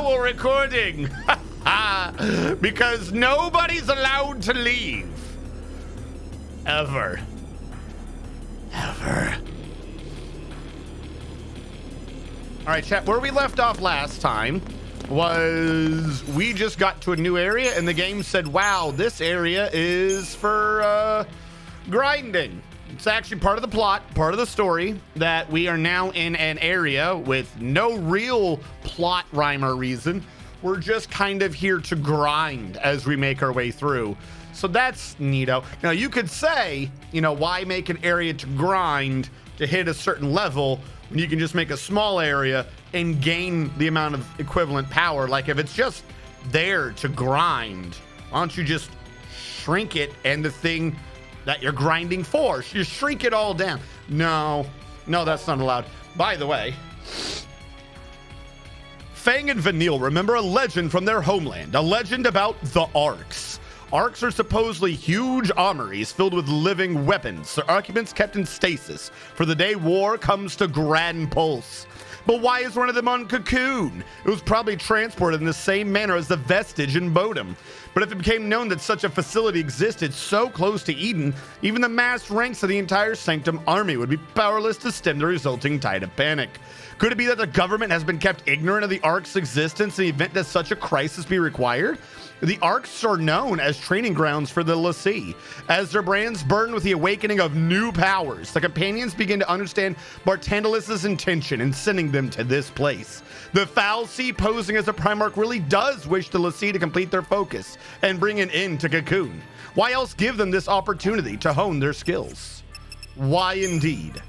now we're recording. Because nobody's allowed to leave. Ever. All right, chat, where we left off last time was we just got to a new area and the game said, wow, this area is for grinding. It's actually part of the plot, part of the story, that we are now in an area with no real plot rhyme or reason. We're just kind of here to grind as we make our way through. So that's neato. Now you could say, you know, why make an area to grind to hit a certain level when you can just make a small area and gain the amount of equivalent power? Like if it's just there to grind, why don't you just shrink it and the thing that you're grinding for, you shrink it all down. No, that's not allowed. By the way, Fang and Vanille remember a legend from their homeland, a legend about the Arks. Arks are supposedly huge armories filled with living weapons, their occupants kept in stasis for the day war comes to Grand Pulse. But why is one of them on Cocoon? It was probably transported in the same manner as the Vestige in Bodum. But if it became known that such a facility existed so close to Eden, even the massed ranks of the entire Sanctum army would be powerless to stem the resulting tide of panic. Could it be that the government has been kept ignorant of the Ark's existence in the event that such a crisis be required? The Arks are known as training grounds for the l'Cie. As their brands burn with the awakening of new powers, the companions begin to understand Bartandalis' intention in sending them to this place. The fal'Cie posing as a Primarch really does wish the l'Cie to complete their focus and bring an end to Cocoon. Why else give them this opportunity to hone their skills? Why indeed?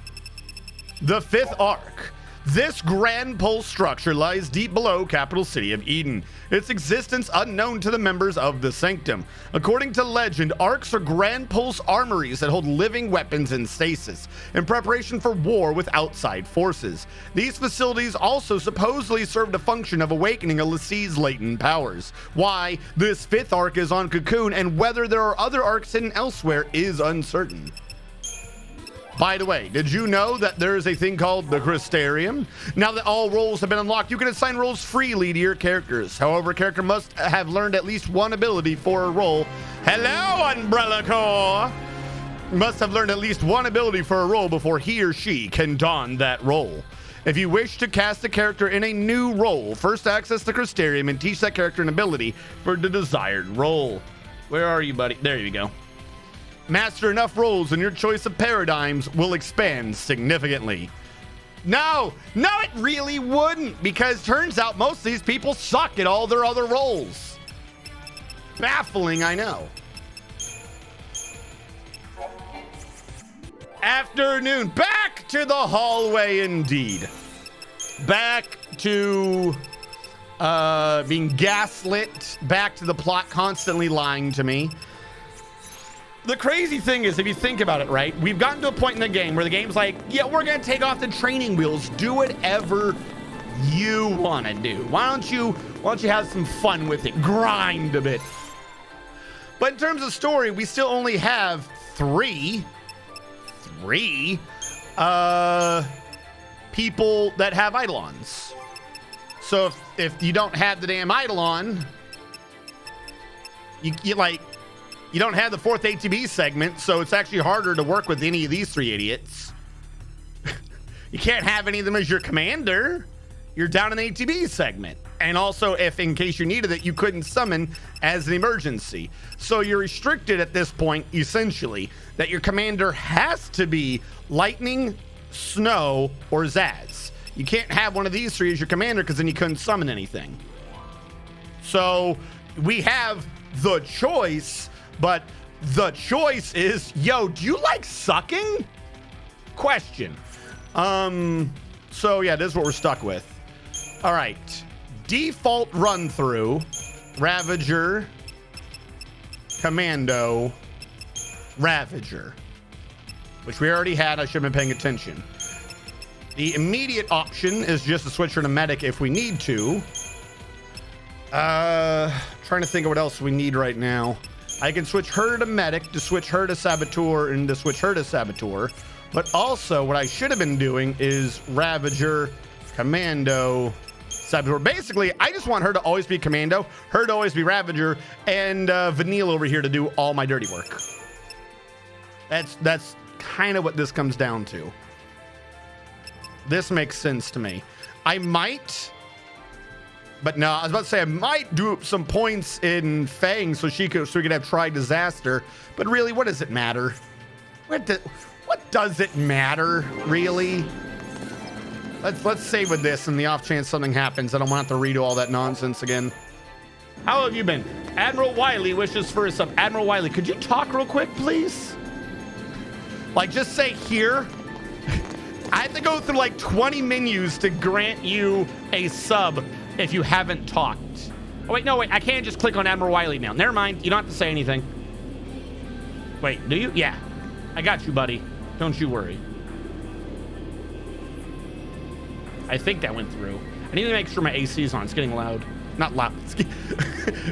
The fifth Ark. This Grand Pulse structure lies deep below capital city of Eden, its existence unknown to the members of the Sanctum. According to legend, Arks are Grand Pulse armories that hold living weapons in stasis in preparation for war with outside forces. These facilities also supposedly serve the function of awakening a l'Cie's latent powers. Why this fifth Ark is on Cocoon and whether there are other Arks hidden elsewhere is uncertain. By the way, did you know that there is a thing called the Crystarium? Now that all roles have been unlocked, you can assign roles freely to your characters. However, a character must have learned at least one ability for a role. Hello, Umbrella Corps! Must have learned at least one ability for a role before he or she can don that role. If you wish to cast a character in a new role, first access the Crystarium and teach that character an ability for the desired role. Where are you, buddy? There you go. Master enough roles and your choice of paradigms will expand significantly. No, it really wouldn't, because turns out most of these people suck at all their other roles. Baffling, I know. Afternoon, back to the hallway indeed. Back to being gaslit, back to the plot constantly lying to me. The crazy thing is, if you think about it, right, we've gotten to a point in the game where the game's like, yeah, we're going to take off the training wheels. Do whatever you want to do. Why don't you have some fun with it? Grind a bit. But in terms of story, we still only have three people that have Eidolons. So if you don't have the damn Eidolon, you don't have the fourth ATB segment, so it's actually harder to work with any of these three idiots. You can't have any of them as your commander. You're down an ATB segment. And also, if in case you needed it, you couldn't summon as an emergency. So you're restricted at this point, essentially, that your commander has to be Lightning, Snow, or Zaz. You can't have one of these three as your commander because then you couldn't summon anything. So we have the choice. But the choice is, yo, do you like sucking? Question. So yeah, this is what we're stuck with. All right. Default run through, Ravager, Commando, Ravager, which we already had. I should have been paying attention. The immediate option is just to switch her to Medic if we need to. Trying to think of what else we need right now. I can switch her to Medic, to switch her to Saboteur, and to switch her to Saboteur. But also, what I should have been doing is Ravager, Commando, Saboteur. Basically, I just want her to always be Commando, her to always be Ravager, and Vanille over here to do all my dirty work. That's kind of what this comes down to. This makes sense to me. I might, but no, I was about to say I might do some points in Fang so we could have Try Disaster. But really, what does it matter? What does it matter, really? Let's save with this, in the off chance something happens. I don't want to have to redo all that nonsense again. How have you been? Admiral Wiley wishes for a sub. Admiral Wiley, could you talk real quick, please? Like, just say here. I have to go through like 20 menus to grant you a sub if you haven't talked. Oh, wait, no, wait. I can't just click on Admiral Wiley now. Never mind. You don't have to say anything. Wait, do you? Yeah. I got you, buddy. Don't you worry. I think that went through. I need to make sure my AC is on. It's getting loud. Not loud.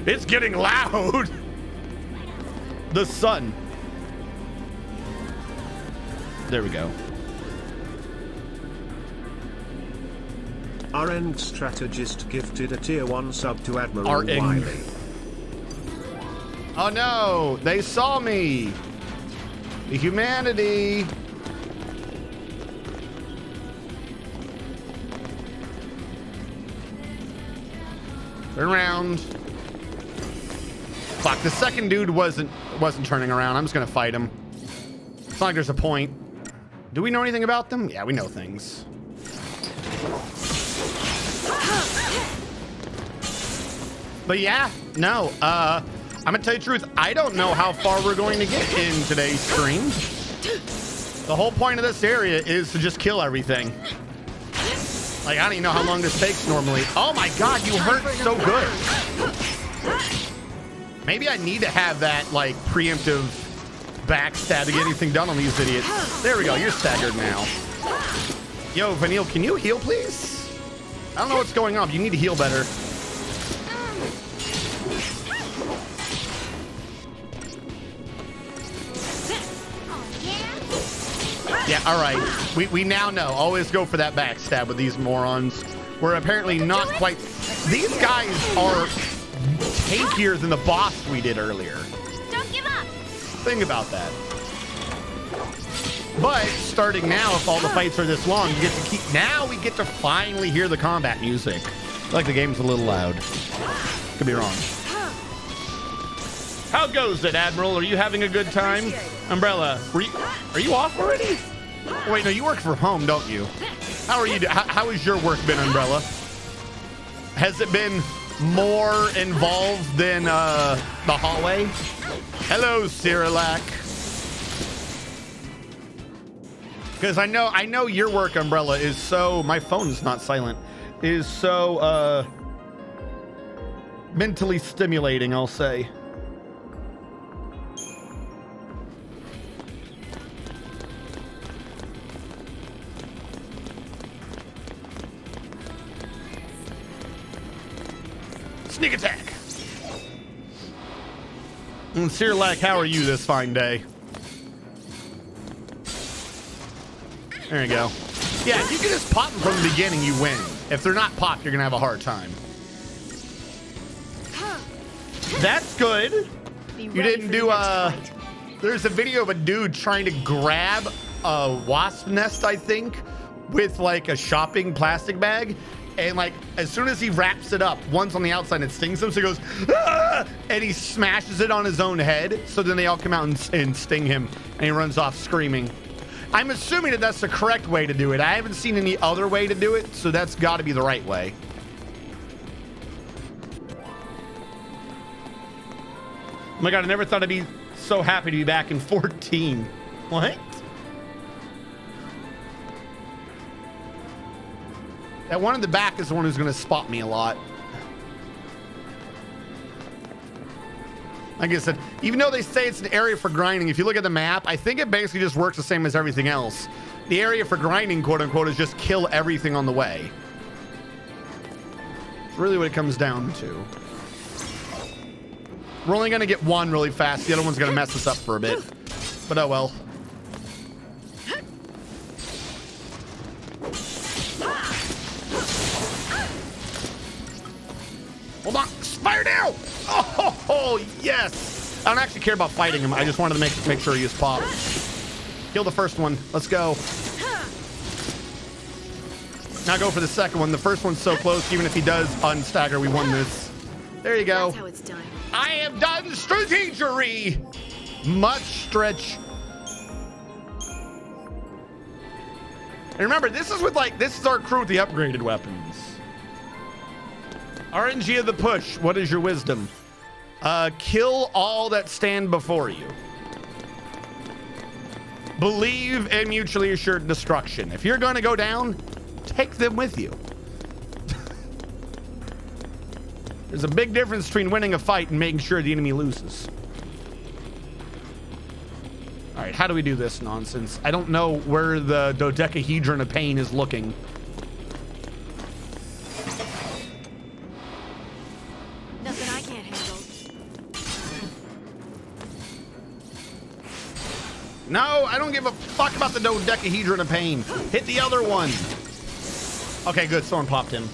It's getting loud. The sun. There we go. RN Strategist gifted a tier 1 sub to Admiral RN. Wiley. Oh no, they saw me. The humanity. Turn around. Fuck, the second dude wasn't turning around. I'm just gonna fight him. It's not like there's a point. Do we know anything about them? Yeah, we know things. But yeah, no, I'm gonna tell you the truth. I don't know how far we're going to get in today's stream. The whole point of this area is to just kill everything. Like, I don't even know how long this takes normally. Oh my God, you hurt so good. Maybe I need to have that like preemptive backstab to get anything done on these idiots. There we go, you're staggered now. Yo, Vanille, can you heal, please? I don't know what's going on, but you need to heal better. Yeah, all right. We now know. Always go for that backstab with these morons. We're apparently not quite... These guys are tankier than the boss we did earlier. Don't give up. Think about that. But starting now, if all the fights are this long, you get to keep... Now we get to finally hear the combat music. I feel like the game's a little loud. Could be wrong. How goes it, Admiral? Are you having a good time? Umbrella, are you off already? Oh, wait, no, you work from home, don't you? How are you? How has your work been, Umbrella? Has it been more involved than the hallway? Hello, Cyrillac. Because I know your work, Umbrella, is so... My phone is not silent. Is so mentally stimulating, I'll say. Sneak attack. And Cyrillac, how are you this fine day? There you go. Yeah, if you can just pop them from the beginning, you win. If they're not popped, you're gonna have a hard time. That's good. You didn't do there's a video of a dude trying to grab a wasp nest, I think, with like a shopping plastic bag. And like, as soon as he wraps it up, one's on the outside and it stings him, so he goes, ah! And he smashes it on his own head. So then they all come out and sting him, and he runs off screaming. I'm assuming that that's the correct way to do it. I haven't seen any other way to do it, so that's got to be the right way. Oh my God, I never thought I'd be so happy to be back in 14. What? That one in the back is the one who's going to spot me a lot. Like I said, even though they say it's an area for grinding, if you look at the map, I think it basically just works the same as everything else. The area for grinding, quote unquote, is just kill everything on the way. It's really what it comes down to. We're only going to get one really fast. The other one's going to mess us up for a bit. But oh well. Hold on. Fire now! Oh, yes! I don't actually care about fighting him. I just wanted to make sure he was popped. Kill the first one. Let's go. Now go for the second one. The first one's so close. Even if he does unstagger, we won this. There you go. That's how it's done. I have done strategery. Much stretch. And remember, this is our crew with the upgraded weapons. RNG of the push. What is your wisdom? Kill all that stand before you. Believe in mutually assured destruction. If you're going to go down, take them with you. There's a big difference between winning a fight and making sure the enemy loses. All right, how do we do this nonsense? I don't know where the dodecahedron of pain is looking. Nothing I can't handle. No, I don't give a fuck about the dodecahedron of pain. Hit the other one. Okay, good. Someone popped him.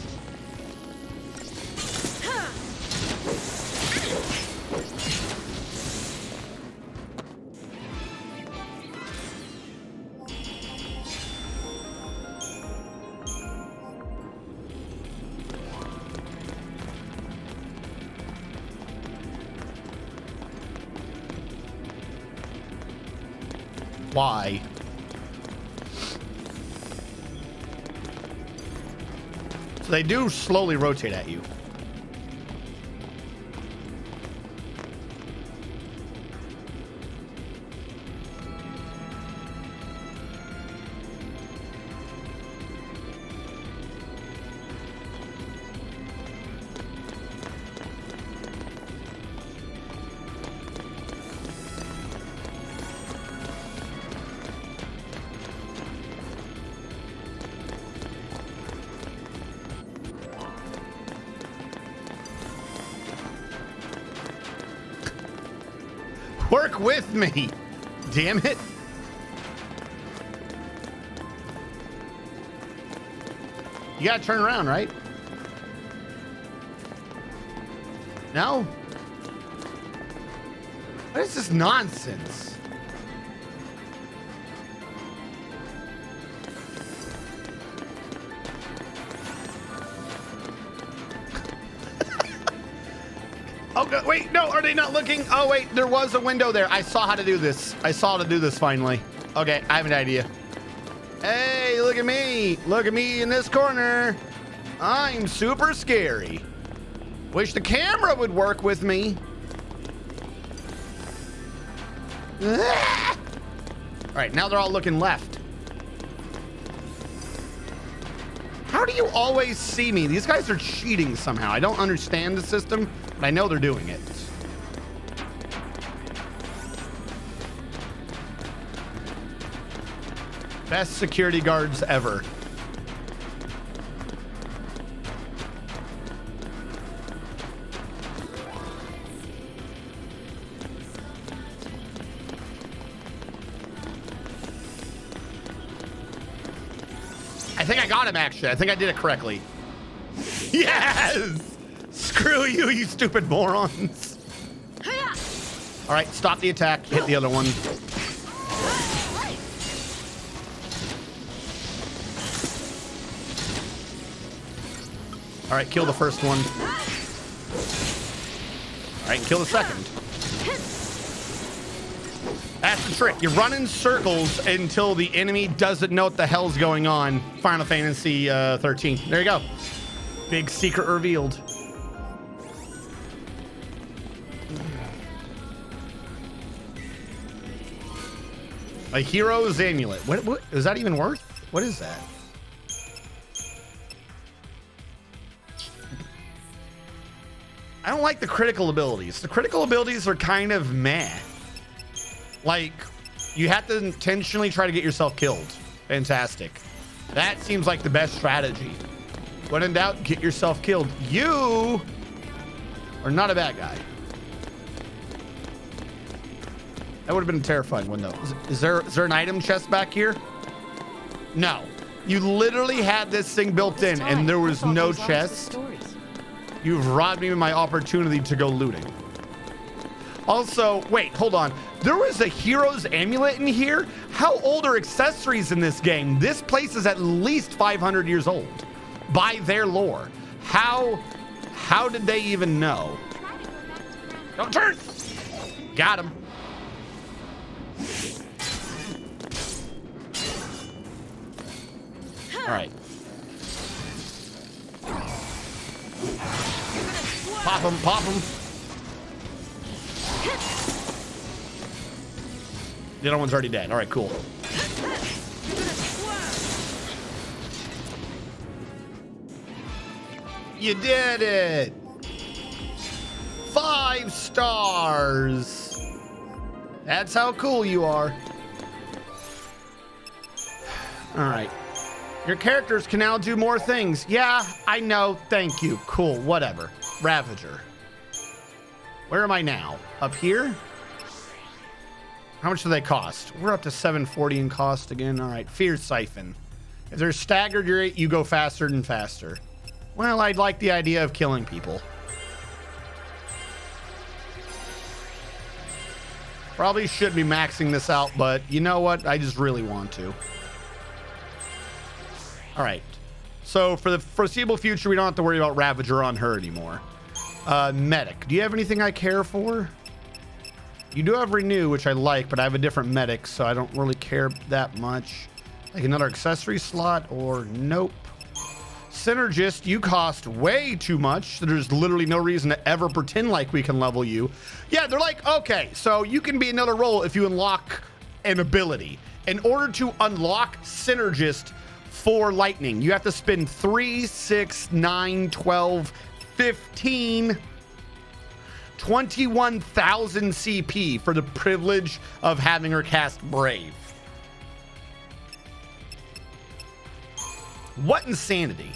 Why? So they do slowly rotate at you. Work with me, damn it. You gotta turn around, right? No? What is this nonsense? Oh, wait, no, are they not looking? Oh, wait, there was a window there. I saw how to do this. I saw how to do this finally. Okay, I have an idea. Hey, look at me. Look at me in this corner. I'm super scary. Wish the camera would work with me. All right, now they're all looking left. How do you always see me? These guys are cheating somehow. I don't understand the system, but I know they're doing it. Best security guards ever. I think I got him, actually. I think I did it correctly. Yes! Screw you, you stupid morons. All right, stop the attack. Hit the other one. All right, kill the first one. All right, kill the second. That's the trick. You run in circles until the enemy doesn't know what the hell's going on. Final Fantasy 13. There you go. Big secret revealed. A hero's amulet. What is that even worth? What is that? I don't like the critical abilities. The critical abilities are kind of meh. Like, you have to intentionally try to get yourself killed. Fantastic. That seems like the best strategy. When in doubt, get yourself killed. You are not a bad guy. That would have been terrifying one, though. Is there an item chest back here? No. You literally had this thing built in, and there was no chest. You've robbed me of my opportunity to go looting. Also, wait, hold on. There was a hero's amulet in here? How old are accessories in this game? This place is at least 500 years old by their lore. How did they even know? Don't turn! Got him. All right. Pop him, pop him. The other one's already dead. All right, cool. You did it. 5 stars. That's how cool you are. All right. Your characters can now do more things. Yeah, I know. Thank you. Cool. Whatever. Ravager. Where am I now? Up here? How much do they cost? We're up to 740 in cost again. All right. Fear Siphon. If they're staggered, you go faster and faster. Well, I'd like the idea of killing people. Probably should be maxing this out, but you know what? I just really want to. All right. So for the foreseeable future, we don't have to worry about Ravager on her anymore. Medic. Do you have anything I care for? You do have Renew, which I like, but I have a different medic, so I don't really care that much. Like another accessory slot or nope. Synergist, you cost way too much. So there's literally no reason to ever pretend like we can level you. Yeah, they're like, okay, so you can be another role if you unlock an ability. In order to unlock Synergist for Lightning, you have to spend 3, 6, 9, 12, 15, 21,000 CP for the privilege of having her cast Brave. What insanity.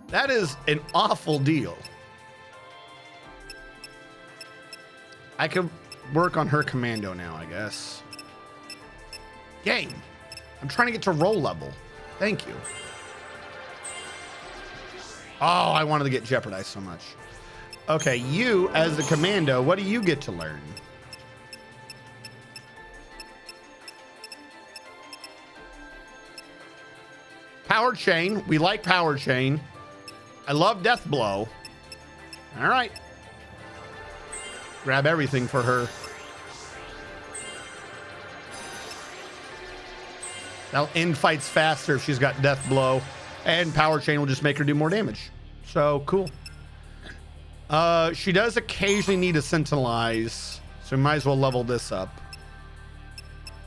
That is an awful deal. I could work on her commando now, I guess. Game. I'm trying to get to roll level. Thank you. Oh, I wanted to get jeopardized so much. Okay, you as the commando, what do you get to learn? Power chain. We like power chain. I love death blow. All right. Grab everything for her. That'll end fights faster if she's got death blow, and power chain will just make her do more damage. So cool. She does occasionally need to Sentinelize, so we might as well level this up.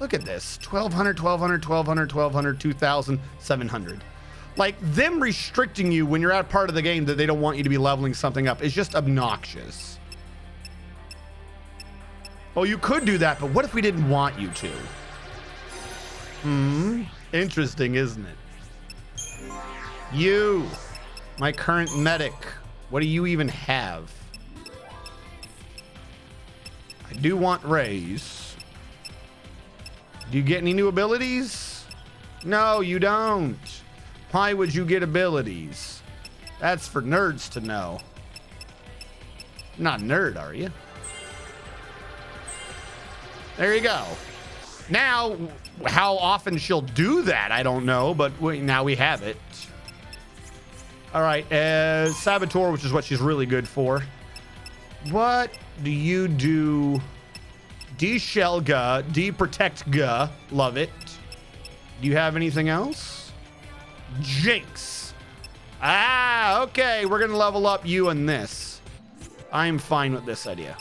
Look at this. 1,200, 1,200, 1,200, 1,200, 2,700. Like, them restricting you when you're at a part of the game that they don't want you to be leveling something up is just obnoxious. Well, you could do that, but what if we didn't want you to? Interesting, isn't it? You, my current medic. What do you even have? I do want Raise. Do you get any new abilities? No, you don't. Why would you get abilities? That's for nerds to know. You're not a nerd, are you? There you go. Now, how often she'll do that, I don't know, but now we have it. All right, Saboteur, which is what she's really good for. What do you do? De-shell Ga, de-protect Ga, love it. Do you have anything else? Jinx. Ah, okay, we're gonna level up you and this. I'm fine with this idea.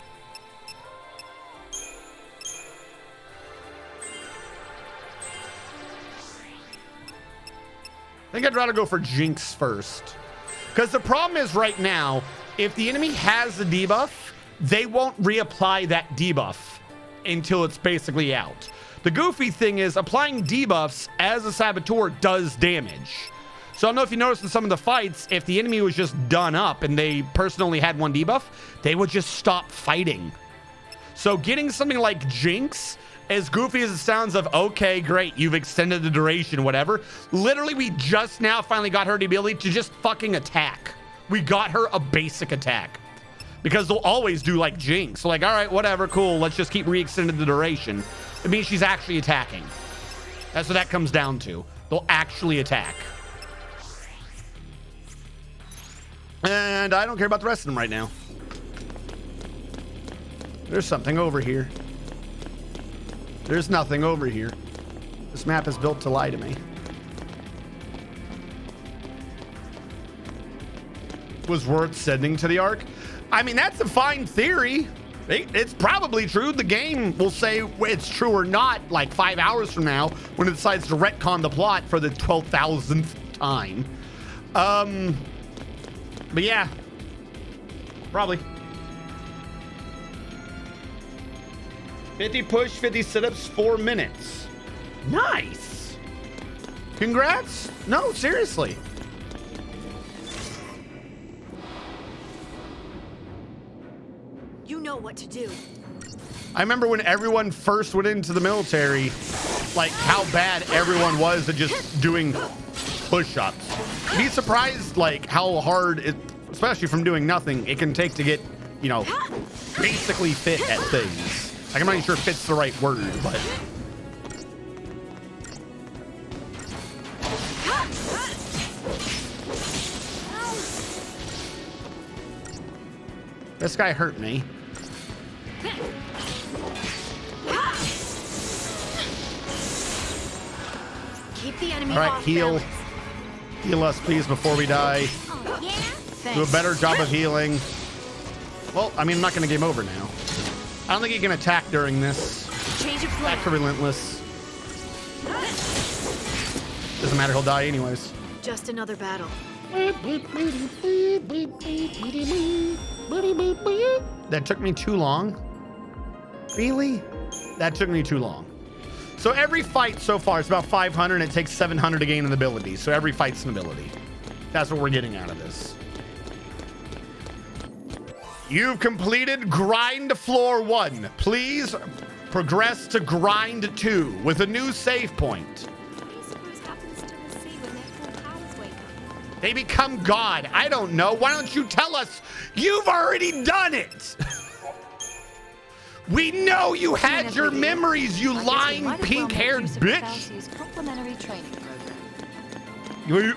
I think I'd rather go for Jinx first. Because the problem is right now, if the enemy has the debuff, they won't reapply that debuff until it's basically out. The goofy thing is applying debuffs as a Saboteur does damage. So I don't know if you noticed in some of the fights, if the enemy was just done up and they personally had one debuff, they would just stop fighting. So getting something like Jinx, as goofy as it sounds of, okay, great, you've extended the duration, whatever. Literally, we just now finally got her the ability to just fucking attack. we got her a basic attack. Because they'll always do like Jinx. So like, all right, whatever, cool. Let's just keep re-extending the duration. It means she's actually attacking. That's what that comes down to. They'll actually attack. And I don't care about the rest of them right now. There's something over here. There's nothing over here. This map is built to lie to me. Was worth sending to the Ark? I mean, that's a fine theory. It's probably true. The game will say it's true or not like 5 hours from now when it decides to retcon the plot for the 12,000th time. But yeah, probably. 50 push, 50 sit-ups, 4 minutes. Nice. Congrats. No, seriously. You know what to do. I remember when everyone first went into the military, like how bad everyone was at just doing push-ups. Be surprised like how hard it, especially from doing nothing, it can take to get, you know, basically fit at things. Like, I'm not even sure fit's the right word, but. This guy hurt me. Keep the enemy All right, off heal. balance. Heal us, please, before we die. Oh, yeah? Do a Thanks. better job of healing. Well, I mean, I'm not going to game over now. I don't think he can attack during this. Change of plan. Back to Relentless. Doesn't matter, he'll die anyways. Just another battle. That took me too long. Really? That took me too long. So every fight so far is about 500 and it takes 700 to gain an ability. So every fight's an ability. That's what we're getting out of this. You've completed grind floor 1. Please progress to grind 2 with a new save point. They become God. I don't know. Why don't you tell us? You've already done it. We know you had your memories, you lying pink-haired bitch.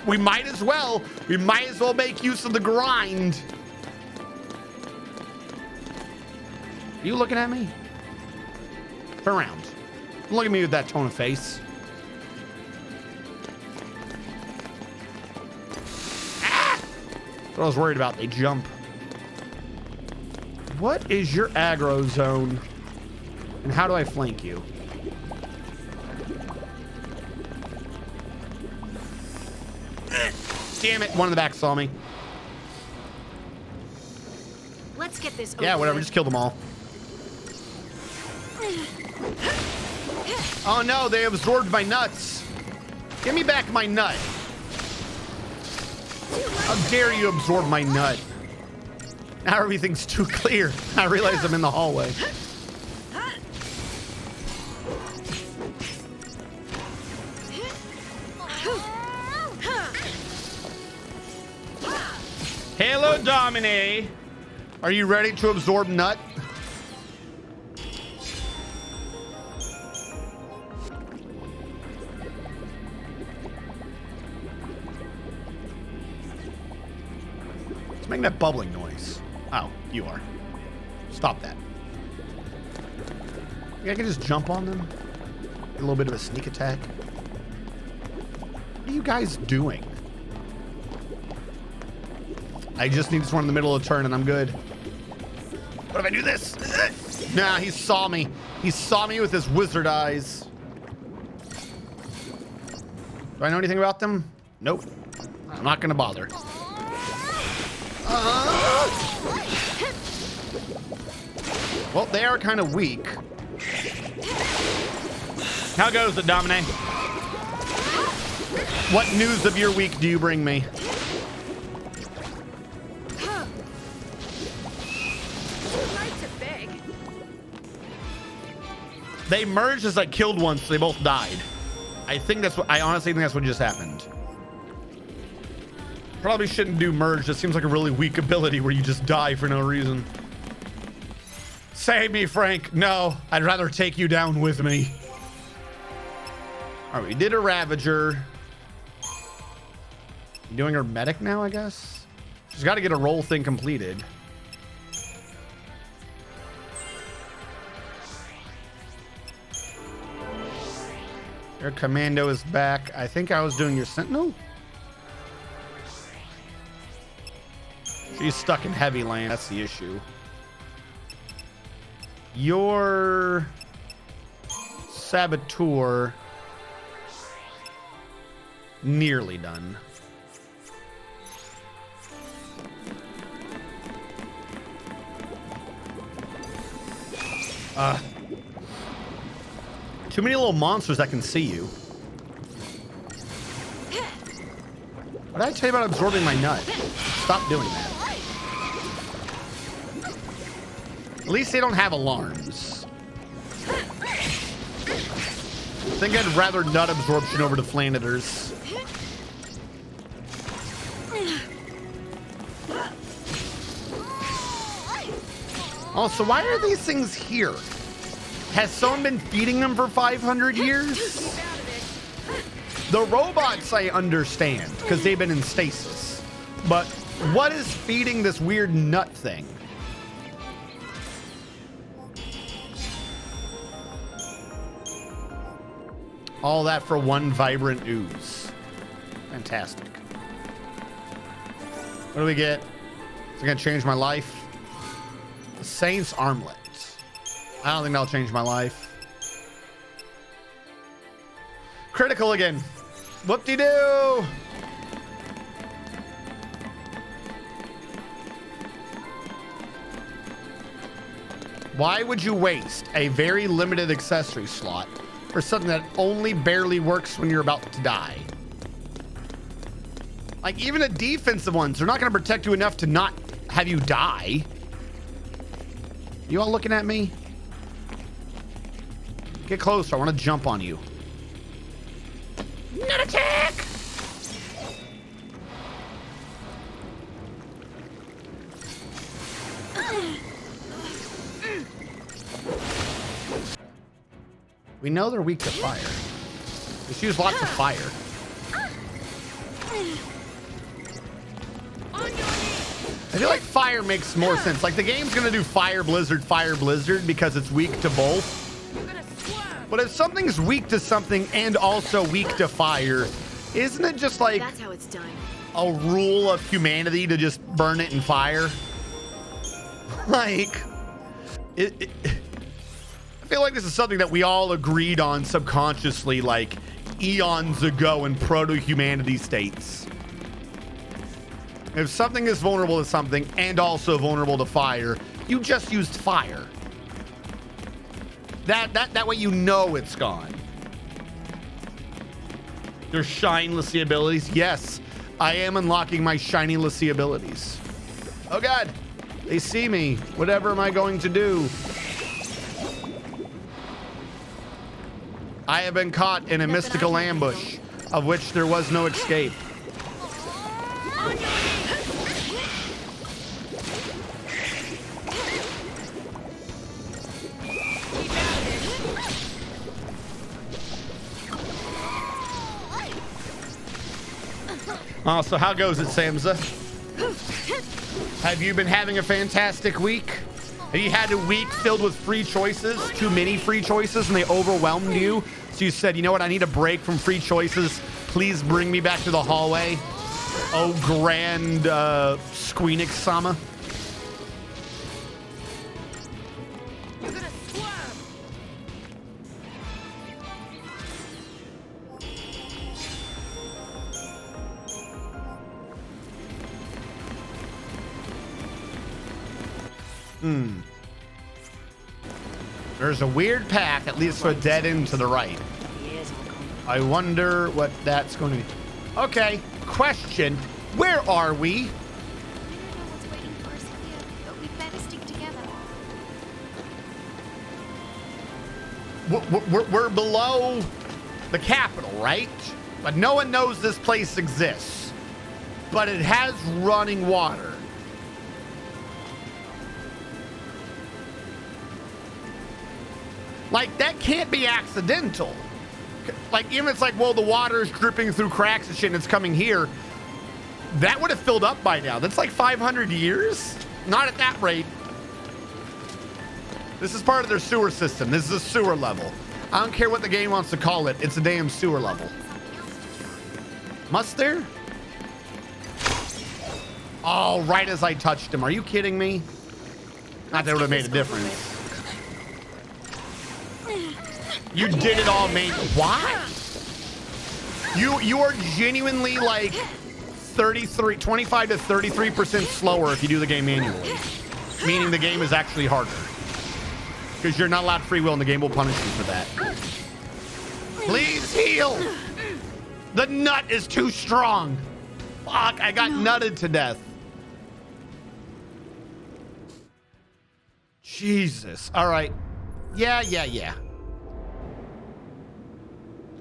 We might as well. We might as well make use of the grind. Are you looking at me? Turn around. Don't look at me with that tone of face. Ah! That's what I was worried about. They jump. What is your aggro zone? And how do I flank you? Damn it, one in the back saw me. Let's get this Yeah, over whatever, with. just kill them all. Oh no, they absorbed my nuts. Give me back my nut. How dare you absorb my nut? Now everything's too clear. I realize I'm in the hallway. Hello, Domine. Are you ready to absorb nut? It's making that bubbling noise. Oh, you are. Stop that. Yeah, I can just jump on them. Get a little bit of a sneak attack. What are you guys doing? I just need this one in the middle of the turn and I'm good. What if I do this? Nah, he saw me. He saw me with his wizard eyes. Do I know anything about them? Nope. I'm not gonna bother. Well, they are kind of weak. How goes it, Domine? What news of your week do you bring me? They merged as I killed one, so they both died. I think that's what I honestly think that's what just happened. Probably shouldn't do merge. That seems like a really weak ability where you just die for no reason. Save me, Frank. No, I'd rather take you down with me. All right, we did a Ravager. Doing her medic now, I guess. She's got to get a roll thing completed. Your commando is back. I think I was doing your sentinel. She's stuck in heavy land. That's the issue. Your saboteur nearly done. Too many little monsters that can see you. What did I tell you about absorbing my nut? Stop doing that. At least they don't have alarms. I think I'd rather nut absorption over to Flanitors. Also, why are these things here? Has someone been feeding them for 500 years? The robots I understand, because they've been in stasis. But what is feeding this weird nut thing? All that for one vibrant ooze. Fantastic. What do we get? Is it gonna change my life? The Saint's Armlet. I don't think that'll change my life. Critical again. Whoop-de-doo. Why would you waste a very limited accessory slot for something that only barely works when you're about to die? Like, even the defensive ones, they're not going to protect you enough to not have you die. You all looking at me? Get closer. I want to jump on you. Not attack! We know they're weak to fire. Just use lots of fire. I feel like fire makes more sense. Like, the game's gonna do fire blizzard because it's weak to both. But if something's weak to something and also weak to fire, isn't it just like that's how it's done. A rule of humanity to just burn it in fire? Like, I feel like this is something that we all agreed on subconsciously, like eons ago in proto-humanity states. If something is vulnerable to something and also vulnerable to fire, you just used fire. That way you know it's gone. Your shinelessy abilities. Yes, I am unlocking my shinelessy abilities. Oh God, they see me. Whatever am I going to do? I have been caught in a mystical ambush of which there was no escape. Oh, so how goes it, Samza? Have you been having a fantastic week? Have you had a week filled with free choices, too many free choices, and they overwhelmed you? So you said, you know what, I need a break from free choices. Please bring me back to the hallway. Oh, grand Squeenix-sama. There's a weird path that leads to a dead end to the right. I wonder what that's going to be. Okay, question. Where are we? I don't know what's waiting for us here, but we better stick together. We're below the capital, right? But no one knows this place exists. but it has running water. Like, that can't be accidental. Like, even if it's like, well, the water is dripping through cracks and shit and it's coming here, that would have filled up by now. That's like 500 years? Not at that rate. This is part of their sewer system. This is a sewer level. I don't care what the game wants to call it. It's a damn sewer level. Must there? Oh, right as I touched him. Are you kidding me? Not that it would have made a difference. You did it all, mate. Why? You are genuinely like 25 to 33% slower if you do the game manually. Meaning the game is actually harder. Because you're not allowed free will and the game will punish you for that. Please heal. The nut is too strong. Fuck, I got nutted to death. Jesus. All right. Yeah.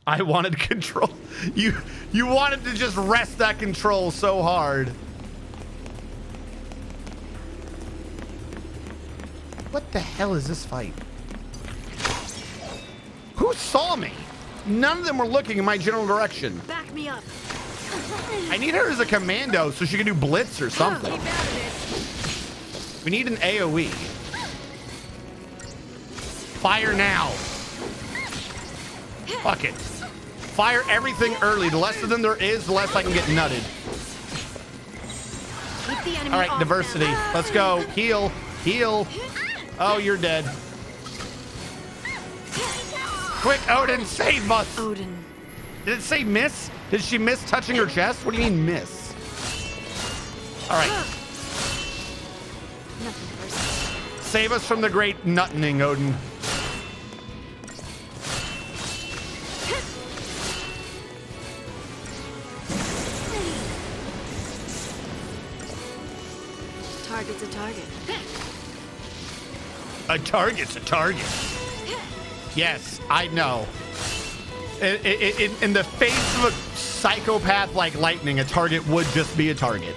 I wanted control. You wanted to just wrest that control so hard. What the hell is this fight? Who saw me? None of them were looking in my general direction. Back me up. I need her as a commando so she can do blitz or something. We need an AoE. Fire now. Fuck it. Fire everything early. The less of them there is, the less I can get nutted. Keep the enemy All right, off diversity. now. Let's go. Heal. Heal. Oh, you're dead. Quick, Odin, save us. Odin. Did it say miss? Did she miss touching her chest? What do you mean miss? All right. Nothing personal. Save us from the great nuttening, Odin. Target's a target. A target's a target. Yes, I know. In the face of a psychopath like Lightning, a target would just be a target.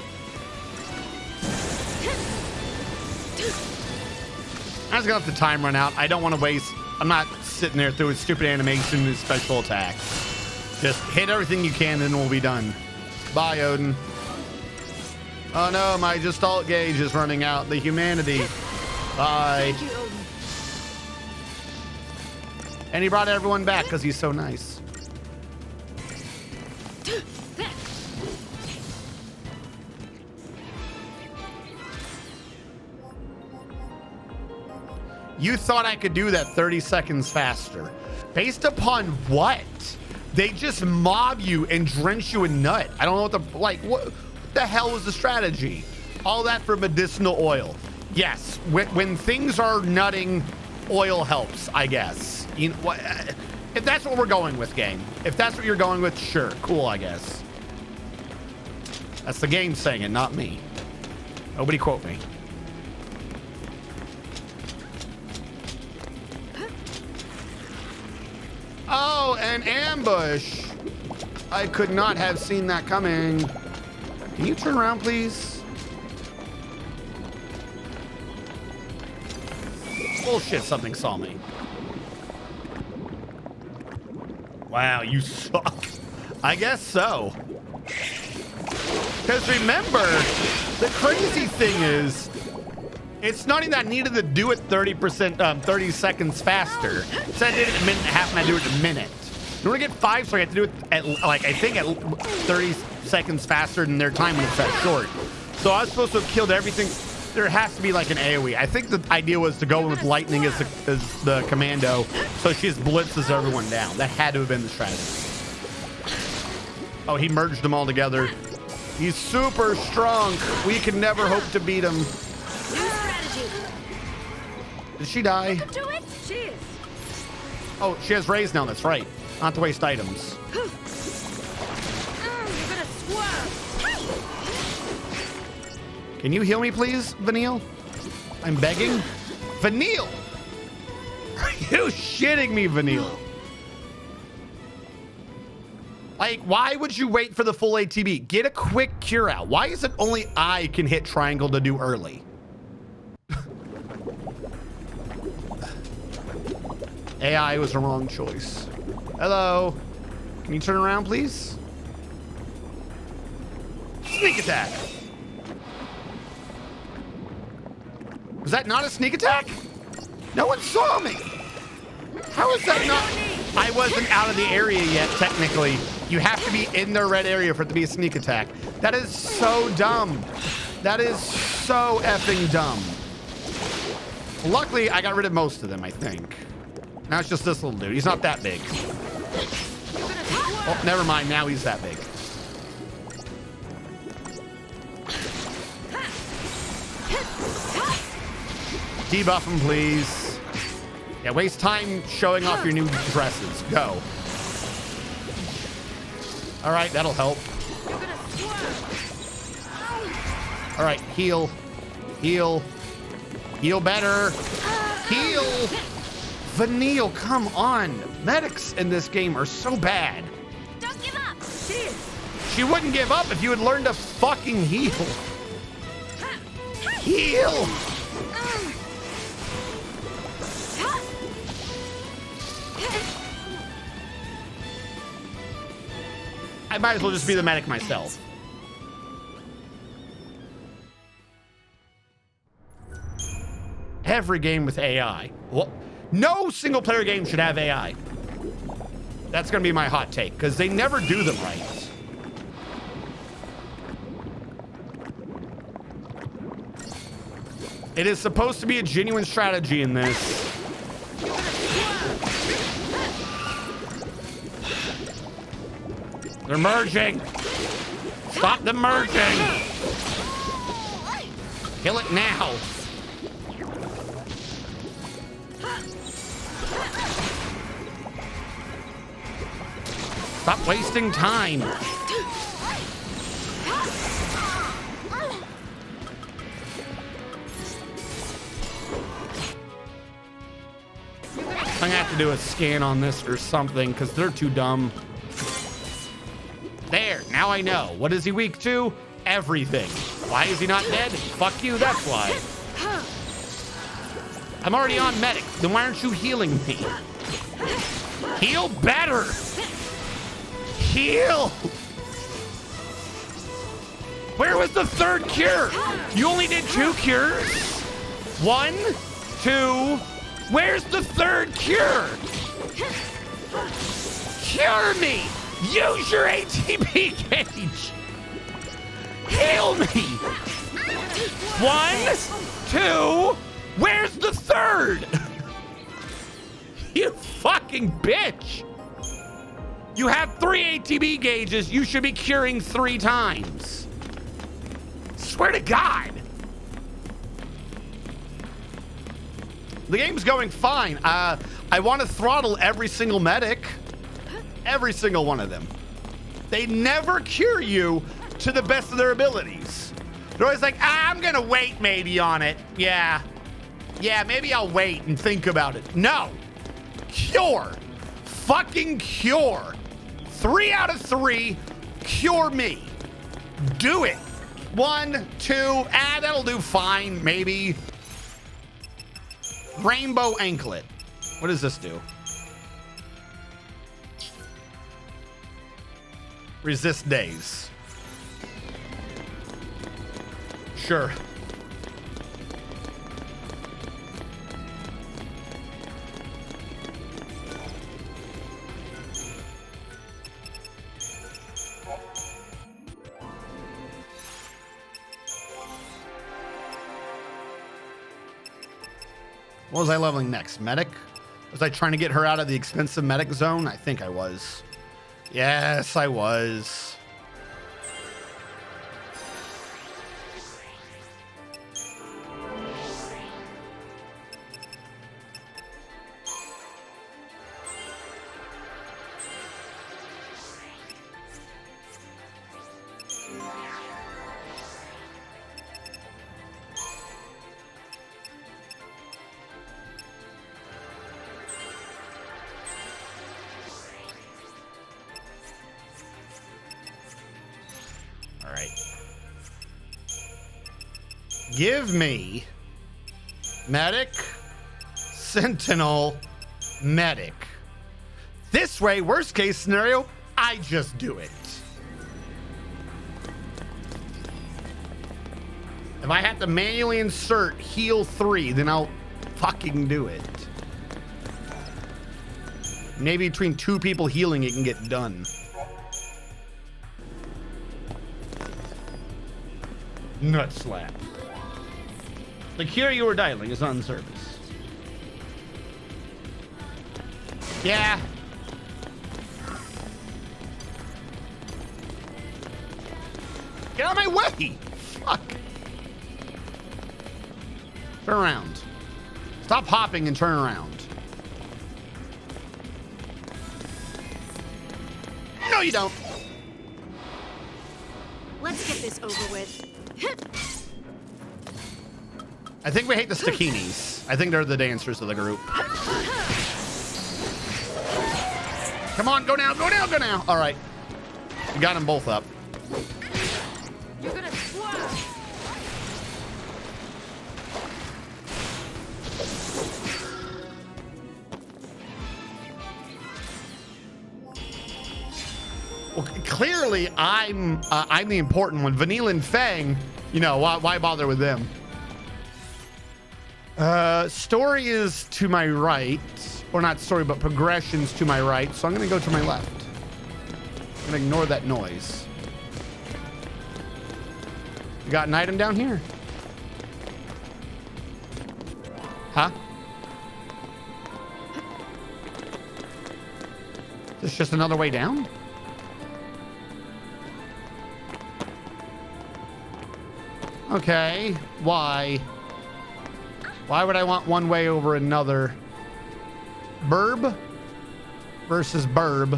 I was gonna let the time run out. I don't want to waste. I'm not sitting there through a stupid animation and special attacks. Just hit everything you can and we'll be done. Bye, Odin. Oh no, my gestalt gauge is running out. The humanity. Bye. Thank you, Odin. And he brought everyone back because he's so nice. You thought I could do that 30 seconds faster. Based upon what? They just mob you and drench you in nut. I don't know what the, like, what the hell was the strategy? All that for medicinal oil. Yes, when things are nutting, oil helps, I guess. You know, what, if that's what we're going with, game. If that's what you're going with, sure, cool, I guess. That's the game saying it, not me. Nobody quote me. Oh, an ambush. I could not have seen that coming. Can you turn around, please? Bullshit, something saw me. Wow, you suck. I guess so. Because remember, the crazy thing is, it's not even that I needed to do it 30 seconds faster. It said I did it in a minute and a half, and I do it in a minute. In order to get 5 stars, I have to do it at, like, I think at 30 seconds faster than their time when it's that short. So I was supposed to have killed everything. There has to be like an AoE. I think the idea was to go with Lightning as the commando, so she just blitzes everyone down. That had to have been the strategy. Oh, he merged them all together. He's super strong. We can never hope to beat him. New strategy. Did she die? Do it. She is. Oh, she has raise now. That's right. Not to waste items. You're gonna swerve. Can you heal me, please, Vanille? I'm begging. Vanille! Are you shitting me, Vanille? Like, why would you wait for the full ATB? Get a quick cure out. Why is it only I can hit triangle to do early? AI was the wrong choice. Hello. Can you turn around, please? Sneak attack. Was that not a sneak attack? No one saw me. How is that not? I wasn't out of the area yet, technically. You have to be in the red area for it to be a sneak attack. That is so dumb. That is so effing dumb. Luckily, I got rid of most of them, I think. Now it's just this little dude. He's not that big. Oh, never mind. Now he's that big. Debuff him, please. Yeah, waste time showing off your new dresses. Go. All right, that'll help. All right, heal. Heal. Heal better. Heal. Vanille, come on. Medics in this game are so bad. Don't give up. She wouldn't give up if you had learned to fucking heal. Heal. I might as well just be the medic myself. Every game with AI. Well, no single player game should have AI. That's going to be my hot take because they never do them right. It is supposed to be a genuine strategy in this. They're merging. Stop them merging. Kill it now. Stop wasting time. I'm gonna have to do a scan on this or something because they're too dumb. There, now I know. What is he weak to? Everything. Why is he not dead? Fuck you, that's why. I'm already on medic. Then why aren't you healing me? Heal better. Heal. Where was the third cure? You only did 2 cures? 1, 2. Where's the third cure? Cure me. Use your ATP gauge. Heal me. 1, 2. Where's the third? You fucking bitch. You have 3 ATB gauges. You should be curing 3 times. Swear to God. The game's going fine. I want to throttle every single medic. Every single one of them. They never cure you to the best of their abilities. They're always like, I'm gonna wait maybe on it. Yeah, maybe I'll wait and think about it. No, cure, fucking cure. 3 out of 3, cure me. Do it. 1, 2, that'll do fine, maybe. Rainbow anklet. What does this do? Resist days. Sure. What was I leveling next? Medic? Was I trying to get her out of the expensive medic zone? I think I was. Yes, I was. Give me medic, sentinel, medic. This way, worst case scenario, I just do it. If I have to manually insert heal 3, then I'll fucking do it. Maybe between 2 people healing, it can get done. Nut slap. The cure you were dialing is on service. Yeah. Get out of my way! Fuck. Turn around. Stop hopping and turn around. No, you don't. Let's get this over with. I think we hate the Stakinis. I think they're the dancers of the group. Come on, go now, go now, go now. All right. We got them both up. You're gonna swerve. Well, clearly, I'm the important one. Vanilla and Fang, you know, why bother with them? Story is to my right, or not story, but progression's to my right. So I'm gonna go to my left. I'm gonna ignore that noise. You got an item down here? Huh? Is this just another way down? Okay, why? Why would I want one way over another? Burb versus burb.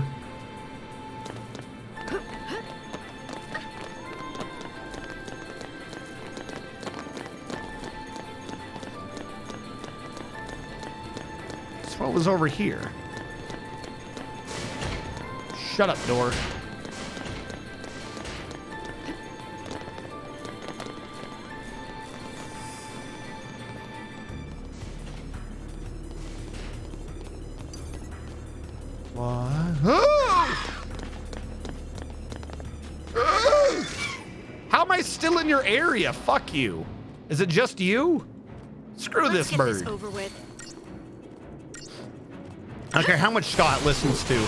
So what was over here? Shut up, door. How am I still in your area? Fuck you. Is it just you? Screw Let's this get bird. this over with. I don't care how much Scott listens to.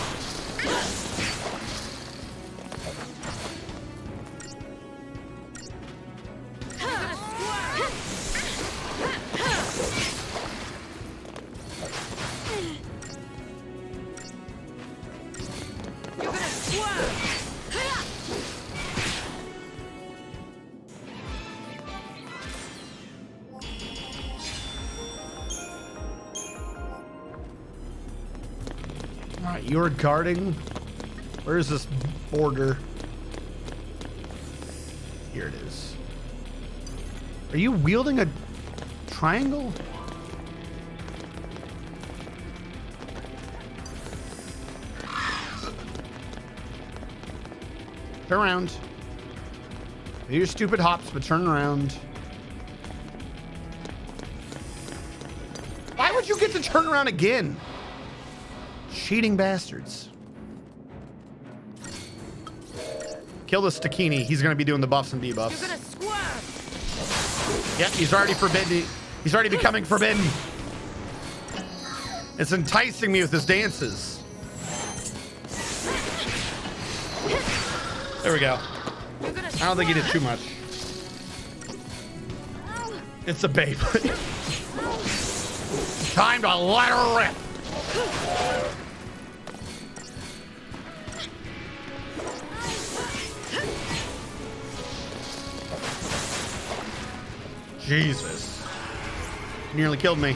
Alright, you're guarding. Where's this border? Here it is. Are you wielding a triangle? Turn around. Do your stupid hops, but turn around. Why would you get to turn around again? Cheating bastards. Kill the Stakini. He's going to be doing the buffs and debuffs. You're gonna swerve. Yep, he's already forbidden. He's already becoming forbidden. It's enticing me with his dances. There we go. You're gonna I don't think he did too much. It's a babe. Time to let her rip. Jesus. Nearly killed me.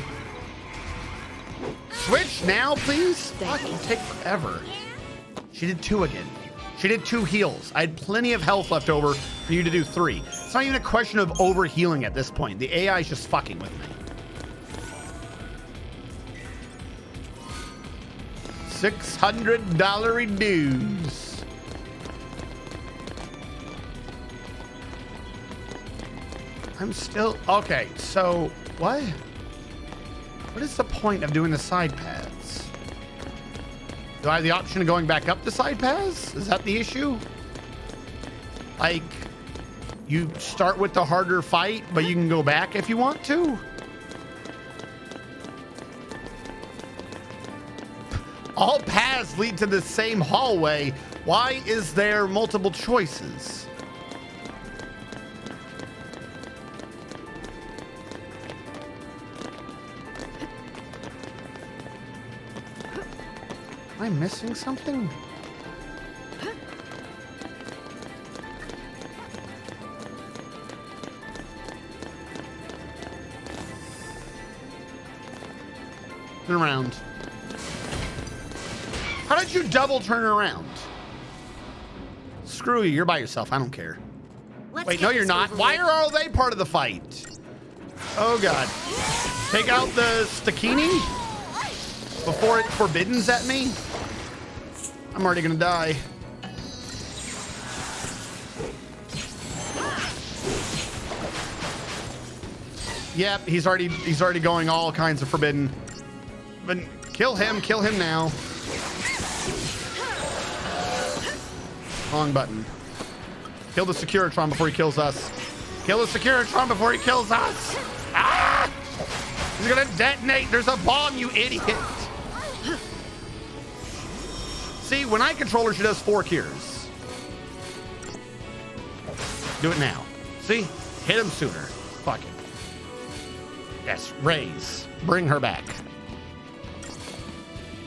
Switch now, please? Fucking take forever. She did 2 again. She did 2 heals. I had plenty of health left over for you to do 3. It's not even a question of overhealing at this point. The AI is just fucking with me. $600 dues. I'm still okay. So what? What is the point of doing the side paths? Do I have the option of going back up the side paths? Is that the issue? Like, you start with the harder fight, but you can go back if you want to? All paths lead to the same hallway. Why is there multiple choices? Am I missing something? Turn around. How did you double turn around? Screw you, you're by yourself. I don't care. Wait, no, you're not. Why are all they part of the fight? Oh, God. Take out the Stakini before it forbiddens at me? I'm already gonna die. Yep, he's already going all kinds of forbidden. But kill him now. Wrong button. Kill the Securitron before he kills us. Kill the Securitron before he kills us. Ah! He's gonna detonate. There's a bomb, you idiot. See, when I control her, she does 4 cures. Do it now. See? Hit him sooner. Fuck it. Yes, raise. Bring her back.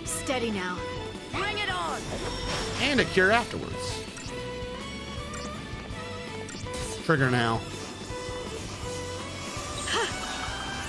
Steady now. Bring it on. And a cure afterwards. Trigger now. Blah.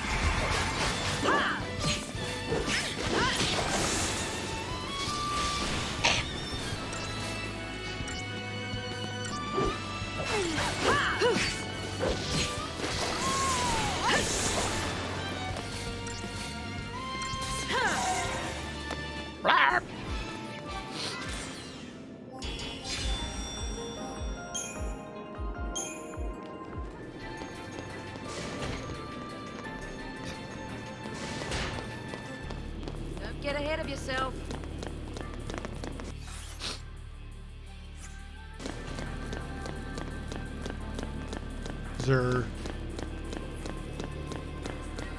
Don't get ahead of yourself. Is there...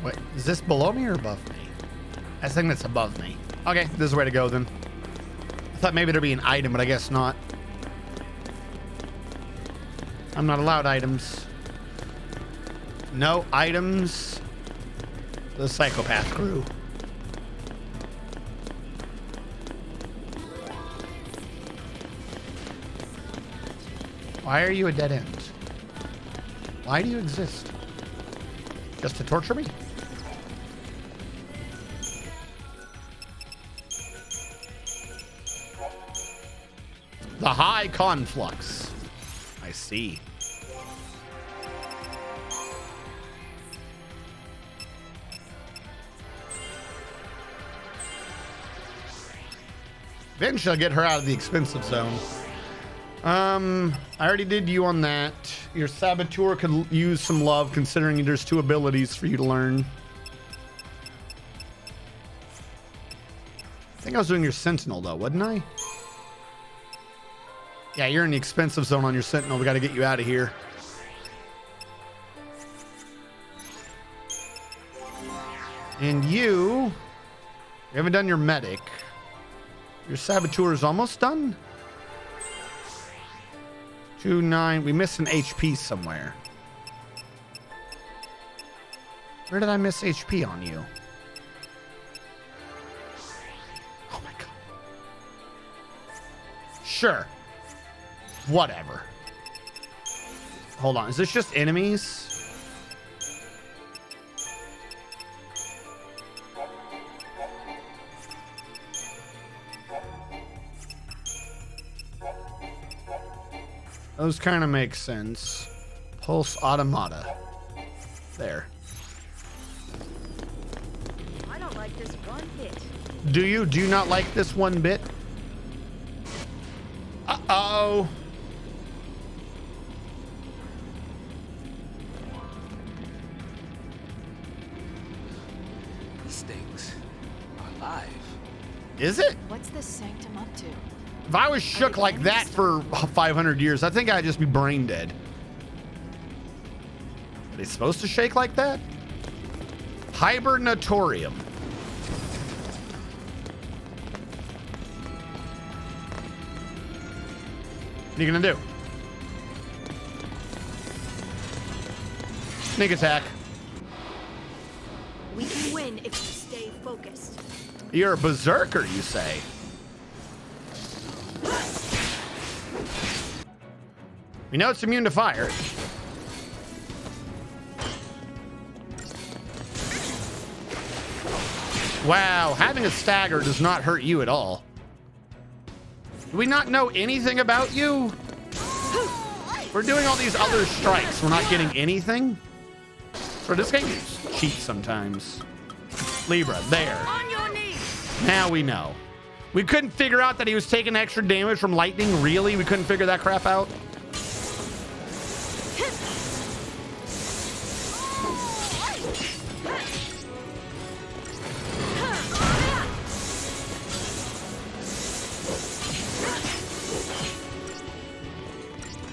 Wait, is this below me or above me? I think that's above me. Okay, this is the way to go then. I thought maybe there'd be an item, but I guess not. I'm not allowed items. No items. The psychopath crew. Why are you a dead end? Why do you exist? Just to torture me? The high conflux. I see. Eventually I'll get her out of the expensive zone. I already did you on that. Your saboteur could use some love considering there's 2 abilities for you to learn. I think I was doing your sentinel though, wasn't I? Yeah, you're in the expensive zone on your sentinel. We got to get you out of here. And you haven't done your medic. Your saboteur is almost done. 2-9. We missed an HP somewhere. Where did I miss HP on you? Oh my God. Sure. Whatever. Hold on. Is this just enemies? Those kind of make sense. Pulse automata. There. I don't like this one bit. Do you? Do you not like this one bit? Uh-oh. These things are alive. Is it? What's the sanctum up to? If I was shook like that for 500 years, I think I'd just be brain dead. Are they supposed to shake like that? Hibernatorium. What are you gonna do? Sneak attack. We can win if we stay focused. You're a berserker, you say? We know it's immune to fire. Wow, having a stagger does not hurt you at all. Do we not know anything about you? We're doing all these other strikes. We're not getting anything. So this game cheats sometimes. Libra, there. On your knees. Now we know. We couldn't figure out that he was taking extra damage from lightning. Really? We couldn't figure that crap out?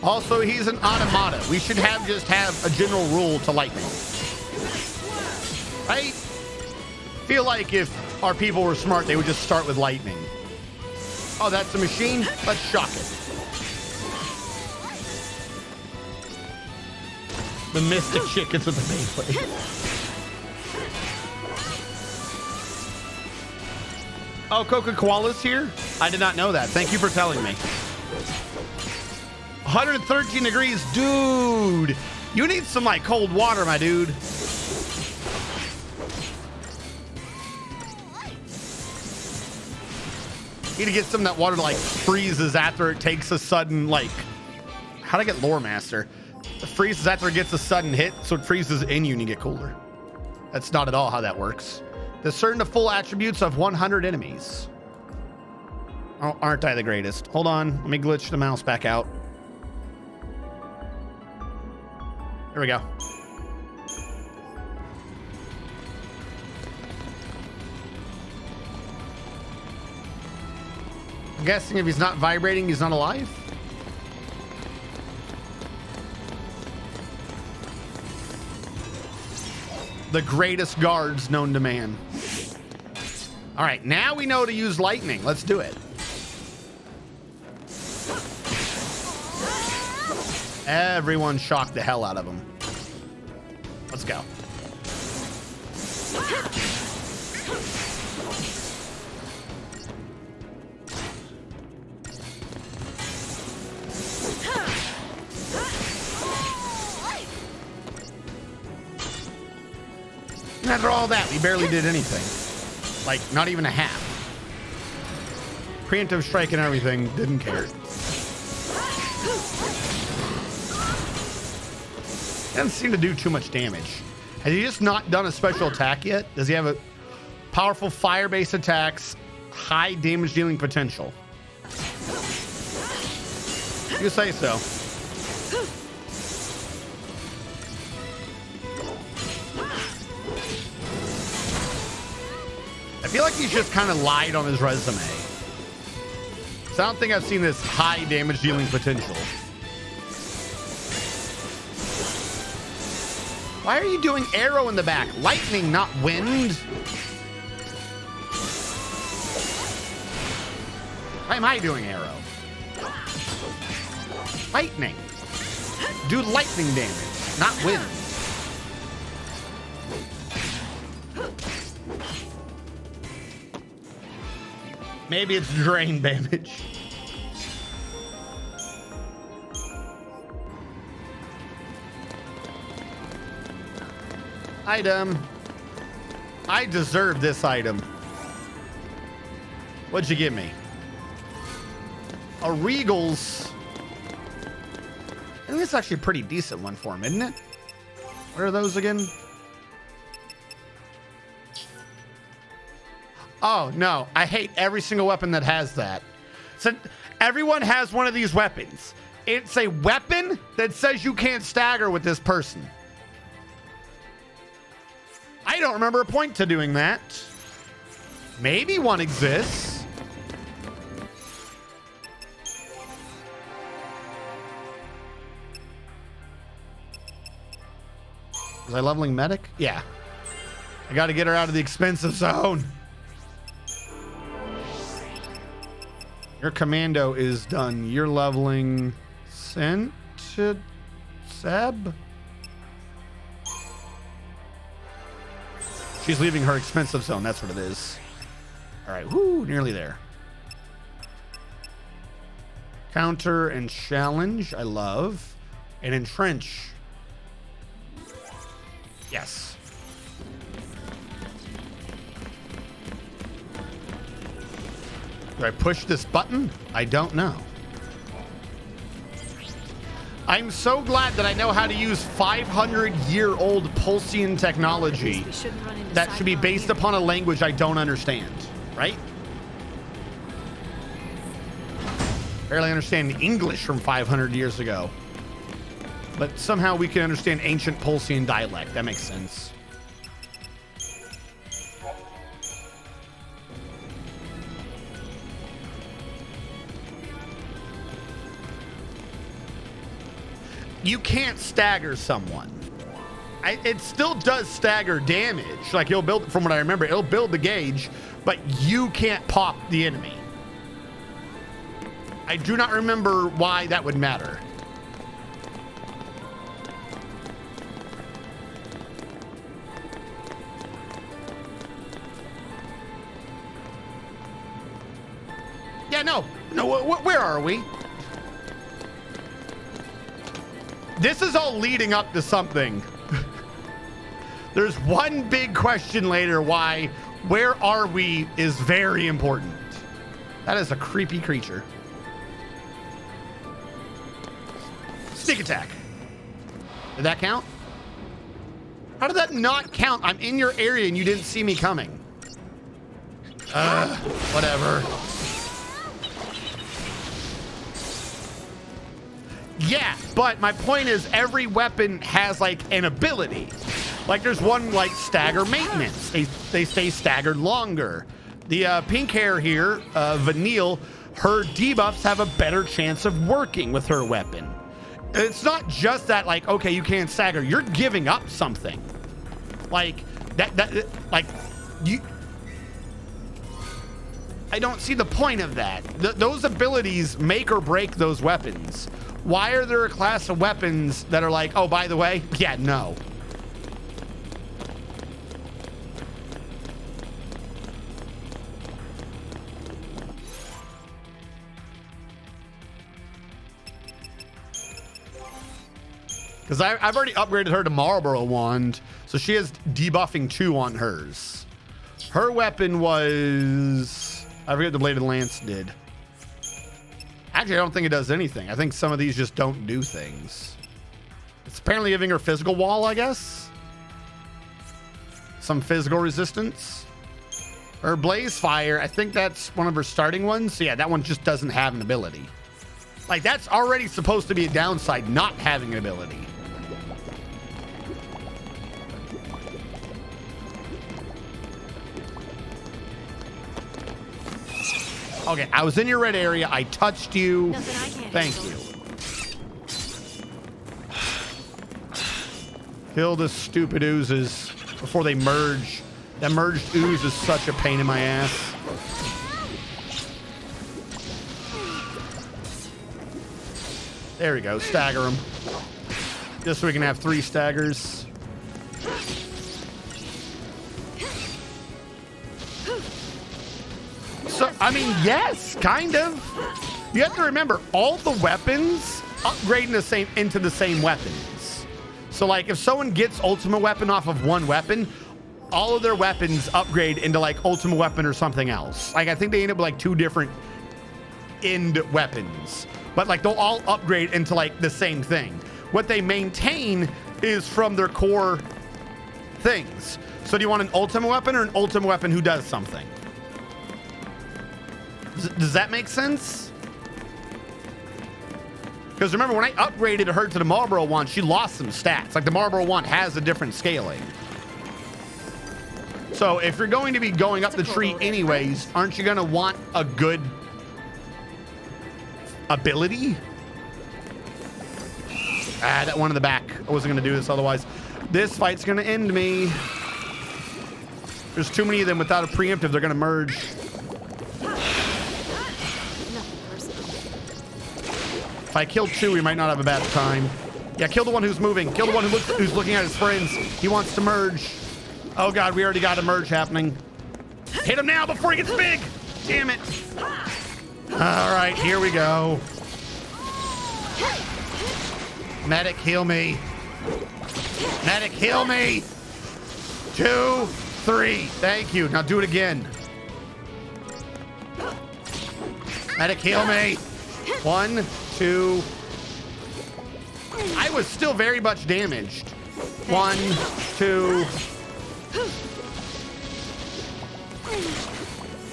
Also, he's an automata. We should just have a general rule to lightning. Right? Feel like if our people were smart, they would just start with lightning. Oh, that's a machine? Let's shock it. The mystic chick gets with the Beyblade. Oh, Coca-Cola's here? I did not know that. Thank you for telling me. 113 degrees, dude. You need some like cold water, my dude. You need to get some of that water that like freezes after it takes a sudden like. How'd I get Lore Master? It freezes after it gets a sudden hit, so it freezes in you and you get cooler. That's not at all how that works. Discern the full attributes of 100 enemies. Oh, aren't I the greatest? Hold on, let me glitch the mouse back out. Here we go. I'm guessing if he's not vibrating, he's not alive. The greatest guards known to man. All right, now we know to use lightning. Let's do it. Everyone shocked the hell out of him. Let's go. And after all that, we barely did anything. Like, not even a half. Preemptive strike and everything, didn't care. Doesn't seem to do too much damage. Has he just not done a special attack yet? Does he have a powerful fire-based attacks, high damage dealing potential? You say so. I feel like he's just kind of lied on his resume. So I don't think I've seen this high damage dealing potential. Why are you doing arrow in the back? Lightning, not wind. Why am I doing arrow? Lightning. Do lightning damage, not wind. Maybe it's drain damage. Item. I deserve this item. What'd you give me? A Regal's. I think it's actually a pretty decent one for him, isn't it? Where are those again? Oh, no. I hate every single weapon that has that. So everyone has one of these weapons. It's a weapon that says you can't stagger with this person. I I don't remember a point to doing that. Maybe one exists. Was I leveling medic? Yeah. I got to get her out of the expensive zone. Your commando is done. You're leveling Seb? She's leaving her expensive zone. That's what it is. All right. Woo, nearly there. Counter and challenge. I love. And entrench. Yes. Do I push this button? I don't know. I'm so glad that I know how to use 500-year-old Pulsian technology that should be based upon a language I don't understand, right? Barely understand English from 500 years ago. But somehow we can understand ancient Pulsian dialect. That makes sense. You can't stagger someone. It still does stagger damage. Like, you'll build, from what I remember, it'll build the gauge, but you can't pop the enemy. I do not remember why that would matter. Yeah, no, where are we? This is all leading up to something. There's one big question later why where are we is very important. That is a creepy creature. Sneak attack. Did that count? How did that not count? I'm in your area and you didn't see me coming. Whatever. Yeah, but my point is every weapon has like an ability. Like there's one like stagger maintenance. They stay staggered longer. The pink hair here, Vanille, her debuffs have a better chance of working with her weapon. It's not just that like, okay, you can't stagger. You're giving up something. Like like you. I don't see the point of that. Those abilities make or break those weapons. Why are there a class of weapons that are like, oh, by the way, yeah, no. Because I've already upgraded her to Marlboro Wand, so she has debuffing 2 on hers. Her weapon was, I forget what the Bladed Lance did. Actually, I don't think it does anything. I think some of these just don't do things. It's apparently giving her physical wall, I guess. Some physical resistance. Her Blaze Fire, I think that's one of her starting ones. So yeah, that one just doesn't have an ability. Like that's already supposed to be a downside, not having an ability. Okay, I was in your red area. I touched you. Thank you. Kill the stupid oozes before they merge. That merged ooze is such a pain in my ass. There we go. Stagger them. Just so we can have 3 staggers. So, I mean, yes, kind of. You have to remember, all the weapons upgrade into the same weapons. So, like, if someone gets Ultimate Weapon off of one weapon, all of their weapons upgrade into, like, Ultimate Weapon or something else. Like, I think they end up with, like, 2 different end weapons. But, like, they'll all upgrade into, like, the same thing. What they maintain is from their core things. So, do you want an Ultimate Weapon or an Ultimate Weapon who does something? Does that make sense? Because remember, when I upgraded her to the Marlboro Wand, she lost some stats. Like the Marlboro Wand has a different scaling. So if you're going to be going up the tree anyways, aren't you going to want a good ability? Ah, that one in the back. I wasn't going to do this otherwise. This fight's going to end me. There's too many of them without a preemptive. They're going to merge. If I kill two, we might not have a bad time. Yeah, kill the one who's moving. Kill the one who's looking at his friends. He wants to merge. Oh God, we already got a merge happening. Hit him now before he gets big. Damn it. All right, here we go. Medic, heal me. Medic, heal me. 2, 3. Thank you. Now do it again. Medic, heal me. 1, 2. I was still very much damaged. 1, 2.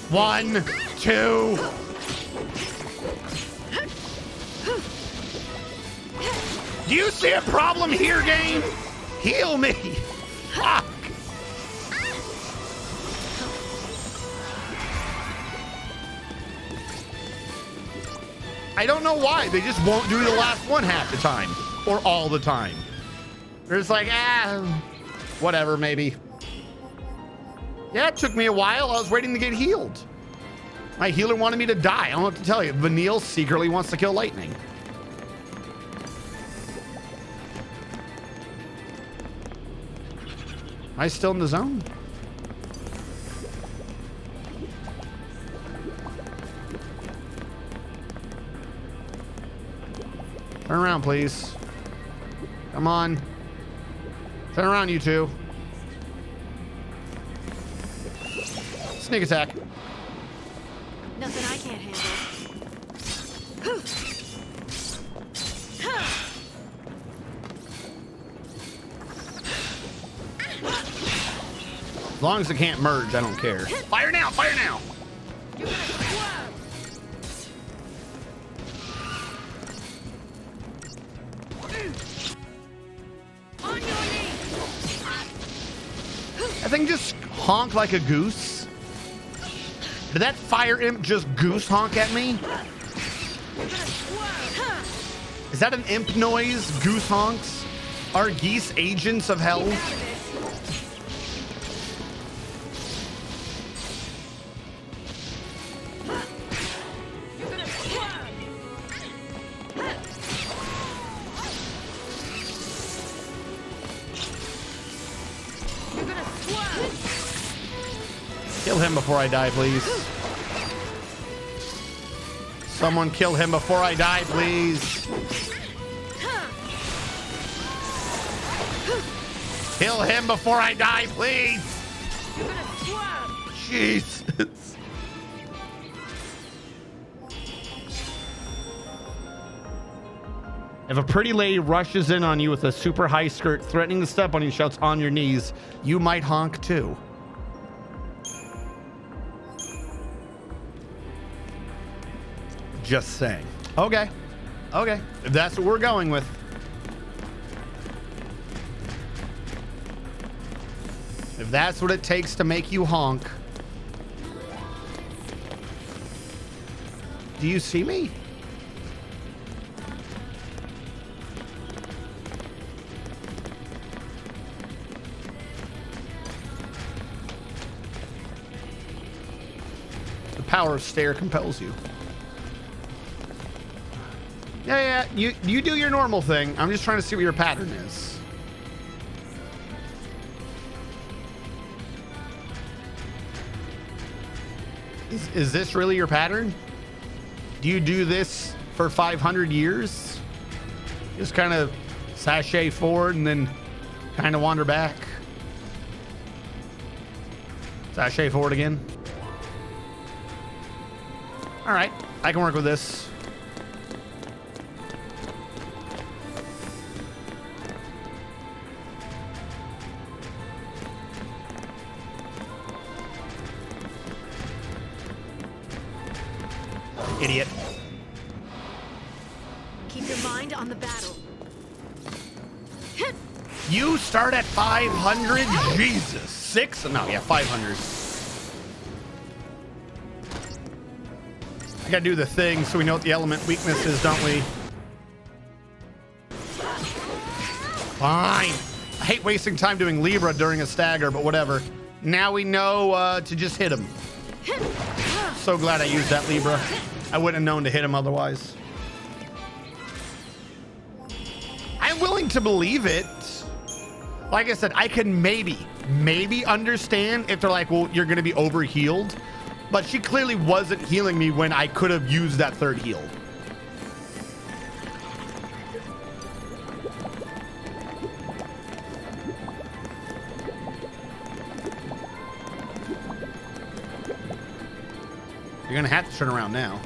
1, 2. Do you see a problem here, game? Heal me. Fuck. I don't know why. They just won't do the last one half the time or all the time. They're just like, whatever, maybe. Yeah, it took me a while. I was waiting to get healed. My healer wanted me to die. I don't know what to tell you. Vanille secretly wants to kill Lightning. Am I still in the zone? Turn around, please. Come on. Turn around, you two. Sneak attack. Nothing I can't handle. As long as it can't merge, I don't care. Fire now! Fire now! That thing just honked like a goose. Did that fire imp just goose honk at me? Is that an imp noise? Goose honks? Are geese agents of hell? Kill him before I die, please. Someone kill him before I die, please. Kill him before I die, please. Jesus. If a pretty lady rushes in on you with a super high skirt, threatening to step on you, shouts on your knees, you might honk too. Just saying. Okay. Okay. If that's what we're going with. If that's what it takes to make you honk. Do you see me? The power of stare compels you. Yeah, you do your normal thing. I'm just trying to see what your pattern is. Is this really your pattern? Do you do this for 500 years? Just kind of sashay forward and then kind of wander back. Sashay forward again. All right, I can work with this. Idiot. Keep your mind on the battle. You start at 500? Jesus. 6? No, yeah, 500. I gotta do the thing so we know what the element weakness is, don't we? Fine. I hate wasting time doing Libra during a stagger, but whatever. Now we know to just hit him. So glad I used that Libra. I wouldn't have known to hit him otherwise. I'm willing to believe it. Like I said, I can maybe understand if they're like, well, you're going to be over-healed. But she clearly wasn't healing me when I could have used that third heal. You're gonna have to turn around now.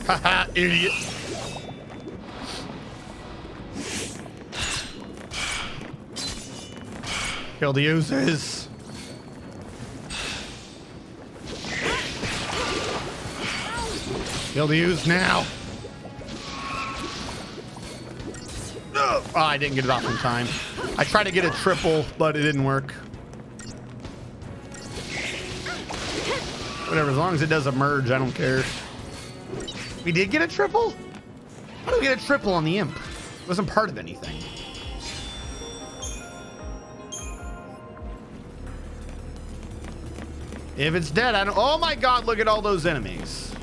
Haha, idiot. Kill the users. Kill the use now. Oh, I didn't get it off in time. I tried to get a triple, but it didn't work. Whatever, as long as it does a merge, I don't care. We did get a triple? How do we get a triple on the imp? It wasn't part of anything. If it's dead, I don't... Oh my god, look at all those enemies.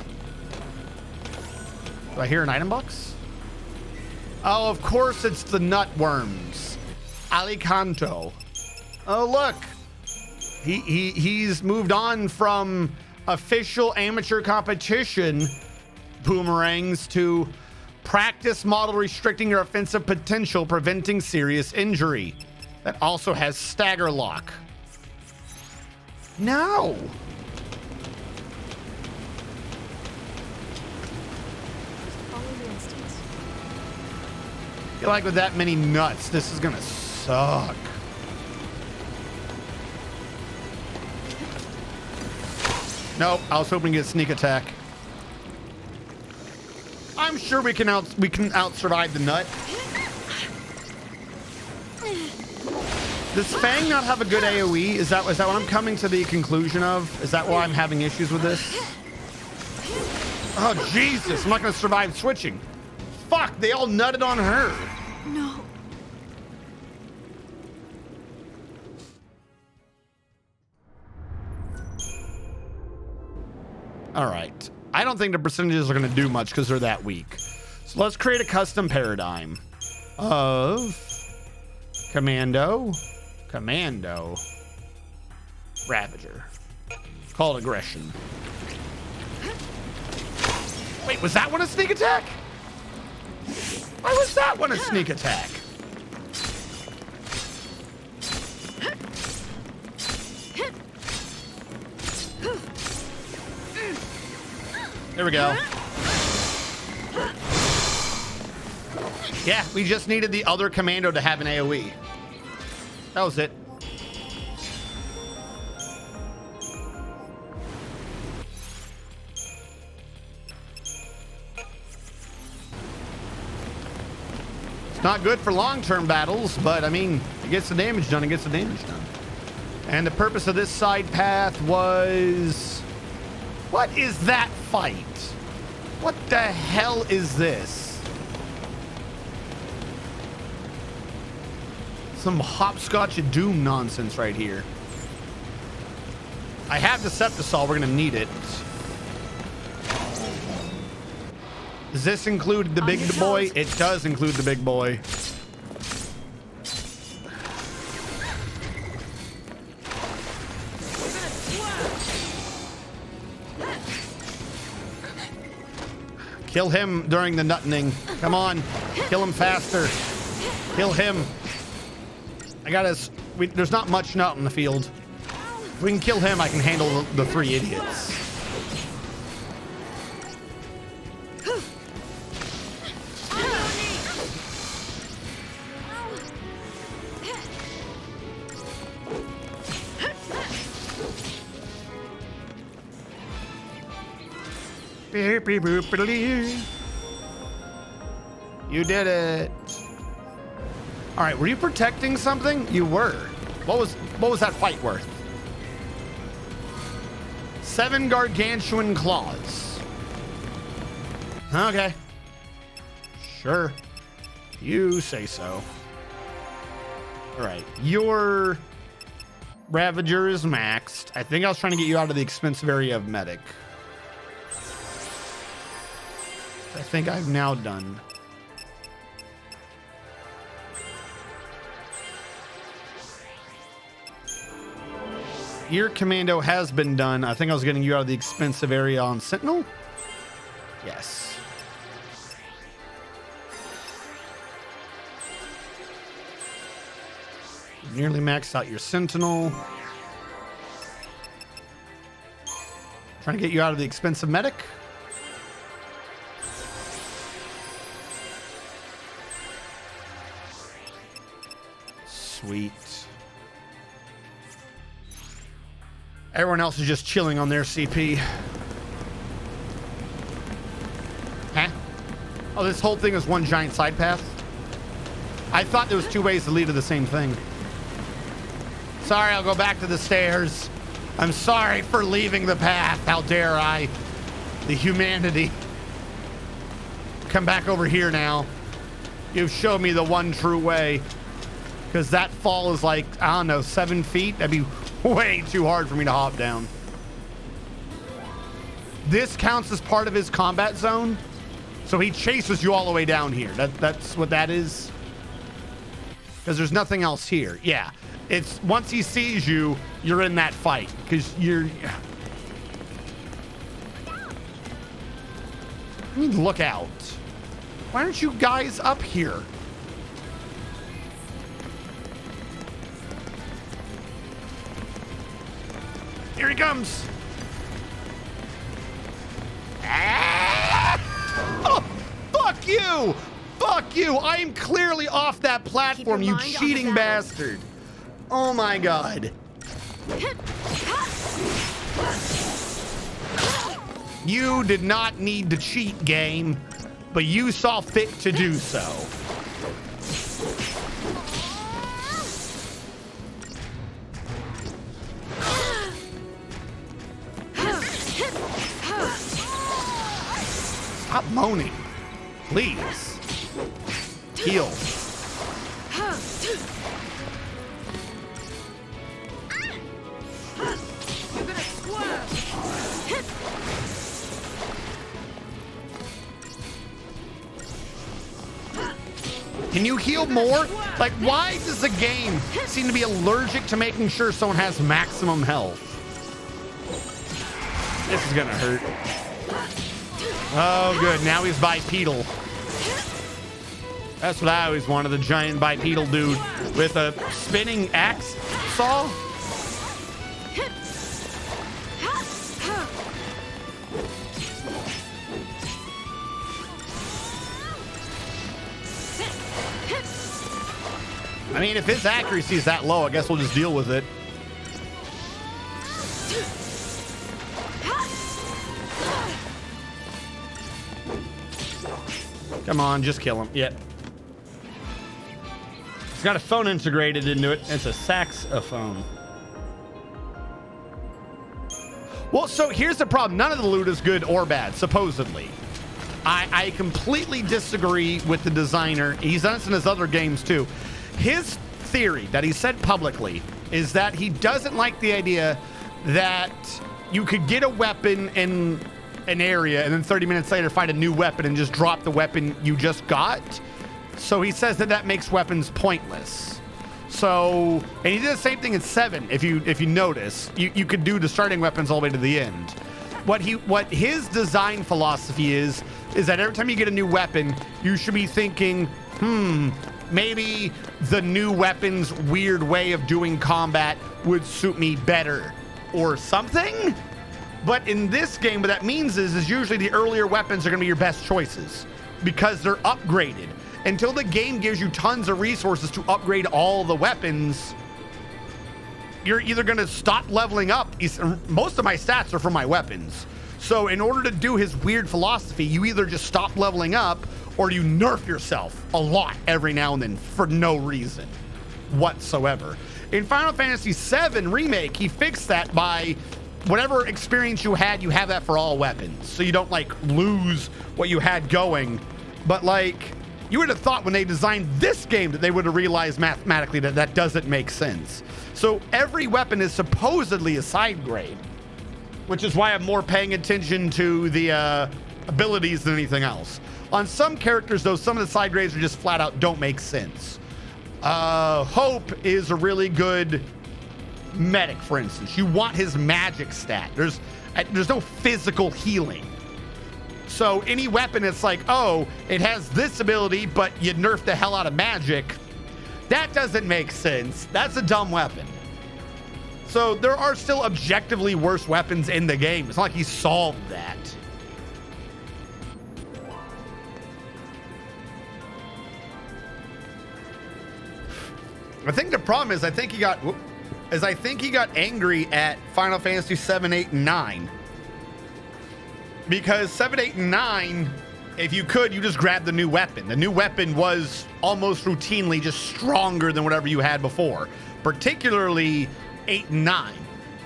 Do I hear an item box? Oh, of course it's the nut worms. Alicanto. Oh, look. He's moved on from official amateur competition boomerangs to practice model restricting your offensive potential, preventing serious injury. That also has stagger lock. No. Follow your instincts. I feel like with that many nuts, this is gonna suck. Nope, I was hoping to get sneak attack. I'm sure we can out survive the nut. Does Fang not have a good AoE? Is that what I'm coming to the conclusion of? Is that why I'm having issues with this? Oh Jesus, I'm not gonna survive switching. Fuck, they all nutted on her. No. All right. I don't think the percentages are going to do much because they're that weak. So let's create a custom paradigm of Commando, Ravager. Call it aggression. Wait, was that one a sneak attack? Why was that one a sneak attack? There we go. Yeah, we just needed the other commando to have an AoE. That was it. It's not good for long-term battles, but I mean, it gets the damage done, And the purpose of this side path was... What is that fight? What the hell is this? Some hopscotch of doom nonsense right here. I have the Septisol, we're gonna need it. Does this include the big boy? It does include the big boy. Kill him during the nutting. Come on. Kill him faster. Kill him. I gotta... there's not much nut in the field. If we can kill him, I can handle the three idiots. You did it. All right, were you protecting something? You were. What was that fight worth? 7 gargantuan claws. Okay. Sure. You say so. All right, your Ravager is maxed. I think I was trying to get you out of the expensive area of medic. I think I've now done. Ear Commando has been done. I think I was getting you out of the expensive area on Sentinel. Yes. Nearly maxed out your Sentinel. Trying to get you out of the expensive medic. Sweet. Everyone else is just chilling on their CP. Huh? Oh, this whole thing is one giant side path? I thought there was 2 ways to lead to the same thing. Sorry, I'll go back to the stairs. I'm sorry for leaving the path. How dare I? The humanity. Come back over here now. You've shown me the one true way. Because that fall is like, I don't know, 7 feet? That'd be way too hard for me to hop down. This counts as part of his combat zone. So he chases you all the way down here. That's what that is. Because there's nothing else here. Yeah. It's once he sees you, you're in that fight. Because you're... I mean, look out. Why aren't you guys up here? Here he comes. Ah! Oh, fuck you. Fuck you. I am clearly off that platform, you cheating bastard. Oh my God. You did not need to cheat, game, but you saw fit to do so. Stop moaning, please. Heal. Can you heal more? Like, why does the game seem to be allergic to making sure someone has maximum health? This is gonna hurt. Oh, good. Now he's bipedal. That's what I always wanted, the giant bipedal dude with a spinning axe saw. I mean, if his accuracy is that low, I guess we'll just deal with it. Come on, just kill him. Yep. It's got a phone integrated into it. It's a saxophone. Well, so here's the problem. None of the loot is good or bad, supposedly. I completely disagree with the designer. He's done this in his other games too. His theory that he said publicly is that he doesn't like the idea that you could get a weapon in an area and then 30 minutes later find a new weapon and just drop the weapon you just got. So he says that that makes weapons pointless. So, and he did the same thing in 7. If you notice, you could do the starting weapons all the way to the end. What his design philosophy is that every time you get a new weapon, you should be thinking, maybe the new weapon's weird way of doing combat would suit me better or something. But in this game, what that means is usually the earlier weapons are going to be your best choices because they're upgraded. Until the game gives you tons of resources to upgrade all the weapons, you're either going to stop leveling up. Most of my stats are from my weapons. So in order to do his weird philosophy, you either just stop leveling up or you nerf yourself a lot every now and then for no reason whatsoever. In Final Fantasy VII Remake, he fixed that by whatever experience you have that for all weapons. So you don't like lose what you had going. But like, you would have thought when they designed this game that they would have realized mathematically that that doesn't make sense. So every weapon is supposedly a side grade, which is why I'm more paying attention to the abilities than anything else. On some characters, though, some of the side grades are just flat out don't make sense. Hope is a really good medic, for instance. You want his magic stat. There's no physical healing. So any weapon, it's like, oh, it has this ability, but you nerf the hell out of magic. That doesn't make sense. That's a dumb weapon. So there are still objectively worse weapons in the game. It's not like he solved that. I think the problem is I think he got angry at Final Fantasy 7, 8, and 9. Because 7, 8, and 9, if you could, you just grab the new weapon. The new weapon was almost routinely just stronger than whatever you had before. Particularly 8 and 9.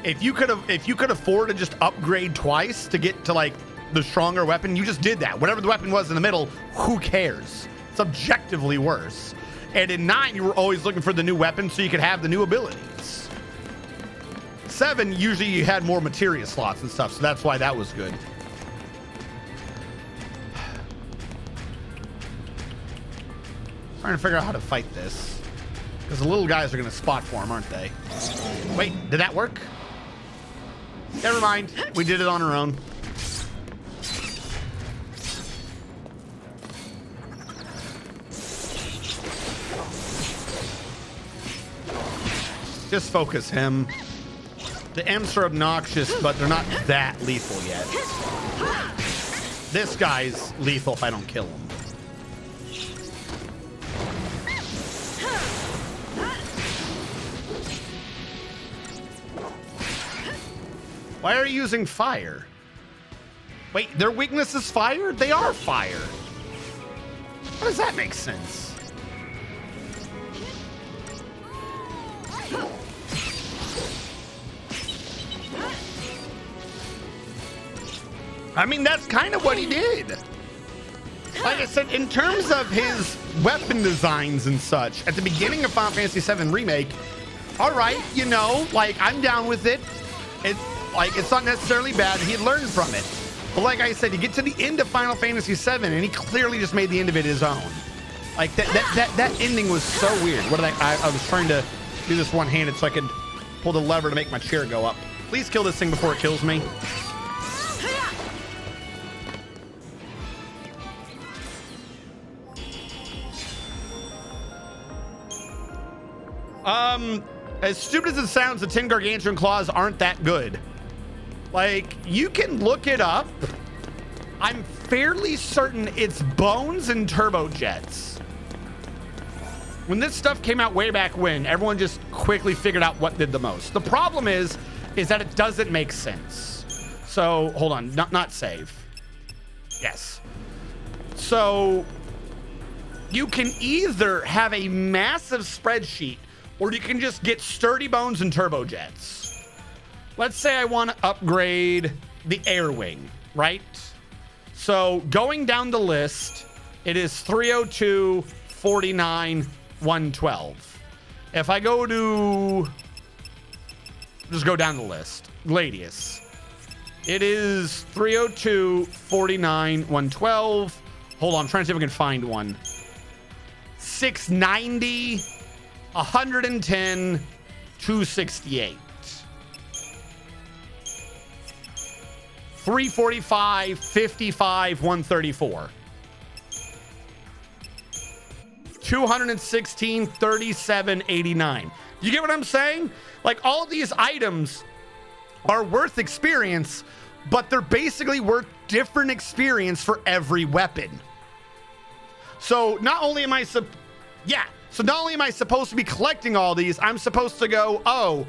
If you could afford to just upgrade twice to get to like the stronger weapon, you just did that. Whatever the weapon was in the middle, who cares? It's objectively worse. And in 9, you were always looking for the new weapon so you could have the new abilities. 7, usually you had more materia slots and stuff, so that's why that was good. Trying to figure out how to fight this. Because the little guys are going to spot form, aren't they? Wait, did that work? Never mind. We did it on our own. Just focus him. The imps are obnoxious, but they're not that lethal yet. This guy's lethal if I don't kill him. Why are you using fire? Wait, their weakness is fire? They are fire. How does that make sense? I mean, that's kind of what he did. Like I said, in terms of his weapon designs and such, at the beginning of Final Fantasy VII Remake, all right, you know, like, I'm down with it. It's not necessarily bad. He learned from it. But like I said, you get to the end of Final Fantasy VII, and he clearly just made the end of it his own. Like, that ending was so weird. What did I was trying to do this one-handed so I could pull the lever to make my chair go up. Please kill this thing before it kills me. As stupid as it sounds, the 10 gargantuan claws aren't that good. Like, you can look it up. I'm fairly certain it's bones and turbojets. When this stuff came out way back when, everyone just quickly figured out what did the most. The problem is that it doesn't make sense. So, hold on, not save. Yes. So, you can either have a massive spreadsheet or you can just get sturdy bones and turbojets. Let's say I want to upgrade the air wing, right? So going down the list, it is 302, 49, 112. If I go to, just go down the list, Gladius. It is 302, 49, 112. Hold on, I'm trying to see if I can find one. 690, 110, 268. 345, 55, 134. 216, 37, 89. You get what I'm saying? Like, all these items are worth experience, but they're basically worth different experience for every weapon. So not only am I supposed to be collecting all these, I'm supposed to go, oh,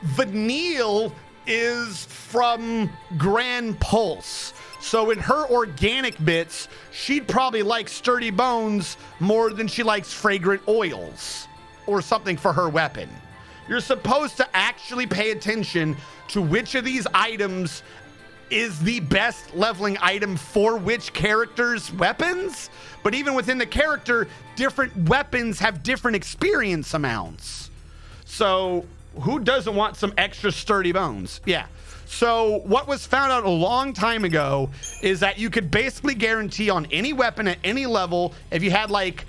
Vanille is from Grand Pulse. So in her organic bits, she'd probably like sturdy bones more than she likes fragrant oils or something for her weapon. You're supposed to actually pay attention to which of these items is the best leveling item for which character's weapons. But even within the character, different weapons have different experience amounts. So who doesn't want some extra sturdy bones? Yeah. So what was found out a long time ago is that you could basically guarantee on any weapon at any level, if you had like,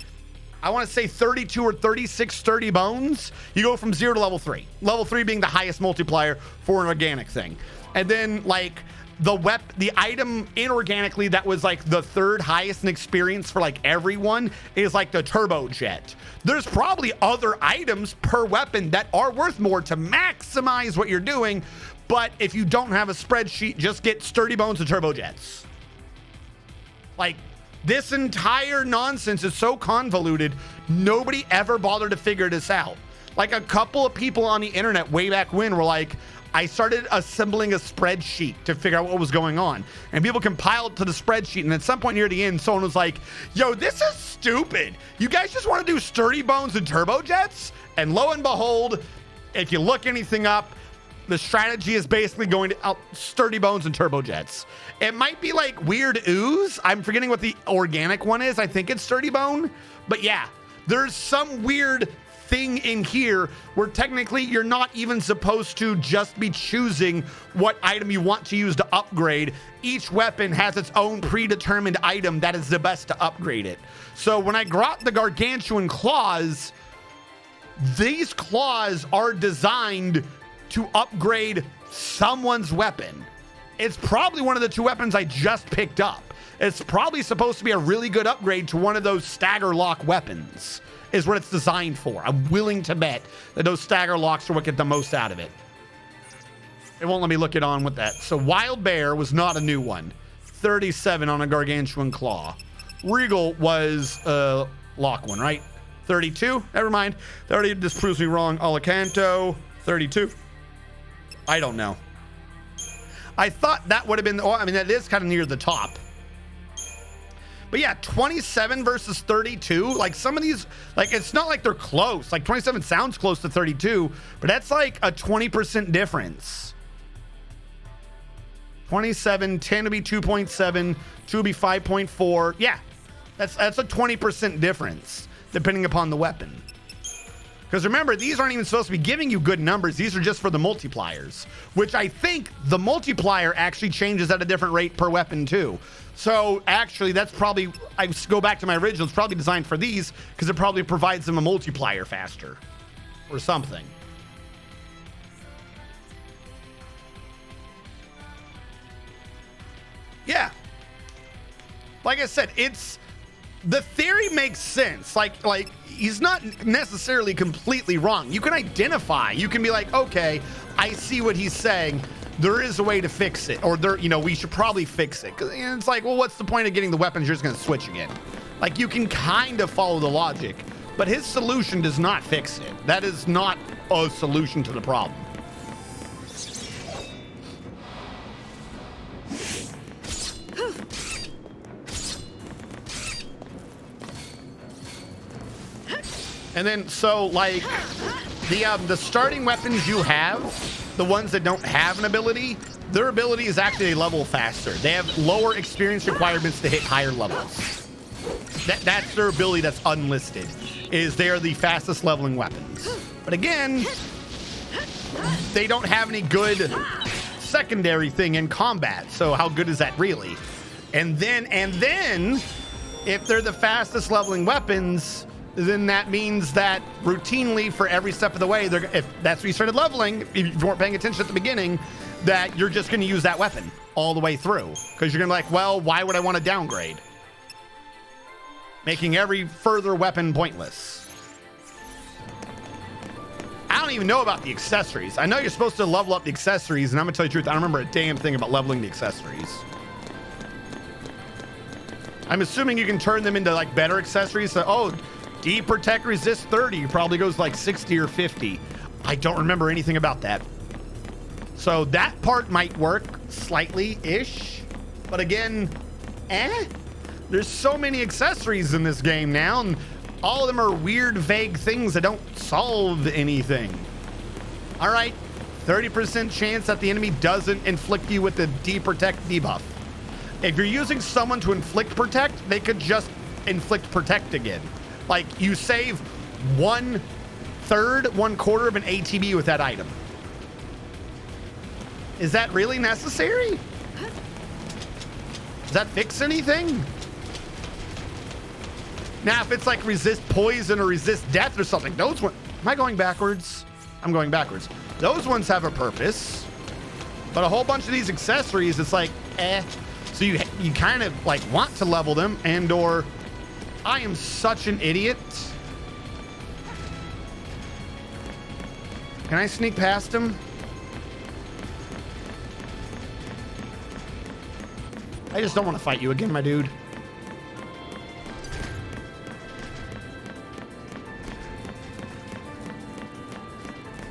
I want to say 32 or 36 sturdy bones, you go from 0 to level 3. Level 3 being the highest multiplier for an organic thing. And then like the item inorganically that was like the third highest in experience for like everyone is like the turbo jet. There's probably other items per weapon that are worth more to maximize what you're doing. But if you don't have a spreadsheet, just get sturdy bones and turbo jets. Like, this entire nonsense is so convoluted, nobody ever bothered to figure this out. Like, a couple of people on the internet way back when were like, I started assembling a spreadsheet to figure out what was going on. And people compiled to the spreadsheet, and at some point near the end, someone was like, yo, this is stupid. You guys just want to do sturdy bones and turbo jets? And lo and behold, if you look anything up, the strategy is basically going to out sturdy bones and turbo jets. It might be like weird ooze. I'm forgetting what the organic one is. I think it's sturdy bone. But yeah, there's some weird thing in here where technically you're not even supposed to just be choosing what item you want to use to upgrade. Each weapon has its own predetermined item that is the best to upgrade it. So when I got the gargantuan claws, these claws are designed to upgrade someone's weapon. It's probably one of the two weapons I just picked up. It's probably supposed to be a really good upgrade to one of those stagger lock weapons, is what it's designed for. I'm willing to bet that those stagger locks are what get the most out of it. It won't let me look it on with that. So Wild Bear was not a new one. 37 on a gargantuan claw. Regal was a lock one, right? 32? Never mind. 30, this proves me wrong. Alicanto, 32. I don't know. I thought that would have been, I mean, that is kind of near the top. But yeah, 27 versus 32. Like some of these, like it's not like they're close. Like 27 sounds close to 32, but that's like a 20% difference. 27, 10 to be 2.7, 2 to be 5.4. Yeah, that's a 20% difference depending upon the weapon. Because remember, these aren't even supposed to be giving you good numbers. These are just for the multipliers, which I think the multiplier actually changes at a different rate per weapon too. So actually, that's probably, I go back to my original, it's probably designed for these because it probably provides them a multiplier faster or something. Yeah. Like I said, the theory makes sense. Like he's not necessarily completely wrong. You can identify. You can be like, okay, I see what he's saying. There is a way to fix it, or we should probably fix it. Because it's like, well, what's the point of getting the weapons? You're just going to switch again. Like you can kind of follow the logic, but his solution does not fix it. That is not a solution to the problem. And then, so like the starting weapons you have, the ones that don't have an ability, their ability is actually a level faster. They have lower experience requirements to hit higher levels. That's their ability that's unlisted, is they are the fastest leveling weapons. But again, they don't have any good secondary thing in combat. So how good is that really? And then if they're the fastest leveling weapons, then that means that routinely for every step of the way, if that's where you started leveling, if you weren't paying attention at the beginning, that you're just going to use that weapon all the way through. Because you're going to be like, well, why would I want to downgrade? Making every further weapon pointless. I don't even know about the accessories. I know you're supposed to level up the accessories, and I'm going to tell you the truth, I don't remember a damn thing about leveling the accessories. I'm assuming you can turn them into like better accessories. So, oh, D-Protect resist 30 probably goes like 60 or 50. I don't remember anything about that. So that part might work slightly-ish, but again, there's so many accessories in this game now, and all of them are weird, vague things that don't solve anything. All right, 30% chance that the enemy doesn't inflict you with the deprotect debuff. If you're using someone to inflict protect, they could just inflict protect again. Like, you save 1/3, 1/4 of an ATB with that item. Is that really necessary? Does that fix anything? Now, if it's like resist poison or resist death or something, those ones, am I going backwards? I'm going backwards. Those ones have a purpose, but a whole bunch of these accessories, it's like, So you kind of like want to level them, and or I am such an idiot. Can I sneak past him? I just don't want to fight you again, my dude.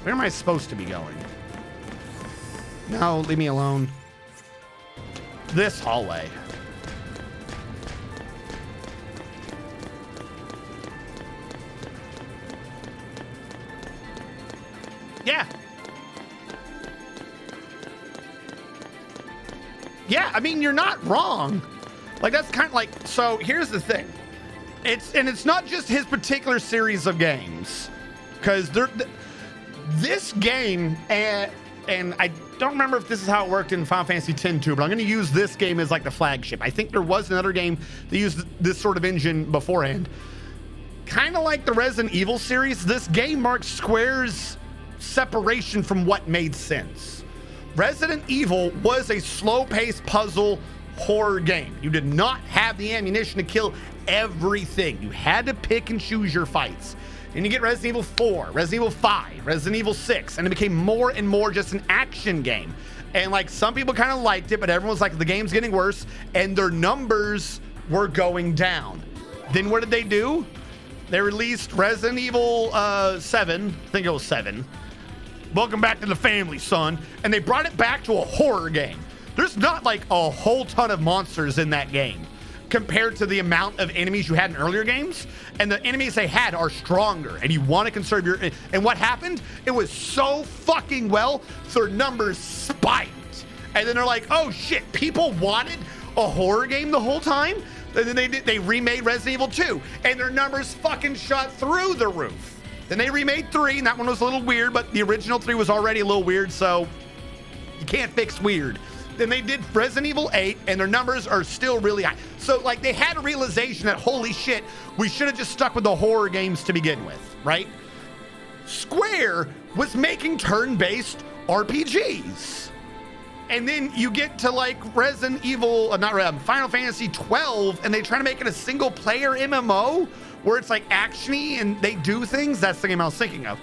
Where am I supposed to be going? No, leave me alone. This hallway. Yeah. Yeah, I mean, you're not wrong. Like, that's kind of like, so here's the thing. It's not just his particular series of games, because this game, and I don't remember if this is how it worked in Final Fantasy X too, but I'm going to use this game as like the flagship. I think there was another game that used this sort of engine beforehand. Kind of like the Resident Evil series, this game marks Square's separation from what made sense. Resident Evil was a slow-paced puzzle horror game. You did not have the ammunition to kill everything. You had to pick and choose your fights. And you get Resident Evil 4, Resident Evil 5, Resident Evil 6, and it became more and more just an action game. And like, some people kind of liked it, but everyone was like, the game's getting worse, and their numbers were going down. Then what did they do? They released Resident Evil 7, I think it was 7. Welcome back to the family, son. And they brought it back to a horror game. There's not like a whole ton of monsters in that game compared to the amount of enemies you had in earlier games, and the enemies they had are stronger, and you want to conserve your, and what happened? It was so fucking well, their numbers spiked. And then they're like, oh shit, people wanted a horror game the whole time? And then they remade Resident Evil 2, and their numbers fucking shot through the roof. Then they remade 3, and that one was a little weird, but the original 3 was already a little weird, so you can't fix weird. Then they did Resident Evil 8, and their numbers are still really high. So, like, they had a realization that, holy shit, we should have just stuck with the horror games to begin with, right? Square was making turn-based RPGs. And then you get to, like, Resident Evil, Final Fantasy 12, and they try to make it a single-player MMO where it's, like, action-y and they do things. That's the game I was thinking of.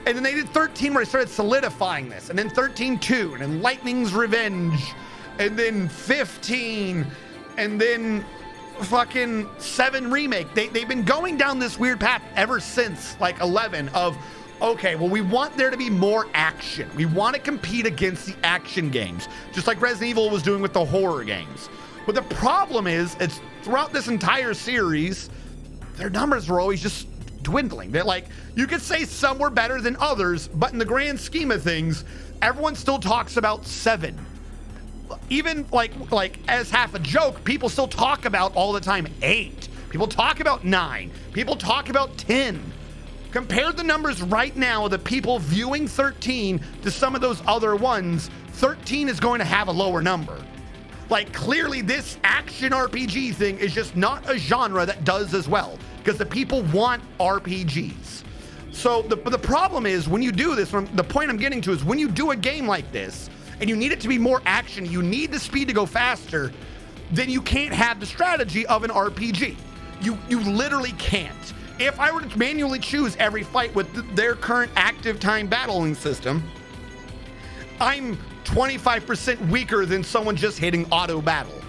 And then they did 13 where they started solidifying this. And then 13-2, and then Lightning's Revenge, and then 15, and then fucking 7 remake. They've been going down this weird path ever since like 11 of, okay, well, we want there to be more action. We want to compete against the action games, just like Resident Evil was doing with the horror games. But the problem is, it's throughout this entire series, their numbers were always just dwindling. They're like, you could say some were better than others, but in the grand scheme of things, everyone still talks about 7. Even like as half a joke, people still talk about all the time 8. People talk about 9. People talk about 10. Compare the numbers right now of the people viewing 13 to some of those other ones. 13 is going to have a lower number. Like, clearly this action RPG thing is just not a genre that does as well, because the people want RPGs. So the problem is, when you do this, the point I'm getting to is, when you do a game like this and you need it to be more action, you need the speed to go faster, then you can't have the strategy of an RPG. You literally can't. If I were to manually choose every fight with their current active time battling system, I'm 25% weaker than someone just hitting auto battle,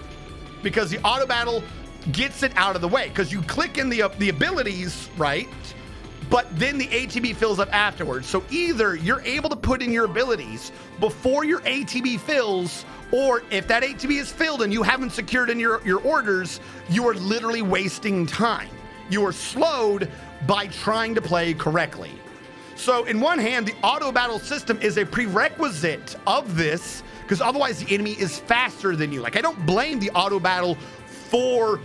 because the auto battle gets it out of the way, because you click in the abilities, right? but then the ATB fills up afterwards. So either you're able to put in your abilities before your ATB fills, or if that ATB is filled and you haven't secured in your orders, you are literally wasting time. You are slowed by trying to play correctly. So in one hand, the auto battle system is a prerequisite of this, because otherwise the enemy is faster than you. Like, I don't blame the auto battle for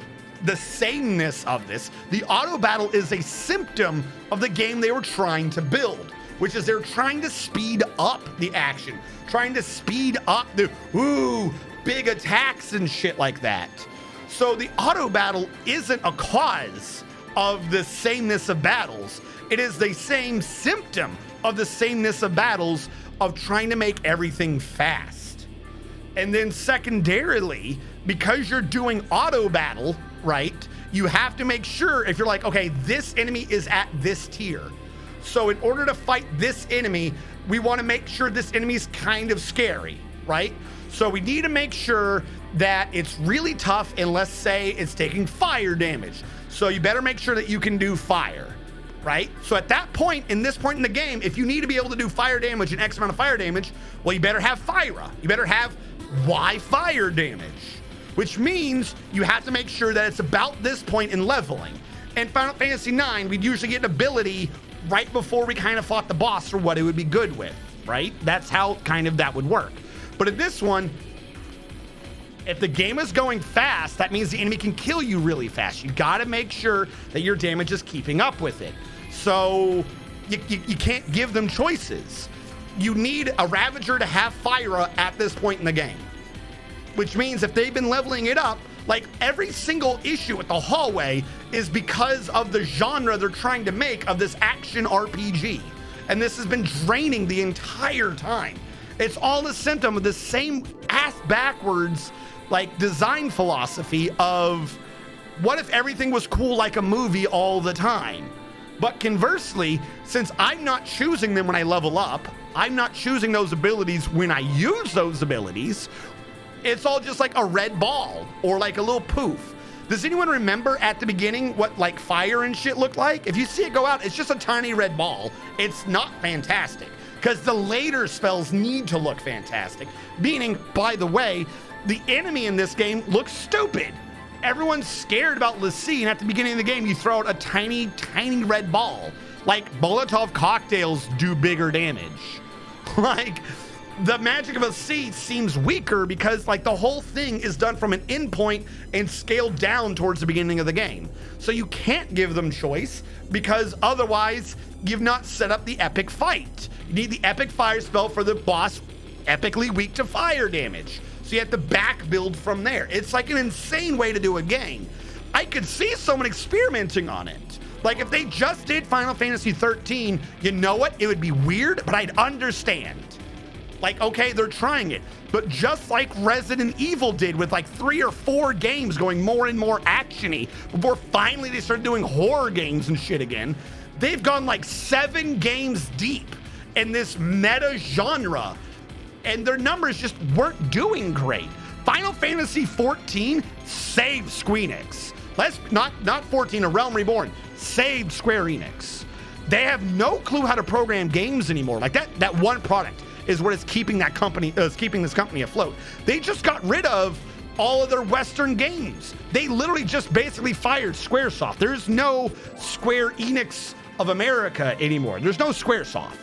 the sameness of this. The auto battle is a symptom of the game they were trying to build, which is they're trying to speed up the action, trying to speed up the big attacks and shit like that. So the auto battle isn't a cause of the sameness of battles. It is the same symptom of the sameness of battles of trying to make everything fast. And then secondarily, because you're doing auto battle, right, you have to make sure, if you're like, okay, this enemy is at this tier, so in order to fight this enemy, we want to make sure this enemy is kind of scary, right? So we need to make sure that it's really tough, and let's say it's taking fire damage. So you better make sure that you can do fire, right? So at that point, in this point in the game, if you need to be able to do fire damage and X amount of fire damage, well, you better have Fyra. You better have Y fire damage, which means you have to make sure that it's about this point in leveling. In Final Fantasy IX, we'd usually get an ability right before we kind of fought the boss for what it would be good with, right? That's how kind of that would work. But in this one, if the game is going fast, that means the enemy can kill you really fast. You got to make sure that your damage is keeping up with it. So you can't give them choices. You need a Ravager to have Fyra at this point in the game, which means if they've been leveling it up, like every single issue at the hallway is because of the genre they're trying to make of this action RPG. And this has been draining the entire time. It's all a symptom of the same ass backwards like design philosophy of what if everything was cool like a movie all the time? But conversely, since I'm not choosing them when I level up, I'm not choosing those abilities when I use those abilities, it's all just like a red ball or like a little poof. Does anyone remember at the beginning what like fire and shit looked like? If you see it go out, it's just a tiny red ball. It's not fantastic, because the later spells need to look fantastic. Meaning, by the way, the enemy in this game looks stupid. Everyone's scared about Lassie, and at the beginning of the game, you throw out a tiny, tiny red ball. Like, Molotov cocktails do bigger damage. Like, the magic of a seed seems weaker because, like, the whole thing is done from an endpoint and scaled down towards the beginning of the game. So you can't give them choice, because otherwise, you've not set up the epic fight. You need the epic fire spell for the boss, epically weak to fire damage. So you have to back build from there. It's like an insane way to do a game. I could see someone experimenting on it. Like if they just did Final Fantasy 13, you know what? It would be weird, but I'd understand. Like, okay, they're trying it. But just like Resident Evil did with like 3 or 4 games going more and more action-y before finally they started doing horror games and shit again, they've gone like 7 games deep in this meta genre, and their numbers just weren't doing great. Final Fantasy 14 saved Square Enix. Let's not 14, A Realm Reborn saved Square Enix. They have no clue how to program games anymore. Like that one product is what is keeping that company, keeping this company afloat. They just got rid of all of their Western games. They literally just basically fired Squaresoft. There's no Square Enix of America anymore. There's no Squaresoft.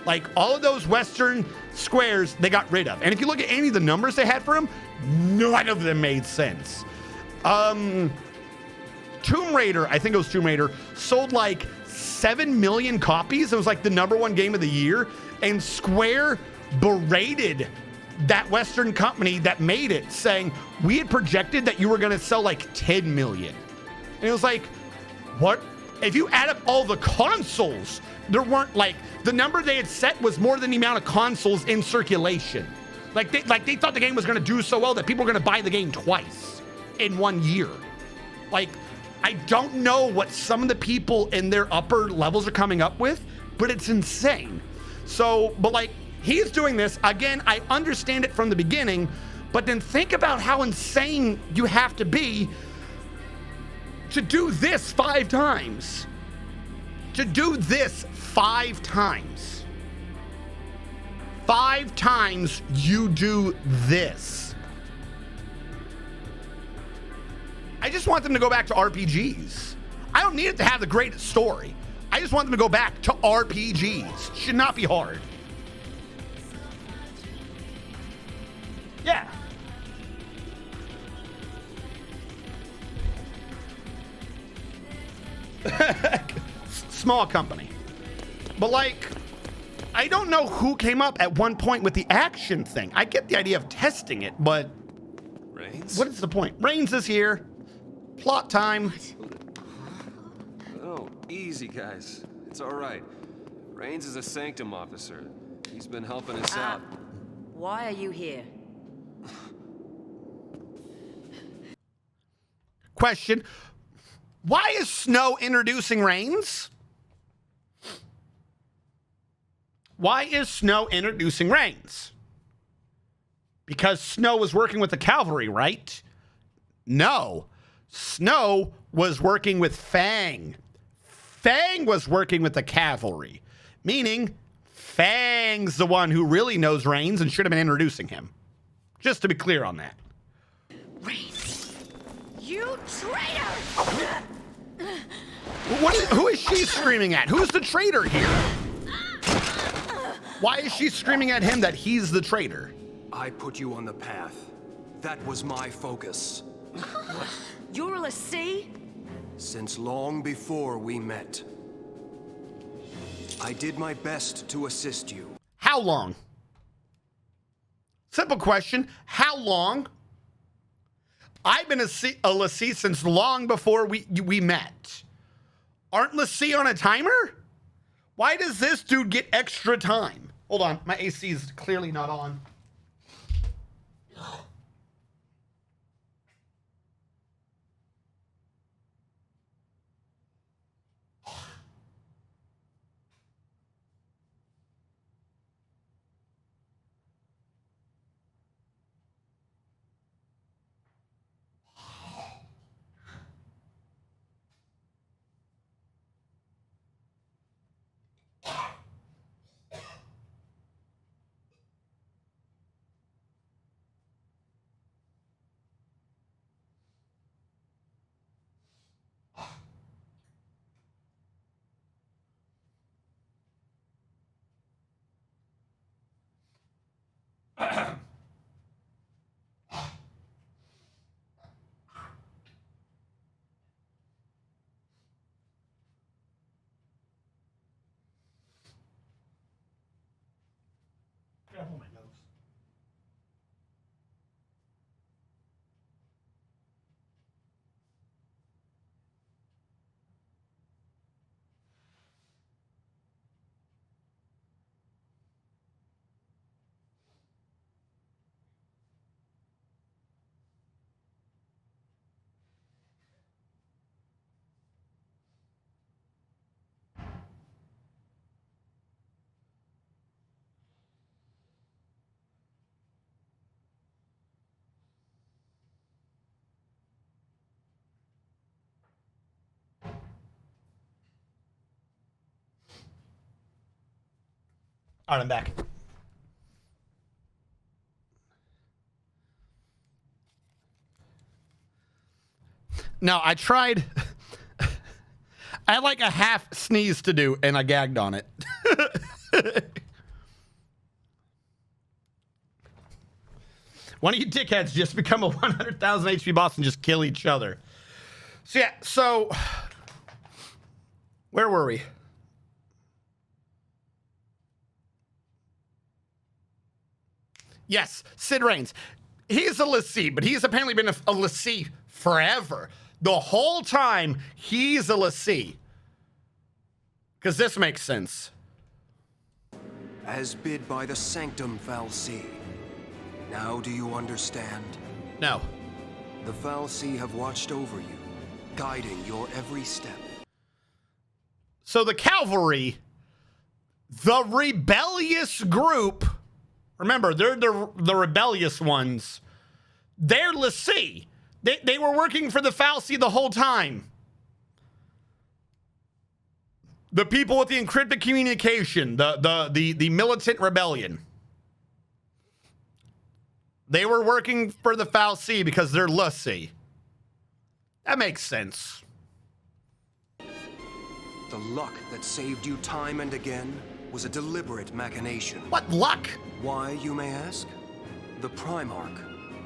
Like all of those Western squares, they got rid of. And if you look at any of the numbers they had for them, none of them made sense. Tomb Raider, I think it was Tomb Raider, sold like 7 million copies. It was like the #1 game of the year. And Square berated that Western company that made it, saying, we had projected that you were going to sell like 10 million. And it was like, what? If you add up all the consoles, there weren't like, the number they had set was more than the amount of consoles in circulation. Like they thought the game was going to do so well that people were going to buy the game twice in 1 year. Like, I don't know what some of the people in their upper levels are coming up with, but it's insane. So, but like, he's doing this. Again, I understand it from the beginning, but then think about how insane you have to be to do this 5 times. to do this 5 times. 5 times you do this. I just want them to go back to RPGs. I don't need it to have the greatest story. I just want them to go back to RPGs. Should not be hard. Yeah. Small company. But like, I don't know who came up at one point with the action thing. I get the idea of testing it, but Rains? what is the point? Rains is here. Plot time. Oh, easy, guys. It's all right. Rains is a Sanctum officer. He's been helping us out. Why are you here? Question. Why is Snow introducing Rains? Why is Snow introducing Rains? Because Snow was working with the cavalry, right? No. Snow was working with Fang. Fang was working with the cavalry, meaning Fang's the one who really knows Rains and should have been introducing him. Just to be clear on that. Rains! You traitor! Who is she screaming at? Who's the traitor here? Why is she screaming at him that he's the traitor? I put you on the path. That was my focus. You're a Lassie? Since long before we met. I did my best to assist you. How long? Simple question. How long? I've been a Lassie since long before we met. Aren't Lassie on a timer? Why does this dude get extra time? Hold on, my AC is clearly not on. All right, I'm back. No, I tried. I had like a half sneeze to do, and I gagged on it. One of you dickheads just become a 100,000 HP boss and just kill each other. So yeah, where were we? Yes, Sid Reigns. He's a Lassie, but he's apparently been a Lassie forever. The whole time, he's a Lassie. Because this makes sense. As bid by the Sanctum Fal'Cie. Now do you understand? No. The Fal'Cie have watched over you, guiding your every step. So the cavalry, the rebellious group, remember, they're the rebellious ones. They're Lassie. They were working for the Fal'Cie the whole time. The people with the encrypted communication, the militant rebellion. They were working for the fal'Cie because they're l'Cie. That makes sense. The luck that saved you time and again was a deliberate machination. What luck? Why, you may ask? The Primarch,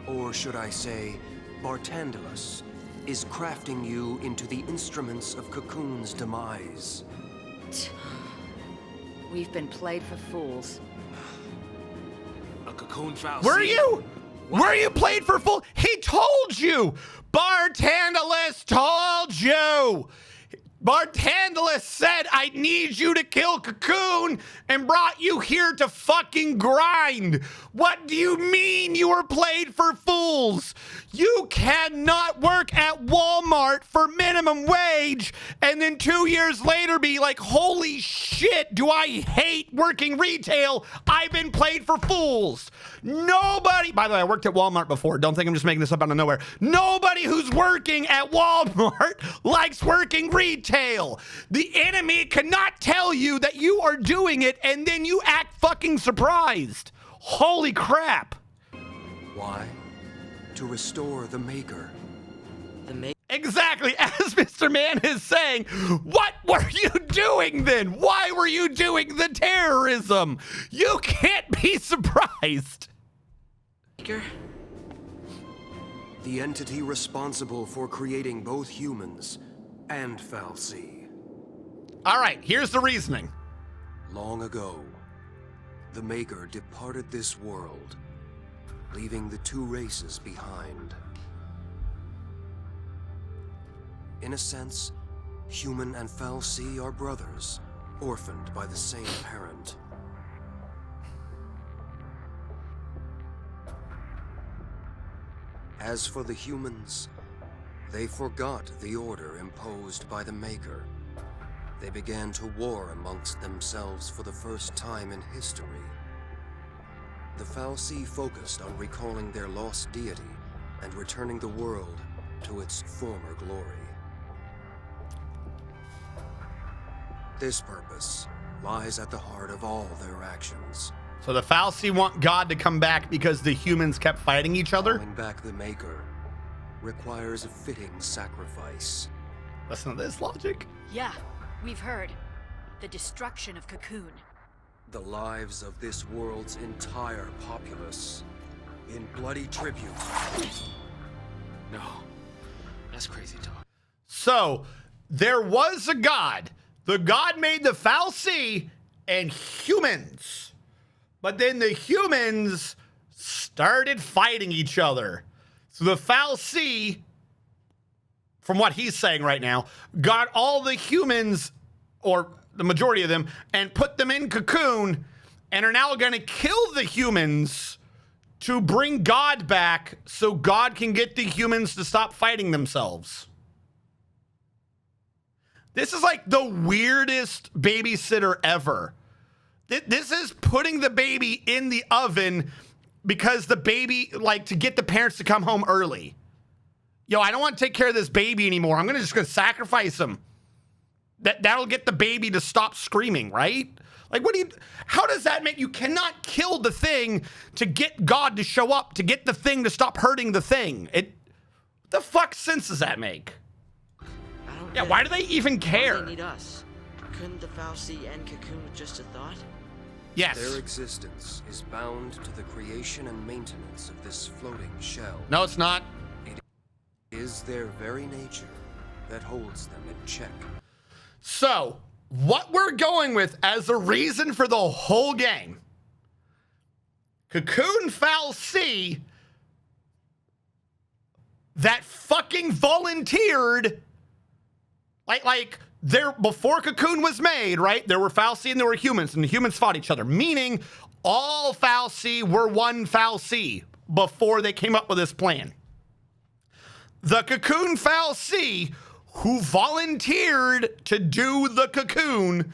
or should I say, Bartandalus, is crafting you into the instruments of Cocoon's demise. We've been played for fools. A Cocoon fal'Cie. Were you? Were you played for full? He told you. Bartandalus told you. Bartandalus said, I need you to kill Cocoon and brought you here to fucking grind. What do you mean you were played for fools? You cannot work at Walmart for minimum wage and then 2 years later be like, holy shit, do I hate working retail? I've been played for fools. Nobody, by the way, I worked at Walmart before. Don't think I'm just making this up out of nowhere. Nobody who's working at Walmart likes working retail. The enemy cannot tell you that you are doing it and then you act fucking surprised. Holy crap. Why? To restore the Maker. Exactly, as Mr. Man is saying, what were you doing then? Why were you doing the terrorism? You can't be surprised. The entity responsible for creating both humans and fal'Cie. All right, here's the reasoning. Long ago, the Maker departed this world, leaving the two races behind. In a sense, human and fal'Cie are brothers, orphaned by the same parent. As for the humans, they forgot the order imposed by the Maker. They began to war amongst themselves for the first time in history. The fal'Cie focused on recalling their lost deity and returning the world to its former glory. This purpose lies at the heart of all their actions. So the fal'Cie want God to come back because the humans kept fighting each other? Calling back the Maker requires a fitting sacrifice. Listen to this logic. Yeah, we've heard. The destruction of Cocoon. The lives of this world's entire populace in bloody tribute. No, that's crazy talk. So there was a God. The God made the fal'Cie and humans. But then the humans started fighting each other. So the fal'Cie, from what he's saying right now, got all the humans, or the majority of them, and put them in Cocoon, and are now going to kill the humans to bring God back so God can get the humans to stop fighting themselves. This is like the weirdest babysitter ever. This is putting the baby in the oven because the baby, like, to get the parents to come home early. Yo, I don't want to take care of this baby anymore. I'm just gonna sacrifice him. That'll get the baby to stop screaming, right? Like, how does that make, you cannot kill the thing to get God to show up, to get the thing to stop hurting the thing. What the fuck sense does that make? Yeah, why do they even care? They need us. Couldn't the fal'Cie end Cocoon with just a thought? Yes. Their existence is bound to the creation and maintenance of this floating shell. No, it's not. It is their very nature that holds them in check. So, what we're going with as a reason for the whole game, Cocoon fal'Cie that fucking volunteered, like there, before Cocoon was made, right? There were fal'Cie and there were humans, and the humans fought each other, meaning all fal'Cie were one fal'Cie before they came up with this plan. The Cocoon fal'Cie who volunteered to do the Cocoon,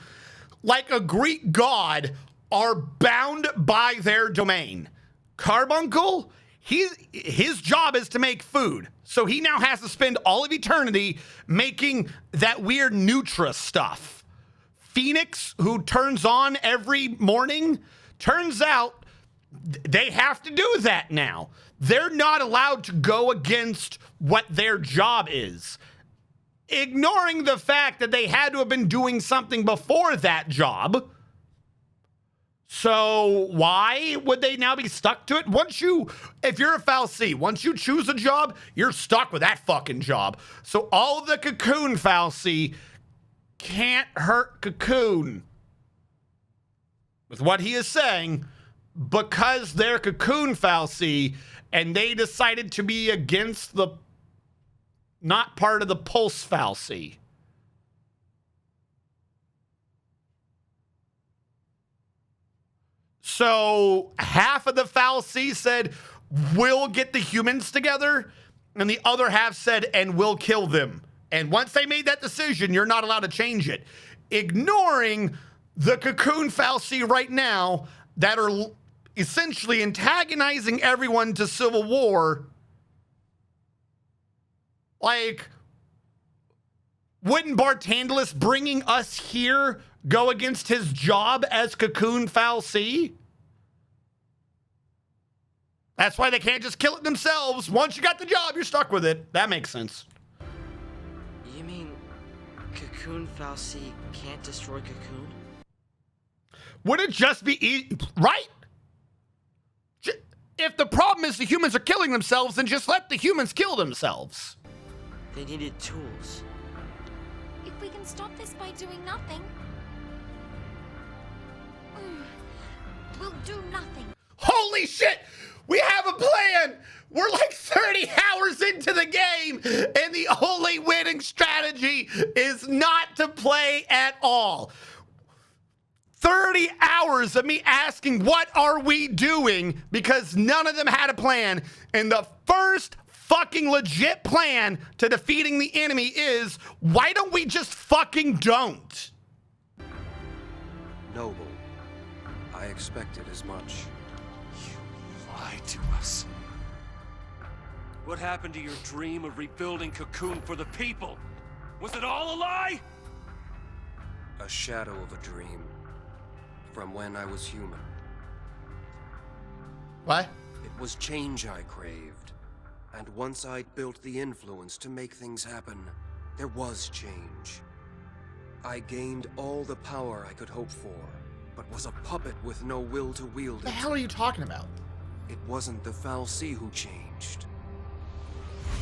like a Greek god, are bound by their domain. Carbuncle, his job is to make food. So he now has to spend all of eternity making that weird Nutra stuff. Phoenix who turns on every morning? Turns out they have to do that now. They're not allowed to go against what their job is, ignoring the fact that they had to have been doing something before that job. So why would they now be stuck to it? If you're a Fal'Cie, once you choose a job, you're stuck with that fucking job. So all the Cocoon Fal'Cie can't hurt Cocoon with what he is saying, because they're Cocoon Fal'Cie and they decided to be against the, not part of the Pulse Fal'Cie. So half of the Fal'Cie said, we'll get the humans together, and the other half said, and we'll kill them. And once they made that decision, you're not allowed to change it. Ignoring the Cocoon Fal'Cie right now that are essentially antagonizing everyone to civil war. Like, wouldn't Bartandalus bringing us here go against his job as Cocoon Fal'Cie? That's why they can't just kill it themselves. Once you got the job, you're stuck with it. That makes sense. You mean Cocoon Fal'Cie can't destroy Cocoon? Would it just be easy, right? If the problem is the humans are killing themselves, then just let the humans kill themselves. They needed tools. If we can stop this by doing nothing, we'll do nothing. Holy shit! We have a plan! We're like 30 hours into the game, and the only winning strategy is not to play at all. 30 hours of me asking, what are we doing? Because none of them had a plan. And the first fucking legit plan to defeating the enemy is, why don't we just fucking don't? Noble, I expected as much. Lied to us. What happened to your dream of rebuilding Cocoon for the people? Was it all a lie? A shadow of a dream. From when I was human. What? It was change I craved. And once I'd built the influence to make things happen, there was change. I gained all the power I could hope for, but was a puppet with no will to wield What the it. hell are you talking about? It wasn't the Fal'Cie who changed.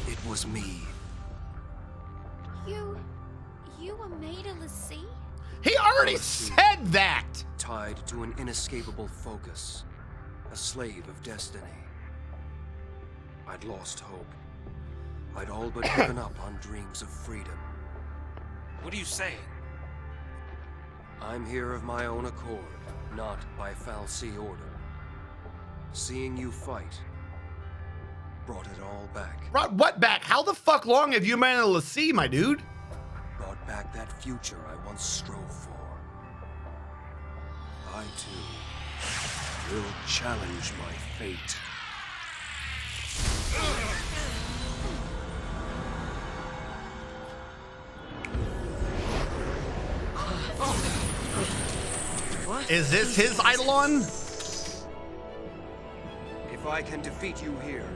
It was me. You were made a l'Cie? He already said that! Tied to an inescapable focus. A slave of destiny. I'd lost hope. I'd all but given up on dreams of freedom. What are you saying? I'm here of my own accord, not by Fal'Cie order. Seeing you fight brought it all back. Brought what back? How the fuck long have you been a l'Cie, my dude? Brought back that future I once strove for. I, too, will challenge my fate. What? Is this his Eidolon? If I can defeat you here,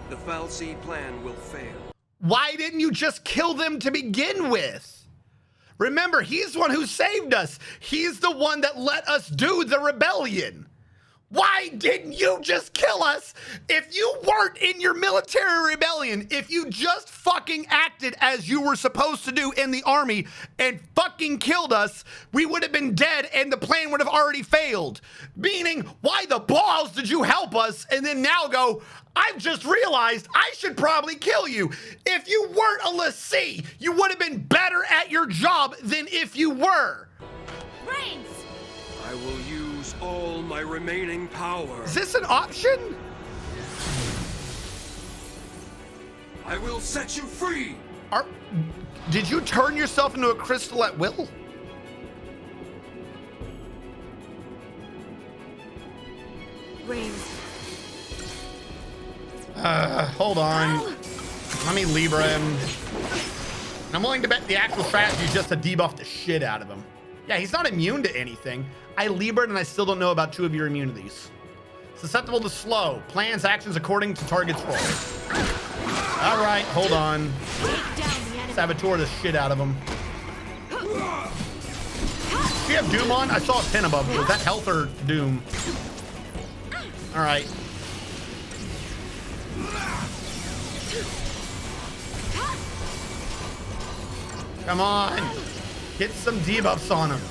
the Fal'Cie plan will fail. Why didn't you just kill them to begin with? Remember, he's the one who saved us. He's the one that let us do the rebellion. Why didn't you just kill us if you weren't in your military rebellion? If you just fucking acted as you were supposed to do in the army and fucking killed us, we would have been dead and the plan would have already failed. Meaning, why the balls did you help us and then now go, I've just realized I should probably kill you. If you weren't a l'Cie, you would have been better at your job than if you were. Reigns! I will use all my remaining power. Is this an option? I will set you free. Did you turn yourself into a crystal at will? Reigns. Hold on. Let me Libra him. I'm willing to bet the actual strategy is just to debuff the shit out of him. Yeah, he's not immune to anything. I Libra and I still don't know about 2 of your immunities. Susceptible to slow. Plans actions according to target's roll. All right, hold on. Saboteur the shit out of him. Do you have Doom on? I saw a pin above you. Is that health or Doom? All right. Come on. Get some debuffs on him.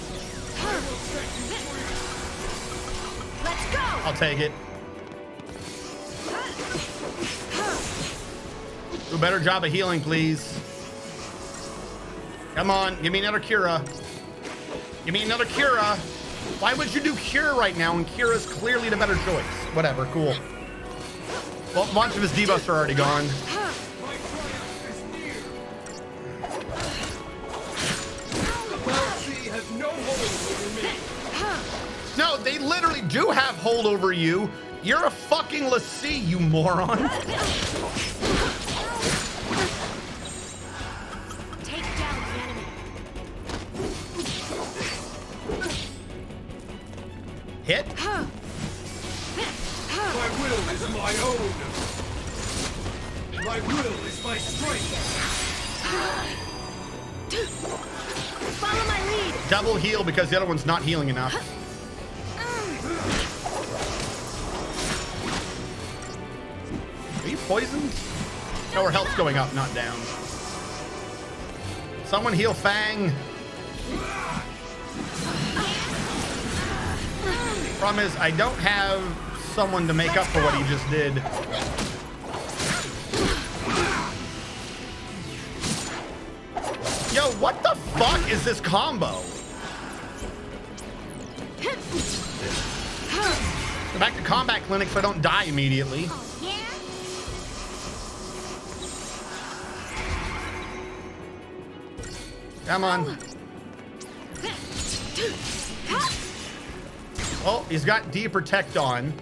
Let's go. I'll take it. Do a better job of healing, please. Come on, give me another Cura. Give me another Cura. Why would you do Cure right now when Cura's clearly the better choice? Whatever, cool. Well, a bunch of his debuffs are already gone. No, they literally do have hold over you. You're a fucking Lassie, you moron. Take down the enemy. Hit. My will is my own. My will is my strength. Follow my lead. Double heal because the other one's not healing enough. Are you poisoned? No, her health's going up, not down. Someone heal Fang. Problem is, I don't have someone to make up for what he just did. Yo, what the fuck is this combo? Go back to combat clinic so I don't die immediately. Come on. Oh, he's got D-Protect on.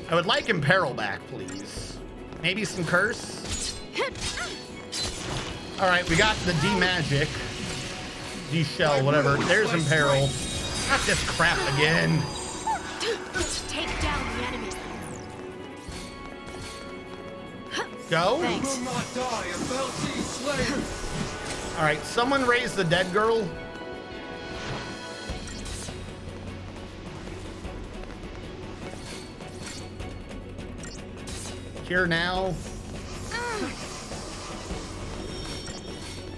I would like Imperil back, please. Maybe some Curse. All right, we got the D-Magic. D-Shell, whatever. There's Imperil. Not this crap again. Take down the enemy. Go. Thanks. Will not die a Belty slayer. All right, someone raise the dead girl. Cure now.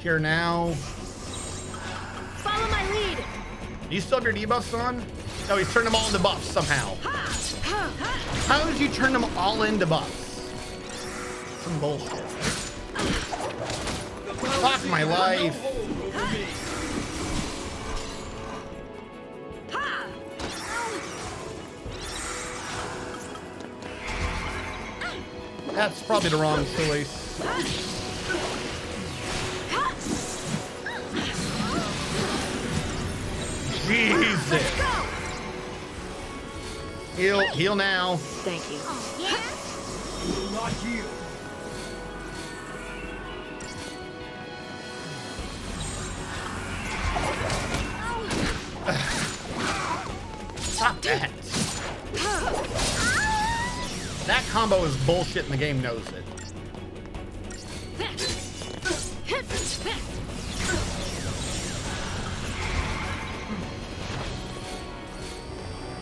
Cure now. Follow my lead. Do you still have your debuffs on? No, he's turned them all into buffs somehow. How did you turn them all into buffs? Some bullshit. Fuck my life. That's probably the wrong choice. Jesus. Heal now. Thank you. Will not yield. Stop that. That combo is bullshit and the game knows it.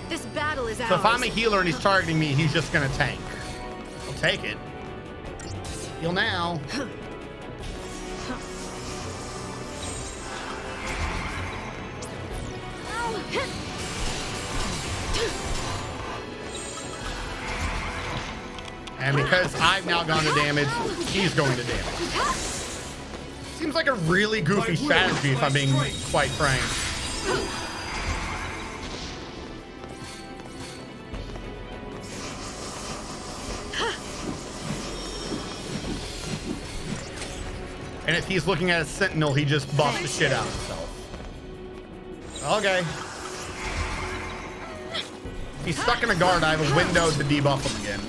This battle is ours. So if I'm a healer and he's targeting me, he's just gonna tank. I'll take it. Heal now. And because I've now gone to damage, he's going to damage. Seems like a really goofy strategy if I'm being quite frank. And if he's looking at a sentinel, he just buffs the shit out of himself. Okay. If he's stuck in a guard, I have a window to debuff him again.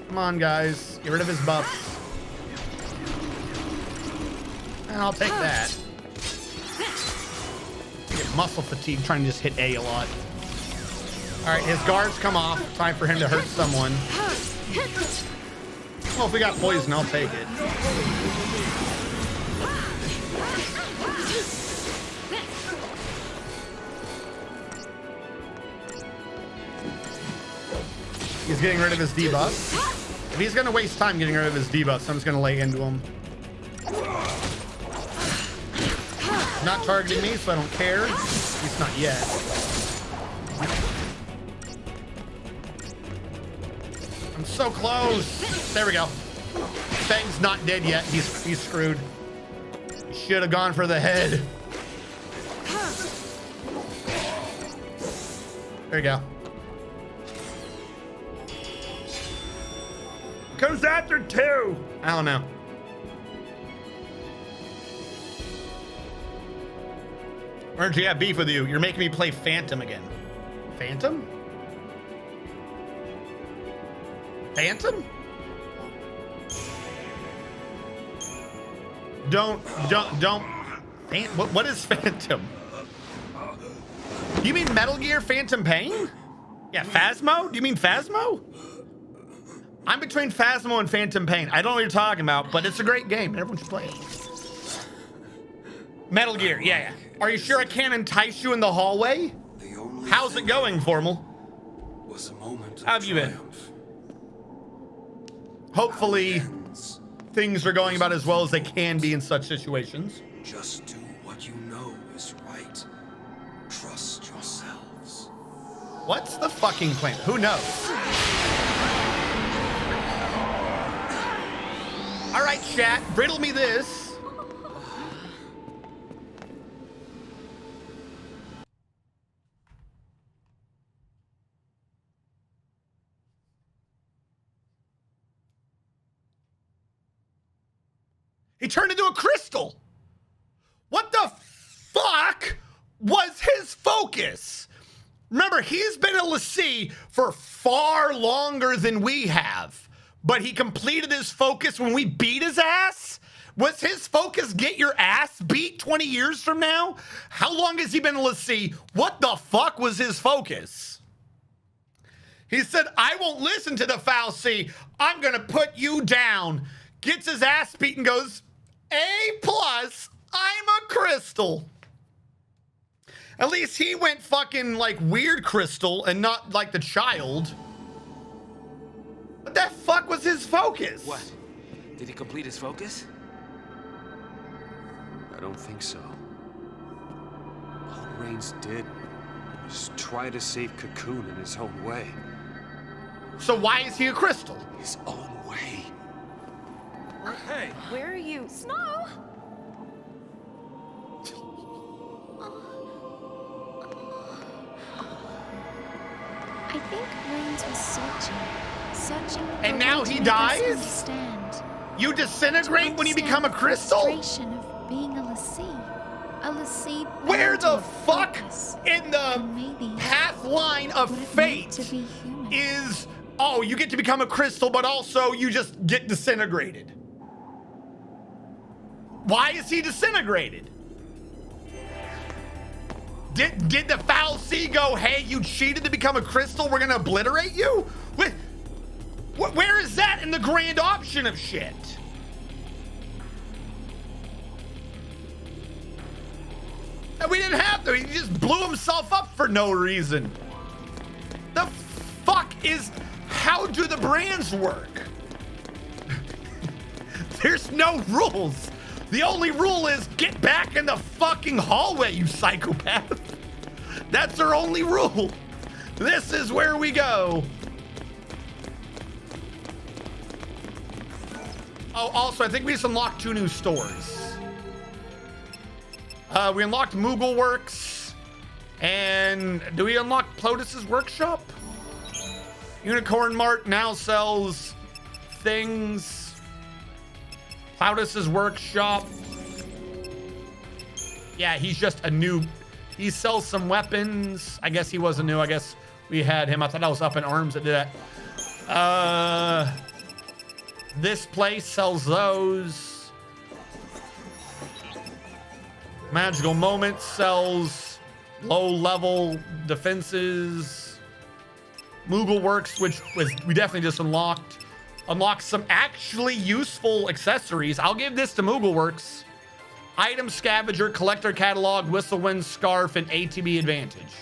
Come on, guys. Get rid of his buffs. And I'll take that. muscle fatigue trying to just hit A lot. All right, his guards come off. Time for him to hurt someone. Well, if we got poison, I'll take it. He's getting rid of his debuff. If he's gonna waste time getting rid of his debuffs, I'm just gonna lay into him. Not targeting me, so I don't care. At least not yet. I'm so close. There we go. Fang's not dead yet. He's screwed. Should have gone for the head. There you go. Comes after two. I don't know. Orangey, I have beef with you. You're making me play Phantom again. Phantom? Phantom? Don't. What is Phantom? You mean Metal Gear Phantom Pain? Yeah, Phasmo? Do you mean Phasmo? I'm between Phasmo and Phantom Pain. I don't know what you're talking about, but it's a great game. Everyone should play it. Metal Gear, yeah. Are you sure I can't entice you in the hallway? How's it going, Formal? Was a moment How have you been? Hopefully, things are going about as well as they can be in such situations. Just do what you know is right. Trust yourselves. What's the fucking plan? Who knows? All right, chat, riddle me this. He turned into a crystal. What the fuck was his focus? Remember, he's been a l'Cie for far longer than we have, but he completed his focus when we beat his ass? Was his focus get your ass beat 20 years from now? How long has he been a l'Cie? What the fuck was his focus? He said, I won't listen to the foul C. I'm gonna put you down. Gets his ass beat and goes, A+, I'm a crystal. At least he went fucking like weird crystal and not like the child. What the fuck was his focus? What? Did he complete his focus? I don't think so. All Reigns did was try to save Cocoon in his own way. So why is he a crystal? His own way. Hey! Where are you? Snow! I think Reigns was searching for And a now way to he make us dies? understand. You disintegrate when you become a Understand the crystal? frustration of being a l'Cie. A l'Cie Where bound to the a fuck focus. in the And maybe path line of what it meant fate to be human. is, oh, you get to become a crystal, but also you just get disintegrated? Why is he disintegrated? Did the foul C go, hey, you cheated to become a crystal, we're gonna obliterate you? Where is that in the grand option of shit? And we didn't have to, he just blew himself up for no reason. The fuck is, how do the brands work? There's no rules. The only rule is get back in the fucking hallway, you psychopath. That's our only rule. This is where we go. Oh, also, I think we just unlocked 2 new stores. We unlocked Moogle Works. And do we unlock Plotus's Workshop? Unicorn Mart now sells things. Plautus's Workshop. Yeah, he's just a new. He sells some weapons. I guess he wasn't new. I guess we had him. I thought I was Up in Arms that did that. This place sells those. Magical Moments sells low-level defenses. Moogle Works, which we definitely just unlocked. Unlocked some actually useful accessories. I'll give this to Moogle Works. Item Scavenger, Collector Catalog, Whistlewind Scarf, and ATB Advantage.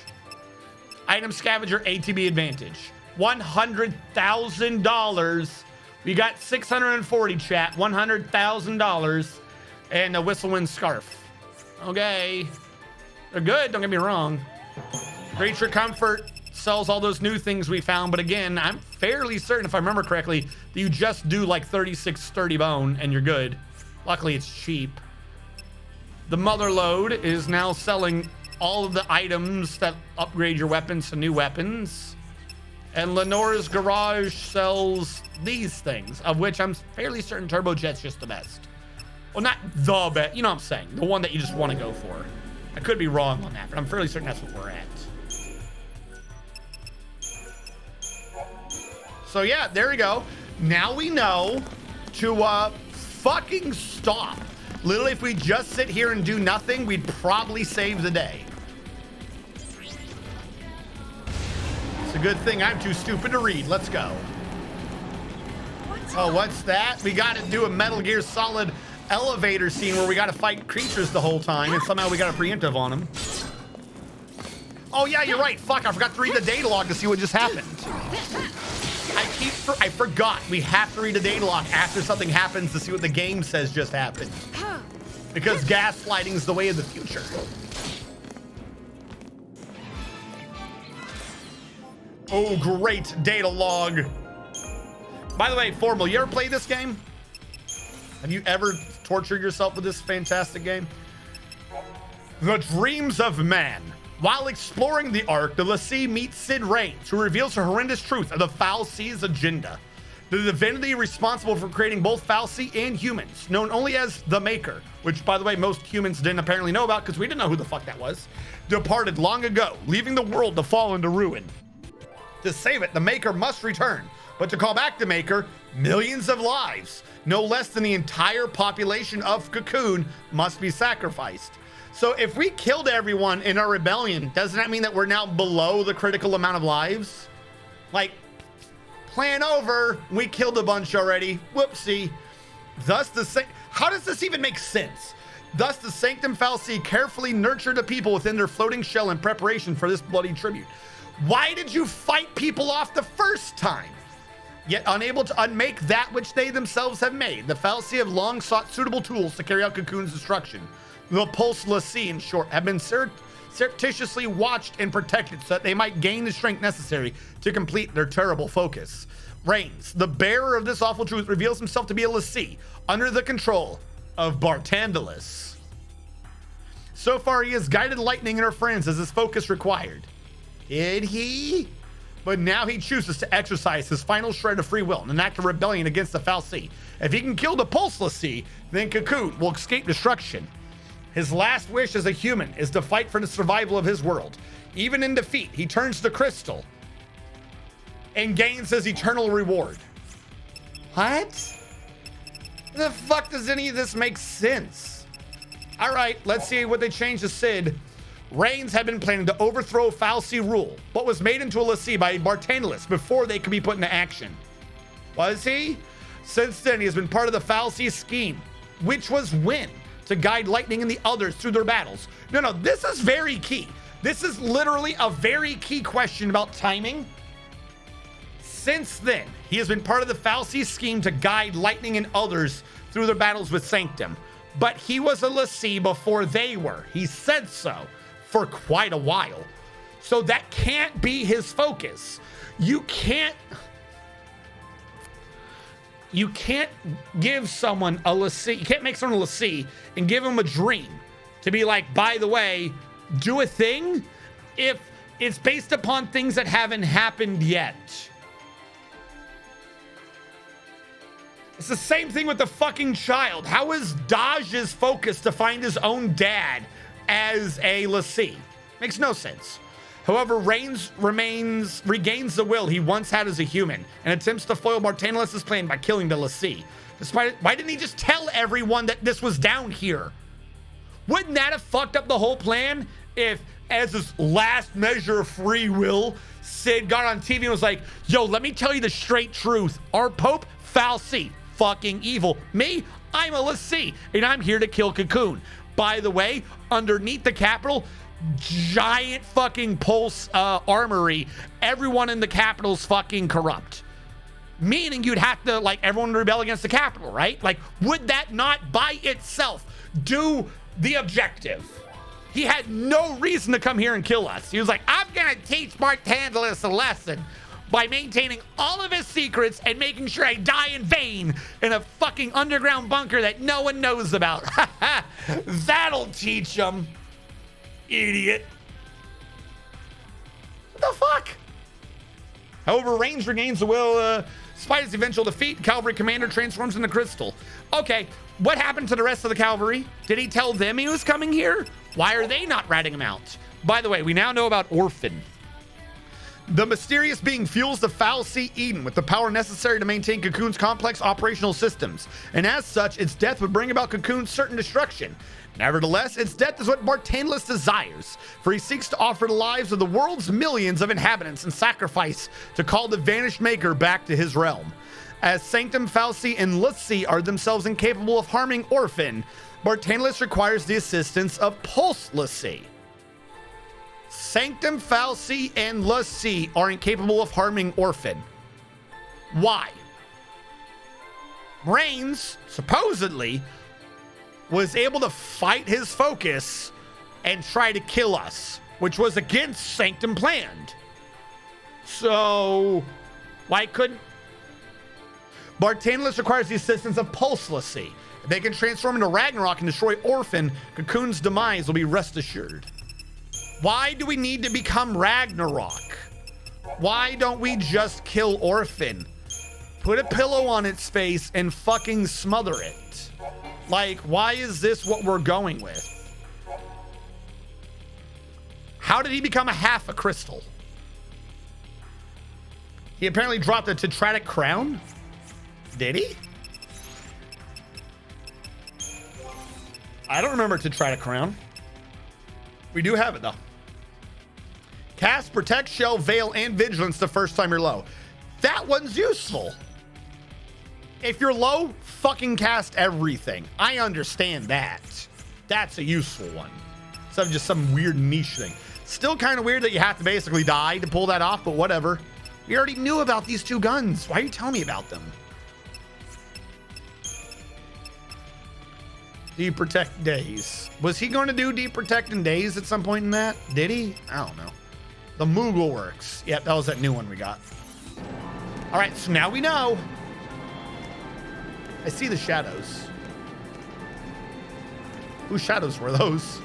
Item Scavenger, ATB Advantage. $100,000. We got 640 chat. $100,000 and a Whistlewind Scarf. Okay. They're good, don't get me wrong. Creature Comfort sells all those new things we found, but again, I'm fairly certain, if I remember correctly, that you just do like 36 sturdy bone and you're good. Luckily, it's cheap. The Mother Lode is now selling all of the items that upgrade your weapons to new weapons. And Lenore's Garage sells these things, of which I'm fairly certain Turbojet's just the best. Well, not the best, you know what I'm saying. The one that you just want to go for. I could be wrong on that, but I'm fairly certain that's what we're at. So yeah, there we go. Now we know to fucking stop. Literally, if we just sit here and do nothing, we'd probably save the day. It's a good thing I'm too stupid to read. Let's go. Oh, what's that? We got to do a Metal Gear Solid elevator scene where we got to fight creatures the whole time, and somehow we got a preemptive on them. Oh yeah, you're right. Fuck, I forgot to read the data log to see what just happened. I forgot. We have to read the data log after something happens to see what the game says just happened. Because gaslighting is the way of the future. Oh, great data log. By the way, Formal, you ever played this game? Have you ever tortured yourself with this fantastic game? The Dreams of Man. While exploring the Ark, the Lassie meets Sid Raines, who reveals the horrendous truth of the Foul Sea's agenda. The divinity responsible for creating both Foul Sea and humans, known only as the Maker, which, by the way, most humans didn't apparently know about because we didn't know who the fuck that was, departed long ago, leaving the world to fall into ruin. To save it, the Maker must return. But to call back the Maker, millions of lives, no less than the entire population of Cocoon, must be sacrificed. So if we killed everyone in our rebellion, doesn't that mean that we're now below the critical amount of lives? Like, plan over, we killed a bunch already, whoopsie. Thus how does this even make sense? Thus the Sanctum Fal'Cie carefully nurtured the people within their floating shell in preparation for this bloody tribute. Why did you fight people off the first time? Yet unable to unmake that which they themselves have made, the Fal'Cie have long sought suitable tools to carry out Cocoon's destruction. The Pulse Lassie, in short, have been surreptitiously watched and protected so that they might gain the strength necessary to complete their terrible focus. Raines, the bearer of this awful truth, reveals himself to be a Lassie under the control of Barthandelus. So far, he has guided Lightning and her friends as his focus required. Did he? But now he chooses to exercise his final shred of free will and enact a rebellion against the Fal'Cie. If he can kill the Pulse Lassie, then Cocoon will escape destruction. His last wish as a human is to fight for the survival of his world. Even in defeat, he turns to crystal and gains his eternal reward. What? The fuck does any of this make sense? All right, let's see what they changed to Sid. Raines had been planning to overthrow Fal'Cie rule, but was made into a Lassie by Barthandelus before they could be put into action. Was he? Since then, he has been part of the Fal'Cie scheme, which was when? To guide Lightning and the others through their battles. No, this is very key. This is literally a very key question about timing. Since then, he has been part of the Fal'Cie scheme to guide Lightning and others through their battles with Sanctum. But he was a Lassie before they were. He said so for quite a while. So that can't be his focus. You can't give someone a Lassie. You can't make someone a Lassie and give them a dream to be like, by the way, do a thing if it's based upon things that haven't happened yet. It's the same thing with the fucking child. How is Daj's focus to find his own dad as a Lassie? Makes no sense. However, Raines regains the will he once had as a human and attempts to foil Barthandelus' plan by killing the Lassie. Despite it, why didn't he just tell everyone that this was down here? Wouldn't that have fucked up the whole plan? if, as his last measure of free will, Sid got on TV and was like, yo, let me tell you the straight truth. Our Pope, foul C, fucking evil. Me, I'm a Lassie, and I'm here to kill Cocoon. By the way, underneath the Capitol, giant fucking pulse armory. Everyone in the Capitol's fucking corrupt. Meaning you'd have to, like, everyone rebel against the Capitol, right? Like, would that not by itself do the objective? He had no reason to come here and kill us. He was like, I'm gonna teach Mark Tantalus a lesson by maintaining all of his secrets and making sure I die in vain in a fucking underground bunker that no one knows about. That'll teach him, idiot. What the fuck? However, Reigns regains the will, Spider's eventual defeat. Cavalry commander transforms into crystal. Okay, what happened to the rest of the cavalry? Did he tell them he was coming here? Why are they not ratting him out? By the way, we now know about Orphan. The mysterious being fuels the foul sea Eden with the power necessary to maintain Cocoon's complex operational systems, and as such, its death would bring about Cocoon's certain destruction. Nevertheless, its death is what Mark Tantalus desires, for he seeks to offer the lives of the world's millions of inhabitants in sacrifice to call the vanished Maker back to his realm. As Sanctum, Falsi, and Lassie are themselves incapable of harming Orphan, Mark Tantalus requires the assistance of Pulse Lassie. Sanctum, Falsi, and Lassie are incapable of harming Orphan. Why? Reigns, supposedly, was able to fight his focus and try to kill us, which was against Sanctum planned. So, why couldn't... Mark Tantalus requires the assistance of Pulse Lassie. If they can transform into Ragnarok and destroy Orphan, Cocoon's demise will be rest assured. Why do we need to become Ragnarok? Why don't we just kill Orphan? Put a pillow on its face and fucking smother it. Like, why is this what we're going with? How did he become a half a crystal? He apparently dropped a tetratic crown? Did he? I don't remember tetratic crown. We do have it though. Cast, Protect, Shell, Veil, and Vigilance the first time you're low. That one's useful. If you're low, fucking cast everything. I understand that. That's a useful one. Instead of just some weird niche thing. Still kind of weird that you have to basically die to pull that off, but whatever. We already knew about these two guns. Why are you telling me about them? Deep Protect Days. Was he going to do Deep Protect in Days at some point in that? Did he? I don't know. The Moogle works. Yep, that was that new one we got. All right, so now we know. I see the shadows. Whose shadows were those?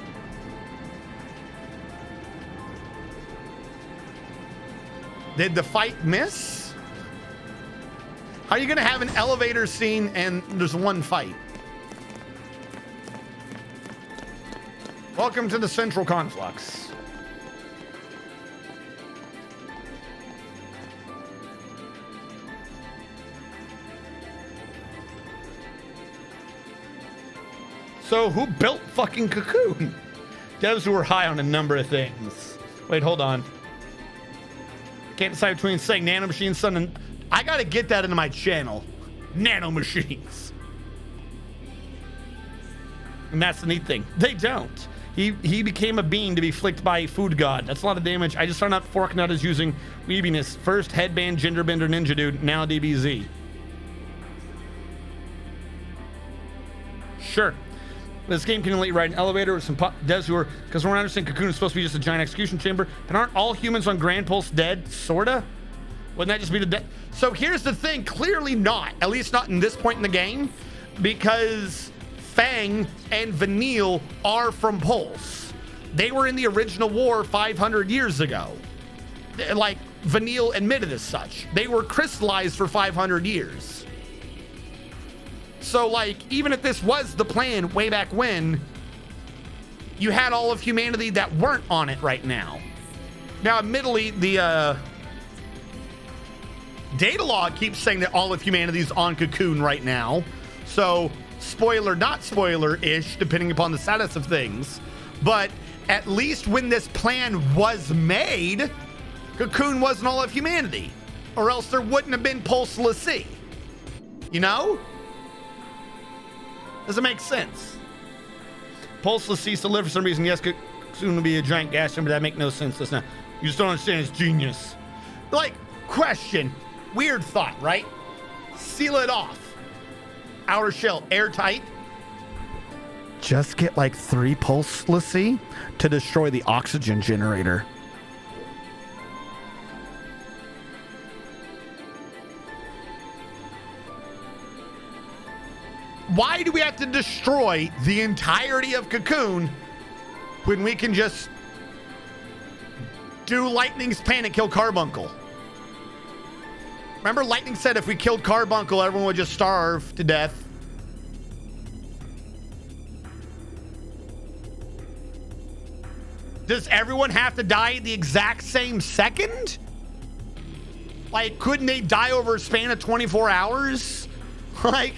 Did the fight miss? How are you going to have an elevator scene and there's one fight? Welcome to the Central Conflux. So who built fucking Cocoon? Devs who were high on a number of things. Wait, hold on. Can't decide between saying nanomachines, son, and I gotta get that into my channel. Nanomachines. And that's the neat thing. They don't. He became a being to be flicked by Food God. That's a lot of damage. I just found out Forknut is using weebiness. First headband, genderbender, ninja dude, now DBZ. Sure. This game can let you ride an elevator with some devs who are, because we're understanding Cocoon is supposed to be just a giant execution chamber. And aren't all humans on Grand Pulse dead? Sorta? Wouldn't that just be the dead? So here's the thing, clearly not. At least not in this point in the game. Because Fang and Vanille are from Pulse. They were in the original war 500 years ago. Like, Vanille admitted as such. They were crystallized for 500 years. So, like, even if this was the plan way back when, you had all of humanity that weren't on it right now. Now, admittedly, the data log keeps saying that all of humanity's on Cocoon right now. So, spoiler, not spoiler-ish, depending upon the status of things. But at least when this plan was made, Cocoon wasn't all of humanity, or else there wouldn't have been Pulse Lassie. You know? Does it make sense? Pulse Lassie to live for some reason. Yes, Cocoon will be a giant gas chamber. That make no sense. That's not. You just don't understand his genius. Like, question. Weird thought, right? Seal it off. Outer shell airtight. Just get like 3 Pulse Lassie to destroy the oxygen generator. Why do we have to destroy the entirety of Cocoon when we can just do Lightning's plan and kill Carbuncle? Remember, Lightning said if we killed Carbuncle, everyone would just starve to death. Does everyone have to die the exact same second? Like, couldn't they die over a span of 24 hours? Like,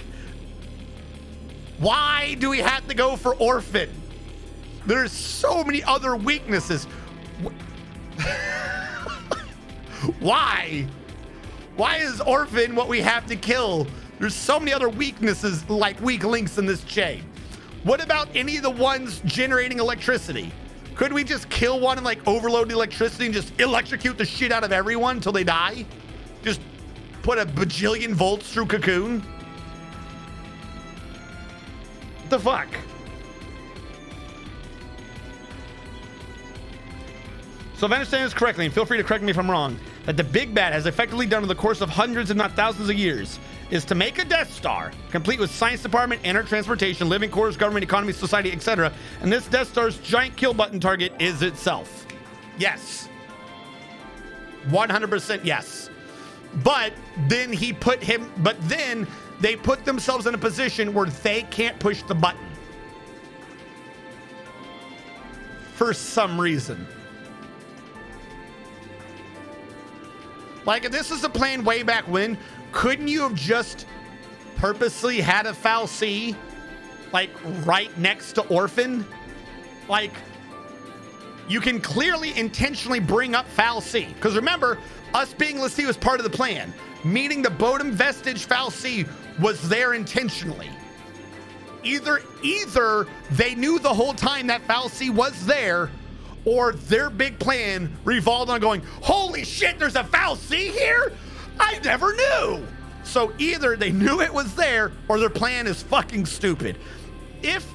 why do we have to go for Orphan? There's so many other weaknesses. Why? Why is Orphan what we have to kill? There's so many other weaknesses, like weak links in this chain. What about any of the ones generating electricity? Could we just kill one and like overload the electricity and just electrocute the shit out of everyone until they die? Just put a bajillion volts through Cocoon? What the fuck? So if I understand this correctly, and feel free to correct me if I'm wrong, that the Big Bad has effectively done in the course of hundreds if not thousands of years is to make a Death Star, complete with science department, transportation, living quarters, government, economy, society, etc. And this Death Star's giant kill button target is itself. Yes. 100% yes. But then they put themselves in a position where they can't push the button. For some reason. Like, if this is a plan way back when, couldn't you have just purposely had a Foul C, like, right next to Orphan? Like, you can clearly intentionally bring up Foul C. Because remember, us being Lassie was part of the plan. Meaning the Bodum Vestige Foul C was there intentionally. Either they knew the whole time that Foul C was there, or their big plan revolved on going, holy shit, there's a Foul C here? I never knew. So either they knew it was there, or their plan is fucking stupid. If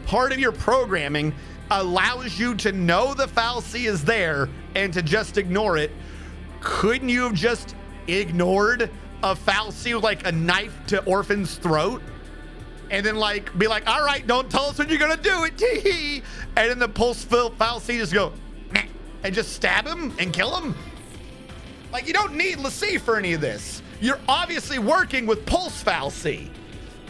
part of your programming allows you to know the Foul C is there and to just ignore it, couldn't you have just ignored a Foul C with like a knife to Orphan's throat? And then like be like, all right, don't tell us when you're gonna do it, tee. And then the Foul C just go, nah, and just stab him and kill him. Like, you don't need Lassie for any of this. You're obviously working with Pulse Foul C.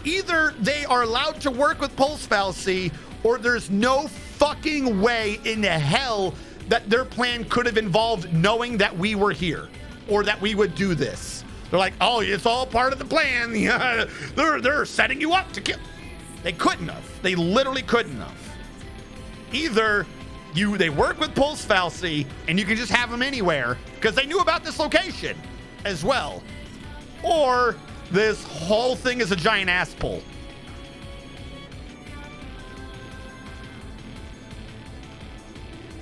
Either they are allowed to work with Pulse Foul C, or there's no fucking way in hell that their plan could have involved knowing that we were here or that we would do this. They're like, oh, it's all part of the plan. They're setting you up to kill. They couldn't have. They literally couldn't have. Either they work with Pulse Foul C and you can just have them anywhere because they knew about this location as well, or this whole thing is a giant ass pull.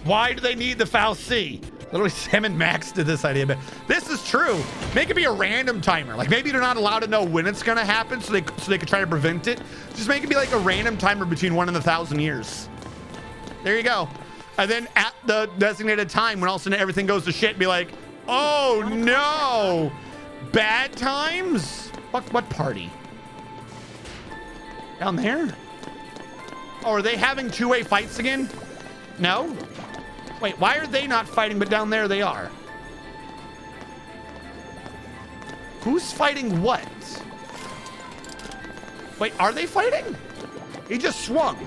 Why do they need the Foul C? Literally, Sam and Max did this idea, but this is true. Make it be a random timer. Like, maybe they're not allowed to know when it's gonna happen, so they could try to prevent it. Just make it be like a random timer between 1 and 1,000 years. There you go. And then at the designated time, when all of a sudden everything goes to shit, be like, oh no, bad times? What party? Down there? Oh, are they having two-way fights again? No? Wait, why are they not fighting, but down there they are? Who's fighting what? Wait, are they fighting? He just swung.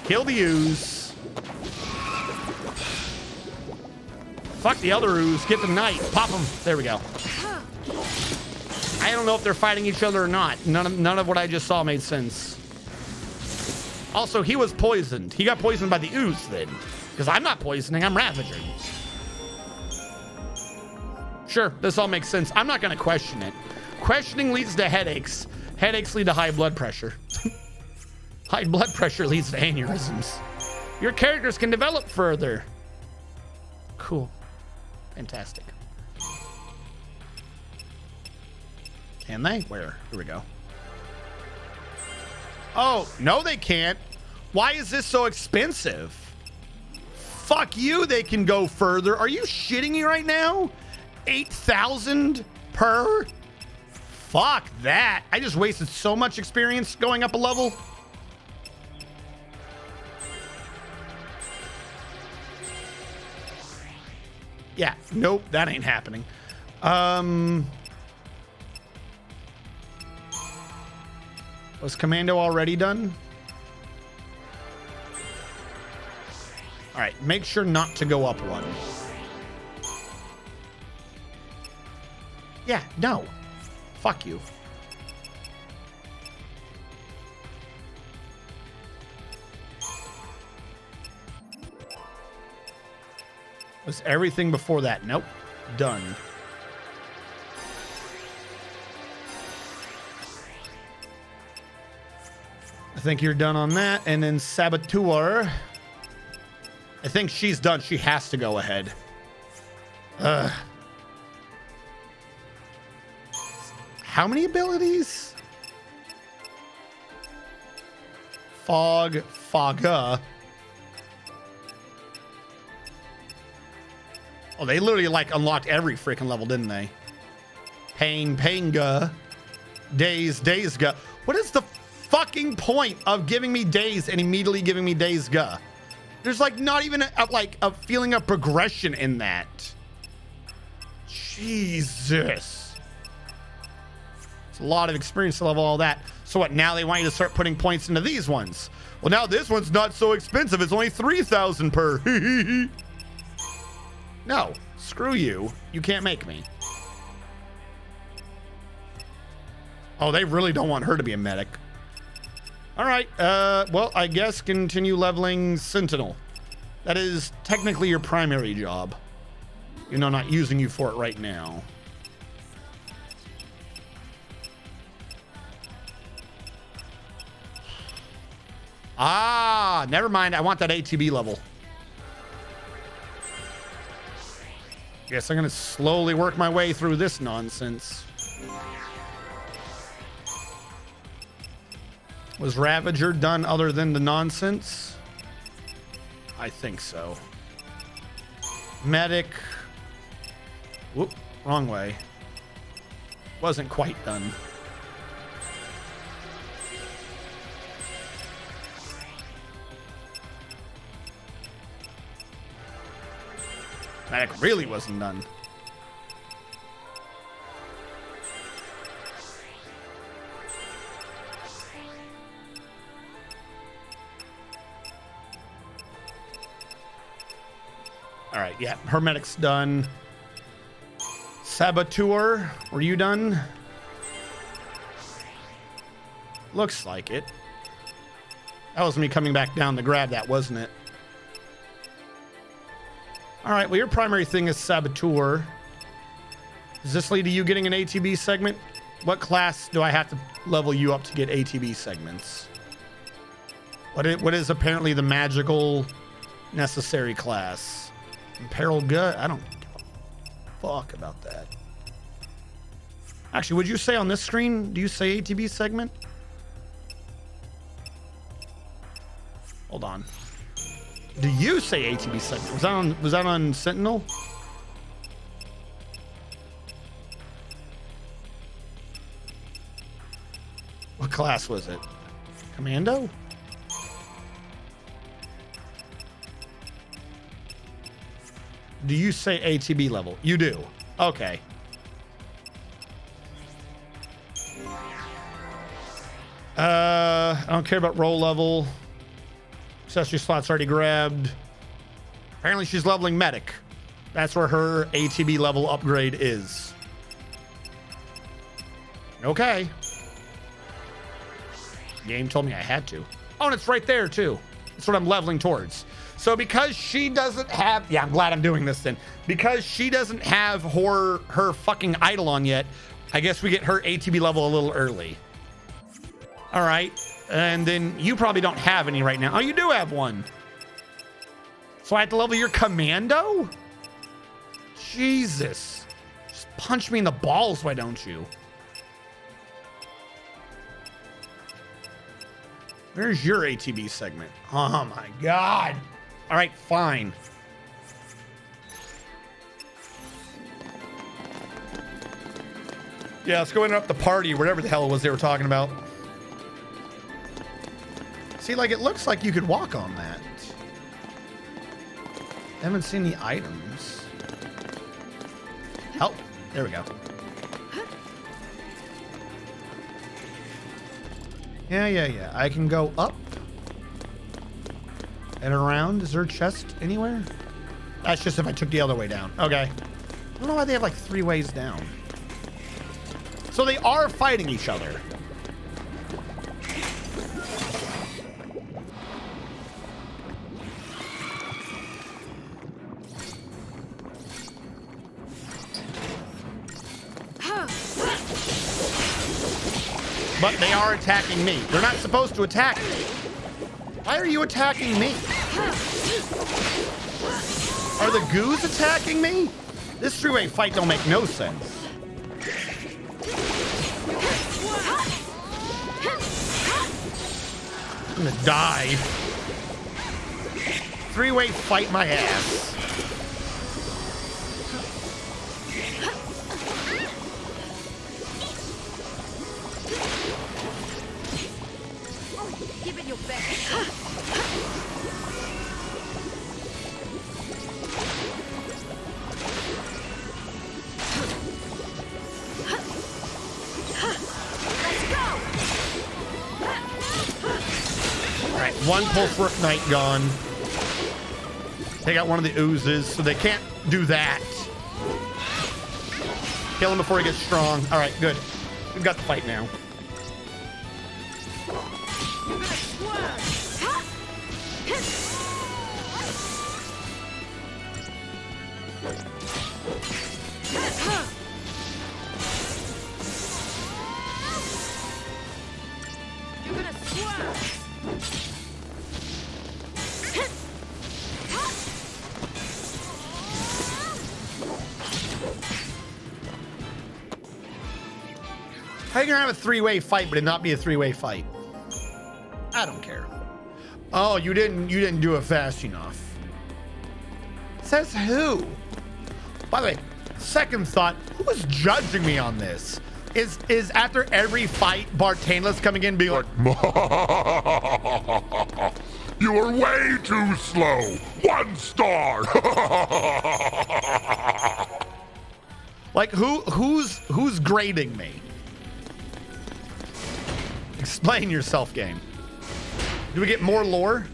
Kill the ooze. Fuck the other ooze. Get the knight. Pop them. There we go. I don't know if they're fighting each other or not. None of what I just saw made sense. Also, he was poisoned. He got poisoned by the ooze then. Because I'm not poisoning, I'm ravaging. Sure, this all makes sense. I'm not going to question it. Questioning leads to headaches. Headaches lead to high blood pressure. High blood pressure leads to aneurysms. Your characters can develop further. Cool. Fantastic. Can they? Where? Here we go. Oh, no, they can't. Why is this so expensive? Fuck you, they can go further. Are you shitting me right now? 8,000 per? Fuck that. I just wasted so much experience going up a level. Yeah, nope, that ain't happening. Was Commando already done? All right, make sure not to go up one. Yeah, no. Fuck you. Was everything before that? Nope. Done. I think you're done on that. And then Saboteur. I think she's done. She has to go ahead. Ugh. How many abilities? Fogga. Oh, they literally like unlocked every freaking level, didn't they? Panga. Days-ga. What is the fucking point of giving me days and immediately giving me Days-ga? There's like not even a feeling of progression in that. Jesus. It's a lot of experience to level all that. So what, now they want you to start putting points into these ones? Well, now this one's not so expensive. It's only 3,000 per. No, screw you. You can't make me. Oh, they really don't want her to be a medic. All right, well, I guess continue leveling Sentinel. That is technically your primary job. You know, not using you for it right now. Ah, never mind. I want that ATB level. Guess I'm gonna slowly work my way through this nonsense. Was Ravager done other than the nonsense? I think so. Medic. Whoop, wrong way. Wasn't quite done. Medic really wasn't done. All right, yeah, her medic's done. Saboteur, were you done? Looks like it. That was me coming back down to grab that, wasn't it? All right, well, your primary thing is Saboteur. Does this lead to you getting an ATB segment? What class do I have to level you up to get ATB segments? What is apparently the magical necessary class? Imperiled Gut? I don't give a fuck about that. Actually, would you say on this screen, do you say ATB segment? Hold on. Do you say ATB segment? Was that on Sentinel? What class was it? Commando? Do you say ATB level? You do. Okay. I don't care about role level. Accessory slots already grabbed. Apparently she's leveling medic. That's where her ATB level upgrade is. Okay. Game told me I had to. Oh, and it's right there too. That's what I'm leveling towards. So because she doesn't have, yeah, I'm glad I'm doing this then. Because she doesn't have her fucking Eidolon yet, I guess we get her ATB level a little early. All right. And then you probably don't have any right now. Oh, you do have one. So I have to level your commando? Jesus. Just punch me in the balls, why don't you? Where's your ATB segment? Oh my God. All right, fine. Yeah, let's go interrupt the party, whatever the hell it was they were talking about. See, like, it looks like you could walk on that. I haven't seen the items. Oh, there we go. Yeah. I can go up and around. Is there a chest anywhere? That's just if I took the other way down. Okay. I don't know why they have like 3 ways down. So they are fighting each other. But they are attacking me. They're not supposed to attack me. Why are you attacking me? Are the goos attacking me? This 3-way fight don't make no sense. I'm gonna die. 3-way fight my ass. Give it your best. Alright, one pulse work knight gone. They got one of the oozes, so they can't do that. Kill him before he gets strong. Alright, good. We've got the fight now. How are you gonna have a 3-way fight, but it not be a 3-way fight? I don't care. Oh, you didn't do it fast enough. Says who? By the way, second thought, who is judging me on this? Is after every fight, Bartainless coming in being like, you are way too slow. 1 star. like who's grading me? Explain yourself, game. Do we get more lore?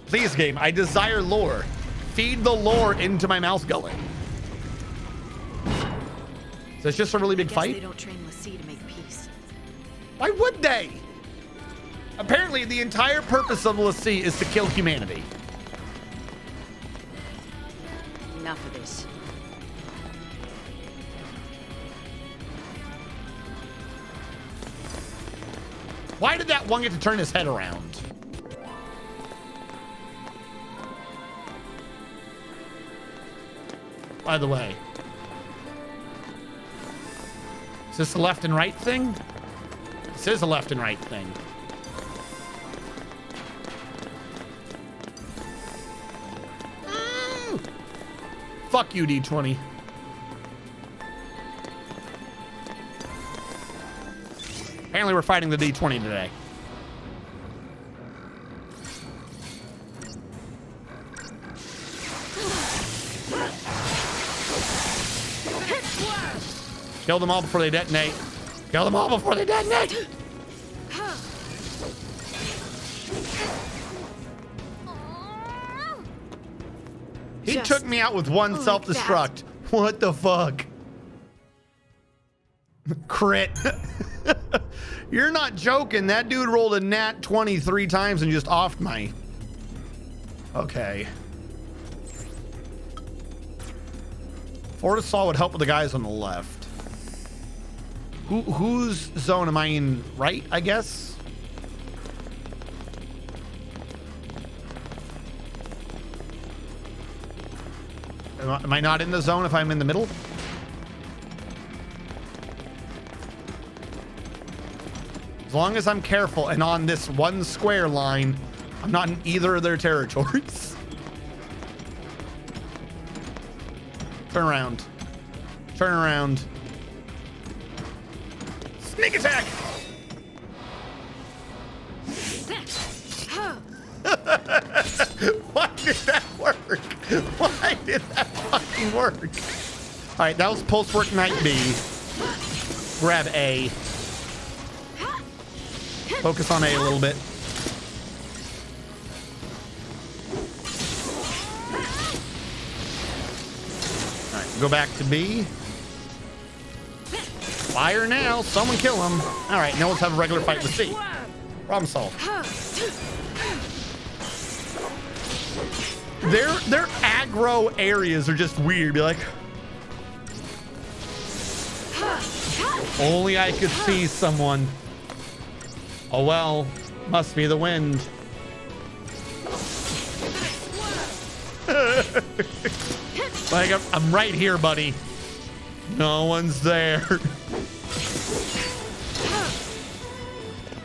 Please, game, I desire lore. Feed the lore into my mouth gullet. So it's just a really big fight? They don't train Lassie to make peace. Why would they? Apparently, the entire purpose of Lassie is to kill humanity. Enough of this. Why did that one get to turn his head around? By the way, is this a left and right thing? This is a left and right thing. Fuck you, D20. Apparently we're fighting the D20 today. Kill them all before they detonate. Kill them all before they detonate. He Just took me out with one like self-destruct. What the fuck? Crit. You're not joking. That dude rolled a nat 23 times and just offed my... Okay. Fortisol would help with the guys on the left. Whose zone am I in? Right, I guess? Am I not in the zone if I'm in the middle? As long as I'm careful and on this one square line, I'm not in either of their territories. Turn around. Turn around. Sneak attack! Why did that work? Why did that fucking work? All right, that was pulse work night B. Grab A. Focus on A a little bit. All right, go back to B. Fire now. Someone kill him. All right, now let's have a regular fight with C. Problem solved. Their aggro areas are just weird. Be like, only I could see someone. Oh well, must be the wind. Like I'm right here, buddy. No one's there.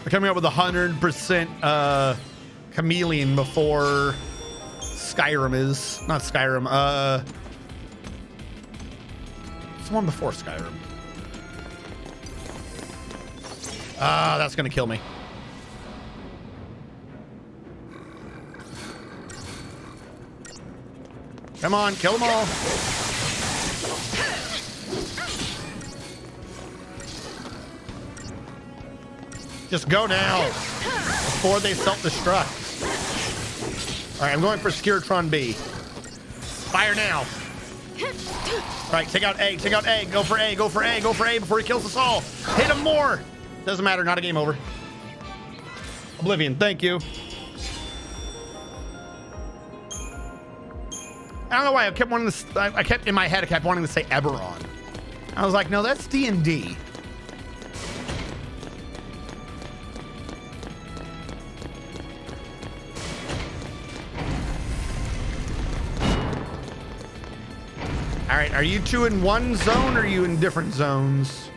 We're coming up with 100% chameleon before Skyrim is. Not Skyrim. It's the one before Skyrim. Ah, that's gonna kill me. Come on, kill them all. Just go now before they self-destruct. All right, I'm going for Skiratron B. Fire now. All right, take out A, take out A. Go for A, go for A, go for A before he kills us all. Hit him more. Doesn't matter, not a game over. Oblivion, thank you. I don't know why I kept wanting to. I kept in my head. I kept wanting to say Eberron. I was like, no, that's D&D. All right, are you two in one zone or are you in different zones?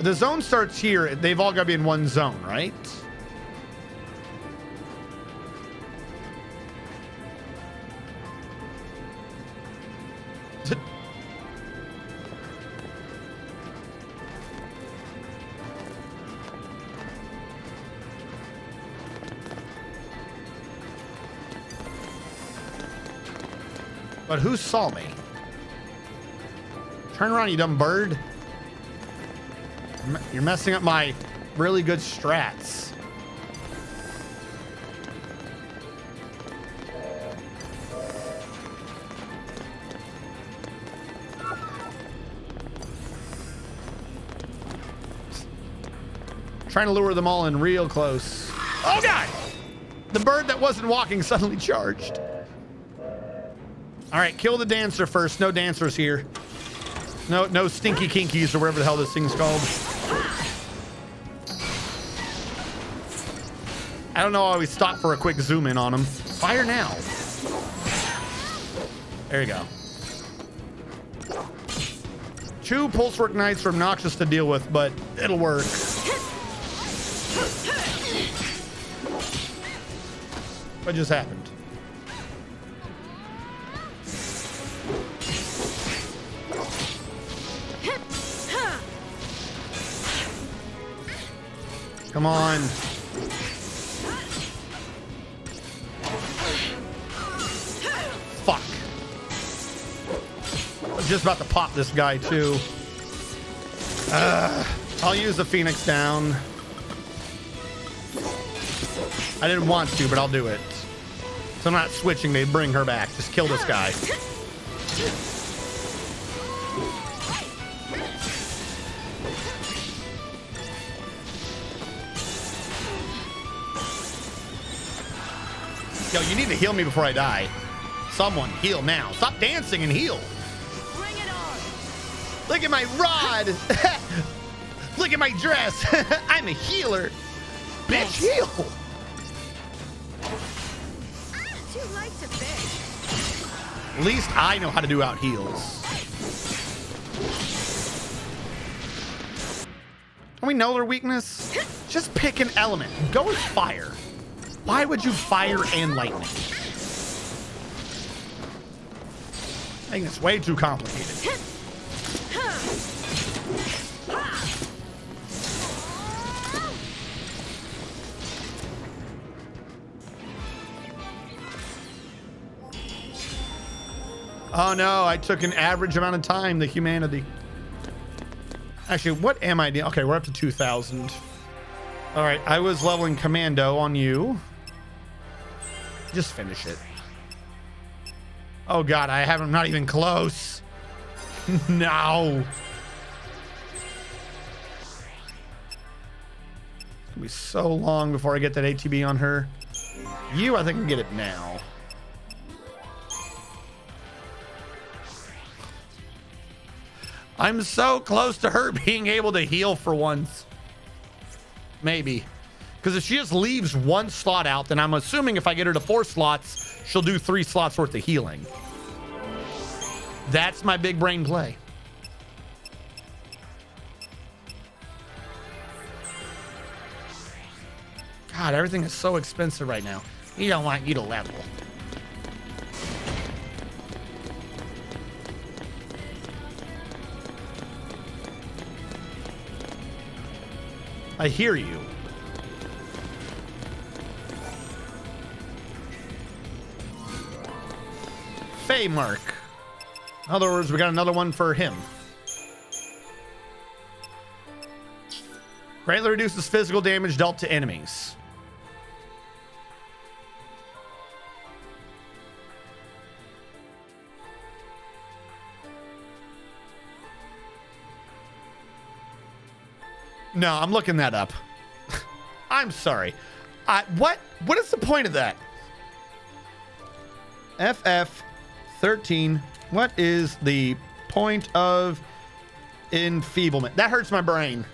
The zone starts here. They've all got to be in one zone, right? But who saw me? Turn around, you dumb bird. You're messing up my really good strats. Trying to lure them all in real close. Oh God! The bird that wasn't walking suddenly charged. All right, kill the dancer first. No dancers here. No stinky kinkies or whatever the hell this thing's called. I don't know why we stopped for a quick zoom in on him. Fire now. There you go. 2 pulse work knights are obnoxious to deal with, but it'll work. What just happened? Come on. Fuck. I was just about to pop this guy too. I'll use the Phoenix down. I didn't want to, but I'll do it. So I'm not switching, they bring her back. Just kill this guy. Yo, you need to heal me before I die. Someone heal now. Stop dancing and heal. Bring it on. Look at my rod. Look at my dress. I'm a healer. Bitch, heal. Too light to fish. At least I know how to do out heals. Don't we know their weakness? Just pick an element. Go with fire. Why would you fire and lightning? I think it's way too complicated. Oh no, I took an average amount of time, the humanity. Actually, what am I doing? Okay, we're up to 2,000. All right, I was leveling commando on you. Just finish it. Oh God, I'm not even close. No. It's gonna be so long before I get that ATB on her. You, I think I can get it now. I'm so close to her being able to heal for once. Maybe. Because if she just leaves one slot out, then I'm assuming if I get her to 4 slots, she'll do 3 slots worth of healing. That's my big brain play. God, everything is so expensive right now. He don't want you to level. I hear you. Fey Mark. In other words, we got another one for him. Greatly reduces physical damage dealt to enemies. No, I'm looking that up. I'm sorry. What is the point of that? FF13. What is the point of enfeeblement? That hurts my brain.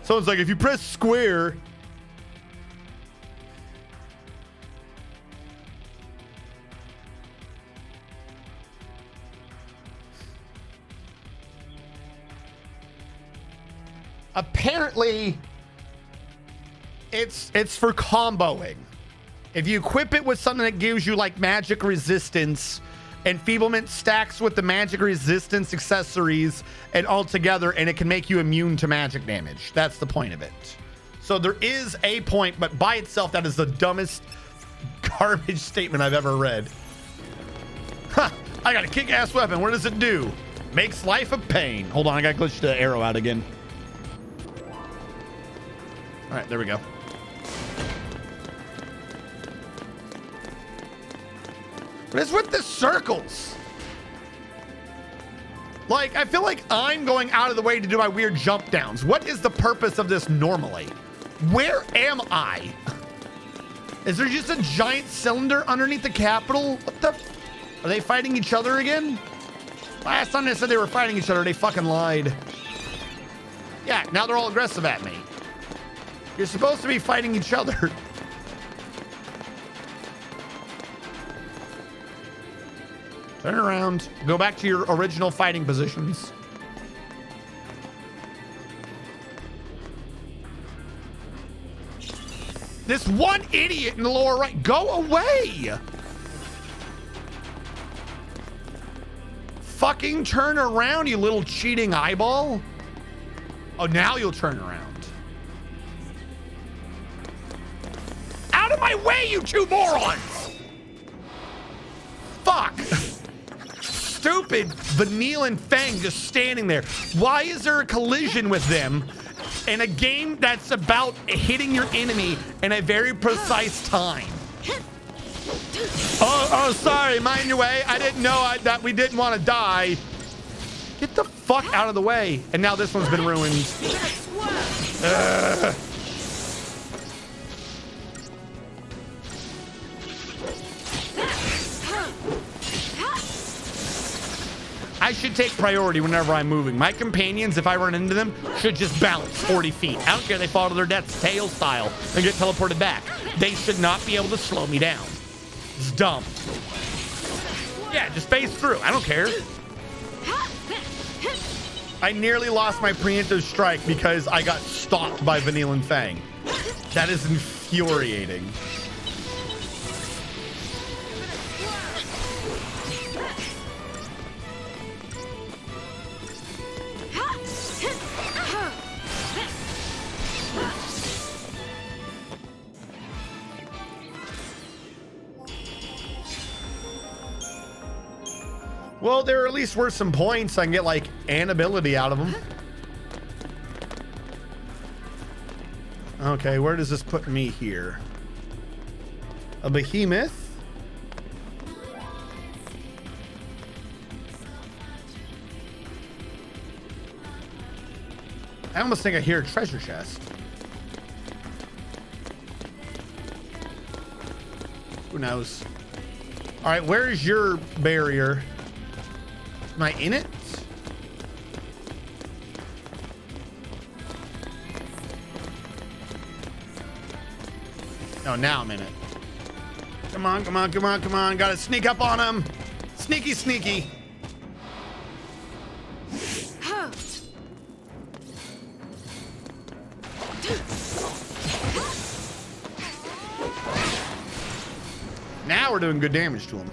So it's like if you press square, apparently it's for comboing. If you equip it with something that gives you like magic resistance, enfeeblement stacks with the magic resistance accessories and all together, and it can make you immune to magic damage. That's the point of it. So there is a point, but by itself, that is the dumbest garbage statement I've ever read. Ha! I got a kick-ass weapon. What does it do? Makes life a pain. Hold on, I gotta glitch the arrow out again. All right, there we go. What is with the circles? Like, I feel like I'm going out of the way to do my weird jump downs. What is the purpose of this normally? Where am I? Is there just a giant cylinder underneath the Capitol? What the? Are they fighting each other again? Last time they said they were fighting each other, they fucking lied. Yeah, now they're all aggressive at me. You're supposed to be fighting each other. Turn around. Go back to your original fighting positions. This one idiot in the lower right. Go away. fucking turn around, you little cheating eyeball? Oh, now you'll turn around. Out of my way, you two morons! Fuck. Stupid Vanille and Fang just standing there. Why is there a collision with them in a game that's about hitting your enemy in a very precise time? Oh, sorry, mind your way. I didn't know that we didn't want to die. Get the fuck out of the way. And now this one's been ruined. I should take priority whenever I'm moving. My companions, if I run into them, should just bounce 40 feet. I don't care, they fall to their deaths tail style and get teleported back. They should not be able to slow me down. It's dumb. Yeah, just phase through. I don't care. I nearly lost my preemptive strike because I got stalked by Vanille and Fang. That is infuriating. Well, there at least were some points. I can get like an ability out of them. Okay, where does this put me here? A behemoth? I almost think I hear a treasure chest. Who knows? All right, where's your barrier? Am I in it? Oh, now I'm in it. Come on, come on, come on, come on. Gotta sneak up on him. Sneaky, sneaky. Now we're doing good damage to him.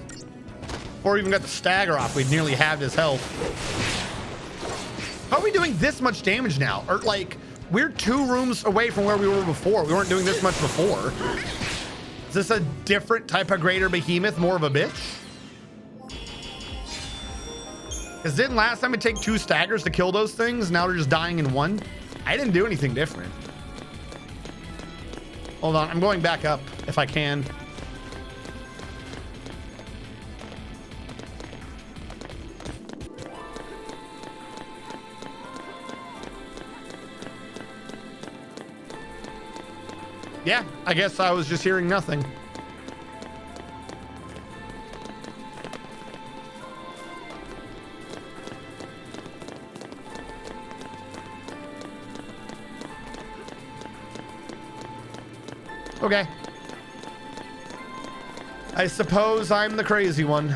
Before we even got the stagger off, we'd nearly halved his health. How are we doing this much damage now? Or like, we're 2 rooms away from where we were before. We weren't doing this much before. Is this a different type of greater behemoth, more of a bitch? Because didn't last time it take 2 staggers to kill those things? Now they're just dying in 1? I didn't do anything different. Hold on, I'm going back up if I can. Yeah, I guess I was just hearing nothing. Okay. I suppose I'm the crazy one.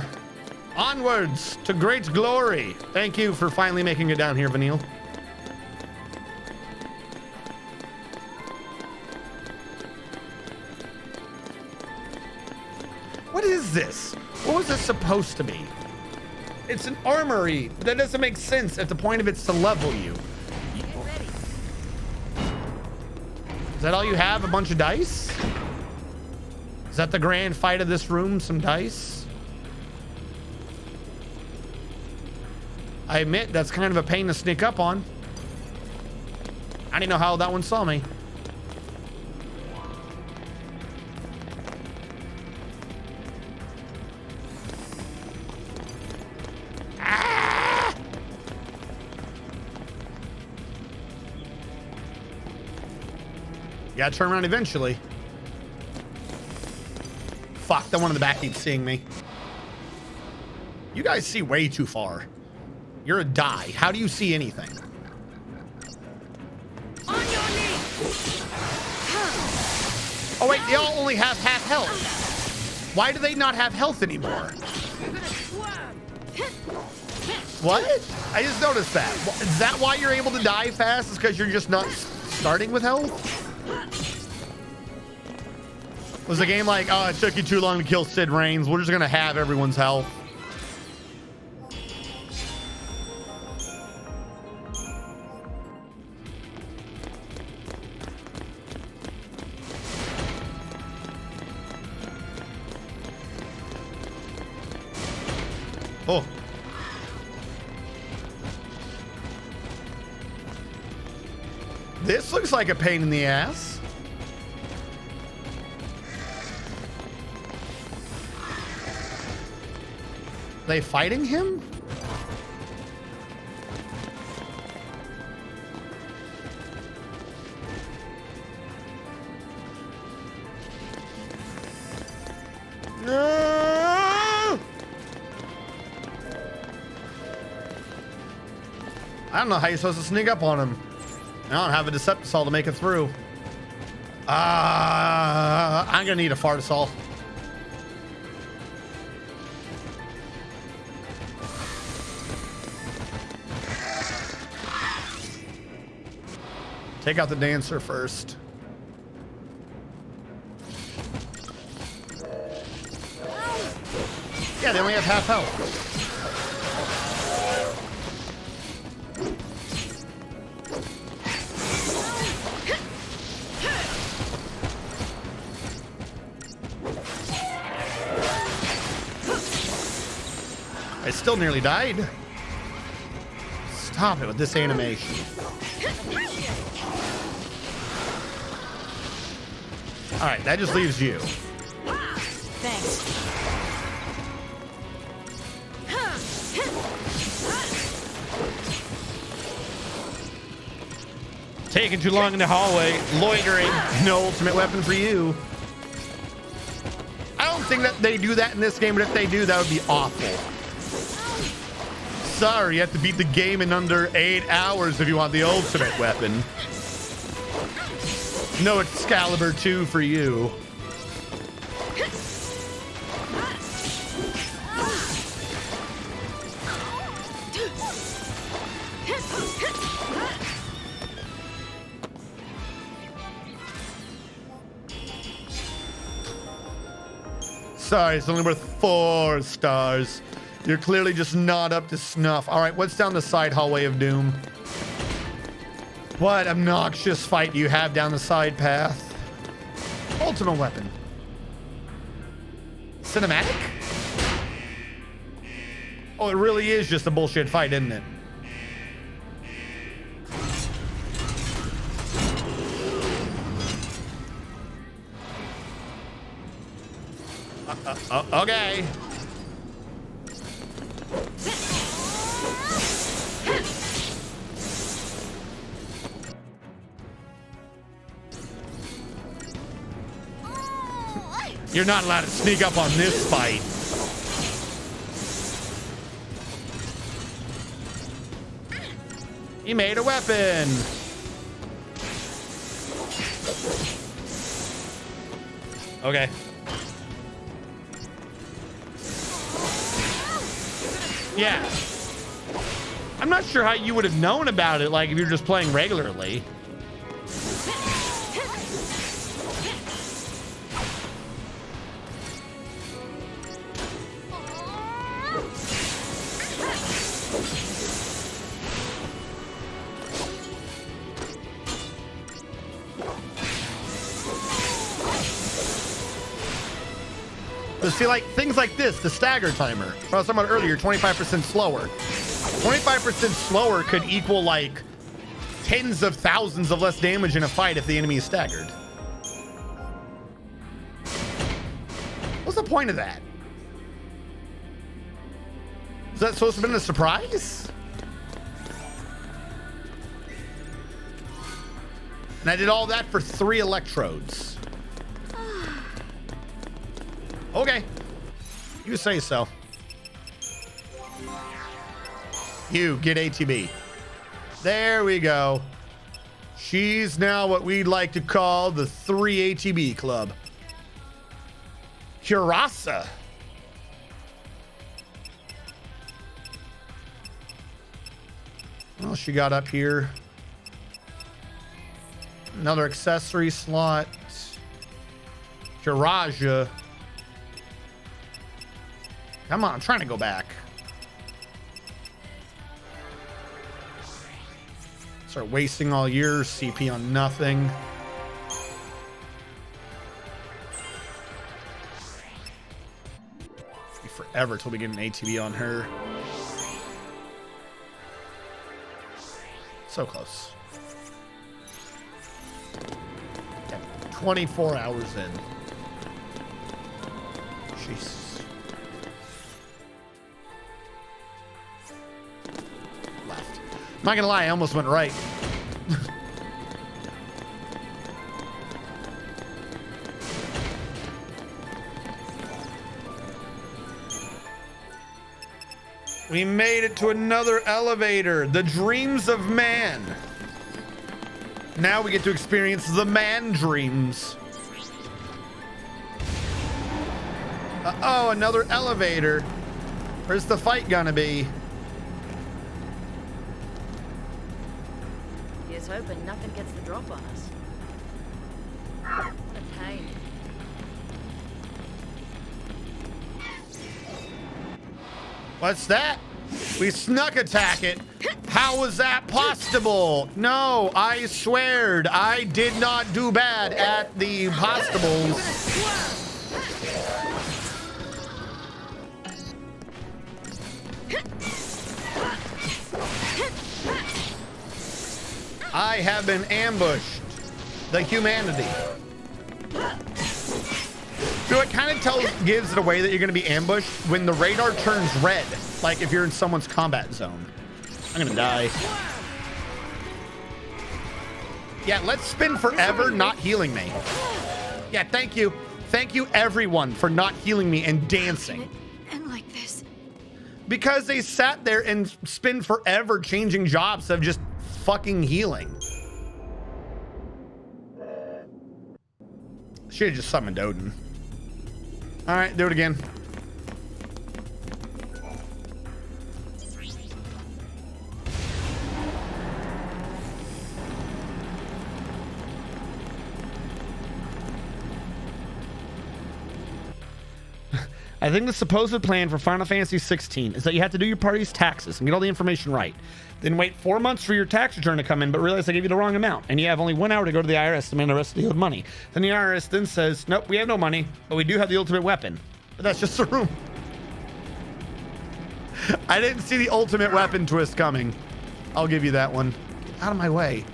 Onwards to great glory. Thank you for finally making it down here, Vanille. What is this? What was this supposed to be? It's an armory. That doesn't make sense if the point of it's to level you. Is that all you have? A bunch of dice? Is that the grand fight of this room? Some dice? I admit that's kind of a pain to sneak up on. I didn't know how that one saw me. You gotta turn around eventually. Fuck, the one in the back keeps seeing me. You guys see way too far. You're a die. How do you see anything? On your knees. Oh wait, they all only have half health. Why do they not have health anymore? What? I just noticed that. Is that why you're able to die fast? Is because you're just not starting with health? Was the game like, oh, it took you too long to kill Sid Reigns. We're just gonna have everyone's health. This looks like a pain in the ass. They fighting him? No! I don't know how you're supposed to sneak up on him. I don't have a Decepticol to make it through. I'm gonna need a Fartisol. Take out the dancer first. Yeah, they only have half health. I still nearly died. Stop it with this animation. All right, that just leaves you. Thanks. Taking too long in the hallway, loitering. No ultimate weapon for you. I don't think that they do that in this game, but if they do, that would be awful. Sorry, you have to beat the game in under 8 hours if you want the ultimate weapon. No Excalibur 2 for you. Sorry, it's only worth 4 stars. You're clearly just not up to snuff. All right, what's down the side hallway of doom? What obnoxious fight do you have down the side path? Ultimate weapon. Cinematic? Oh, it really is just a bullshit fight, isn't it? Okay. You're not allowed to sneak up on this fight. He made a weapon. Okay. Yeah. I'm not sure how you would have known about it, like if you're just playing regularly. But see, like things like this, the stagger timer. What I was talking about earlier, 25% slower. 25% slower could equal like tens of thousands of less damage in a fight if the enemy is staggered. What's the point of that? Is that supposed to have been a surprise? And I did all that for 3 electrodes. Okay, you say so. You get ATB. There we go. She's now what we'd like to call the 3 ATB club. Curasa. Well, she got up here. Another accessory slot. Kiraja. Come on, I'm trying to go back. Start wasting all your CP on nothing. Be forever till we get an ATB on her. So close. 24 hours in. Jeez. Left. I'm not gonna lie, I almost went right. We made it to another elevator. The dreams of man. Now we get to experience the man dreams. Uh-oh, another elevator. Where's the fight gonna be? Here's hoping nothing gets the drop on us. What a pain. What's that? We snuck attack it. How was that possible? No, I sweared I did not do bad at the possibles. I have been ambushed. The humanity. So it kind of gives it away that you're going to be ambushed when the radar turns red, like if you're in someone's combat zone. I'm going to die. Yeah, let's spin forever not healing me. Yeah, thank you. Thank you, everyone, for not healing me and dancing. And like this. Because they sat there and spin forever changing jobs of just fucking healing. Should have just summoned Odin. All right, do it again. I think the supposed plan for Final Fantasy 16 is that you have to do your party's taxes and get all the information right. Then wait 4 months for your tax return to come in, but realize they gave you the wrong amount. And you have only 1 hour to go to the IRS to demand the rest of the owed money. Then the IRS then says, nope, we have no money, but we do have the ultimate weapon. But that's just a room. I didn't see the ultimate weapon twist coming. I'll give you that one. Out of my way.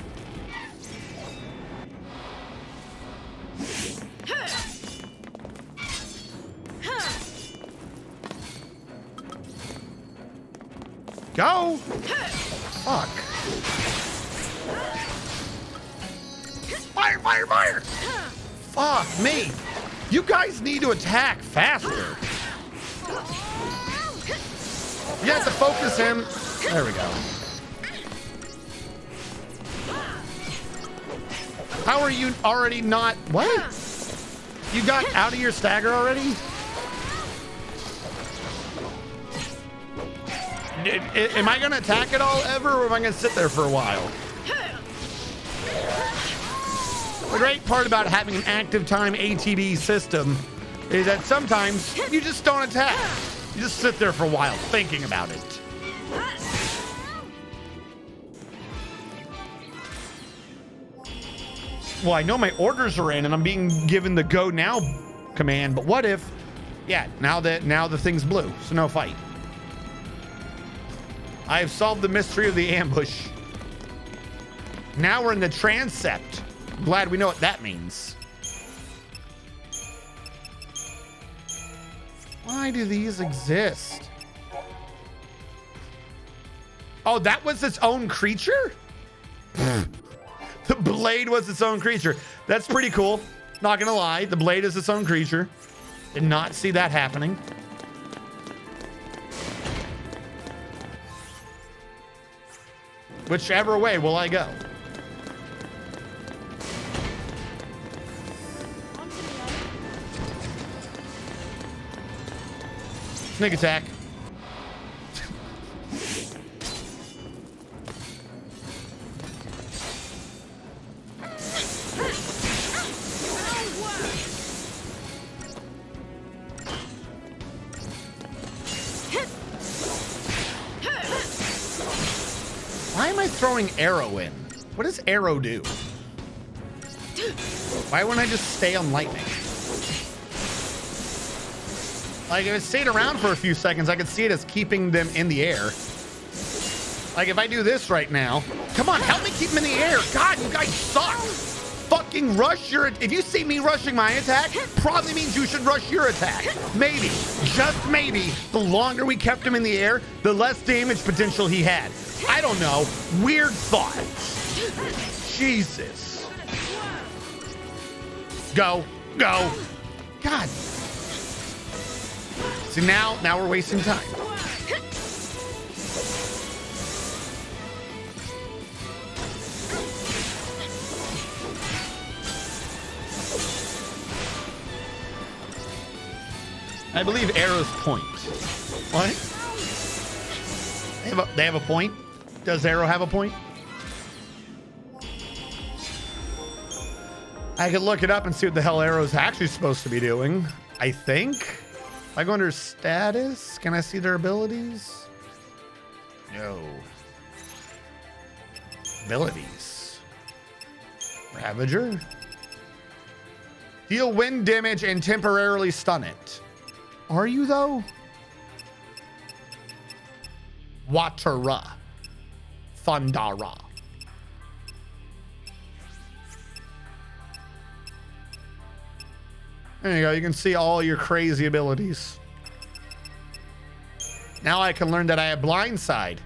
Go! Fuck. Fire, fire, fire! Fuck me. You guys need to attack faster. You have to focus him. There we go. How are you already not... What? You got out of your stagger already? Am I gonna attack it all ever, or am I gonna sit there for a while? The great part about having an active time ATB system is that sometimes you just don't attack. You just sit there for a while thinking about it. Well, I know my orders are in and I'm being given the go now command, but what if, yeah, now the thing's blue, so no fight. I have solved the mystery of the ambush. Now we're in the transept. I'm glad we know what that means. Why do these exist? Oh, that was its own creature? The blade was its own creature. That's pretty cool. Not gonna lie, the blade is its own creature. Did not see that happening. Whichever way will I go? Sneak attack. Why am I throwing arrow in? What does arrow do? Why wouldn't I just stay on lightning? Like, if it stayed around for a few seconds, I could see it as keeping them in the air. Like, if I do this right now, come on, help me keep them in the air. God, you guys suck. fucking rush your, if you see me rushing my attack, probably means you should rush your attack. Maybe, just maybe, the longer we kept him in the air, the less damage potential he had. I don't know. Weird thought. Jesus. Go. God. See, now we're wasting time. I believe arrows point. What? They have a point? Does arrow have a point? I could look it up and see what the hell arrow's actually supposed to be doing. I think. If I go under status, can I see their abilities? No. Abilities. Ravager. Deal wind damage and temporarily stun it. Are you though? Watera. Thundara. There you go. You can see all your crazy abilities. Now I can learn that I have blindside.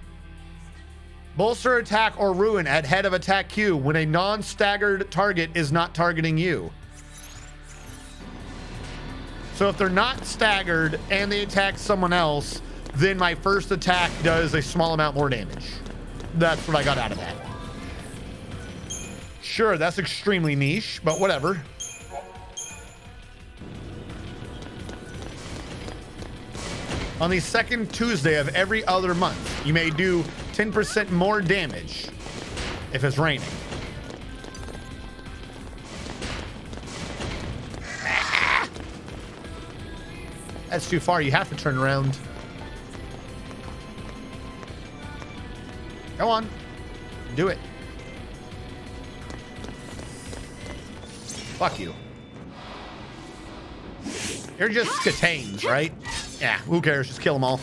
Bolster attack or ruin at head of attack queue when a non-staggered target is not targeting you. So if they're not staggered and they attack someone else, then my first attack does a small amount more damage. That's what I got out of that. Sure, that's extremely niche, but whatever. On the second Tuesday of every other month, you may do 10% more damage if it's raining. That's too far. You have to turn around. Go on. Do it. Fuck you. You're just Skatanes, right? Yeah, who cares? Just kill them all.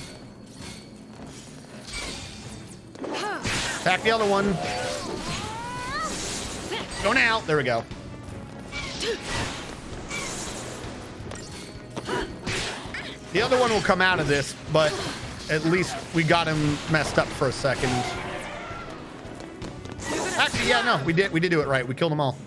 Attack the other one. Go now. There we go. The other one will come out of this, but at least we got him messed up for a second. Actually, yeah, no, we did do it right. We killed them all.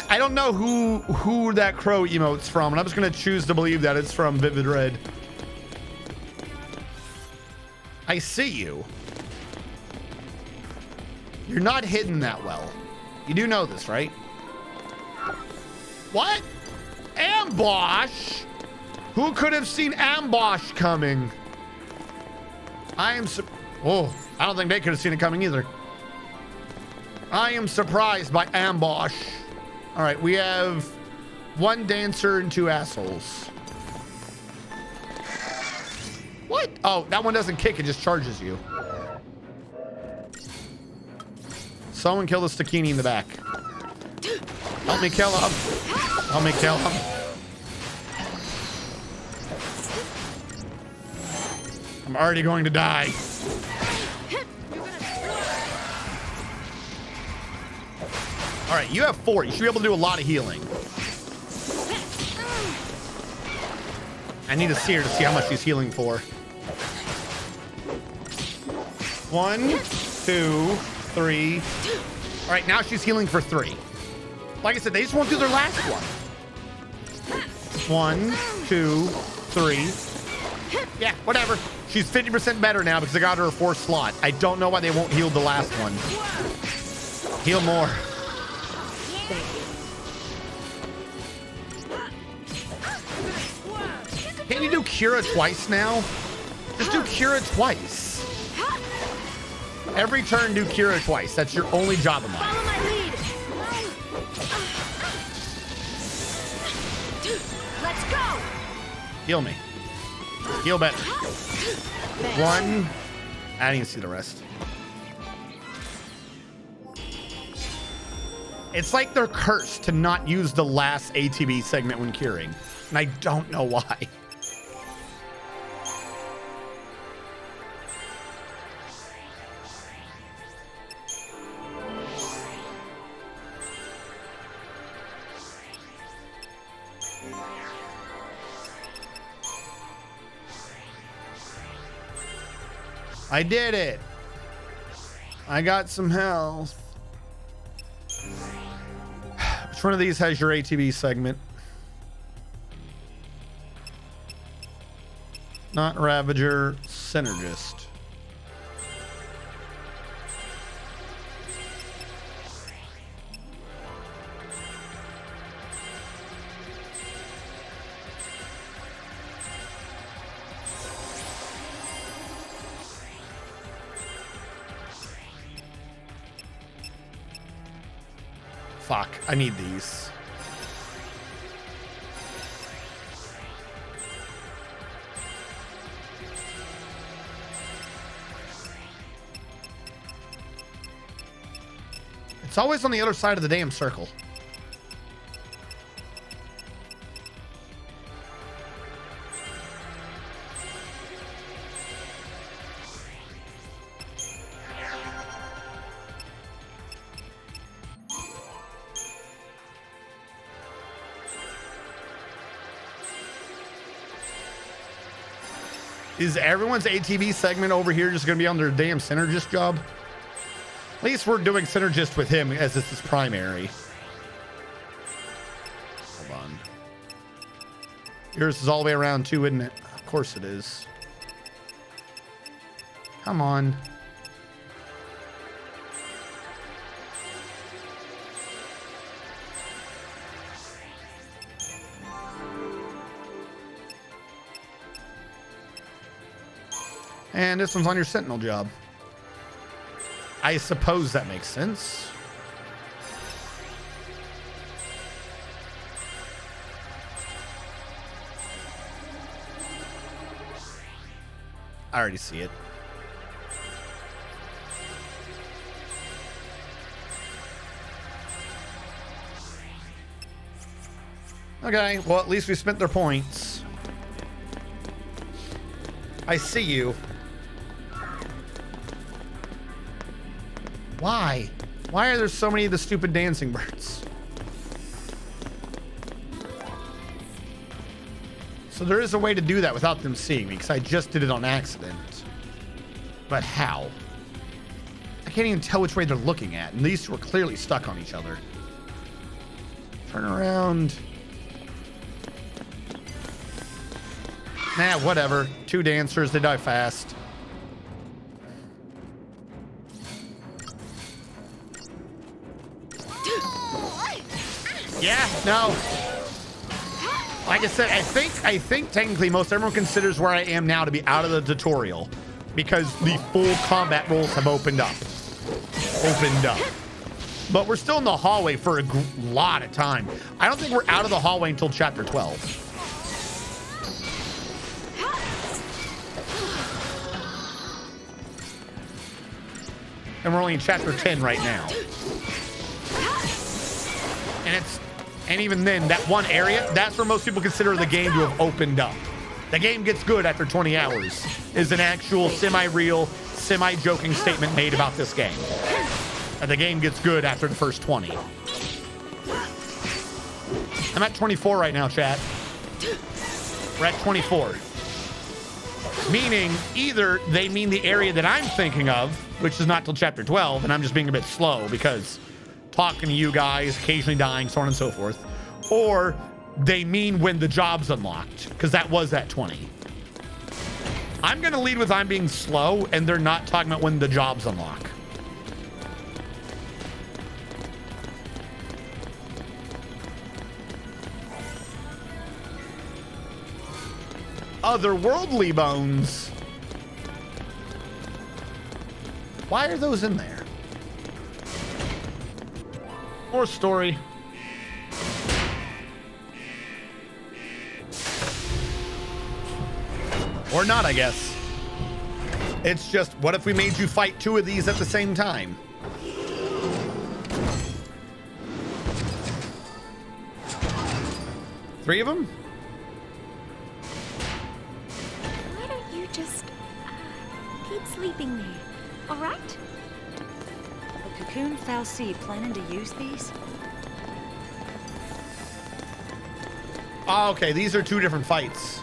I don't know who that crow emote's from, and I'm just gonna choose to believe that it's from Vivid Red. I see you. You're not hidden that well. You do know this, right? What? Ambush? Who could have seen ambush coming? I don't think they could have seen it coming either. I am surprised by ambush. All right, we have one dancer and two assholes. What? Oh, that one doesn't kick, it just charges you. Someone kill the Stakini in the back. Help me kill him. Help me kill him. I'm already going to die. All right, you have 4. You should be able to do a lot of healing. I need to see her to see how much she's healing for. 1, 2, 3. All right, now she's healing for 3. Like I said, they just won't do their last one. 1, 2, 3. Yeah, whatever. She's 50% better now because I got her a 4th slot. I don't know why they won't heal the last one. Heal more. Can't you do Cura twice now? Just do Cura twice. Every turn, do Cura twice. That's your only job of mine. Follow my lead. Let's go. Heal me. Heal better. 1. I didn't even see the rest. It's like they're cursed to not use the last ATB segment when curing. And I don't know why. I did it. I got some health. Which one of these has your ATV segment? Not Ravager, Synergist. Fuck, I need these. It's always on the other side of the damn circle. Is everyone's ATV segment over here just going to be on their damn synergist job? At least we're doing synergist with him as this is primary. Hold on. Yours is all the way around too, isn't it? Of course it is. Come on. And this one's on your sentinel job. I suppose that makes sense. I already see it. Okay, well, at least we spent their points. I see you. Why? Why are there so many of the stupid dancing birds? So there is a way to do that without them seeing me, because I just did it on accident. But how? I can't even tell which way they're looking at, and these two are clearly stuck on each other. Turn around. Nah, whatever. Two dancers, they die fast. Yeah, no. Like I said, I think technically most everyone considers where I am now to be out of the tutorial because the full combat rules have opened up. But we're still in the hallway for a lot of time. I don't think we're out of the hallway until chapter 12. And we're only in chapter 10 right now. And even then, that one area, that's where most people consider the game to have opened up. The game gets good after 20 hours, is an actual semi-real, semi-joking statement made about this game. And the game gets good after the first 20. I'm at 24 right now, chat. We're at 24. Meaning, either they mean the area that I'm thinking of, which is not till chapter 12, and I'm just being a bit slow because talking to you guys, occasionally dying, so on and so forth. Or they mean when the job's unlocked, because that was at 20. I'm going to lead with I'm being slow, and they're not talking about when the jobs unlock. Otherworldly bones. Why are those in there? More story. Or not, I guess. It's just, what if we made you fight two of these at the same time? Three of them? Why don't you just keep sleeping there, all right? The Cocoon Fal'Cie planning to use these? Oh, okay, these are two different fights.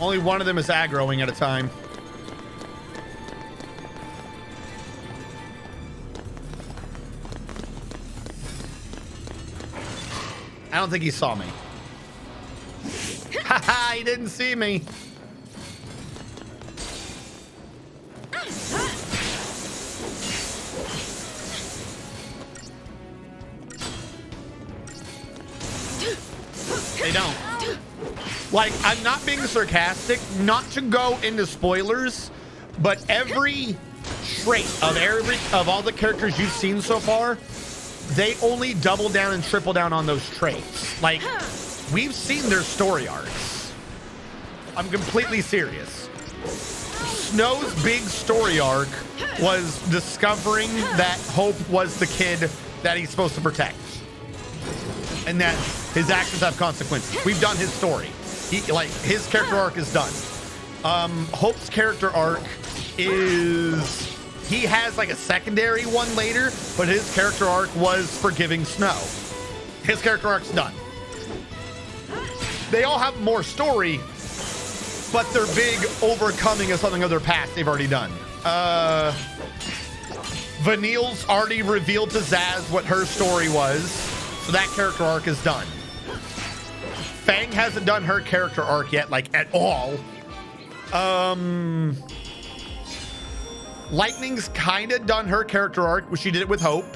Only one of them is aggroing at a time. I don't think he saw me. Haha, he didn't see me. They don't. Like, I'm not being sarcastic, not to go into spoilers, but every trait of all the characters you've seen so far, they only double down and triple down on those traits. Like, we've seen their story arcs. I'm completely serious. Snow's big story arc was discovering that Hope was the kid that he's supposed to protect, and that his actions have consequences. We've done his story. His character arc is done. Hope's character arc is, he has like a secondary one later, but his character arc was forgiving Snow. His character arc's done. They all have more story, but their big overcoming of something of their past they've already done. Vanille's already revealed to Zaz what her story was, so that character arc is done. Fang hasn't done her character arc yet, like at all. Lightning's kind of done her character arc, but she did it with Hope.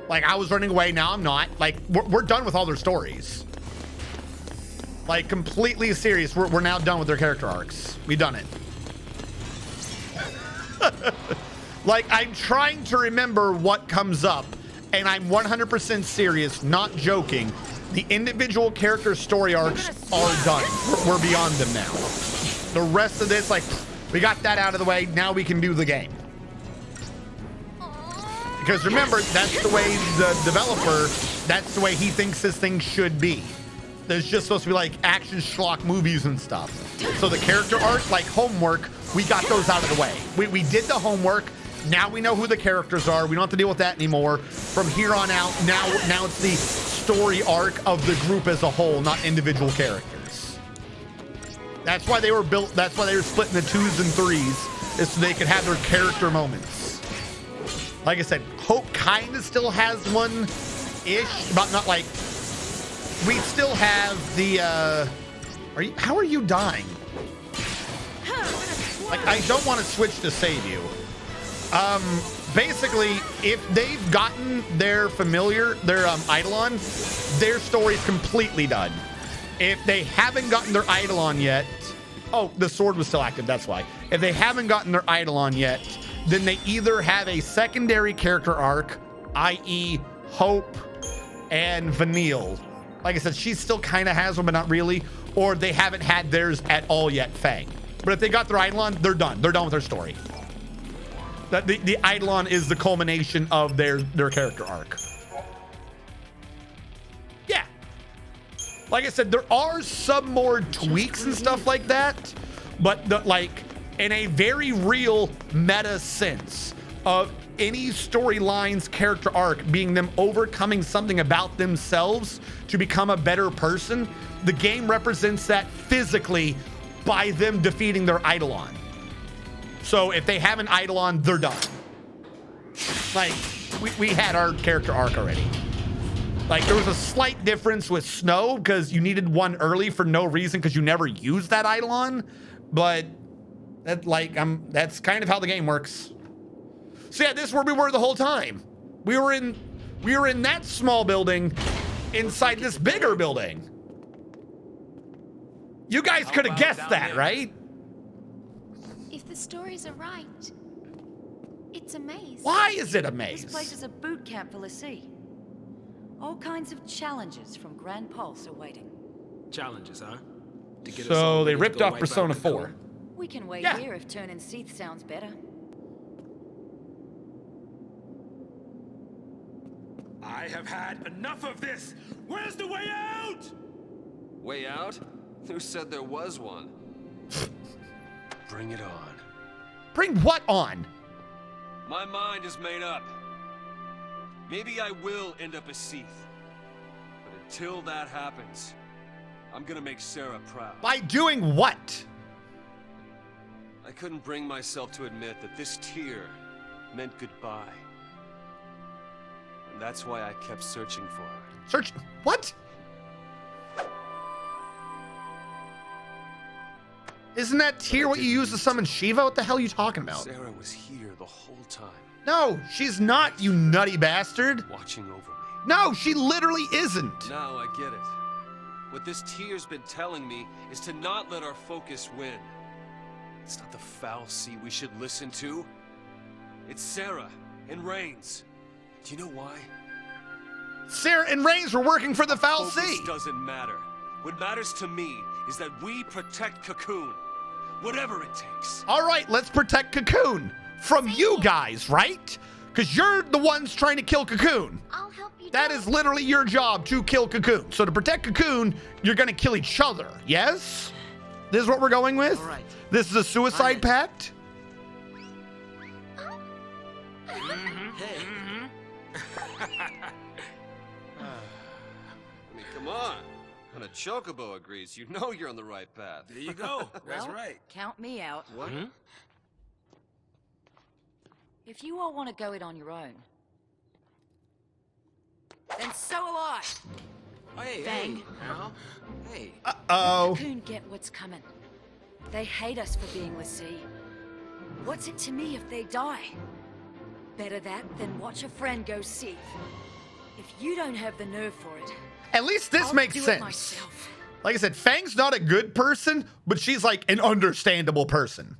Like, I was running away, now I'm not. Like, we're done with all their stories. Like, completely serious. We're now done with their character arcs. We've done it. Like, I'm trying to remember what comes up, and I'm 100% serious, not joking. The individual character story arcs are done. We're beyond them now. The rest of this, like, we got that out of the way. Now we can do the game. Because remember, that's the way the developer, that's the way he thinks this thing should be. There's just supposed to be like action schlock movies and stuff. So the character arc, like homework, we got those out of the way. We did the homework. Now we know who the characters are. We don't have to deal with that anymore. From here on out, now it's the story arc of the group as a whole, not individual characters. That's why they were built. That's why they were split into 2s and 3s, is so they could have their character moments. Like I said, Hope kind of still has one-ish, but not like. We still have the. How are you dying? Like, I don't want to switch to save you. Basically, if they've gotten their familiar, their Eidolon, their story's completely done. If they haven't gotten their Eidolon yet, oh, the sword was still active, that's why. If they haven't gotten their Eidolon yet, then they either have a secondary character arc, i.e. Hope and Vanille. Like I said, she still kind of has one, but not really. Or they haven't had theirs at all yet, Fang. But if they got their Eidolon, they're done. They're done with their story. The Eidolon is the culmination of their character arc. Yeah. Like I said, there are some more tweaks and stuff like that, but like in a very real meta sense of any storyline's character arc being them overcoming something about themselves to become a better person, the game represents that physically by them defeating their Eidolon. So if they have an Eidolon, they're done. Like, we had our character arc already. Like, there was a slight difference with Snow because you needed one early for no reason because you never used that Eidolon. But that, like, that's kind of how the game works. So yeah, this is where we were the whole time. We were in that small building inside this bigger building. You guys could have guessed that, right? If the stories are right, it's a maze. Why is it a maze? This place is a boot camp for Lassie. All kinds of challenges from Grand Pulse are waiting. Challenges, huh? To get us So all they ready to ripped go off wipe Persona out the 4. core. We can wait Yeah. here if turning Seath sounds better. I have had enough of this. Where's the way out? Way out? Who said there was one? Bring it on. Bring what on? My mind is made up. Maybe I will end up a Seath. But until that happens, I'm gonna make Sarah proud. By doing what? couldn't bring myself to admit that this tear meant goodbye. And that's why I kept searching for her. Search what? Isn't that tear what you use to summon Shiva? What the hell are you talking about? Sarah was here the whole time. No, she's not, you nutty bastard. Watching over me. No, she literally isn't. Now I get it. What this tear's been telling me is to not let our focus win. It's not the foul sea we should listen to. It's Sarah and Reigns. Do you know why? Sarah and Reigns were working for the foul Focus sea. doesn't matter. What matters to me is that we protect Cocoon. Whatever it takes. All right, let's protect Cocoon from you guys, right? Because you're the ones trying to kill Cocoon. I'll help you. That is literally your job, to kill Cocoon. So to protect Cocoon, you're gonna kill each other, yes? This is what we're going with? All right. This is a suicide pact? Hey, I mean, come on. When a chocobo agrees, you know you're on the right path. There you go. That's Well, right. Count me out. what? If you all want to go it on your own, then so will I. Hey, Bang. hey, now. Hey. Uh-oh. Cocoon get what's coming. They hate us for being l'Cie. What's it to me if they die? Better that than watch a friend go seethe. If you don't have the nerve for it, At least this I'll makes do it sense. myself. Like I said, Fang's not a good person, but she's like an understandable person.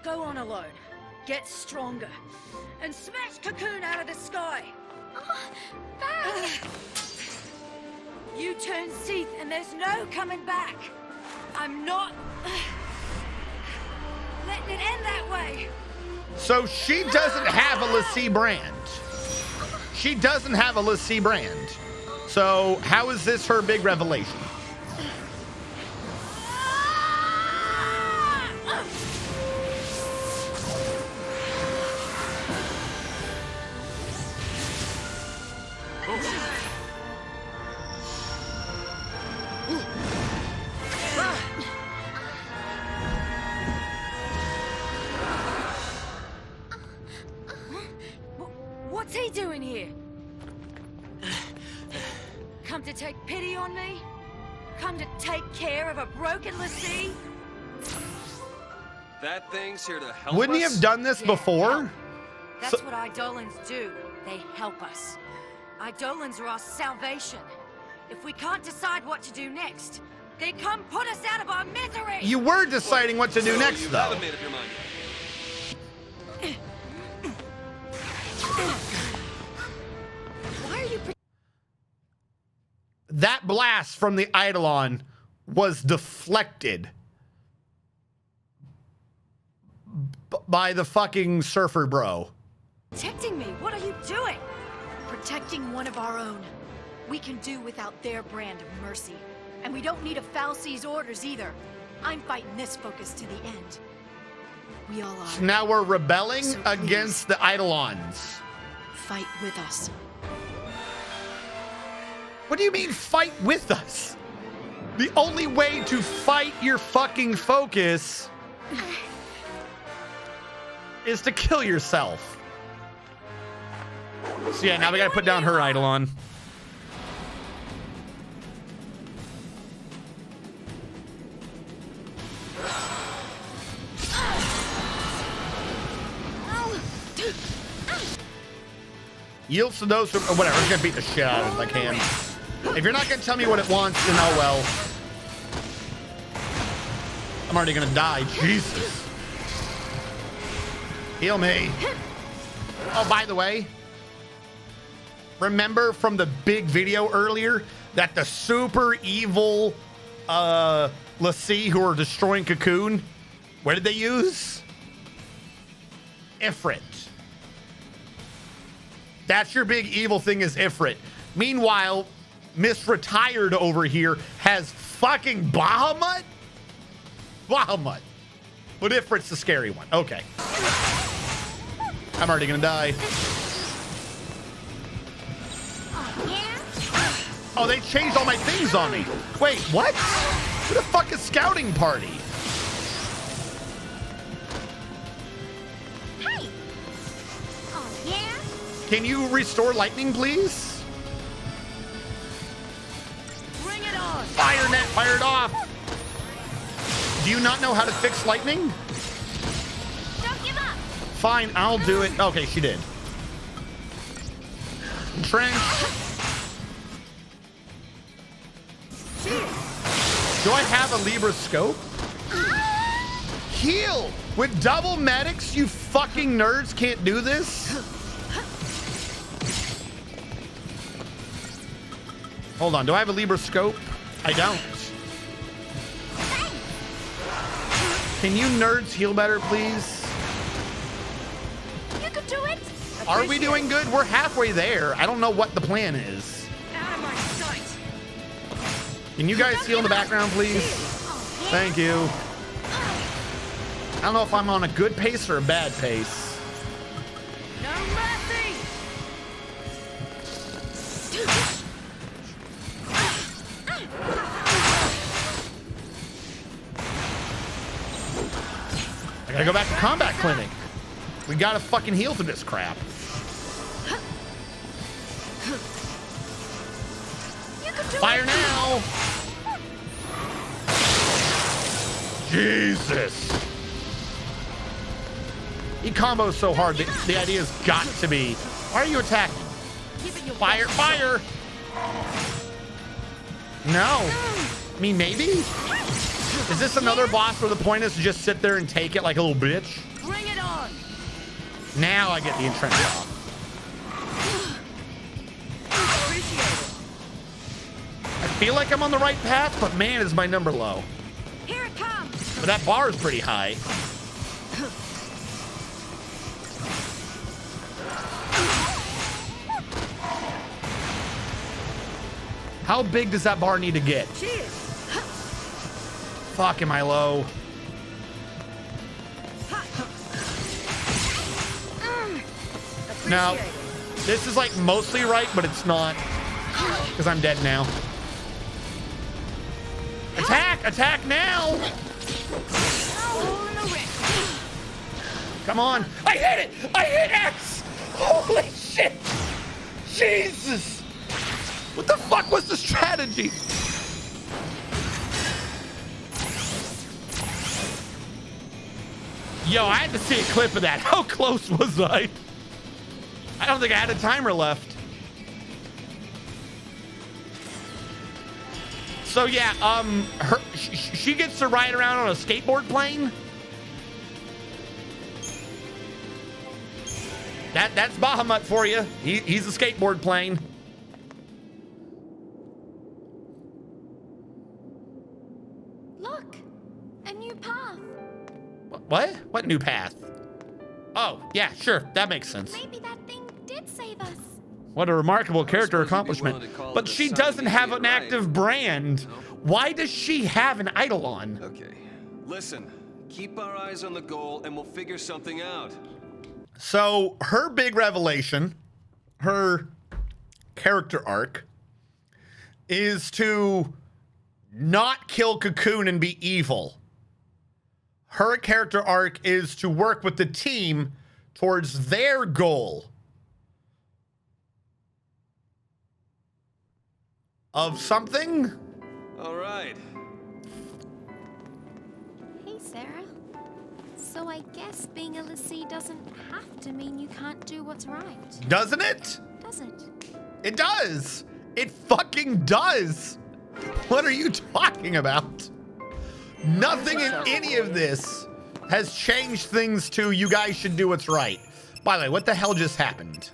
Go on alone, get stronger, and smash Cocoon out of the sky. Bang! You turn seethe and there's no coming back. I'm not letting it end that way. So she doesn't have a l'Cie brand. She doesn't have a l'Cie brand. So how is this her big revelation? What's he doing here? Come to take pity on me? Come to take care of a broken l'Cie? That thing's here to help Wouldn't he us? have done this Yeah, before? help. That's what Eidolons do. They help us. Eidolons are our salvation. If we can't decide what to do next, they come put us out of our misery! You were deciding what to do So next, you though. haven't made up your mind yet. Why are you That blast from the Eidolon was deflected by the fucking surfer bro. protecting me? What are you doing? Protecting one of our own. We can do without their brand of mercy. And we don't need a foul sea's orders either. I'm fighting this focus to the end. We all are. Now we're rebelling So against the Eidolons. Fight with us. What do you mean fight with us? The only way to fight your fucking focus is to kill yourself. So yeah, now we gotta put down her Eidolon. Yields to those who, or whatever, I'm gonna beat the shit out of it if I can. If you're not gonna tell me what it wants, then oh well. I'm already gonna die, Jesus. Heal me. Oh, by the way, remember from the big video earlier that the super evil l'Cie who are destroying Cocoon, what did they use? Ifrit. That's your big evil thing, is Ifrit. Meanwhile, Miss Retired over here has fucking Bahamut? Bahamut. But Ifrit's the scary one. Okay. I'm already gonna die. Oh, they changed all my things on me. Wait, what? Who the fuck is Scouting Party? Can you restore lightning, please? Bring it on! Fire net, fire it off! Do you not know how to fix lightning? Don't give up. Fine, I'll do it. Okay, she did. Trench. Do I have a Libra scope? Heal! With double medics, you fucking nerds can't do this? Hold on, do I have a Libra scope? I don't. Can you nerds heal better, please? You could do it. Are we doing good? We're halfway there. I don't know what the plan is. Out of my sight! Can you guys heal in the background, please? Thank you. I don't know if I'm on a good pace or a bad pace. No mercy! I gotta go back to combat clinic. We gotta fucking heal through this crap. Fire now! Jesus! He combos so hard. The idea's got to be. Why are you attacking? Fire! Fire! No. I mean, maybe? Is this another boss where the point is to just sit there and take it like a little bitch? Bring it on! Now I get the entrench off. I feel like I'm on the right path, but man, is my number low. Here it comes! But that bar is pretty high. How big does that bar need to get? Cheers! Fuck, am I low? No, this is like mostly right, but it's not. Because I'm dead now. Attack! Attack now! Come on. I hit it! I hit X! Holy shit! Jesus! What the fuck was the strategy? Yo, I had to see a clip of that. How close was I? I don't think I had a timer left. So yeah, she gets to ride around on a skateboard plane. That's Bahamut for you. He's a skateboard plane. Look, a new path. What? What new path? Oh, yeah, sure. That makes sense. Maybe that thing did save us. What a remarkable character accomplishment. But she doesn't have an active brand. Why does she have an Eidolon? Okay. Listen, keep our eyes on the goal and we'll figure something out. So her big revelation, her character arc, is to not kill Cocoon and be evil. Her character arc is to work with the team towards their goal of something. All right. Hey, Sarah. So I guess being a Lassie doesn't have to mean you can't do what's right. Doesn't it? Does it? It does. It fucking does. What are you talking about? Nothing in any of this has changed things to you guys should do what's right. By the way, what the hell just happened?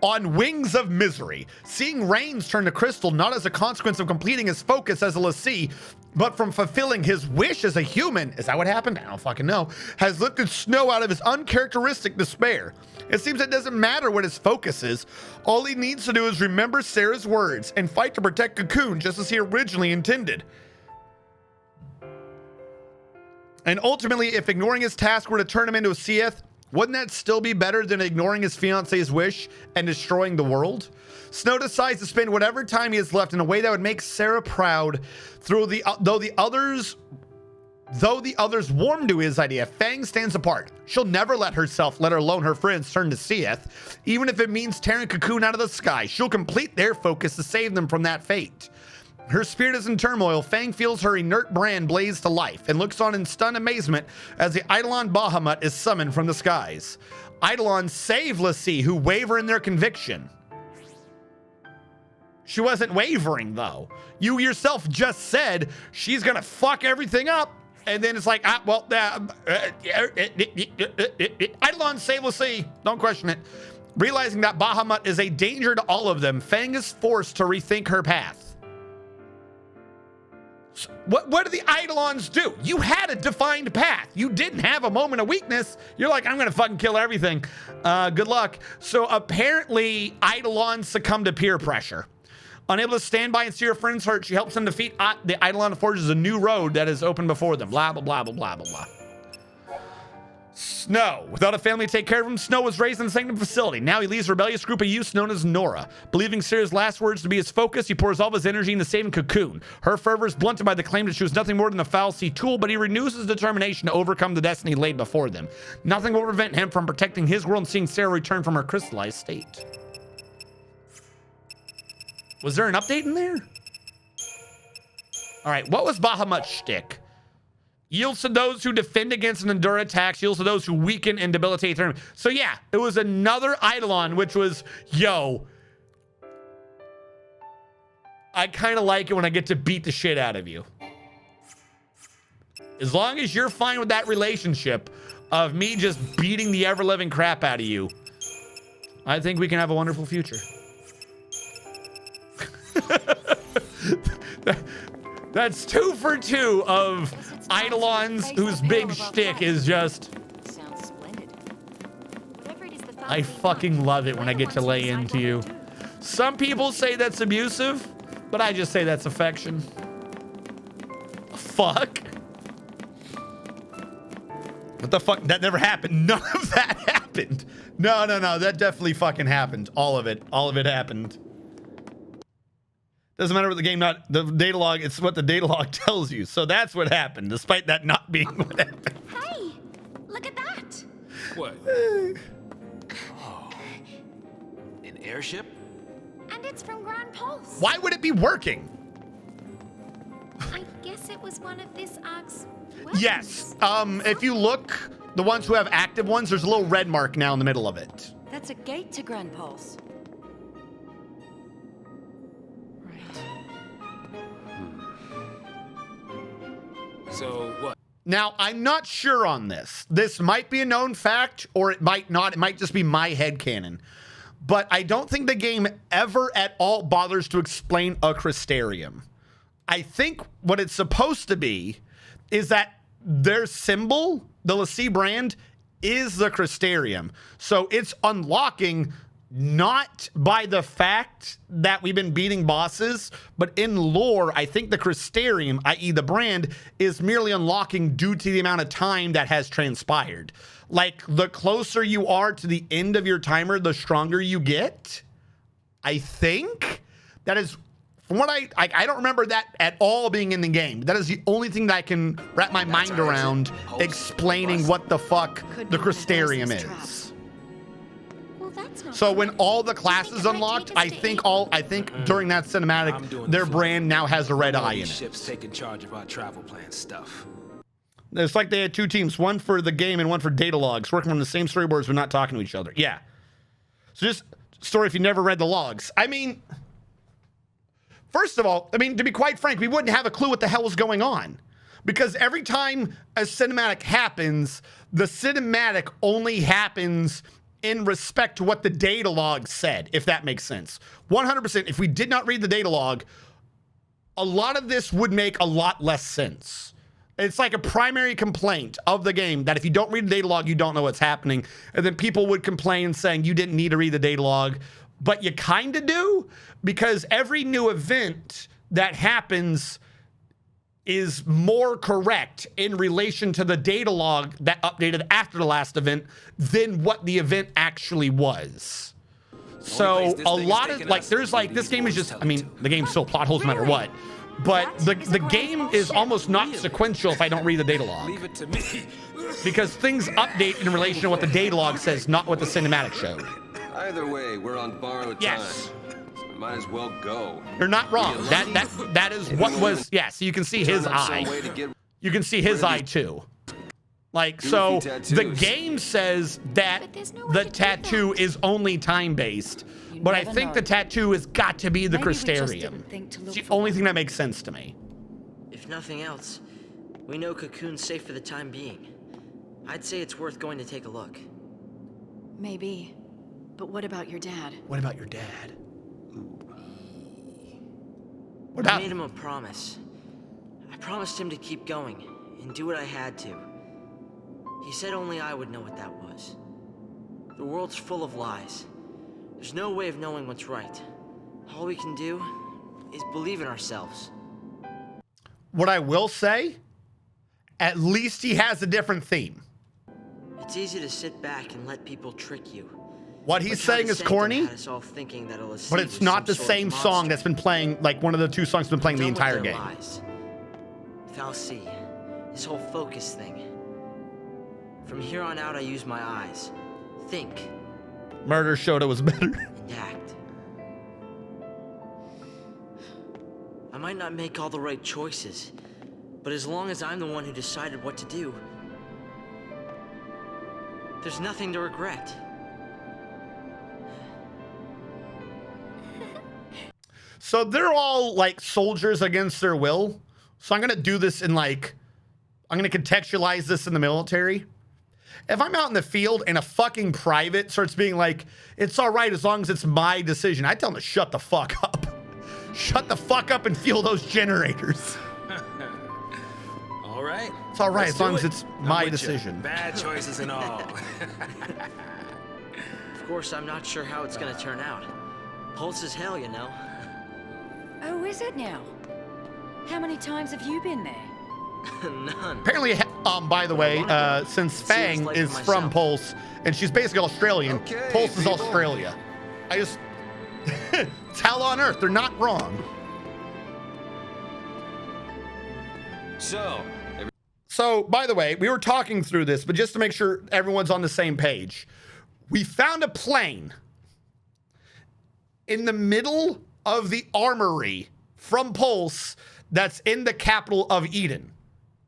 On Wings of Misery, seeing Reigns turn to crystal not as a consequence of completing his focus as a Lassie, but from fulfilling his wish as a human, is that what happened? I don't fucking know, has lifted Snow out of his uncharacteristic despair. It seems it doesn't matter what his focus is. All he needs to do is remember Sarah's words and fight to protect Cocoon just as he originally intended. And ultimately, if ignoring his task were to turn him into a Seath, wouldn't that still be better than ignoring his fiance's wish and destroying the world? Snow decides to spend whatever time he has left in a way that would make Sarah proud, though the others Though the others warm to his idea, Fang stands apart. She'll never let herself, let alone her friends, turn to Seath. Even if it means tearing Cocoon out of the sky, she'll complete their focus to save them from that fate. Her spirit is in turmoil. Fang feels her inert brand blaze to life and looks on in stunned amazement as the Eidolon Bahamut is summoned from the skies. Eidolons save l'Cie, who waver in their conviction. She wasn't wavering, though. You yourself just said she's gonna fuck everything up, and then it's like, Eidolons save l'Cie. Don't question it. Realizing that Bahamut is a danger to all of them, Fang is forced to rethink her path. What do the Eidolons do? You had a defined path. You didn't have a moment of weakness. You're like, I'm gonna fucking kill everything. Good luck. So apparently Eidolons succumb to peer pressure. Unable to stand by and see her friends hurt, she helps them defeat the Eidolon and forges a new road that is open before them. Blah, blah, blah, blah, blah, blah, blah. Snow. Without a family to take care of him, Snow was raised in the Sanctum facility. Now he leads a rebellious group of youths known as Nora. Believing Sarah's last words to be his focus, he pours all of his energy into saving Cocoon. Her fervor is blunted by the claim that she was nothing more than a foul sea tool, but he renews his determination to overcome the destiny laid before them. Nothing will prevent him from protecting his world and seeing Sarah return from her crystallized state. Was there an update in there? All right, what was Bahamut's shtick? Yields to those who defend against and endure attacks. Yields to those who weaken and debilitate their... So yeah, it was another Eidolon, which was, yo, I kind of like it when I get to beat the shit out of you. As long as you're fine with that relationship of me just beating the ever-living crap out of you, I think we can have a wonderful future. That's 2 for 2 of Eidolons whose big shtick is just... Sounds splendid. I fucking love it when I get to lay into you. Some people say that's abusive, but I just say that's affection. Fuck. What the fuck? That never happened. None of that happened. No. That definitely fucking happened. All of it happened. Doesn't matter what the game, not the data log, it's what the data log tells you. So that's what happened, despite that not being what happened. Hey, look at that. What? Oh. An airship? And it's from Grand Pulse. Why would it be working? I guess it was one of this arc's weapons. Yes. If you look, the ones who have active ones, there's a little red mark now in the middle of it. That's a gate to Grand Pulse. So what? Now, I'm not sure on this. This might be a known fact, or it might not. It might just be my headcanon. But I don't think the game ever at all bothers to explain a Crystarium. I think what it's supposed to be is that their symbol, the l'Cie brand, is the Crystarium. So it's unlocking not by the fact that we've been beating bosses, but in lore, I think the Crystarium, i.e. the brand, is merely unlocking due to the amount of time that has transpired. Like, the closer you are to the end of your timer, the stronger you get. I think that is, from what I don't remember that at all being in the game. That is the only thing that I can wrap my mind around explaining what the fuck the Crystarium is. So when all the classes unlocked, I think during that cinematic, their brand now has a red eye in it. Ships taking charge of our travel plan stuff. It's like they had 2 teams, one for the game and one for data logs, working on the same storyboards but not talking to each other. Yeah. So just story if you never read the logs. I mean, first of all, to be quite frank, we wouldn't have a clue what the hell was going on. Because every time a cinematic happens, the cinematic only happens in respect to what the data log said, if that makes sense. 100%, if we did not read the data log, a lot of this would make a lot less sense. It's like a primary complaint of the game that if you don't read the data log, you don't know what's happening. And then people would complain saying you didn't need to read the data log, but you kind of do, because every new event that happens is more correct in relation to the data log that updated after the last event than what the event actually was. So a lot of, like, there's like, this game is just, the game's still plot holes no matter what, but That is the a grand game small is ship. almost not sequential if I don't read the data log. Leave it to me. Because things update in relation to what the data log says, not what the cinematic showed. Either way, we're on borrowed Yes. time. So we might as well go. You're not wrong. That is what was, yeah, so you can see his Turn up some eye. way to get You can see his eye too. Like, so Goofy the tattoos. game says that But there's no way the to do tattoo that. is only time-based. But I never think know. the tattoo has got to be the Maybe we just Crystarium. didn't think to It's look the for only one. thing that makes sense to me. If nothing else, we know Cocoon's safe for the time being. I'd say it's worth going to take a look. Maybe. But what about your dad? What about your dad? What I about... made him a promise. I promised him to keep going and do what I had to. He said only I would know what that was. The world's full of lies. There's no way of knowing what's right. All we can do is believe in ourselves. What I will say, at least he has a different theme. It's easy to sit back and let people trick you. What he's But saying Count is corny, had us all thinking that Elysium but it's was not the some sort of same song monster. that's been playing, like one of the two songs been playing the Done with entire their game. lies. Fal'Cie, this whole focus thing. From here on out, I use my eyes. Think Murder showed it was better. and act. I might not make all the right choices, but as long as I'm the one who decided what to do, there's nothing to regret. So they're all like soldiers against their will. So I'm going to do this in like, I'm going to contextualize this in the military. If I'm out in the field and a fucking private starts being like, it's all right as long as it's my decision, I tell them to shut the fuck up. Shut the fuck up and fuel those generators. All right. It's all right Let's as long do as it. it's I'm my with ya. decision. Bad choices and all. Of course, I'm not sure how it's gonna turn out. Pulse is hell, you know. Oh, is it now? How many times have you been there? None. Apparently, by the way, since Fang like is for from myself. Pulse and she's basically Australian, Okay, Pulse is people. Australia. I just, it's hell on earth. They're not wrong. So, by the way, we were talking through this, but just to make sure everyone's on the same page, we found a plane in the middle of the armory from Pulse that's in the capital of Eden.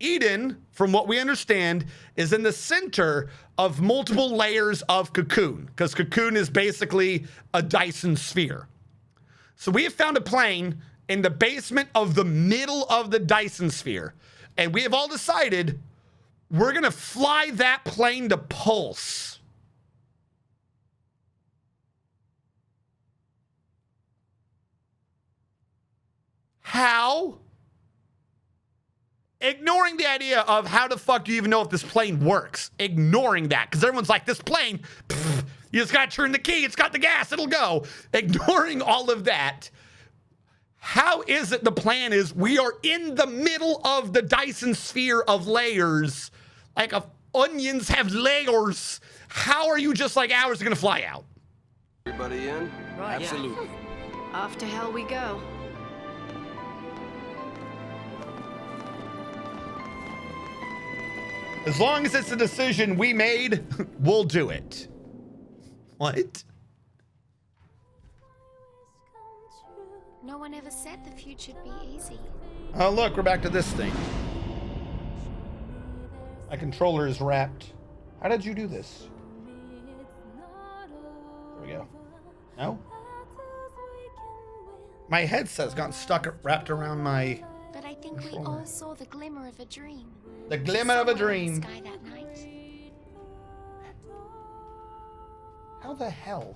Eden, from what we understand, is in the center of multiple layers of Cocoon, because Cocoon is basically a Dyson sphere. So we have found a plane in the basement of the middle of the Dyson sphere, and we have all decided we're going to fly that plane to Pulse. How? Ignoring the idea of how the fuck do you even know if this plane works. Ignoring that, because everyone's like, this plane, pff, you just gotta turn the key, it's got the gas, it'll go. Ignoring all of that, how is it the plan is we are in the middle of the Dyson sphere of layers, like if onions have layers, how are you just like ours are gonna fly out? Everybody in? Right. Absolutely. Off to hell we go. As long as it's a decision we made, we'll do it. What? No one ever said the future'd be easy. Oh, look, we're back to this thing. My controller is wrapped. How did you do this? There we go. No? My headset's gotten stuck, wrapped around my... But I think we all saw the glimmer of a dream. The glimmer of a Somewhere in dream. the sky that night. How the hell?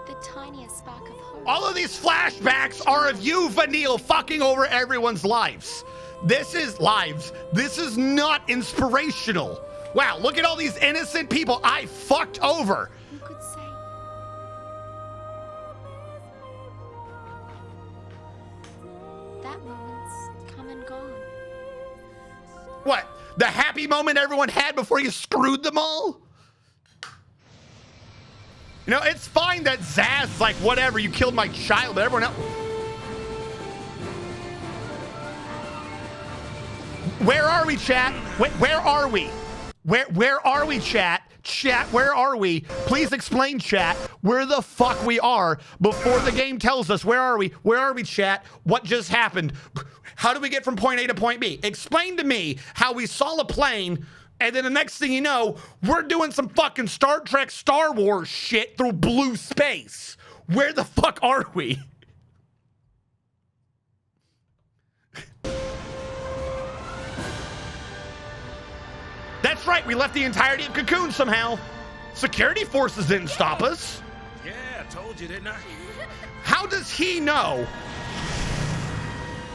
The tiniest spark of hope. All of these flashbacks are of you, Vanille, fucking over everyone's lives. This is lives. This is not inspirational. Wow, look at all these innocent people I fucked over. Who could say? That moment's come and gone. What? The happy moment everyone had before you screwed them all? You know, it's fine that Zaz's like, whatever, you killed my child, but everyone else... Where are we, chat? Where are we? Where are we, chat? Chat, where are we? Please explain, chat, where the fuck we are before the game tells us. Where are we? Where are we, chat? What just happened? How do we get from point A to point B? Explain to me how we saw a plane, and then the next thing you know, we're doing some fucking Star Trek, Star Wars shit through blue space. Where the fuck are we? That's right, we left the entirety of Cocoon somehow. Security forces didn't stop us. Yeah, I told you, didn't I? How does he know?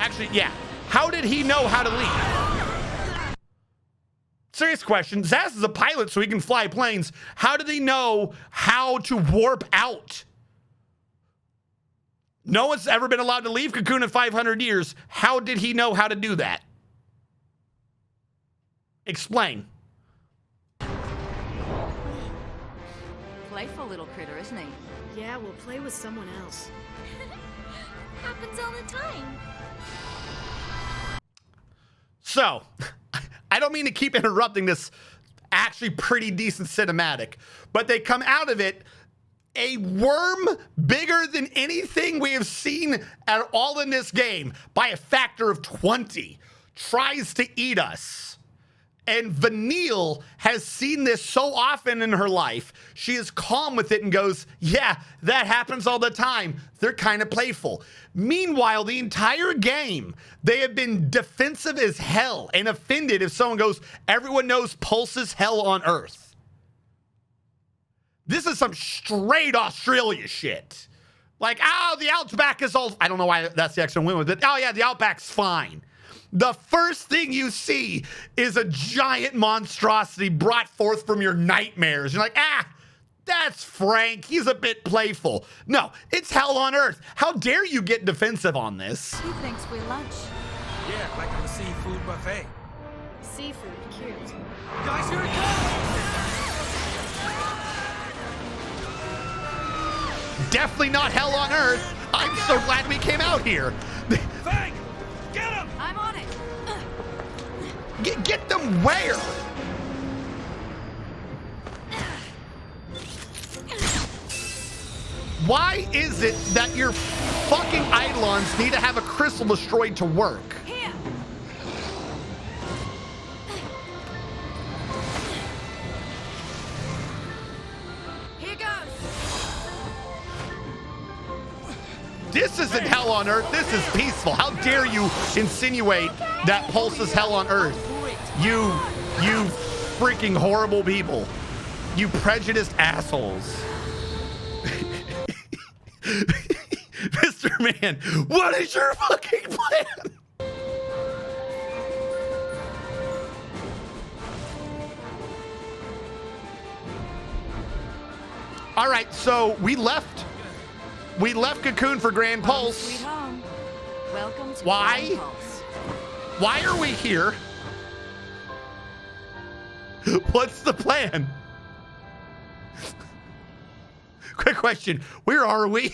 Actually, yeah. How did he know how to leave? Serious question. Zaz is a pilot, so he can fly planes. How did he know how to warp out? No one's ever been allowed to leave Cocoon in 500 years. How did he know how to do that? Explain. Playful little critter, isn't he? Yeah, we'll play with someone else. Happens all the time. So, I don't mean to keep interrupting this actually pretty decent cinematic, but they come out of it a worm bigger than anything we have seen at all in this game by a factor of 20 tries to eat us. And Vanille has seen this so often in her life, she is calm with it and goes, yeah, that happens all the time. They're kind of playful. Meanwhile, the entire game, they have been defensive as hell and offended if someone goes, everyone knows Pulse's hell on Earth. This is some straight Australia shit. Like, oh, the Outback is all, I don't know why that's the extra win with it. Oh yeah, the Outback's fine. The first thing you see is a giant monstrosity brought forth from your nightmares. You're like, ah, that's Frank. He's a bit playful. No, it's hell on earth. How dare you get defensive on this? He thinks we're lunch. Yeah, like on a seafood buffet. Seafood, cute. Guys, here it comes! Definitely not hell on earth. I'm so glad we came out here. Frank, get him! I'm on it. Get them where? Why is it that your fucking Eidolons need to have a crystal destroyed to work? Here. Here goes. This isn't hell on earth. This is peaceful. How dare you insinuate that Pulse is hell on earth? You freaking horrible people. You prejudiced assholes. Mr. Man, what is your fucking plan? All right, so we left Cocoon for Grand Pulse. Sweet home. Welcome to Why? Grand Pulse. Why are we here? What's the plan? Quick question. Where are we?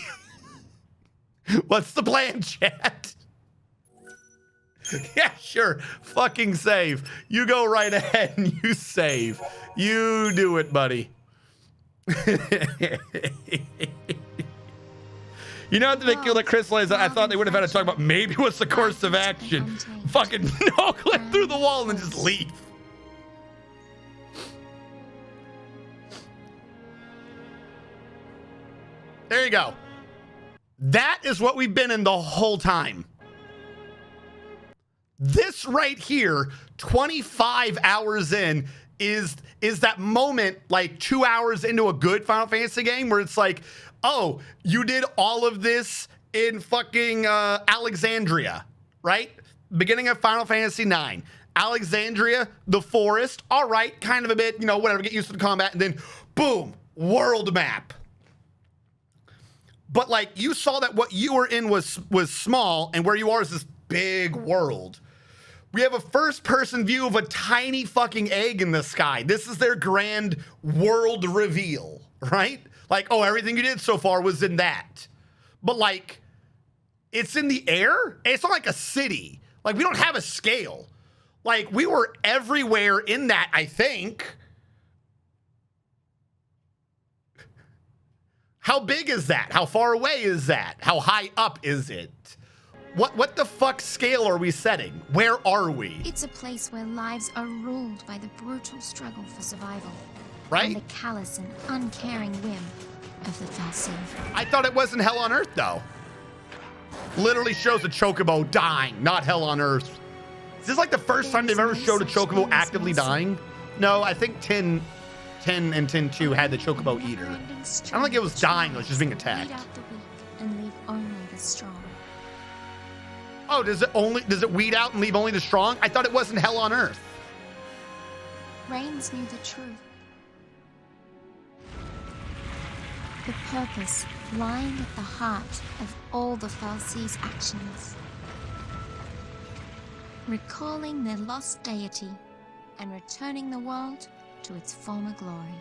What's the plan, chat? Yeah, sure. Fucking save. You go right ahead and you save. You do it, buddy. You know what the big deal that Crystal is? I thought they would have had to talk about maybe what's the course of action. Fucking no clip through the wall and then just leave. There you go. That is what we've been in the whole time. This right here, 25 hours in, is that moment like 2 hours into a good Final Fantasy game where it's like, oh, you did all of this in fucking Alexandria, right? Beginning of Final Fantasy 9. Alexandria, the forest, all right, kind of a bit, you know, whatever, get used to the combat, and then boom, world map. But like you saw that what you were in was small, and where you are is this big world. We have a first-person view of a tiny fucking egg in the sky. This is their grand world reveal, right? Like, oh, everything you did so far was in that. But like, it's in the air? It's not like a city. Like, we don't have a scale. Like, we were everywhere in that, I think. How big is that? How far away is that? How high up is it? What the fuck scale are we setting? Where are we? It's a place where lives are ruled by the brutal struggle for survival. Right? And the callous and uncaring whim of the fal'Cie. I thought it wasn't Hell on Earth, though. Literally shows a chocobo dying, not Hell on Earth. Is this like the first time they've ever showed a chocobo actively dying? No, I think 10 and 10-2 had the chocobo eater. I don't think it was dying, it was just being attacked. Weed out the weak and leave only the strong. Oh, does it weed out and leave only the strong? I thought it wasn't Hell on Earth. Reigns knew the truth. The purpose lying at the heart of all the fal'Cie's actions. Recalling their lost deity and returning the world to its former glory.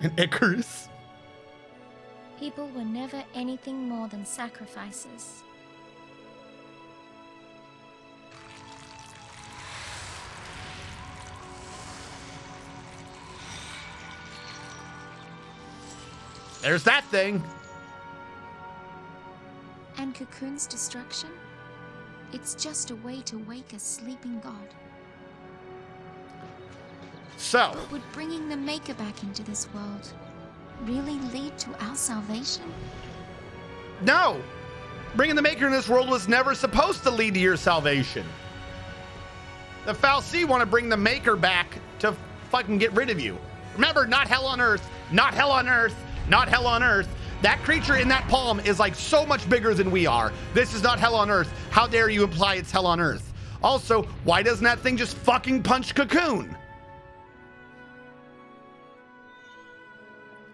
And Icarus? People were never anything more than sacrifices. There's that thing. And Cocoon's destruction? It's just a way to wake a sleeping god. So, Would bringing the Maker back into this world really lead to our salvation? no. Bringing the Maker in this world was never supposed to lead to your salvation. The fal'Cie want to bring the Maker back to fucking get rid of you. Remember, not Hell on Earth, not Hell on Earth, not Hell on Earth. That creature in that palm is like so much bigger than we are. This is not Hell on Earth. How dare you imply it's Hell on Earth? Also, why doesn't that thing just fucking punch Cocoon?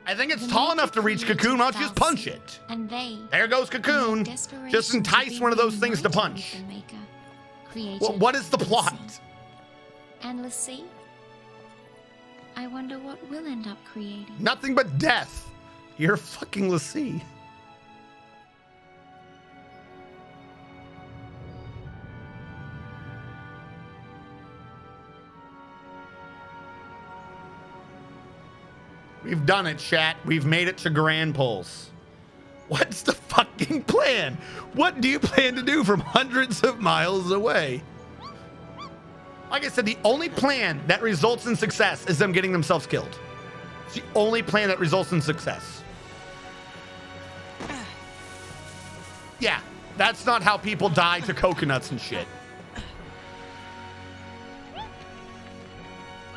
I think it's tall enough to reach Cocoon. Why don't you just punch it? And they, There goes Cocoon. Just entice one of those things to punch. Well, what is the plot? And l'Cie? I wonder what we'll end up creating. Nothing but death. You're fucking l'Cie. We've done it, chat. We've made it to Grand Pulse. What's the fucking plan? What do you plan to do from hundreds of miles away? Like I said, the only plan that results in success is them getting themselves killed. It's the only plan that results in success. Yeah, that's not how people die to coconuts and shit.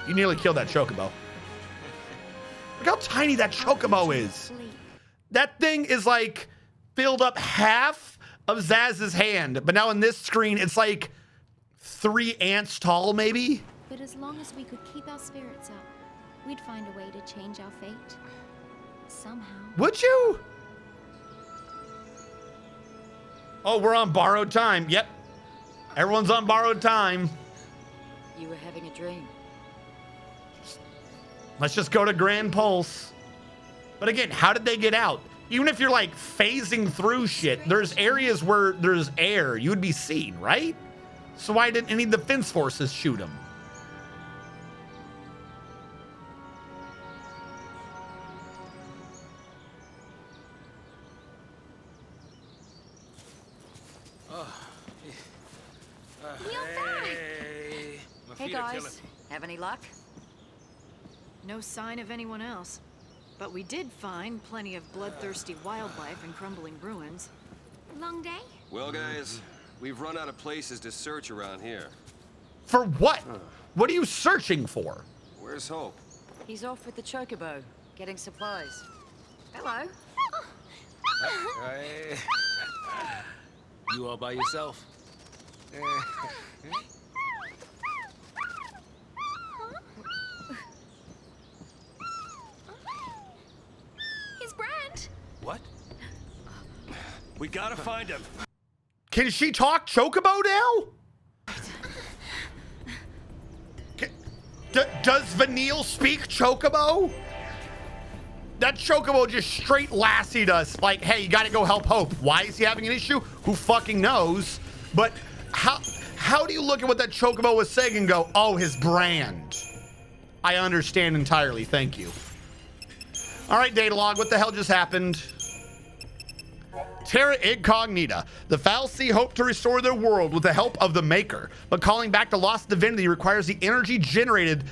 You nearly killed that chocobo. Look how tiny that chocobo is. That thing is like filled up half of Zaz's hand, but now in this screen, it's like 3 ants tall, maybe? But as long as we could keep our spirits up, we'd find a way to change our fate. Somehow. Would you? Oh, we're on borrowed time. Yep. Everyone's on borrowed time. You were having a dream. Let's just go to Grand Pulse. But again, how did they get out? Even if you're like phasing through shit, there's areas where there's air. You would be seen, right? So why didn't any of the defense forces shoot them? Hey guys, have any luck? No sign of anyone else. But we did find plenty of bloodthirsty wildlife and crumbling ruins. Long day? Well, guys, we've run out of places to search around here. For what? What are you searching for? Where's Hope? He's off with the chocobo, getting supplies. Hello. You all by yourself? He's Brand. What? We gotta find him. Can she talk chocobo now? Does Vanille speak chocobo? That chocobo just straight lassied us like, hey, you gotta go help Hope. Why is he having an issue? Who fucking knows? But how how do you look at what that Chocobo was saying and go, oh, his brand? I understand entirely. Thank you. All right, data log. What the hell just happened? Terra Incognita. The fal'Cie hope to restore their world with the help of the Maker, but calling back the lost divinity requires the energy generated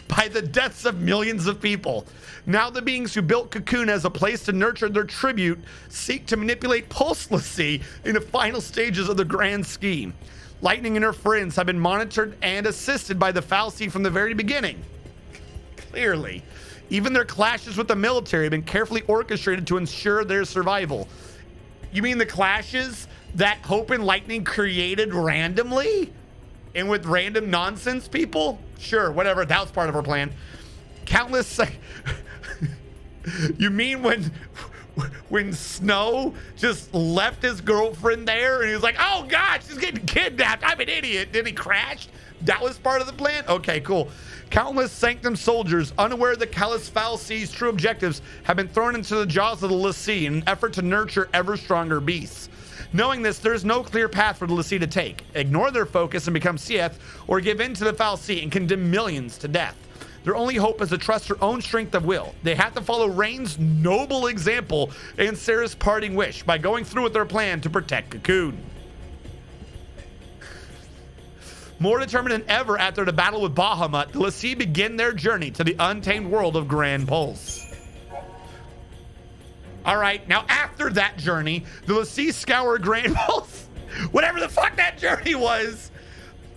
by the deaths of millions of people. Now the beings who built Cocoon as a place to nurture their tribute seek to manipulate Pulse l'Cie in the final stages of the grand scheme. Lightning and her friends have been monitored and assisted by the fal'Cie from the very beginning. Clearly. Even their clashes with the military have been carefully orchestrated to ensure their survival. You mean the clashes that Hope and Lightning created randomly? And with random nonsense people? Sure, whatever. That was part of our plan. Countless... You mean when Snow just left his girlfriend there and he was like, oh God, she's getting kidnapped. I'm an idiot. Then he crashed? That was part of the plan? Okay, cool. Countless Sanctum soldiers, unaware of the callous fal'Cie's true objectives, have been thrown into the jaws of the l'Cie in an effort to nurture ever stronger beasts. Knowing this, there is no clear path for the l'Cie to take. Ignore their focus and become Cieth, or give in to the fal'Cie and condemn millions to death. Their only hope is to trust their own strength of will. They have to follow Rain's noble example and Sarah's parting wish by going through with their plan to protect Cocoon. More determined than ever after the battle with Bahamut, the l'Cie begin their journey to the untamed world of Grand Pulse. All right, now after that journey, the l'Cie scour Grand Pulse. Whatever the fuck that journey was.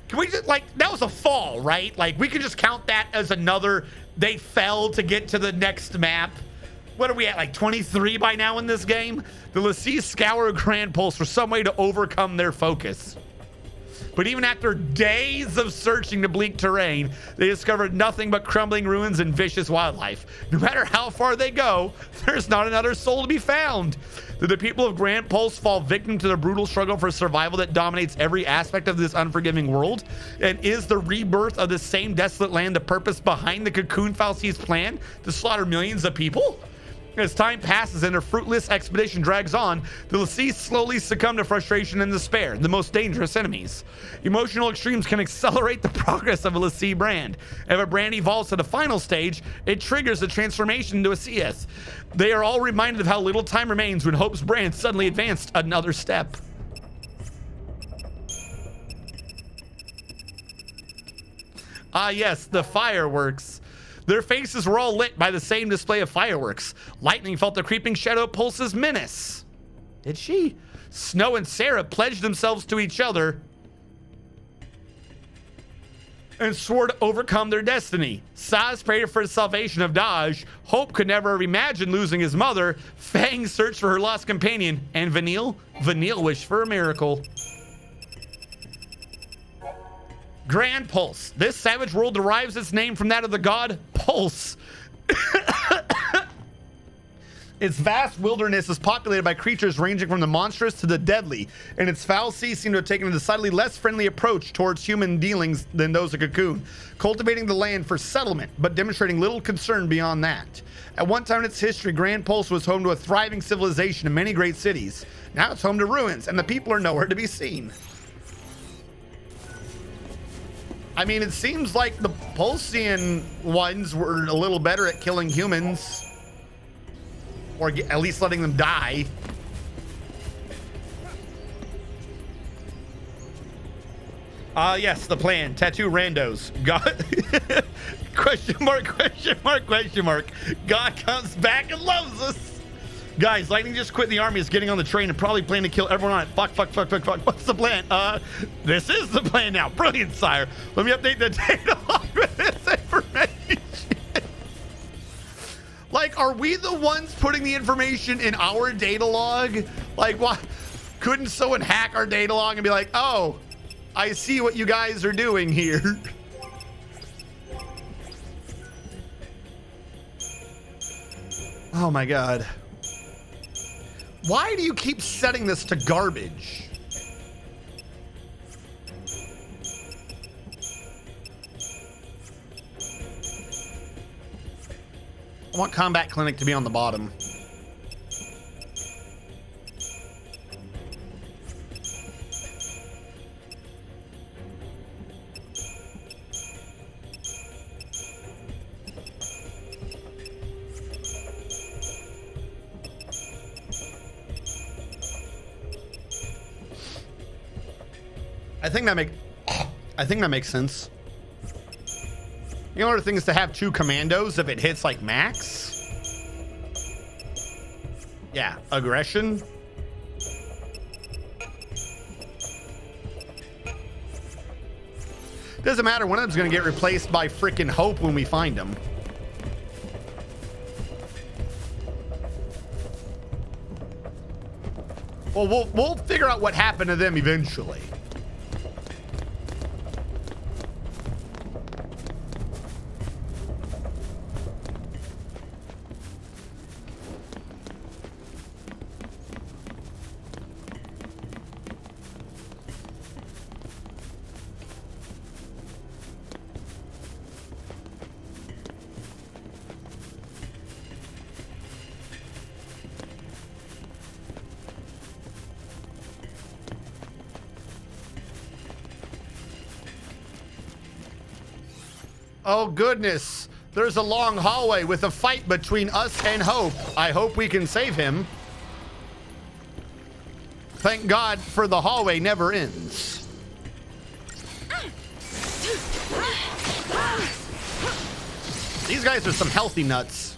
Can we just, like, that was a fall, right? Like, we could just count that as another, they fell to get to the next map. What are we at, like 23 by now in this game? The l'Cie scour Grand Pulse for some way to overcome their focus. But even after days of searching the bleak terrain, they discovered nothing but crumbling ruins and vicious wildlife. No matter how far they go, there's not another soul to be found. Do the people of Grand Pulse fall victim to the brutal struggle for survival that dominates every aspect of this unforgiving world? And is the rebirth of the same desolate land the purpose behind the Cocoon fal'Cie's plan to slaughter millions of people? As time passes and their fruitless expedition drags on, the l'Cie slowly succumb to frustration and despair, the most dangerous enemies. Emotional extremes can accelerate the progress of a l'Cie brand. If a brand evolves to the final stage, it triggers the transformation into a CS. They are all reminded of how little time remains when Hope's brand suddenly advanced another step. Ah yes, the fireworks. Their faces were all lit by the same display of fireworks. Lightning felt the creeping shadow of Pulse's menace. Did she? Snow and Sarah pledged themselves to each other and swore to overcome their destiny. Saz prayed for the salvation of Daj. Hope could never have imagined losing his mother. Fang searched for her lost companion. And Vanille wished for a miracle. Grand Pulse. This savage world derives its name from that of the god Pulse. Its vast wilderness is populated by creatures ranging from the monstrous to the deadly, and its fal'Cie seem to have taken a decidedly less friendly approach towards human dealings than those of Cocoon, cultivating the land for settlement, but demonstrating little concern beyond that. At one time in its history, Grand Pulse was home to a thriving civilization and many great cities. Now it's home to ruins, and the people are nowhere to be seen. I mean, it seems like the Pulsian ones were a little better at killing humans. Or at least letting them die. Yes, the plan. Tattoo randos. God. Question mark, question mark, question mark. God comes back and loves us. Guys, Lightning just quit the army, is getting on the train and probably planning to kill everyone on it. Fuck. What's the plan? This is the plan now. Brilliant, sire. Let me update the data log with this information. Like, are we the ones putting the information in our data log? Like, what? Couldn't someone hack our data log and be like, oh, I see what you guys are doing here. Oh my God. Why do you keep setting this to garbage? I want Combat Clinic to be on the bottom. I think that makes sense. The only thing is to have 2 commandos if it hits like max. Yeah, aggression. Doesn't matter, one of them's gonna get replaced by freaking Hope when we find him. Well, we'll figure out what happened to them eventually. Oh goodness, there's a long hallway with a fight between us and Hope. I hope we can save him. Thank God for the hallway never ends. These guys are some healthy nuts.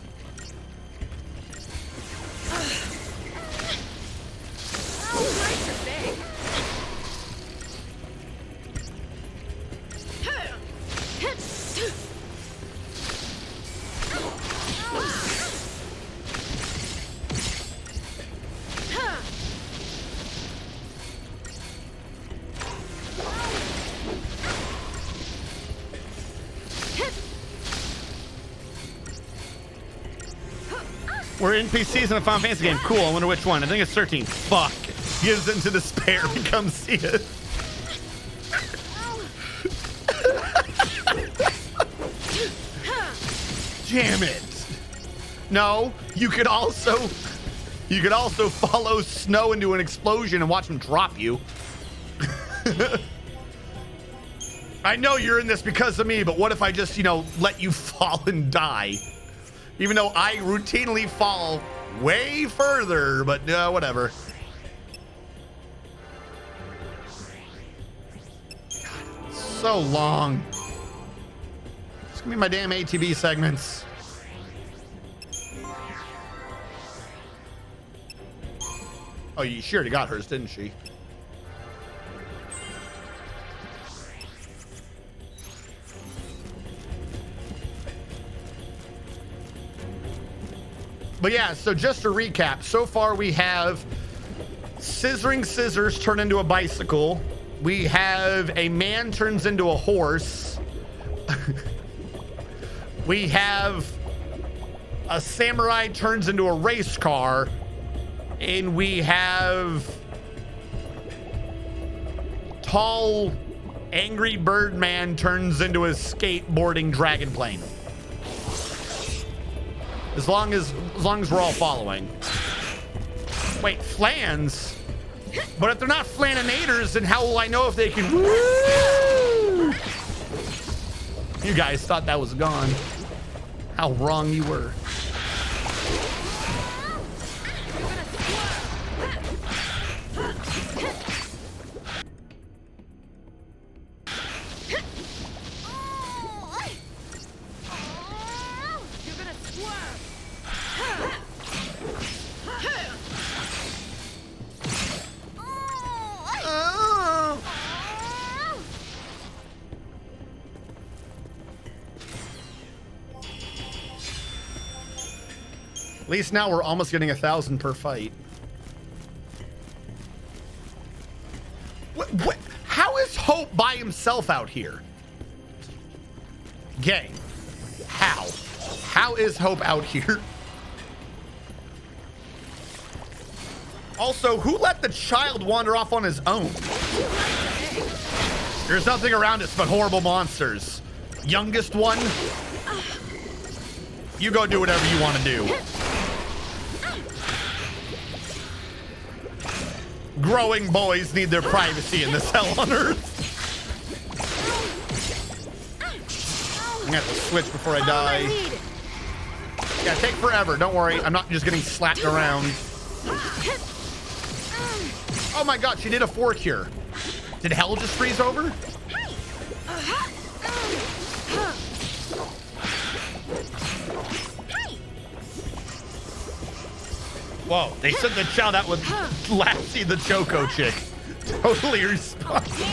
We're NPCs in a Final Fantasy game. Cool. I wonder which one. I think it's 13. Fuck. Gives into despair and comes see it. Damn it. No, you could also follow Snow into an explosion and watch him drop you. I know you're in this because of me, but what if I just, let you fall and die? Even though I routinely fall way further, but whatever. God, so long. Just give me my damn ATB segments. Oh, she already got hers, didn't she? But yeah, so just to recap, so far we have scissoring scissors turn into a bicycle. We have a man turns into a horse. We have a samurai turns into a race car. And we have tall, angry bird man turns into a skateboarding dragon plane. As long as we're all following. Wait, flans? But if they're not flaninators, then how will I know if they can? Woo! You guys thought that was gone. How wrong you were. At least now we're almost getting 1,000 per fight. What? How is Hope by himself out here? Gang, how? How is Hope out here? Also, who let the child wander off on his own? There's nothing around us but horrible monsters. Youngest one, you go do whatever you want to do. Growing boys need their privacy in this hell on Earth. I'm gonna have to switch before I die. Yeah, take forever. Don't worry. I'm not just getting slapped around. Oh my god, she did a 4 cure. Did hell just freeze over? Whoa, they said the chow that was Lassie the Choco chick. Totally responsible.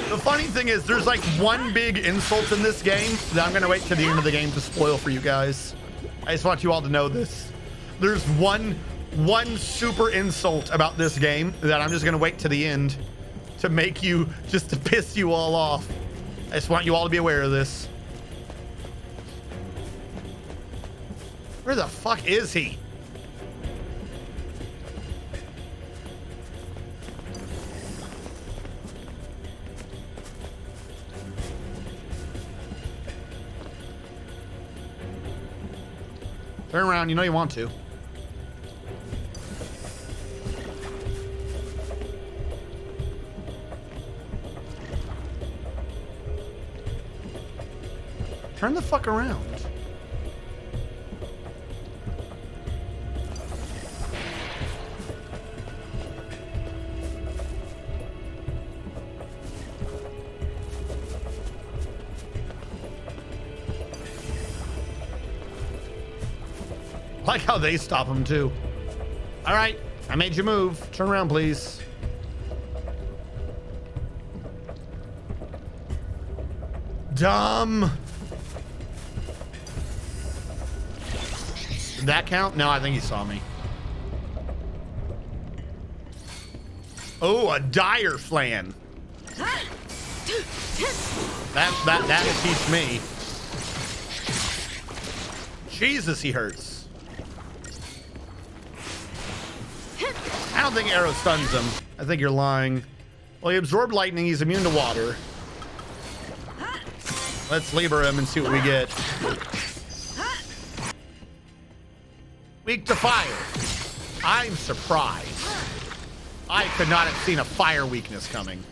The funny thing is, there's like one big insult in this game that I'm gonna wait to the end of the game to spoil for you guys. I just want you all to know this. There's one super insult about this game that I'm just gonna wait to the end to make you, just to piss you all off. I just want you all to be aware of this. Where the fuck is he? Turn around, you know you want to. Turn the fuck around. I like how they stop him too. All right, I made you move. Turn around, please. Dumb. Did that count? No, I think he saw me. Oh, a dire flan. That'll teach me. Jesus, he hurts. I don't think arrow stuns him. I think you're lying. Well, he absorbed lightning. He's immune to water. Let's lever him and see what we get. Weak to fire. I'm surprised. I could not have seen a fire weakness coming.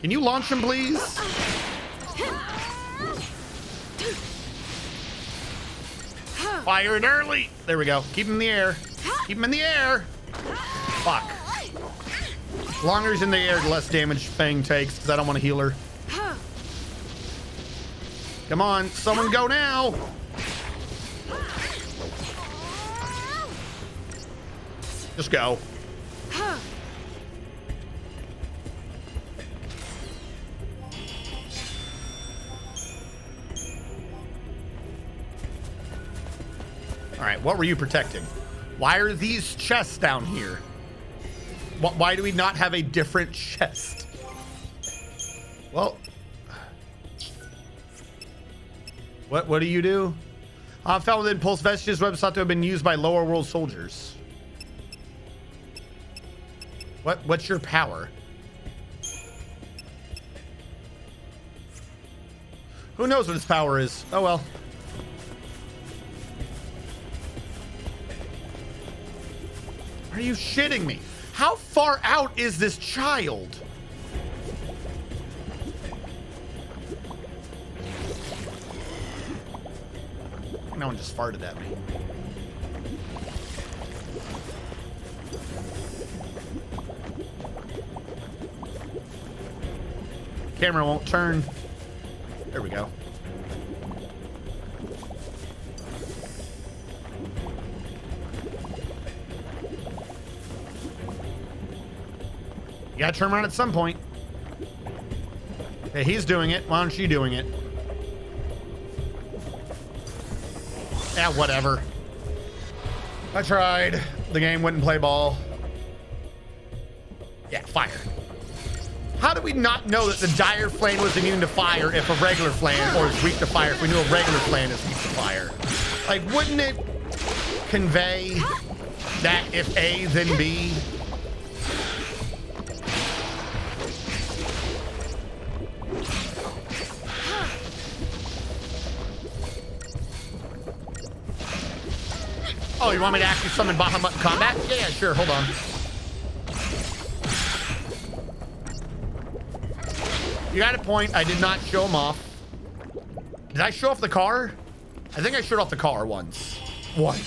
Can you launch him, please? Fire it early. There we go. Keep him in the air. Keep him in the air. Fuck. The longer he's in the air, the less damage Fang takes, because I don't want to heal her. Come on, someone go now. Just go. All right, what were you protecting? Why are these chests down here? Why do we not have a different chest? Well, what do you do? Found within Pulse vestiges webs thought to have been used by lower world soldiers. What's your power? Who knows what his power is? Oh well. Are you shitting me? How far out is this child? No one just farted at me. Camera won't turn. There we go. You gotta turn around at some point. Okay, he's doing it. Why aren't you doing it? Yeah, whatever. I tried. The game wouldn't play ball. Yeah, fire. How do we not know that the dire flame was immune to fire if a regular flame, or is weak to fire if we knew a regular flame is weak to fire? Like, wouldn't it convey that if A, then B? Oh, you want me to actually summon Bahamut in combat? Yeah, sure, hold on. You got a point. I did not show him off. Did I show off the car? I think I showed off the car once. What?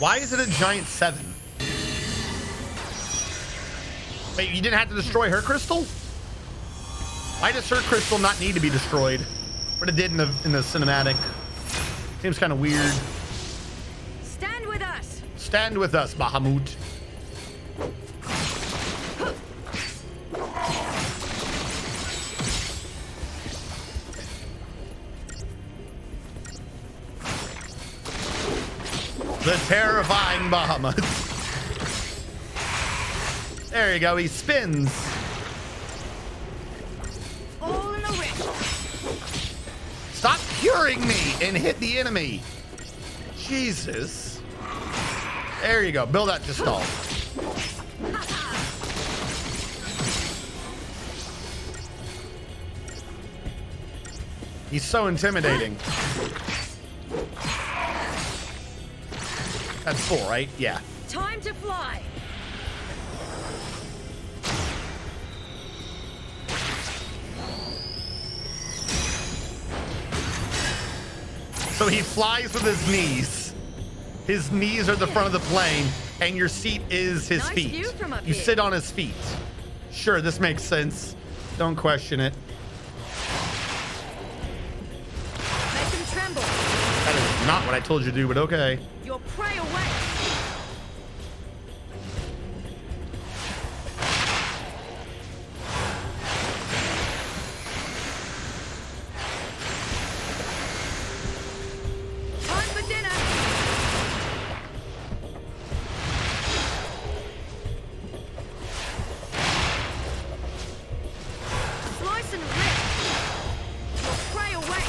Why is it a giant 7? Wait, you didn't have to destroy her crystal? Why does her crystal not need to be destroyed? But it did in the cinematic. Seems kind of weird. Stand with us. Stand with us, Bahamut. The terrifying Bahamut. There you go, he spins. All in a rip. Stop curing me and hit the enemy. Jesus. There you go, build that Gestalt. He's so intimidating. That's 4, right? Yeah. Time to fly. So he flies with his knees. His knees are the front of the plane, and your seat is his Nice feet. view from up You here. sit on his feet. Sure, this makes sense. Don't question it. Make them tremble. That is not what I told you to do, but okay. Your prey away. Time for dinner. Slice and rip. Your prey away.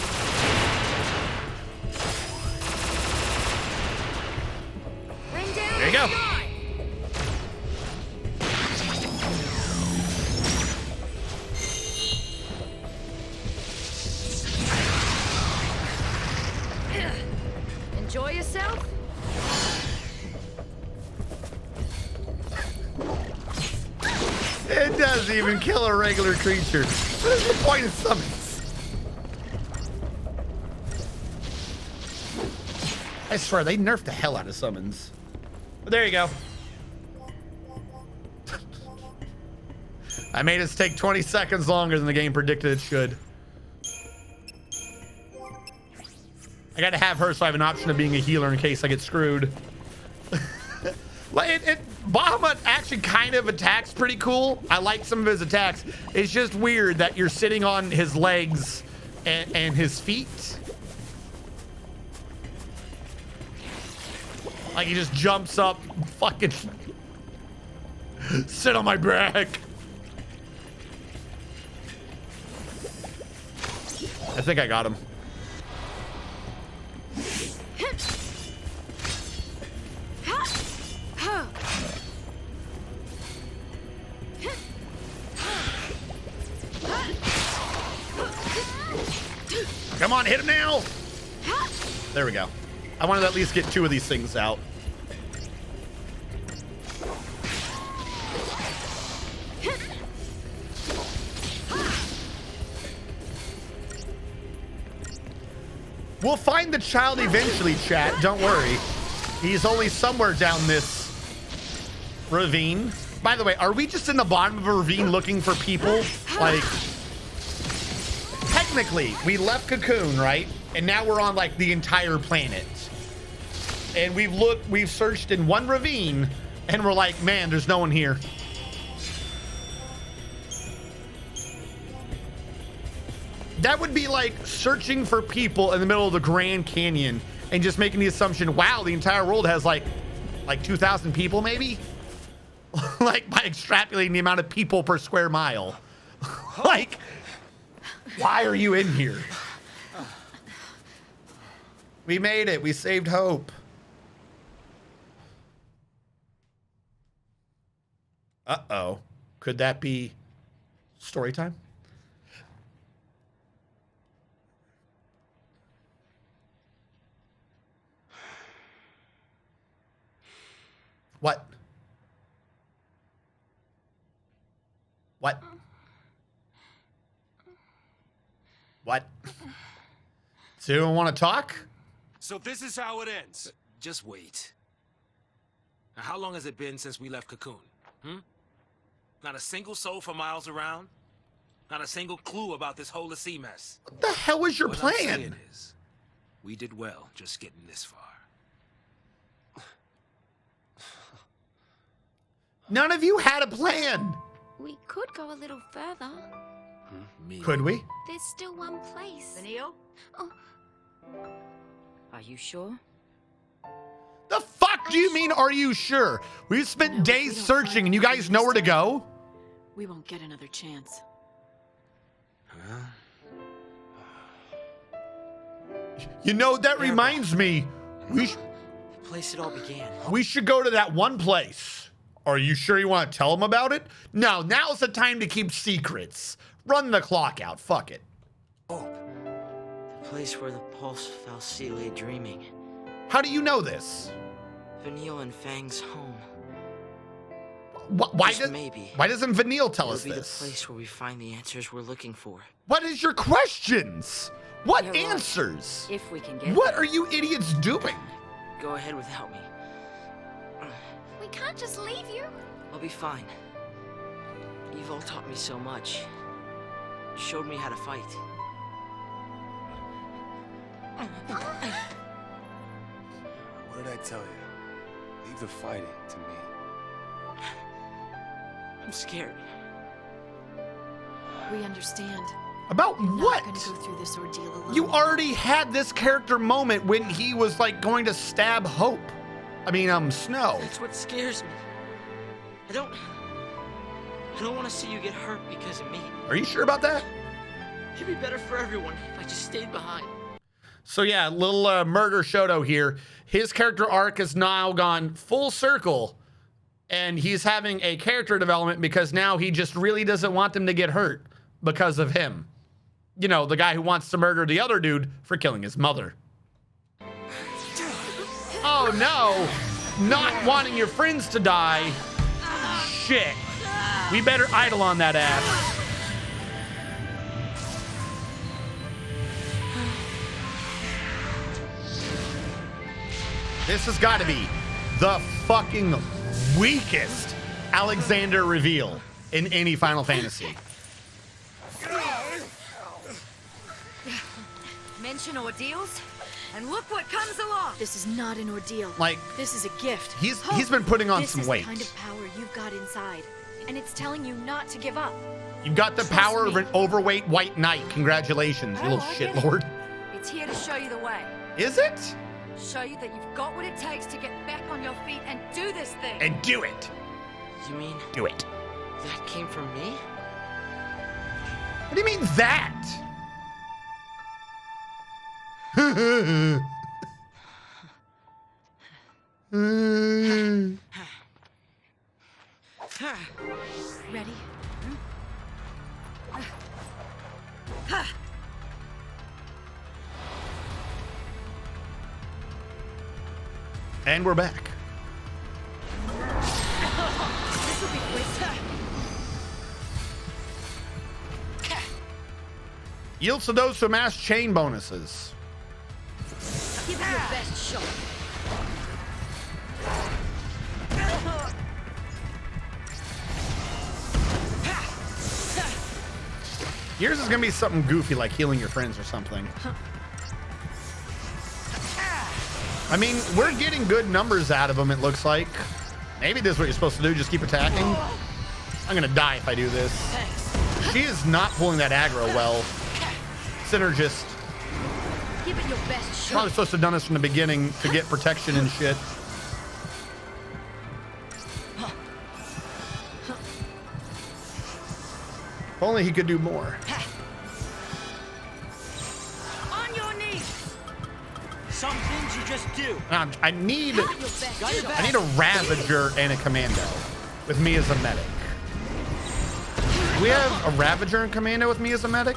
Bring down There you the go. sky. Enjoy yourself? It doesn't even kill a regular creature. What is the point of summons? I swear, they nerfed the hell out of summons. But there you go. I made us take 20 seconds longer than the game predicted it should. I gotta have her so I have an option of being a healer in case I get screwed. Bahamut actually kind of attacks pretty cool. I like some of his attacks. It's just weird that you're sitting on his legs and his feet. Like he just jumps up, fucking sit on my back. I think I got him. Come on, hit him now. There we go. I wanted to at least get 2 of these things out. We'll find the child eventually, chat. Don't worry. He's only somewhere down this ravine. By the way, are we just in the bottom of a ravine looking for people? Like, technically, we left Cocoon, right? And now we're on like the entire planet. And we've searched in one ravine, and we're like, man, there's no one here. That would be like searching for people in the middle of the Grand Canyon and just making the assumption, wow, the entire world has like 2,000 people maybe? Like by extrapolating the amount of people per square mile. Like, why are you in here? We made it. We saved Hope. Uh-oh. Could that be story time? What? What? What? So you don't want to talk? So this is how it ends. Just wait. Now, how long has it been since we left Cocoon? Not a single soul for miles around? Not a single clue about this whole sea mess? What the hell was your What plan? I'm saying is, we did well just getting this far. None of you had a plan. We could go a little further. Me. Could we? There's still one place. Vanille? Oh, Are you sure? The fuck do you mean, are you sure? We've spent days searching and you guys know where to go? We won't get another chance. You know, that reminds me. The place it all began. We should go to that one place. Are you sure you want to tell them about it? No, now's the time to keep secrets. Run the clock out. Fuck it. The place where the Pulse Fal'Cie lay dreaming. How do you know this? Vanille and Fang's home. Why doesn't Vanille tell us It'll be this? the place where we find the answers we're looking for. What is your questions? What You're right. answers? If we can get What there. are you idiots doing? Go ahead without me. we can't just leave you. I'll be fine. You've all taught me so much. Showed me how to fight. What did I tell you? Leave the fighting to me. I'm scared. We understand. About You're what? not gonna go through this ordeal alone. You already had this character moment when he was like going to stab Hope. I mean, Snow. That's what scares me. I don't want to see you get hurt because of me. Are you sure about that? It'd be better for everyone if I just stayed behind. So yeah, little murder Shoto here. His character arc has now gone full circle, and he's having a character development because now he just really doesn't want them to get hurt because of him. You know, the guy who wants to murder the other dude for killing his mother. Oh no, not wanting your friends to die. Shit. We better idle on that ass. This has got to be the fucking weakest Alexander reveal in any Final Fantasy. Mention ordeals, and look what comes along. This is not an ordeal. Like, this is a gift. he's been putting on this some is weight. The kind of power you've got inside, and it's telling you not to give up. You've got the power of an overweight white knight. Congratulations, you little I get it. shitlord. It's here to show you the way. Is it? Show you that you've got what it takes to get back on your feet and do this thing. And do it. You mean Do it. that came from me? What do you mean that? Ready? And we're back. This will be quick. Yields to those who amass chain bonuses. Give it your best shot. Yours is gonna be something goofy like healing your friends or something. I mean, we're getting good numbers out of them, it looks like. Maybe this is what you're supposed to do, just keep attacking. I'm gonna die if I do this. She is not pulling that aggro well. Synergist. Give it your best shot. Probably supposed to have done this from the beginning to get protection and shit. If only he could do more. On your knees. Some things you just do. I need Got your back. I need a Ravager and a Commando with me as a medic. Do we have a Ravager and Commando with me as a medic?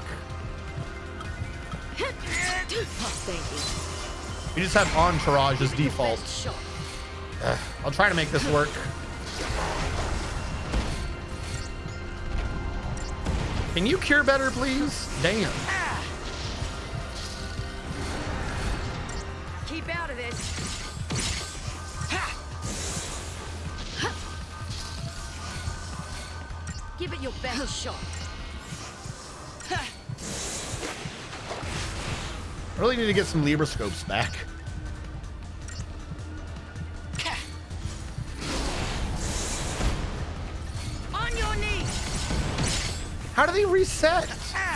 Thank you. We just have Entourage as default. I'll try to make this work. Can you cure better, please? Damn. Keep out of this. Give it your best shot. I really need to get some Libra scopes back. On your knees. How do they reset?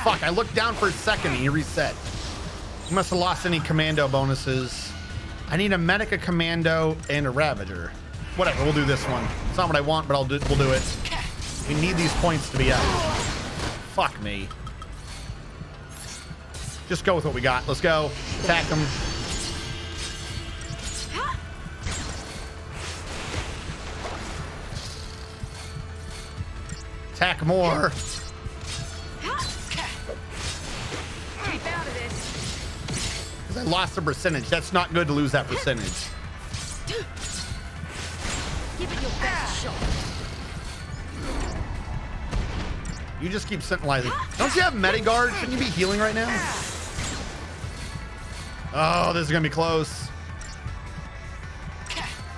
Fuck, I looked down for a second and he reset. You must have lost any commando bonuses. I need a medic, a commando, and a Ravager. Whatever, we'll do this one. It's not what I want, but we'll do it. We need these points to be up. Fuck me. Just go with what we got. Let's go. Attack them. Attack more. Keep out of this. Because I lost the percentage. That's not good to lose that percentage. Give it your best shot. You just keep sentinelizing. Don't you have Mediguard? Shouldn't you be healing right now? Oh, this is gonna be close.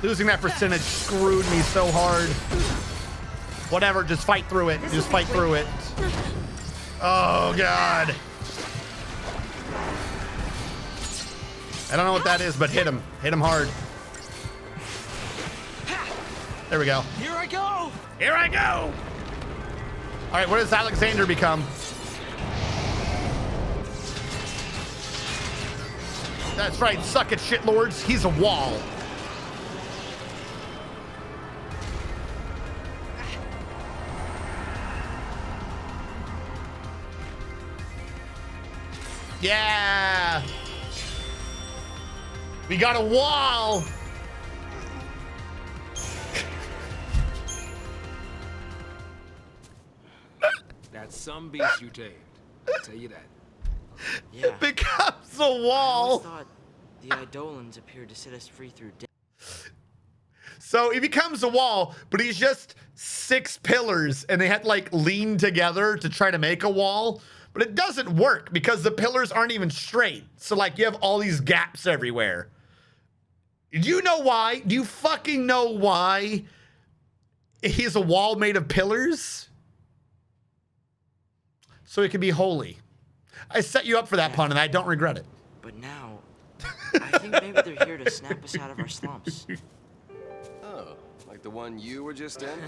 Losing that percentage screwed me so hard. Whatever, just fight through it. Just fight through it. Oh, God. I don't know what that is, but hit him. Hit him hard. There we go. Here I go. Here I go. All right, what does Alexander become? That's right, suck it, shitlords. He's a wall. Yeah. We got a wall. That's some beast you tamed. I'll tell you that. Yeah. It becomes a I wall. always thought the Eidolons appeared to set us free through death. So he becomes a wall, but he's just 6 pillars and they had to like lean together to try to make a wall. But it doesn't work because the pillars aren't even straight. So like you have all these gaps everywhere. Do you know why? Do you fucking know why he's a wall made of pillars? So it can be holy. I set you up for that pun and I don't regret it. But now, I think maybe they're here to snap us out of our slumps. Oh, like the one you were just in?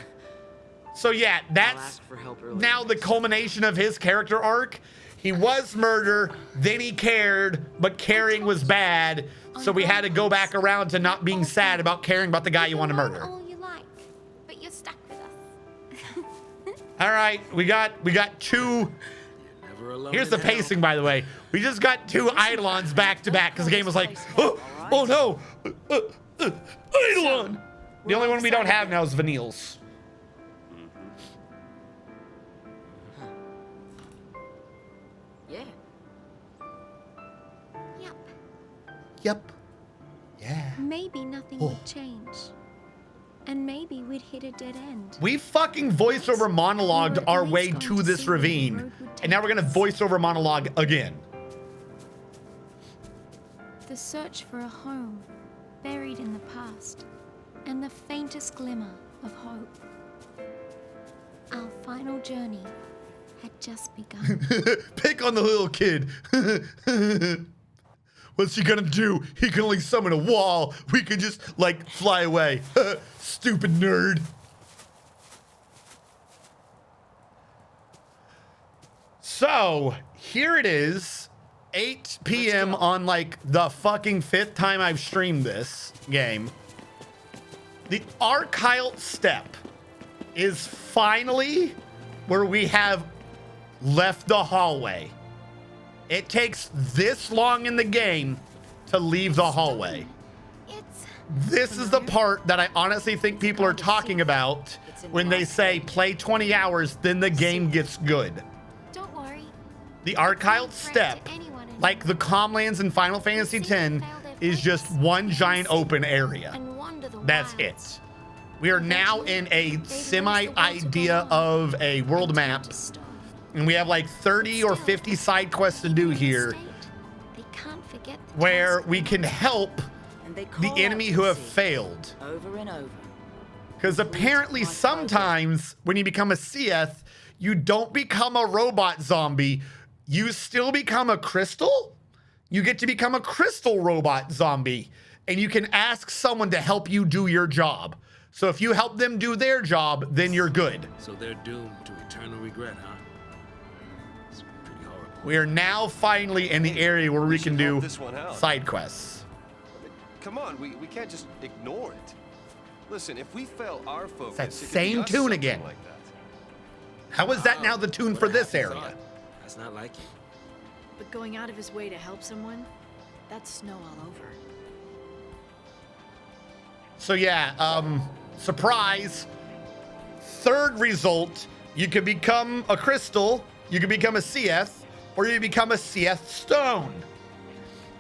So yeah, I'll that's ask for help early now the next. culmination of his character arc. He was murder, then he cared, but caring was bad. So we had to go back around to not being sad about caring about the guy you want to murder. All you like, but you're stuck with us. All right, we got 2. Never alone. Here's the in hell. pacing, by the way. We just got 2 Eidolons back to back because the game was like, oh no, Eidolon. The only one we don't have now is Vanille's. Yeah. Yep. Yep. Yeah. Maybe nothing would change. And maybe we'd hit a dead end. We fucking voiceover monologued our way to this ravine. And now we're gonna voiceover monologue again. The search for a home, buried in the past, and the faintest glimmer of hope. Our final journey had just begun. Pick on the little kid. What's he gonna do? He can only summon a wall. We can just, like, fly away. Stupid nerd. So, here it is. 8 p.m. on, like, the fucking 5th time I've streamed this game. The Archile step is finally where we have left the hallway. It takes this long in the game to leave the hallway. This is the part that I honestly think people are talking about when they say play 20 hours, then the game gets good. Don't worry. The archived step, like the Calmlands in Final Fantasy X, is just one giant open area. That's it. We are now in a semi-idea of a world map, and we have like 30 or 50 side quests to do here, where we can help the enemy who have failed. Over and over. Because apparently sometimes when you become a Seath, you don't become a robot zombie. You still become a crystal? You get to become a crystal robot zombie. And you can ask someone to help you do your job. So if you help them do their job, then you're good. So they're doomed to eternal regret, huh? It's pretty horrible. We are now finally in the area where we can do side quests. Come on, we can't just ignore it. Listen, if we fail our focus, That same tune again. Like that. How is that now the tune for this area? That's not like you. But going out of his way to help someone, that's snow all over. So yeah, surprise. Third result, you can become a crystal, you can become a Seath, or you become a Seath stone.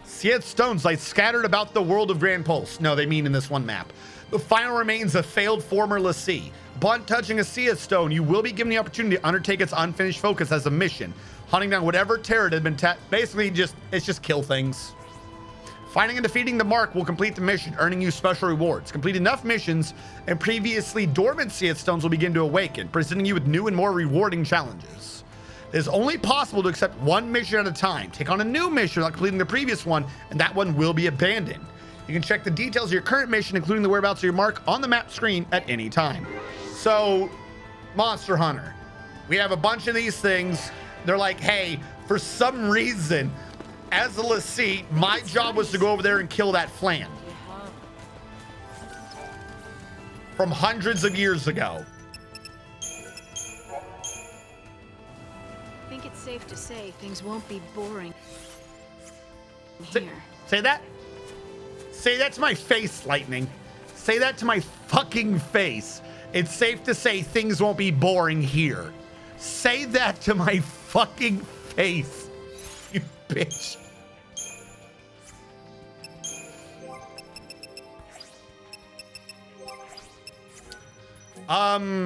Seath stones lie scattered about the world of Grand Pulse. No, they mean in this one map. The final remains of failed former Lassie. Upon touching a Seath stone, you will be given the opportunity to undertake its unfinished focus as a mission, hunting down whatever terror had been basically it's just kill things. Finding and defeating the mark will complete the mission, earning you special rewards. Complete enough missions, and previously dormant Seath stones will begin to awaken, presenting you with new and more rewarding challenges. It is only possible to accept one mission at a time. Take on a new mission without completing the previous one, and that one will be abandoned. You can check the details of your current mission, including the whereabouts of your mark, on the map screen at any time. So, Monster Hunter, we have a bunch of these things. They're like, hey, for some reason, as a Lassie, my job was to go over there and kill that Flan. From hundreds of years ago. I think it's safe to say things won't be boring here. Say that? Say that to my face, Lightning. Say that to my fucking face. It's safe to say things won't be boring here. Say that to my fucking face, you bitch.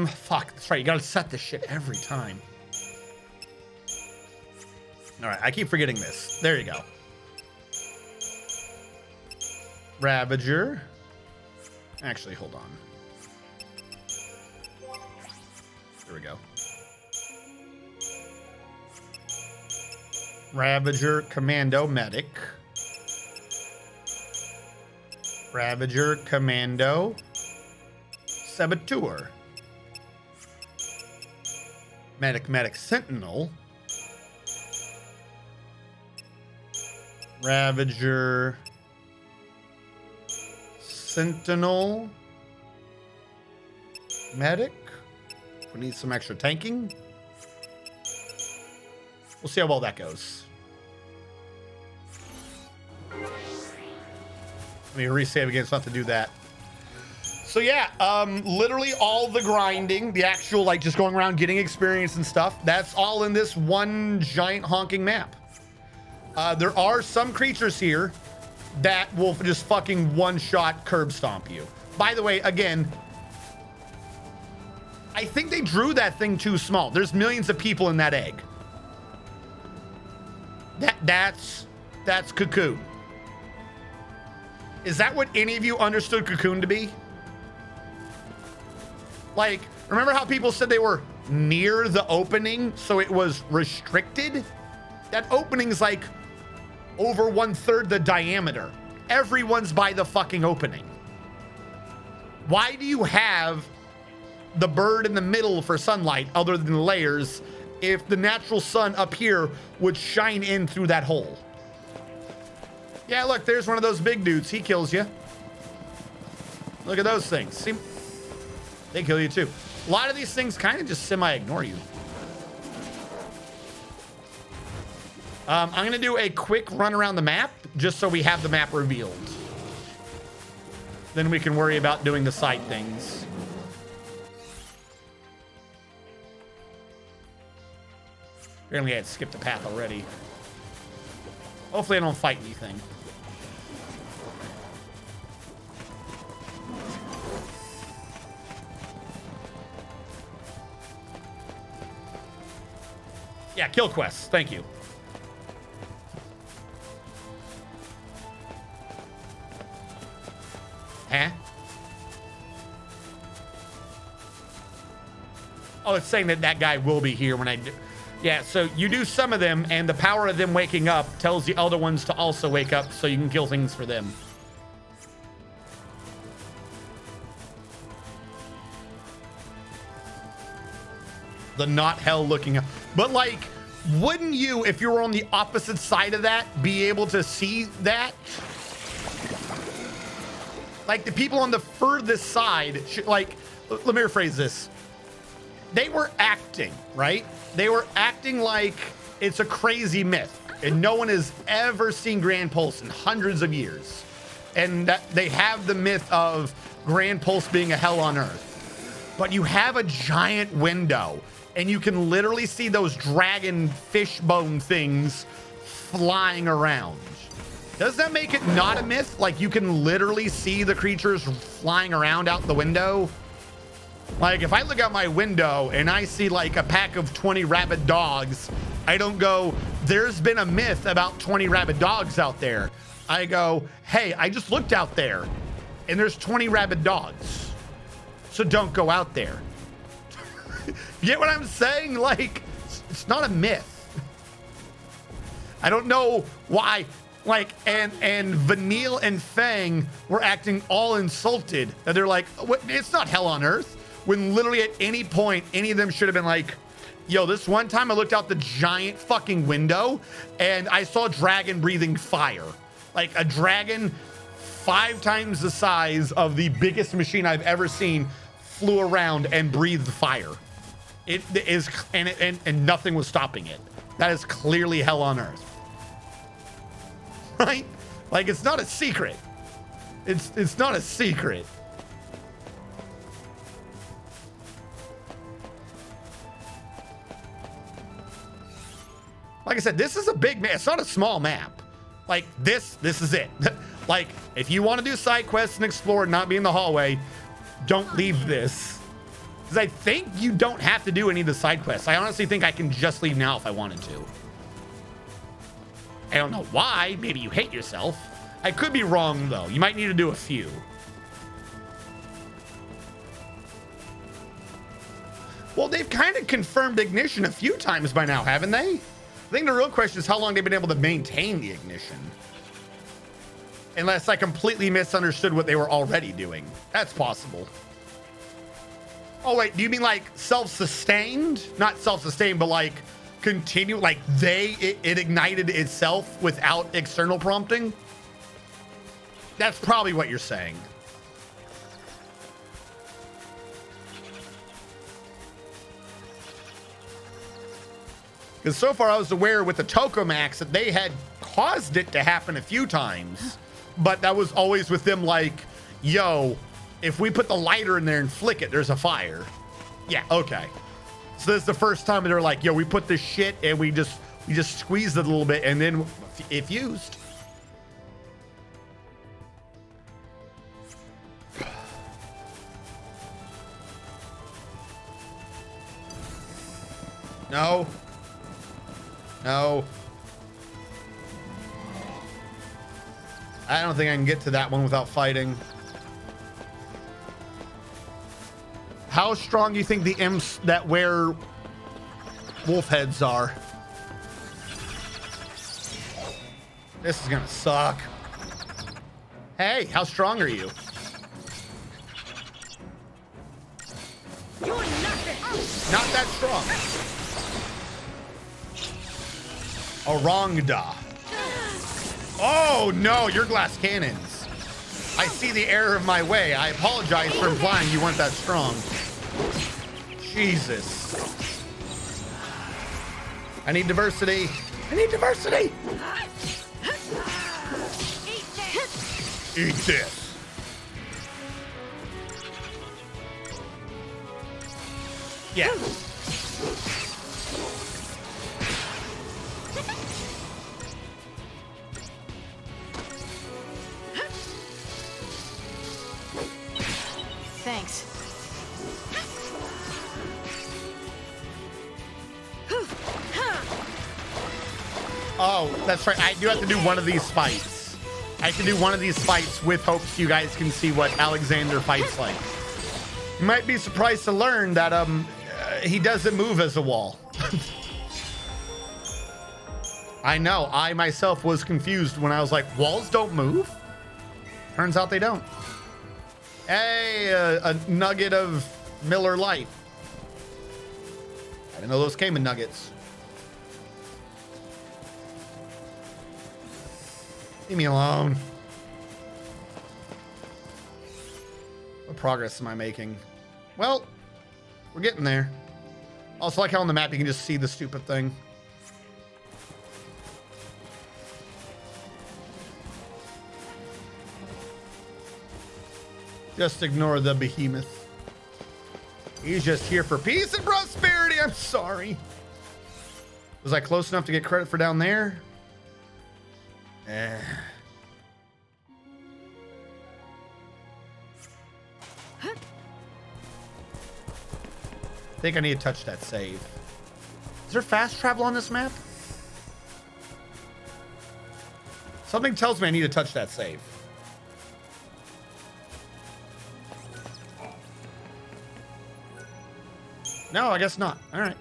Fuck, that's right. You gotta set this shit every time. All right, I keep forgetting this. There you go. Ravager. Actually, hold on. There we go. Ravager, Commando, Medic. Ravager, Commando, Saboteur. Medic, Sentinel. Ravager, Sentinel, Medic. We need some extra tanking. We'll see how well that goes. Let me resave again so I have to do that. So yeah, literally all the grinding, the actual like just going around getting experience and stuff, that's all in this one giant honking map. There are some creatures here that will just fucking one-shot curb stomp you. By the way, again, I think they drew that thing too small. There's millions of people in that egg. That's Cocoon. Is that what any of you understood Cocoon to be? Like, remember how people said they were near the opening, so it was restricted? That opening's like over 1/3 the diameter. Everyone's by the fucking opening. Why do you have the bird in the middle for sunlight other than the layers if the natural sun up here would shine in through that hole? Yeah, look, there's one of those big dudes. He kills you. Look at those things. See? They kill you too. A lot of these things kind of just semi-ignore you. I'm going to do a quick run around the map just so we have the map revealed. Then we can worry about doing the side things. Apparently I had skipped the path already. Hopefully I don't fight anything. Yeah, kill quests. Thank you. Huh? Oh, it's saying that that guy will be here when I do. Yeah, so you do some of them, and the power of them waking up tells the other ones to also wake up so you can kill things for them. The not hell looking up. But like, wouldn't you, if you were on the opposite side of that, be able to see that? Like the people on the furthest side, like, let me rephrase this. They were acting, right? They were acting like it's a crazy myth and no one has ever seen Grand Pulse in hundreds of years. And that they have the myth of Grand Pulse being a hell on earth. But you have a giant window and you can literally see those dragon fishbone things flying around. Does that make it not a myth? Like you can literally see the creatures flying around out the window? Like if I look out my window and I see like a pack of 20 rabid dogs, I don't go, there's been a myth about 20 rabid dogs out there. I go, hey, I just looked out there and there's 20 rabid dogs. So don't go out there. You get what I'm saying? Like, it's not a myth. I don't know why. Like, and Vanille and Fang were acting all insulted. And they're like, it's not hell on earth. When literally at any point, any of them should have been like, yo, this one time I looked out the giant fucking window and I saw a dragon breathing fire. Like a dragon 5 times the size of the biggest machine I've ever seen flew around and breathed fire. It is, and nothing was stopping it. That is clearly hell on earth. Right? Like it's not a secret. It's not a secret. Like I said, this is a big map. It's not a small map. Like this is it. Like if you want to do side quests and explore and not be in the hallway, don't leave this. Because I think you don't have to do any of the side quests. I honestly think I can just leave now if I wanted to. I don't know why. Maybe you hate yourself. I could be wrong though. You might need to do a few. Well, they've kind of confirmed ignition a few times by now, haven't they? I think the real question is how long they've been able to maintain the ignition. Unless I completely misunderstood what they were already doing. That's possible. Oh, wait, do you mean like self-sustained? Not self-sustained, but like continue, like it ignited itself without external prompting? That's probably what you're saying. Because so far I was aware with the Tokamaks that they had caused it to happen a few times, but that was always with them like, yo, if we put the lighter in there and flick it, there's a fire. Yeah, okay. So this is the first time they're like, yo, we put this shit and we just squeezed it a little bit and then it fused. No. No. I don't think I can get to that one without fighting. How strong do you think the imps that wear wolf heads are? This is gonna suck. Hey, how strong are you? You're nothing. Not that strong. Orangda. Oh no, your glass cannons. I see the error of my way. I apologize for implying you weren't that strong. Jesus. I need diversity. I need diversity. Eat this. Yeah. Thanks. Oh, that's right. I do have to do one of these fights. I have to do one of these fights with hopes you guys can see what Alexander fights like. You might be surprised to learn that he doesn't move as a wall. I know. I myself was confused when I was like, walls don't move? Turns out they don't. Hey, a nugget of Miller Lite. I didn't know those came in nuggets. Leave me alone. What progress am I making? Well, we're getting there. Also, like how on the map you can just see the stupid thing. Just ignore the behemoth. He's just here for peace and prosperity. I'm sorry. Was I close enough to get credit for down there? I think I need to touch that save. Is there fast travel on this map? Something tells me I need to touch that save. No, I guess not. All right.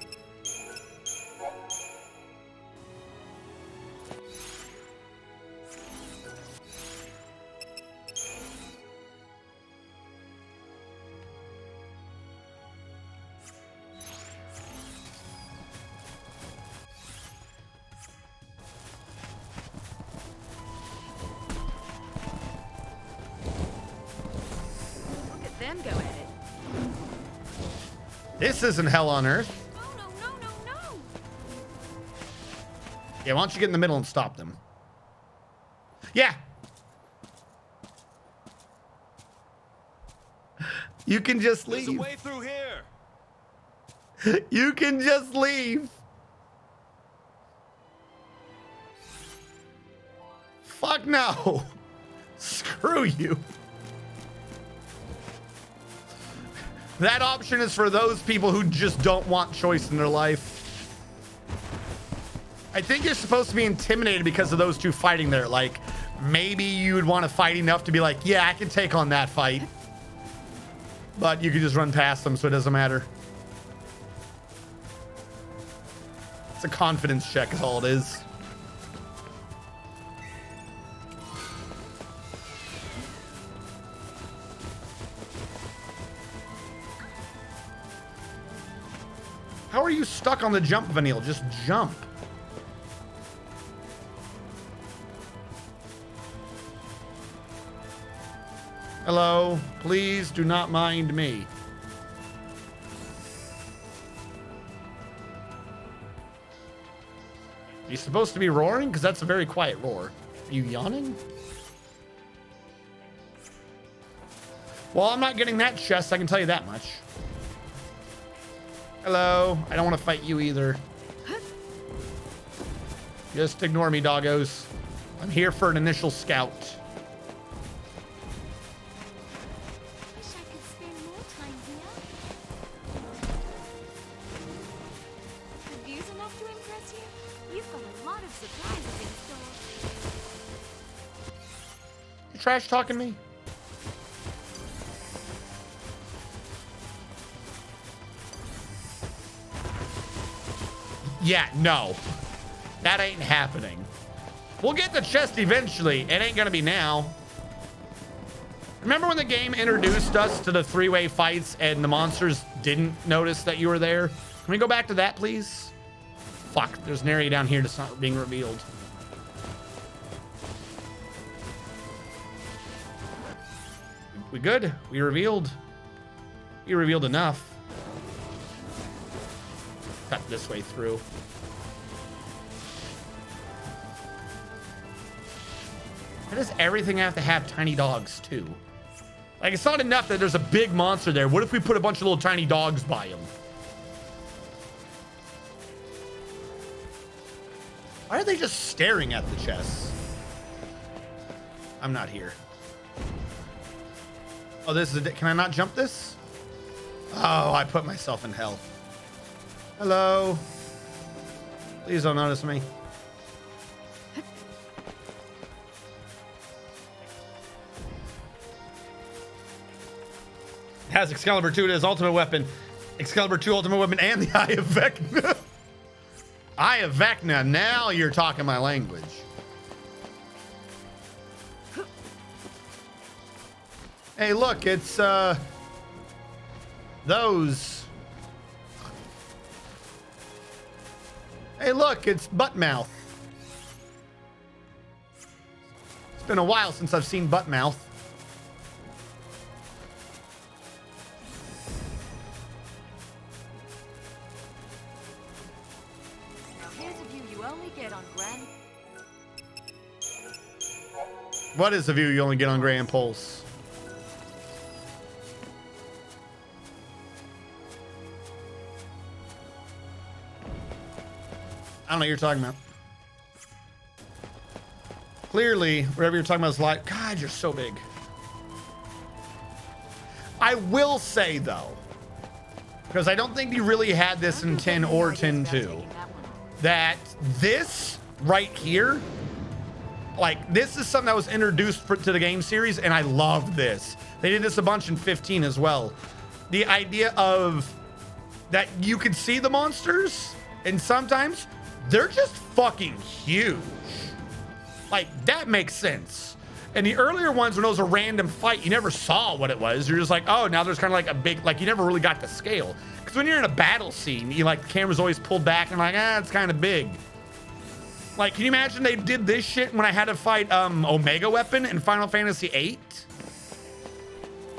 Look at them go at it. This isn't hell on earth. No. Yeah, why don't you get in the middle and stop them? Yeah. You can just leave. There's a way through here. You can just leave. Fuck no. Screw you. That option is for those people who just don't want choice in their life. I think you're supposed to be intimidated because of those two fighting there. Like, maybe you would want to fight enough to be like, yeah, I can take on that fight. But you can just run past them, so it doesn't matter. It's a confidence check is all it is. How are you stuck on the jump, Vanille? Just jump. Hello, please do not mind me. Are you supposed to be roaring? Because that's a very quiet roar. Are you yawning? Well, I'm not getting that chest, I can tell you that much. Hello, I don't want to fight you either. Just ignore me, doggos. I'm here for an initial scout. Wish I could spend more time here. The view's enough to impress you? You've got a lot of surprises in store. You trash talking me? Yeah, no. That ain't happening. We'll get the chest eventually. It ain't gonna be now. Remember when the game introduced us to the three-way fights and the monsters didn't notice that you were there? Can we go back to that, please? Fuck, there's an area down here that's not being revealed. We good? We revealed enough. Cut this way through. Why does everything have to have tiny dogs too? Like, it's not enough that there's a big monster there. What if we put a bunch of little tiny dogs by him? Why are they just staring at the chests? I'm not here. Oh, this is can I not jump this? Oh, I put myself in hell. Hello. Please don't notice me. Has Excalibur 2 as ultimate weapon. Excalibur 2 ultimate weapon and the Eye of Vecna. Eye of Vecna, now you're talking my language. Hey, look, it's those. Hey, look, it's Buttmouth. It's been a while since I've seen Buttmouth. What is the view you only get on Grand Pulse? I don't know what you're talking about. Clearly, whatever you're talking about is like, God, you're so big. I will say, though, because I don't think you really had this in 10 or 10.2, that this right here, like, this is something that was introduced to the game series, and I love this. They did this a bunch in 15 as well. The idea of that you could see the monsters, and sometimes they're just fucking huge. Like, that makes sense. And the earlier ones, when it was a random fight, you never saw what it was. You're just like, oh, now there's kind of like a big, like, you never really got the scale. Because when you're in a battle scene, you like, the camera's always pulled back and like, it's kind of big. Like, can you imagine they did this shit when I had to fight Omega Weapon in Final Fantasy VIII?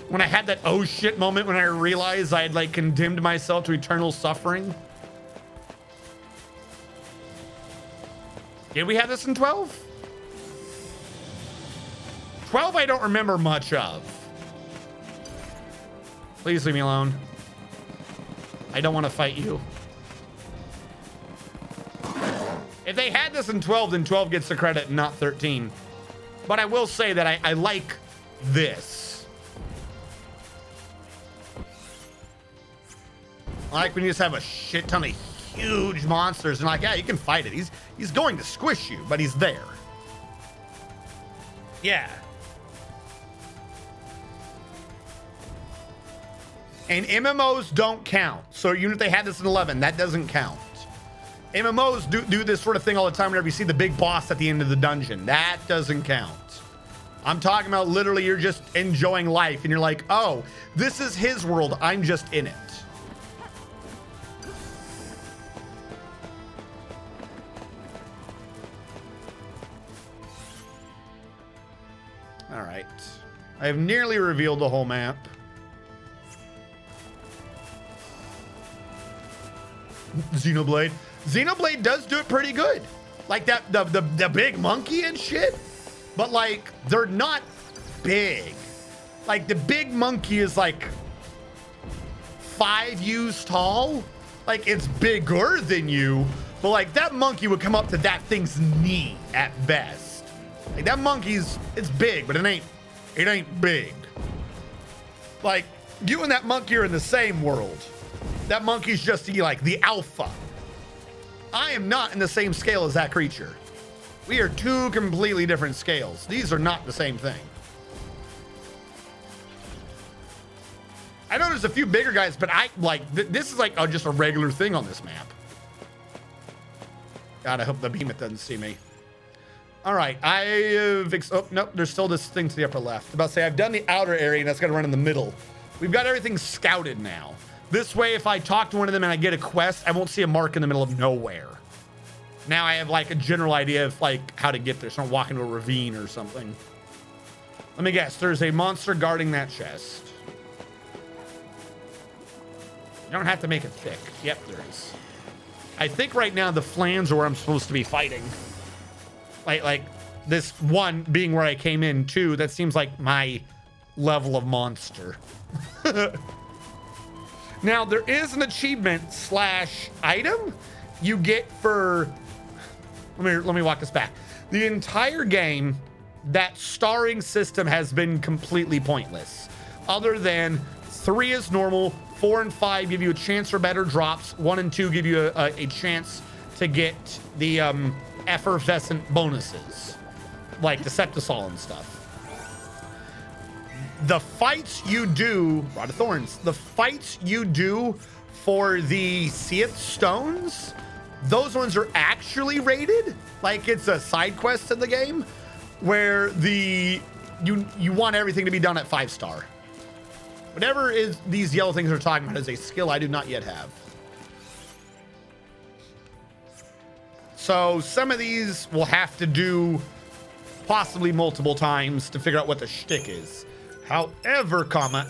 When I had that oh shit moment when I realized I had like condemned myself to eternal suffering. Did we have this in 12? 12 I don't remember much of. Please leave me alone. I don't want to fight you. If they had this in 12, then 12 gets the credit and not 13. But I will say that I like this. I like when you just have a shit ton of huge monsters and like, yeah, you can fight it. He's going to squish you, but he's there. Yeah. And MMOs don't count. So even if they had this in 11, that doesn't count. MMOs do this sort of thing all the time whenever you see the big boss at the end of the dungeon. That doesn't count. I'm talking about literally you're just enjoying life and you're like, oh, this is his world. I'm just in it. All right. I have nearly revealed the whole map. Xenoblade. Xenoblade does do it pretty good. Like that, the big monkey and shit. But like, they're not big. Like the big monkey is like 5 U's tall. Like it's bigger than you. But like that monkey would come up to that thing's knee at best. Like that monkey's, it's big, but it ain't big. Like you and that monkey are in the same world. That monkey's just like the alpha. I am not in the same scale as that creature. We are 2 completely different scales. These are not the same thing. I know there's a few bigger guys, but I like this is like just a regular thing on this map. God, I hope the behemoth doesn't see me. All right, I have, oh, nope, there's still this thing to the upper left. I'm about to say, I've done the outer area and that's gonna run in the middle. We've got everything scouted now. This way, if I talk to one of them and I get a quest, I won't see a mark in the middle of nowhere. Now I have like a general idea of like how to get there. So I'm walking to a ravine or something. Let me guess, there's a monster guarding that chest. You don't have to make it thick. Yep, there is. I think right now the flans are where I'm supposed to be fighting. Like This one being where I came in, two, that seems like my level of monster. Now, there is an achievement slash item you get for, let me walk this back. The entire game, that starring system has been completely pointless. Other than 3 is normal, 4 and 5 give you a chance for better drops, 1 and 2 give you a chance to get the effervescent bonuses, like Deceptisol and stuff. The fights you do, Rod of Thorns, the fights you do for the Seath Stones, those ones are actually rated. Like it's a side quest in the game where you want everything to be done at 5-star. Whatever is these yellow things are talking about is a skill I do not yet have. So some of these we'll have to do possibly multiple times to figure out what the shtick is. However,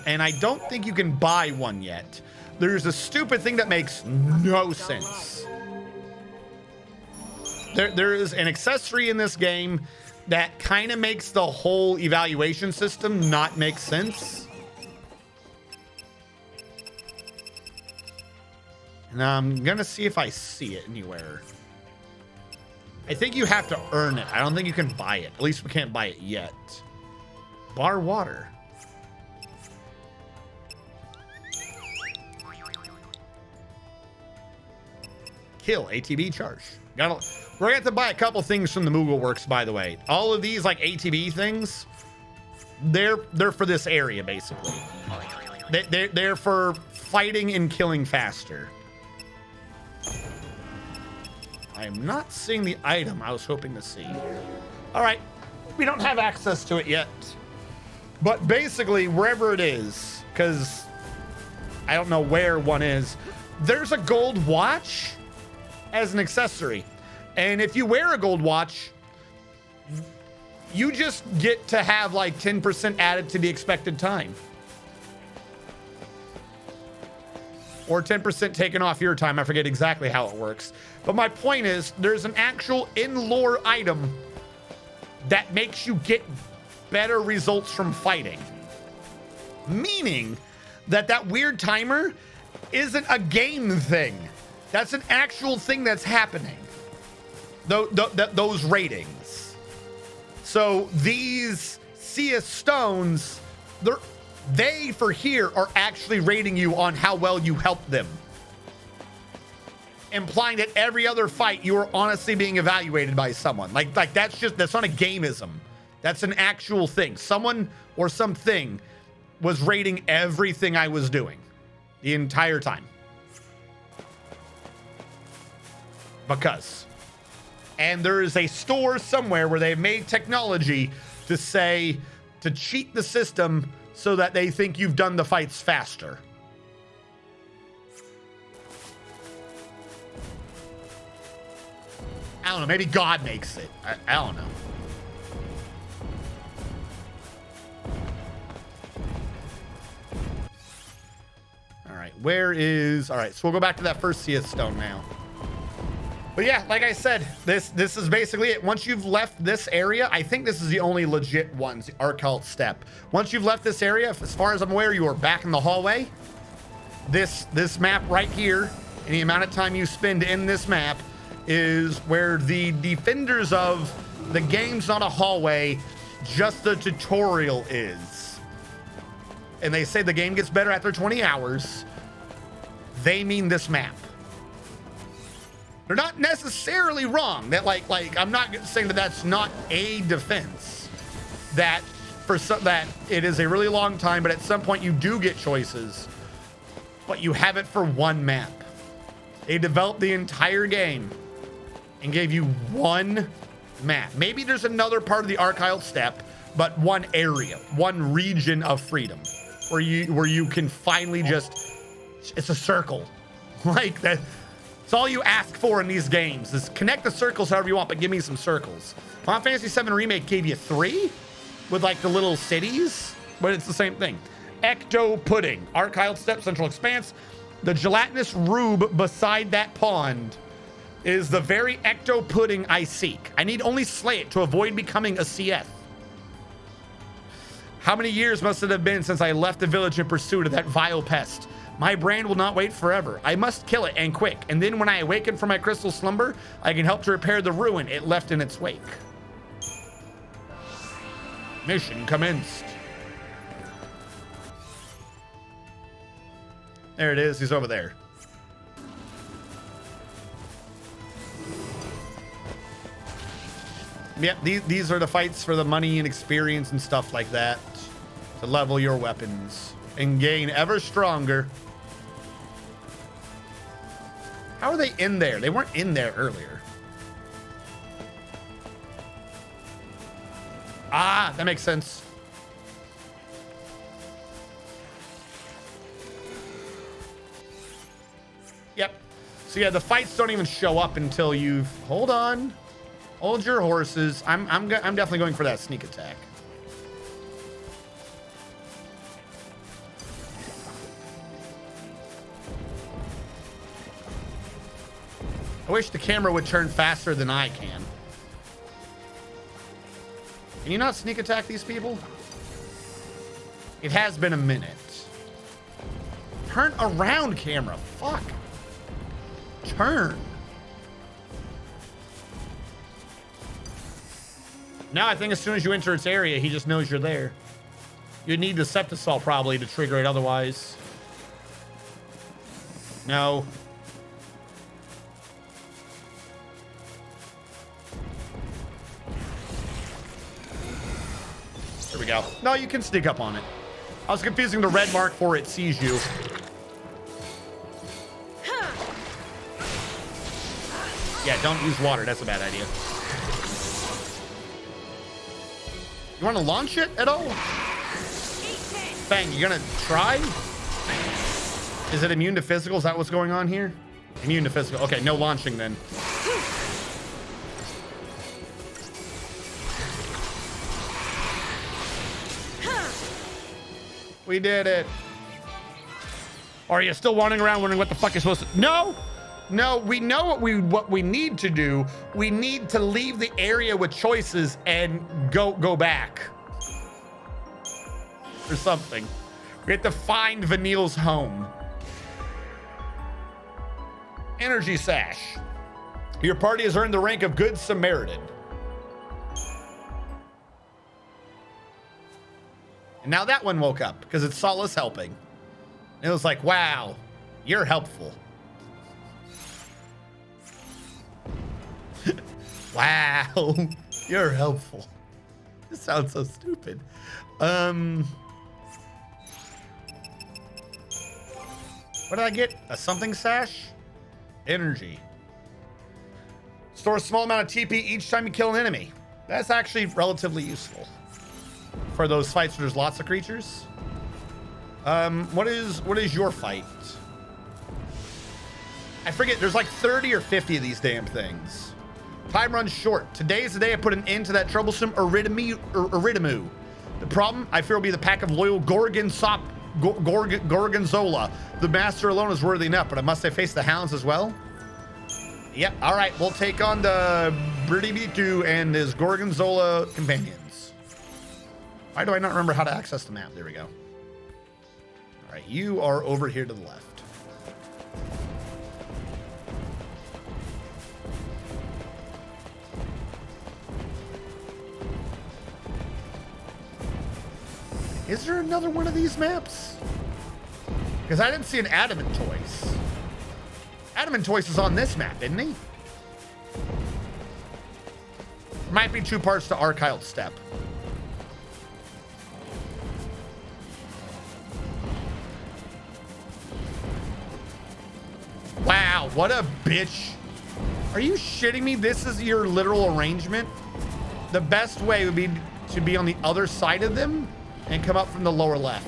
and I don't think you can buy one yet. There's a stupid thing that makes no sense. There is an accessory in this game that kind of makes the whole evaluation system not make sense. And I'm gonna see if I see it anywhere. I think you have to earn it. I don't think you can buy it. At least we can't buy it yet. Bar water. Kill ATB charge. We're gonna have to buy a couple things from the Moogle Works, by the way. All of these like ATB things, they're for this area basically. They're for fighting and killing faster. I am not seeing the item I was hoping to see. All right, we don't have access to it yet, but basically wherever it is, because I don't know where one is, there's a gold watch as an accessory. And if you wear a gold watch, you just get to have like 10% added to the expected time. Or 10% taken off your time. I forget exactly how it works. But my point is, there's an actual in-lore item that makes you get better results from fighting. Meaning that weird timer isn't a game thing. That's an actual thing that's happening. Those ratings. So these Seath Stones, they for here are actually rating you on how well you help them. Implying that every other fight you are honestly being evaluated by someone. Like that's not a gameism. That's an actual thing. Someone or something was rating everything I was doing the entire time. Because. And there is a store somewhere where they've made technology to say, to cheat the system so that they think you've done the fights faster. I don't know, maybe God makes it. I don't know. All right, all right, so we'll go back to that first Seath Stone now. But yeah, like I said, this is basically it. Once you've left this area, I think this is the only legit ones, the Arcalt step. Once you've left this area, as far as I'm aware, you are back in the hallway. This map right here, and the amount of time you spend in this map is where the defenders of the game's not a hallway, just the tutorial is. And they say the game gets better after 20 hours. They mean this map. They're not necessarily wrong. That like I'm not saying that that's not a defense. That that it is a really long time, but at some point you do get choices, but you have it for one map. They developed the entire game and gave you one map. Maybe there's another part of the Arcalt step, but one area, one region of freedom where you can finally it's a circle. Like that. It's all you ask for in these games is connect the circles however you want, but give me some circles. Final Fantasy VII Remake gave you 3 with like the little cities, but it's the same thing. Ecto Pudding, Arcalt Step, Central Expanse, the gelatinous rube beside that pond is the very ecto pudding I seek. I need only slay it to avoid becoming a CF. How many years must it have been since I left the village in pursuit of that vile pest? My brand will not wait forever. I must kill it, and quick. And then when I awaken from my crystal slumber, I can help to repair the ruin it left in its wake. Mission commenced. There it is. He's over there. Yep, these are the fights for the money and experience and stuff like that. To level your weapons and gain ever stronger. How are they in there? They weren't in there earlier. Ah, that makes sense. Yep. So yeah, the fights don't even show up until you've... Hold on. Hold your horses. I'm definitely going for that sneak attack. I wish the camera would turn faster than I can. Can you not sneak attack these people? It has been a minute. Turn around, camera. Fuck. Turn. Now I think as soon as you enter its area, he just knows you're there. You'd need the Septisol probably to trigger it otherwise. No. There we go. No, you can sneak up on it. I was confusing the red mark for it sees you. Yeah, don't use water. That's a bad idea. You want to launch it at all? Bang, you gonna try? Is it immune to physical? Is that what's going on here? Immune to physical. Okay, no launching then. We did it. Or are you still wandering around wondering what the fuck you're supposed to... No! No, we know what we need to do. We need to leave the area with choices and go back. Or something. We have to find Vanille's home. Energy Sash. Your party has earned the rank of Good Samaritan. And now that one woke up because it's Solace helping. And it was like, wow, you're helpful. Wow, you're helpful. This sounds so stupid. What did I get? A something sash? Energy. Store a small amount of TP each time you kill an enemy. That's actually relatively useful for those fights where there's lots of creatures. What is your fight? I forget, there's like 30 or 50 of these damn things. Time runs short. Today is the day I put an end to that troublesome Iridimu. The problem, I fear, will be the pack of loyal Gorgonzola. The master alone is worthy enough, but must I face the hounds as well? Yep, all right, we'll take on the Bridibitu and his Gorgonzola companions. Why do I not remember how to access the map? There we go. All right, you are over here to the left. Is there another one of these maps? Because I didn't see an Adamant Toys. Adamant Toys is on this map, isn't he? Might be 2 parts to Archiled Steppe. Wow, what a bitch. Are you shitting me? This is your literal arrangement? The best way would be to be on the other side of them and come up from the lower left.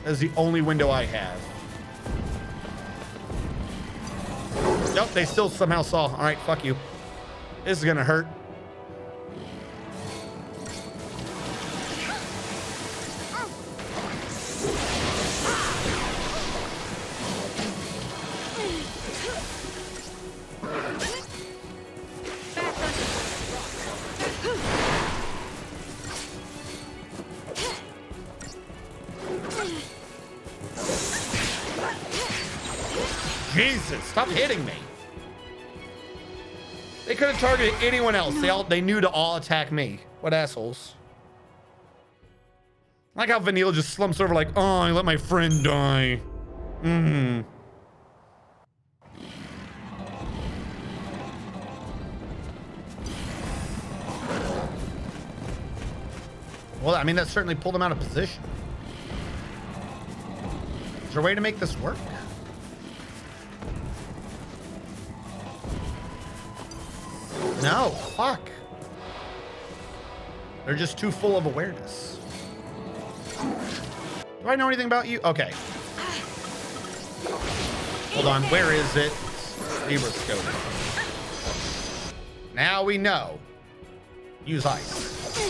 That's the only window I have. Nope, they still somehow saw. All right, fuck you. This is gonna hurt. Jesus, stop hitting me. They could have targeted anyone else. They knew to all attack me. What assholes. I like how Vanille just slumps over like, oh, I let my friend die. Well, I mean, that certainly pulled him out of position. Is there a way to make this work? No, fuck. They're just too full of awareness. Do I know anything about you? Okay. Hold on, where is it? Libra scope. Now we know. Use ice.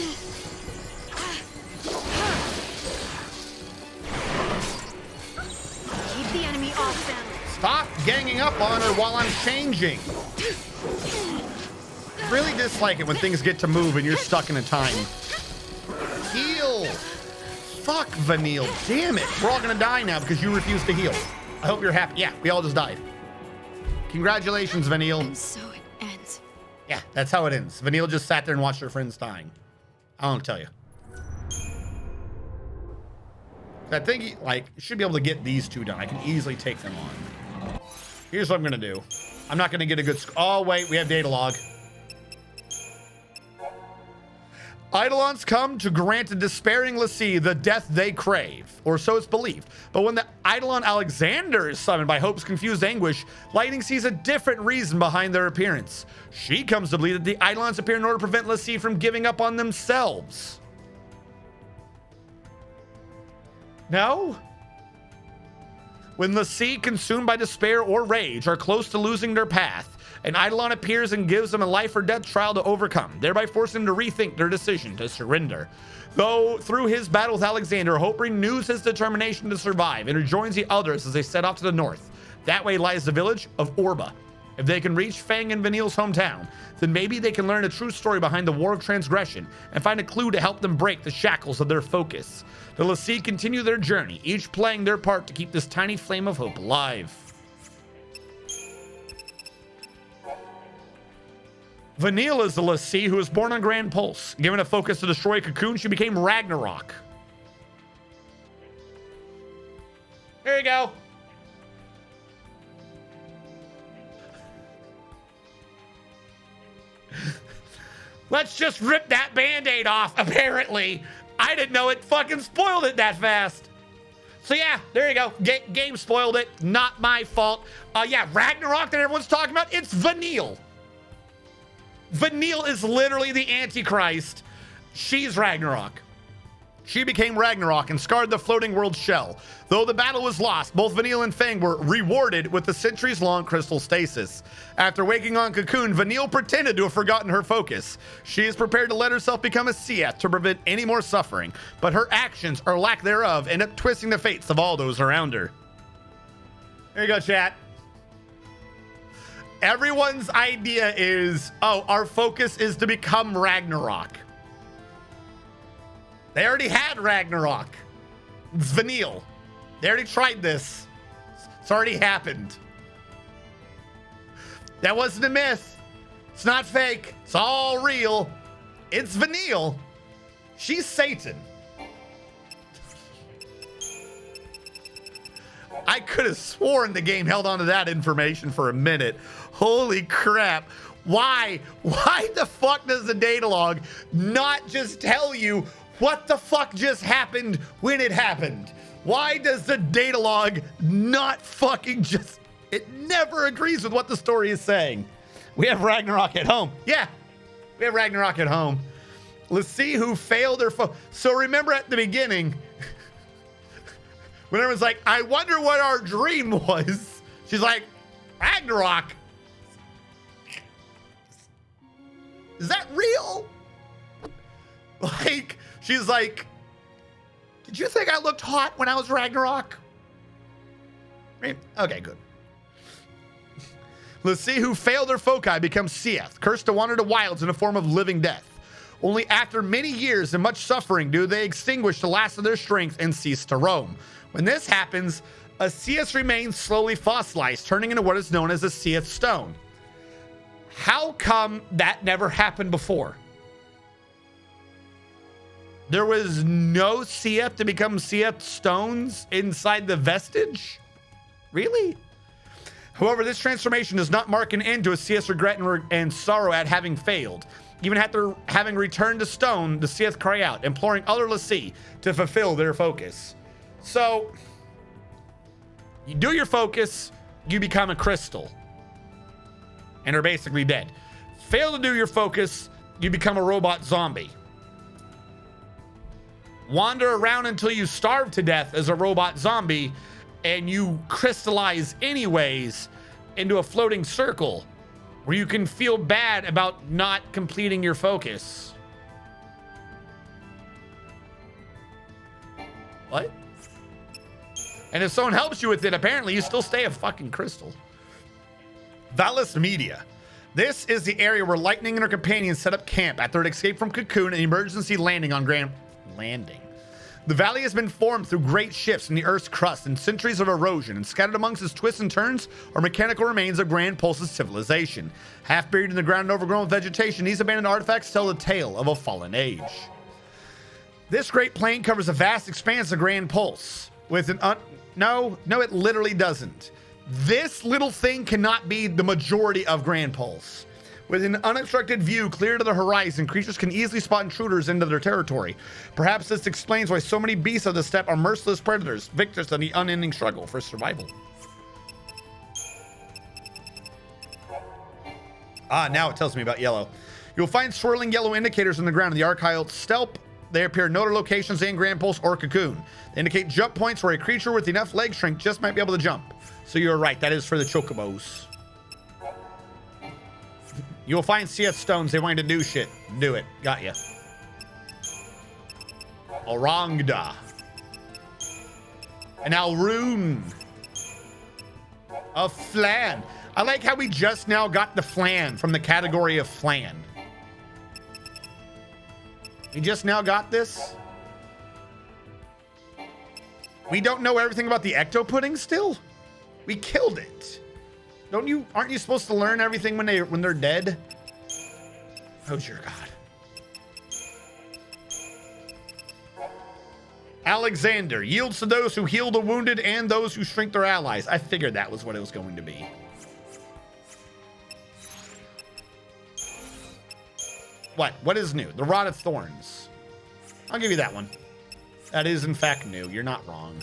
Keep the enemy off them. Stop ganging up on her while I'm changing. Really dislike it when things get to move and you're stuck in a time. Heal. Fuck, Vanille. Damn it. We're all gonna die now because you refuse to heal. I hope you're happy. Yeah, we all just died. Congratulations, Vanille. And so it ends. Yeah, that's how it ends. Vanille just sat there and watched her friends dying. I don't tell you. I think, like, should be able to get these two done. I can easily take them on. Here's what I'm gonna do. I'm not gonna get a good oh, wait, we have data log. Eidolons come to grant a despairing Lassie the death they crave, or so it's believed. But when the Eidolon Alexander is summoned by Hope's confused anguish, Lightning sees a different reason behind their appearance. She comes to believe that the Eidolons appear in order to prevent Lassie from giving up on themselves. No? When Lassie, consumed by despair or rage, are close to losing their path, an Eidolon appears and gives them a life or death trial to overcome, thereby forcing them to rethink their decision to surrender. Though through his battle with Alexander, Hope renews his determination to survive and rejoins the others as they set off to the north. That way lies the village of Orba. If they can reach Fang and Vanille's hometown, then maybe they can learn a true story behind the War of Transgression and find a clue to help them break the shackles of their focus. The Lassie continue their journey, each playing their part to keep this tiny flame of hope alive. Vanille is the Lassie who was born on Grand Pulse. Given a focus to destroy Cocoon, she became Ragnarok. There you go. Let's just rip that Band-Aid off, apparently. I didn't know it fucking spoiled it that fast. So yeah, there you go. Game spoiled it. Not my fault. Yeah, Ragnarok that everyone's talking about, it's Vanille. Vanille is literally the Antichrist. She's Ragnarok. She became Ragnarok and scarred the floating world shell. Though the battle was lost, both Vanille and Fang were rewarded with the centuries-long crystal stasis. After waking on Cocoon, Vanille pretended to have forgotten her focus. She is prepared to let herself become a Seath to prevent any more suffering, but her actions, or lack thereof, end up twisting the fates of all those around her. There you go, chat. Everyone's idea is, oh, our focus is to become Ragnarok. They already had Ragnarok. It's Vanille. They already tried this. It's already happened. That wasn't a myth. It's not fake. It's all real. It's Vanille. She's Satan. I could have sworn the game held on to that information for a minute. Holy crap. Why? Why the fuck does the data log not just tell you what the fuck just happened when it happened? Why does the data log not fucking just... It never agrees with what the story is saying. We have Ragnarok at home. Yeah, we have Ragnarok at home. Let's see who failed their... So remember at the beginning, when everyone's like, I wonder what our dream was. She's like, Ragnarok. Is that real? Like, she's like, did you think I looked hot when I was Ragnarok? Okay, good. Let's see who failed their foci becomes Seath, cursed to wander the wilds in a form of living death. Only after many years and much suffering do they extinguish the last of their strength and cease to roam. When this happens, a Seath remains slowly fossilized, turning into what is known as a Seath stone. How come that never happened before? There was no Seath to become Seath stones inside the vestige? Really? However, this transformation does not mark an end to a Seath's regret and sorrow at having failed. Even after having returned to stone, the Seath cry out, imploring other Lassie to fulfill their focus. So, you do your focus, you become a crystal. And are basically dead. Fail to do your focus, you become a robot zombie. Wander around until you starve to death as a robot zombie, and you crystallize anyways into a floating circle where you can feel bad about not completing your focus. What? And if someone helps you with it, apparently you still stay a fucking crystal. Valis Media. This is the area where Lightning and her companions set up camp after an escape from Cocoon and emergency landing on Grand Landing. The valley has been formed through great shifts in the Earth's crust and centuries of erosion, and scattered amongst its twists and turns are mechanical remains of Grand Pulse's civilization. Half buried in the ground and overgrown with vegetation, these abandoned artifacts tell the tale of a fallen age. This great plain covers a vast expanse of Grand Pulse. With an no, it literally doesn't. This little thing cannot be the majority of Grand Pulse. With an unobstructed view clear to the horizon, creatures can easily spot intruders into their territory. Perhaps this explains why so many beasts of the steppe are merciless predators, victors in the unending struggle for survival. Ah, now it tells me about yellow. You'll find swirling yellow indicators on the ground in the archival steppe. They appear in other locations in Grand Pulse or Cocoon. They indicate jump points where a creature with enough leg strength just might be able to jump. So you're right, that is for the chocobos. You'll find Seath stones. They want you to do shit. Do it. Got ya. Orangda. An Alrune. A Flan. I like how we just now got the Flan from the category of Flan. We just now got this. We don't know everything about the Ecto Pudding still? We killed it. Aren't you supposed to learn everything when they're dead? Oh dear God. Alexander yields to those who heal the wounded and those who shrink their allies. I figured that was what it was going to be. What is new? The Rod of Thorns. I'll give you that one. That is in fact new. You're not wrong.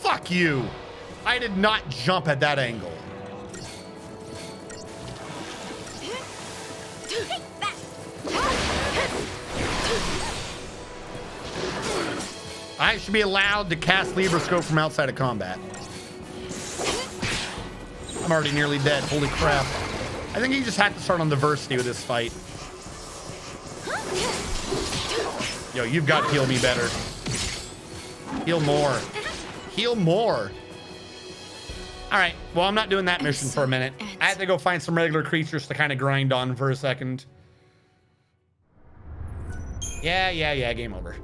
Fuck you. I did not jump at that angle. I should be allowed to cast Libra Scope from outside of combat. I'm already nearly dead. Holy crap. I think you just have to start on diversity with this fight. Yo, you've got to heal me better. Heal more. Heal more. All right. Well, I'm not doing that mission for a minute. I have to go find some regular creatures to kind of grind on for a second. Yeah. Game over.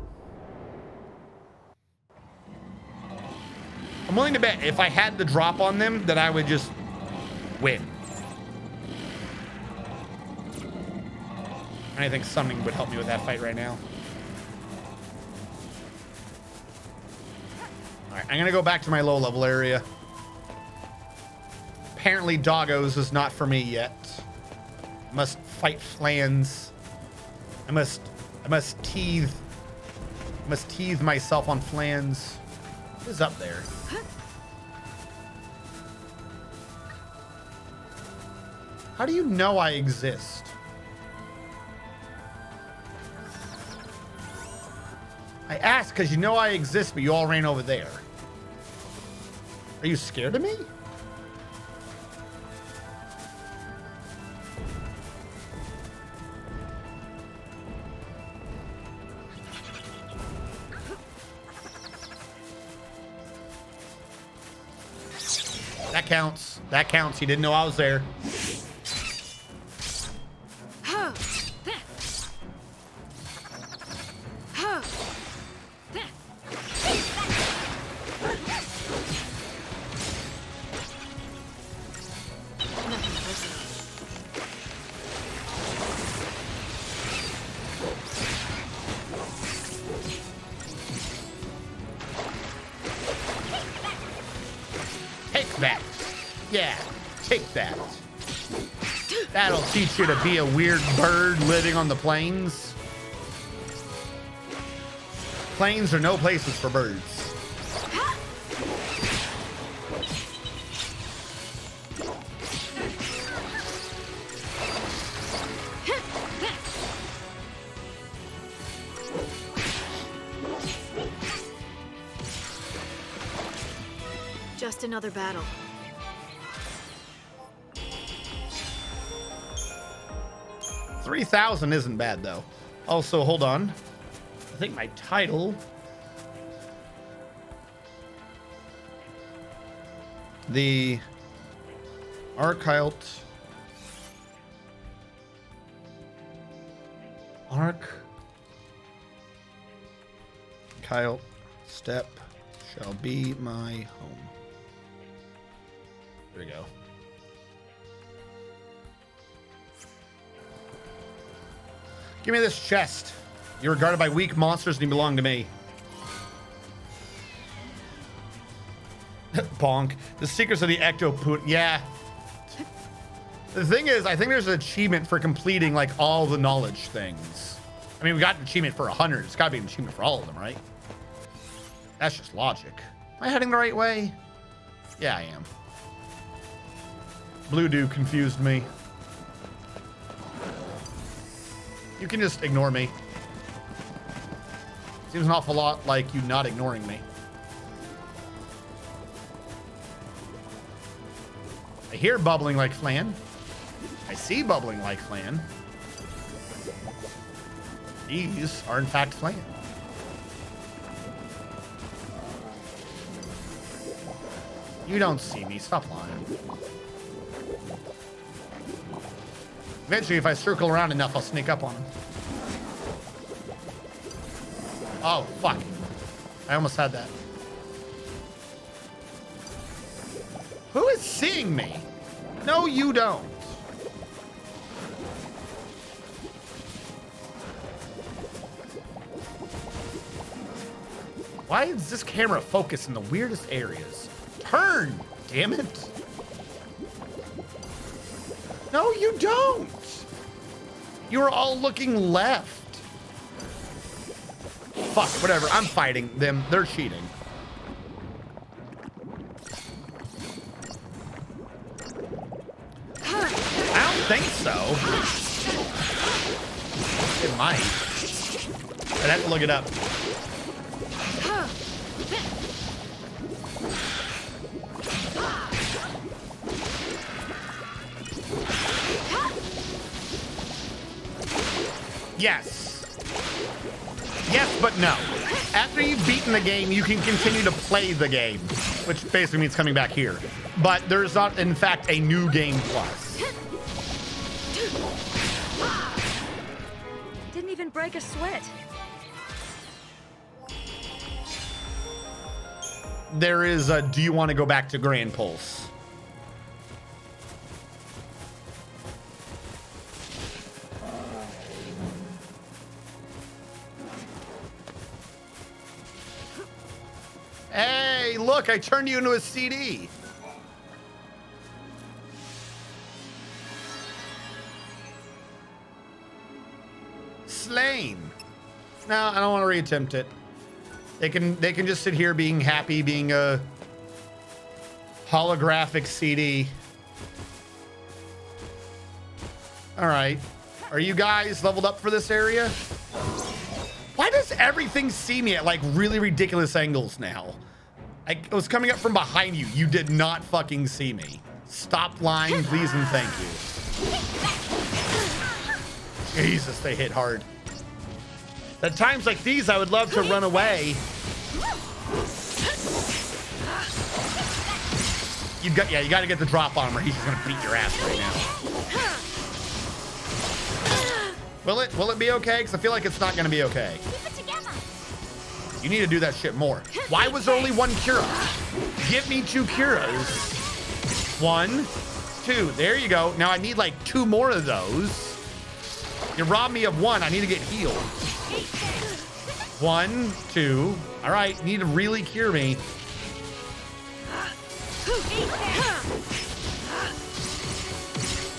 I'm willing to bet if I had the drop on them that I would just win. I think summoning would help me with that fight right now. All right, I'm gonna go back to my low level area. Apparently doggos is not for me yet. I must fight flans. I must teethe myself on flans. What is up there? How do you know I exist? I asked because you know I exist, but you all ran over there. Are you scared of me? That counts. That counts. You didn't know I was there. Take that. Yeah, take that. That'll teach you to be a weird bird living on the plains. Plains are no places for birds. Just another battle. $3,000 isn't bad though. Also, hold on. I think my title. The Archilt. Archilt step shall be my home. There we go. Give me this chest. You're regarded by weak monsters and you belong to me. Bonk. The secrets of the Ectoput. Yeah. The thing is, I think there's an achievement for completing like all the knowledge things. I mean, we got an achievement for 100. It's got to be an achievement for all of them, right? That's just logic. Am I heading the right way? Yeah, I am. Blue Dew confused me. You can just ignore me. Seems an awful lot like you not ignoring me. I hear bubbling like flan. I see bubbling like flan. These are in fact flan. You don't see me. Stop lying. Eventually, if I circle around enough, I'll sneak up on him. Oh, fuck. I almost had that. Who is seeing me? No, you don't. Why is this camera focused in the weirdest areas? Turn, damn it. No, you don't. You're all looking left. Fuck, whatever. I'm fighting them. They're cheating. I don't think so. It might. I'd have to look it up. Yes. Yes, but no. After you've beaten the game, you can continue to play the game, which basically means coming back here. But there's not, in fact, a new game plus. Didn't even break a sweat. There is a, do you want to go back to Grand Pulse? Hey, look, I turned you into a CD. Slain. No, I don't want to reattempt it. They can just sit here being happy, being a holographic CD. All right. Are you guys leveled up for this area? Why does everything see me at like really ridiculous angles now? I was coming up from behind you. You did not fucking see me. Stop lying, please, and thank you. Jesus, they hit hard. At times like these, I would love to run away. You got to get the drop on him or he's just gonna beat your ass right now. Will it be okay? Because I feel like it's not gonna be okay. You need to do that shit more. Why was there only one Cura? Give me 2 Curas. 1, 2. There you go. Now I need like 2 more of those. You robbed me of 1. I need to get healed. 1, 2. All right, need to really cure me.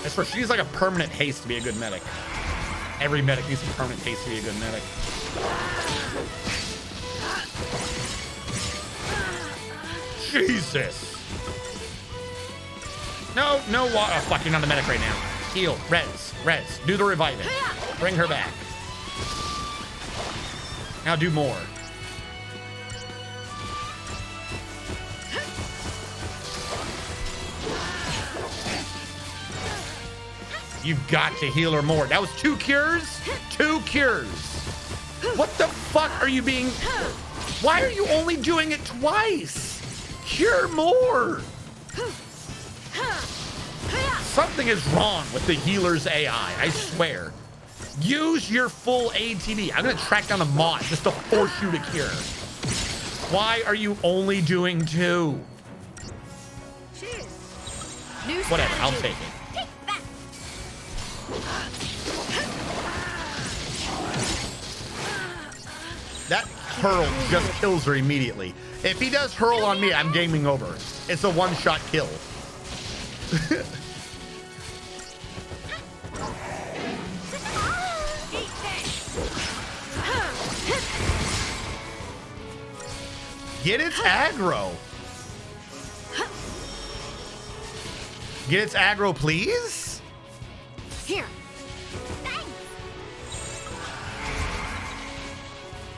I swear, she needs like a permanent haste to be a good medic. Every medic needs a permanent haste to be a good medic. Jesus. No, oh, fuck, you're not a medic right now. Heal, res. Do the reviving. Bring her back. Now do more. You've got to heal her more. That was 2 cures? 2 cures. What the fuck are you being... Why are you only doing it twice? Cure more. Something is wrong with the healer's AI, I swear. Use your full ATB. I'm gonna track down a mod just to force you to cure. Why are you only doing 2? Whatever, I'll take it. That hurl just kills her immediately. If he does hurl on me, I'm gaming over. It's a one-shot kill. Get its aggro. Get its aggro, please. Here.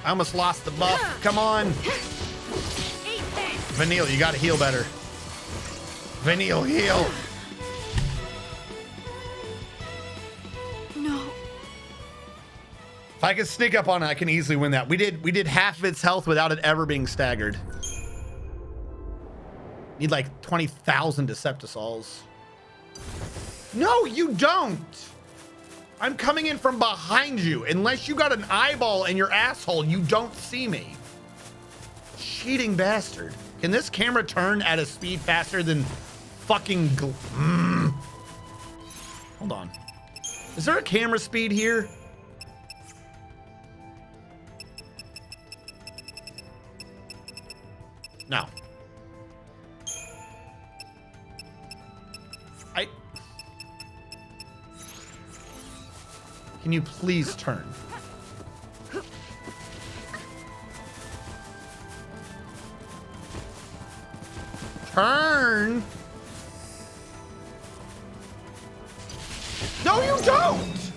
I almost lost the buff. Come on. Vanille, you gotta heal better. Vanille, heal. No. If I can sneak up on it, I can easily win that. We did half of its health without it ever being staggered. Need like 20,000 Deceptisols. No, you don't. I'm coming in from behind you. Unless you got an eyeball in your asshole, you don't see me. Cheating bastard. Can this camera turn at a speed faster than fucking... Hold on. Is there a camera speed here? No. Can you please turn? Turn! No, you don't!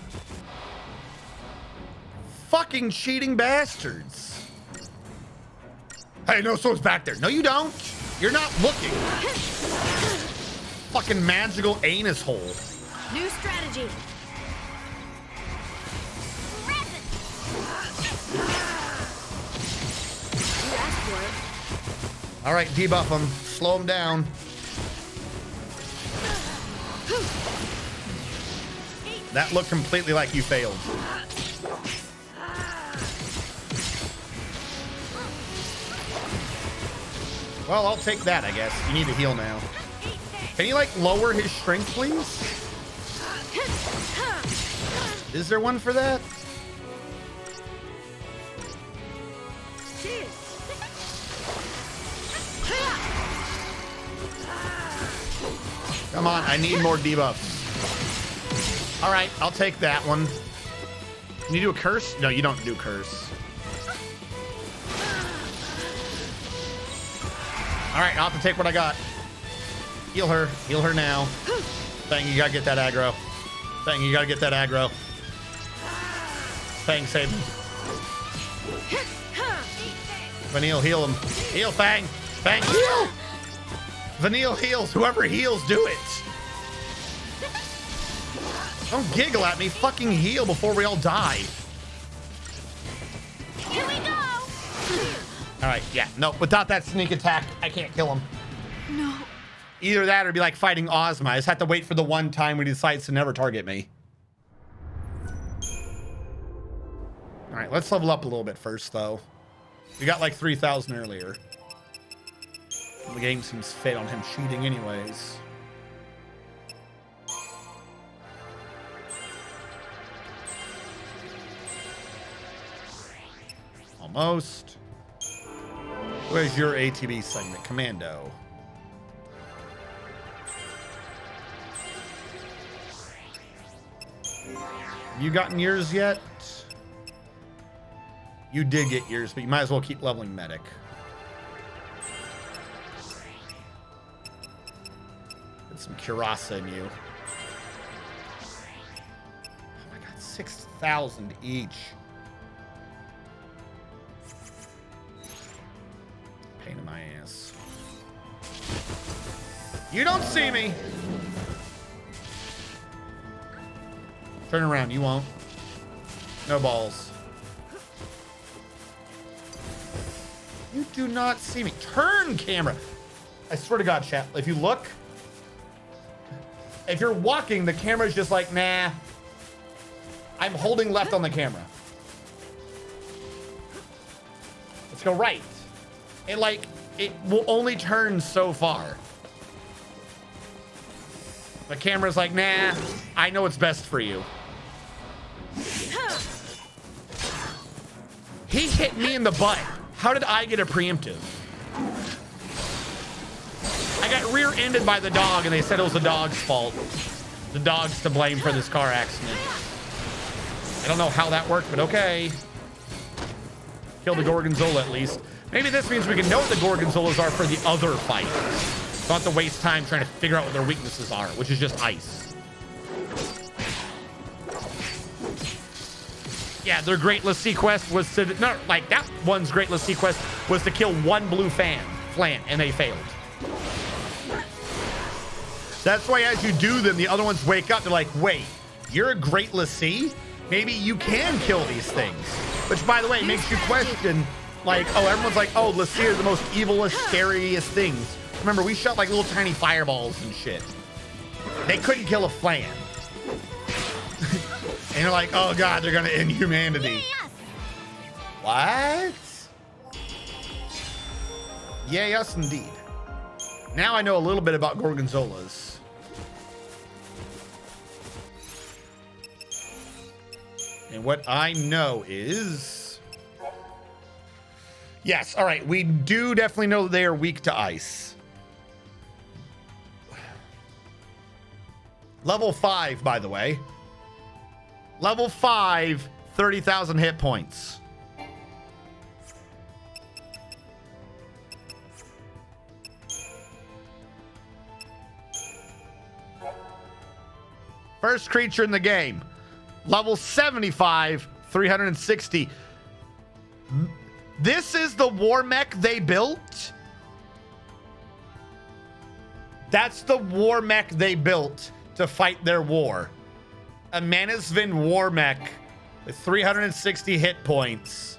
Fucking cheating bastards. Hey, no, someone's back there. No, you don't. You're not looking. Fucking magical anus hole. New strategy. All right, debuff him. Slow him down. That looked completely like you failed. Well, I'll take that, I guess. You need to heal now. Can you, like, lower his strength, please? Is there one for that? Come on, I need more debuffs. All right, I'll take that one. Can you do a curse? No, you don't do curse. All right, I'll have to take what I got. Heal her now. Dang, you gotta get that aggro. Fang, you gotta get that aggro. Fang, save him. Vanille, heal him. Heal, Fang. Fang, heal! Vanille heals. Whoever heals, do it. Don't giggle at me. Fucking heal before we all die. Here we go! All right, yeah. No, without that sneak attack, I can't kill him. No. Either that or it'd be like fighting Ozma. I just have to wait for the one time when he decides to never target me. All right, let's level up a little bit first, though. We got like 3,000 earlier. The game seems fit on him cheating anyways. Almost. Where's your ATB segment? Commando. Have you gotten yours yet? You did get yours, but you might as well keep leveling medic. Get some Curasa in you. Oh my god, 6,000 each. Pain in my ass. You don't see me! Turn around, you won't. No balls. You do not see me. Turn, camera. I swear to God, chat, if you look, if you're walking, the camera's just like, nah. I'm holding left on the camera. Let's go right. It will only turn so far. The camera's like, nah, I know what's best for you. He hit me in the butt. How did I get a preemptive? I got rear-ended by the dog, and they said it was the dog's fault. The dog's to blame for this car accident. I don't know how that worked, but okay. Killed the Gorgonzola at least. Maybe this means we can know what the Gorgonzolas are for the other fight. Don't have to waste time trying to figure out what their weaknesses are, which is just ice. Yeah, their Great Lassie quest was to... No, like, that one's Great Lassie quest was to kill one blue plant, and they failed. That's why as you do them, the other ones wake up. They're like, wait, you're a Great Lassie? Maybe you can kill these things. Which, by the way, makes you question, like, oh, everyone's like, oh, Lassie are the most evilest, scariest things. Remember, we shot, like, little tiny fireballs and shit. They couldn't kill a flan. And you're like, oh god, they're gonna end humanity. Yes. What? Yeah, yes, indeed. Now I know a little bit about Gorgonzolas. And what I know is... Yes, all right, we do definitely know that they are weak to ice. Level 5, by the way. Level 5, 30,000 hit points. First creature in the game. Level 75, 360. This is the war mech they built? That's the war mech they built to fight their war. A Manasvin war mech with 360 hit points.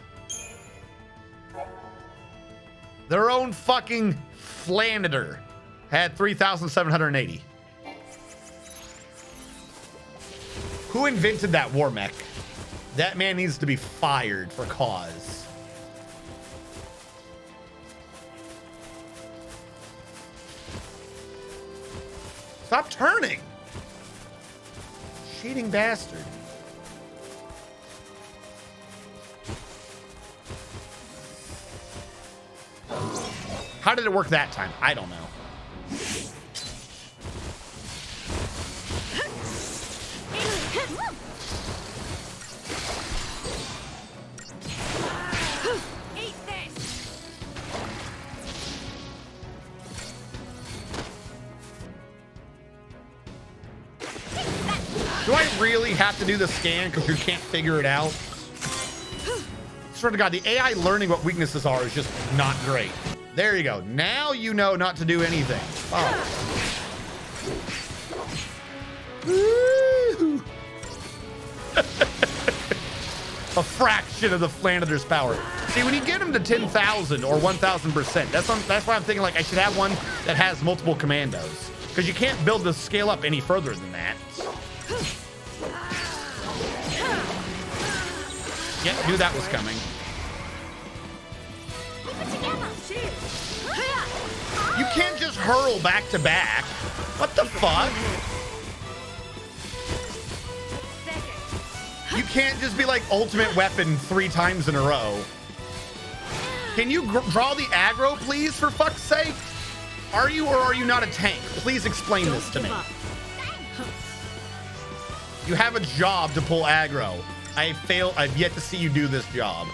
Their own fucking Flanitor had 3,780. Who invented that war mech? That man needs to be fired for cause. Stop turning. Cheating bastard. How did it work that time? I don't know. Do I really have to do the scan because you can't figure it out? Swear to God, the AI learning what weaknesses are is just not great. There you go. Now you know not to do anything. Oh. Woo. A fraction of the Flanders power. See, when you get them to 10,000 or 1,000%, that's why I'm thinking like I should have one that has multiple commandos, because you can't build the scale up any further than that. Yep, knew that was coming. You can't just hurl back to back. What the fuck? You can't just be like ultimate weapon 3 times in a row. Can you draw the aggro, please, for fuck's sake? Are you or are you not a tank? Please explain this to me. You have a job to pull aggro. I've yet to see you do this job.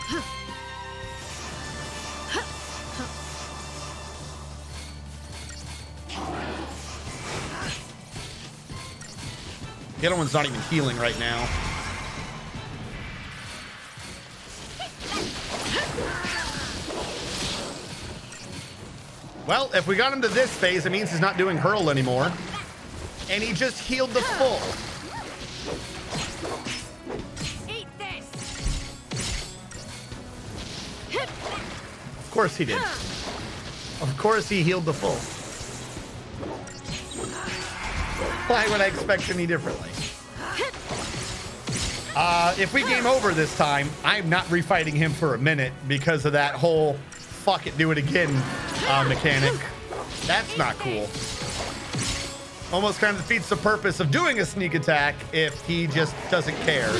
The other one's not even healing right now. Well, if we got him to this phase, it means he's not doing hurl anymore. And he just healed the full. Eat this. Of course he did. Of course he healed the full. Why would I expect any differently? If we game over this time, I'm not refighting him for a minute because of that whole fuck it, do it again mechanic. That's not cool. Almost kind of defeats the purpose of doing a sneak attack if he just doesn't care.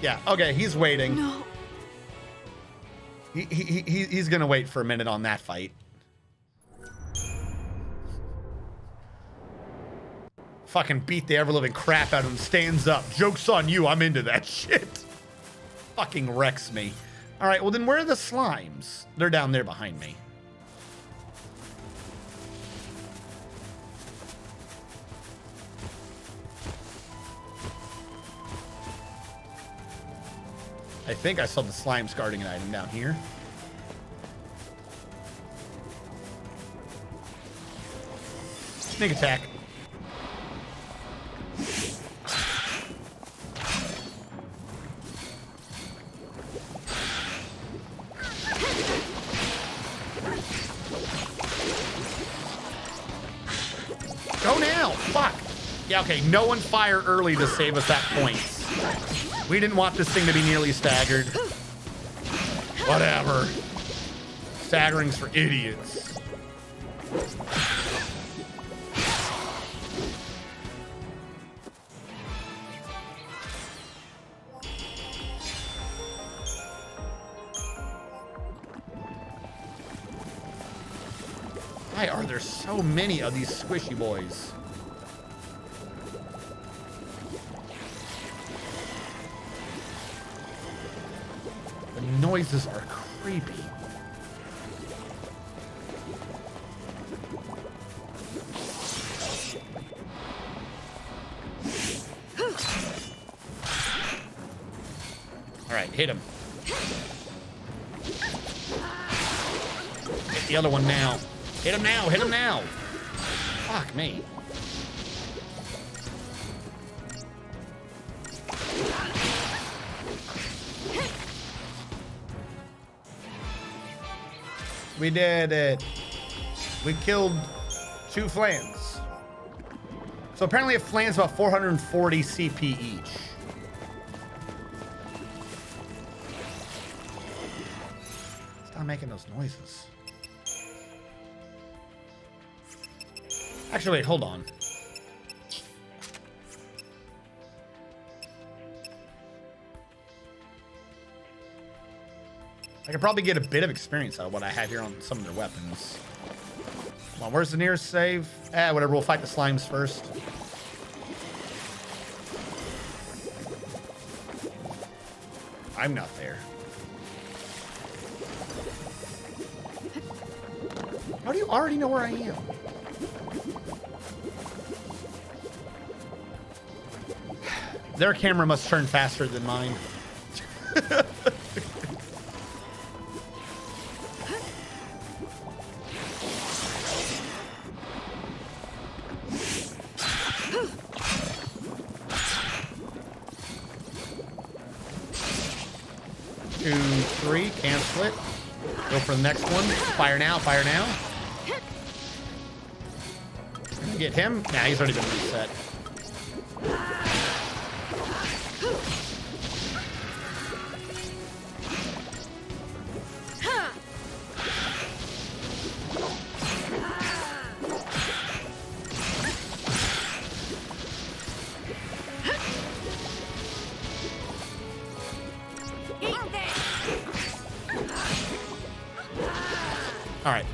Yeah, okay, he's waiting. No. He's gonna wait for a minute on that fight. Fucking beat the ever-living crap out of him, stands up. Joke's on you, I'm into that shit. Fucking wrecks me. All right, well then where are the slimes? They're down there behind me. I think I saw the slimes guarding an item down here. Sneak attack. Go now! Fuck! Yeah, okay, no one fire early to save us that points. We didn't want this thing to be nearly staggered. Whatever. Staggering's for idiots. Why are there so many of these squishy boys? The noises are creepy. All right, hit him. Hit the other one now. Hit him now, hit him now. Fuck me. We did it. We killed 2 flans. So apparently a flan's about 440 CP each. Stop making those noises. Actually, wait, hold on. I could probably get a bit of experience out of what I have here on some of their weapons. Come on, where's the nearest save? Whatever, we'll fight the slimes first. I'm not there. How do you already know where I am? Their camera must turn faster than mine. Two, three, cancel it. Go for the next one. Fire now, fire now. Get him? Nah, he's already been reset. All right.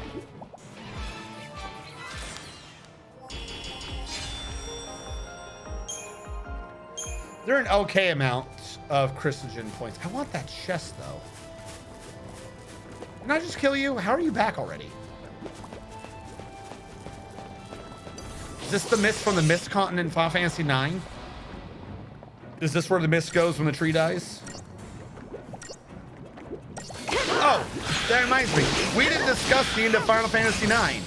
They're an okay amount of Christogen points. I want that chest, though. Didn't I just kill you? How are you back already? Is this the mist from the Mist Continent in Final Fantasy IX? Is this where the mist goes when the tree dies? Oh, that reminds me. We didn't discuss the end of Final Fantasy IX.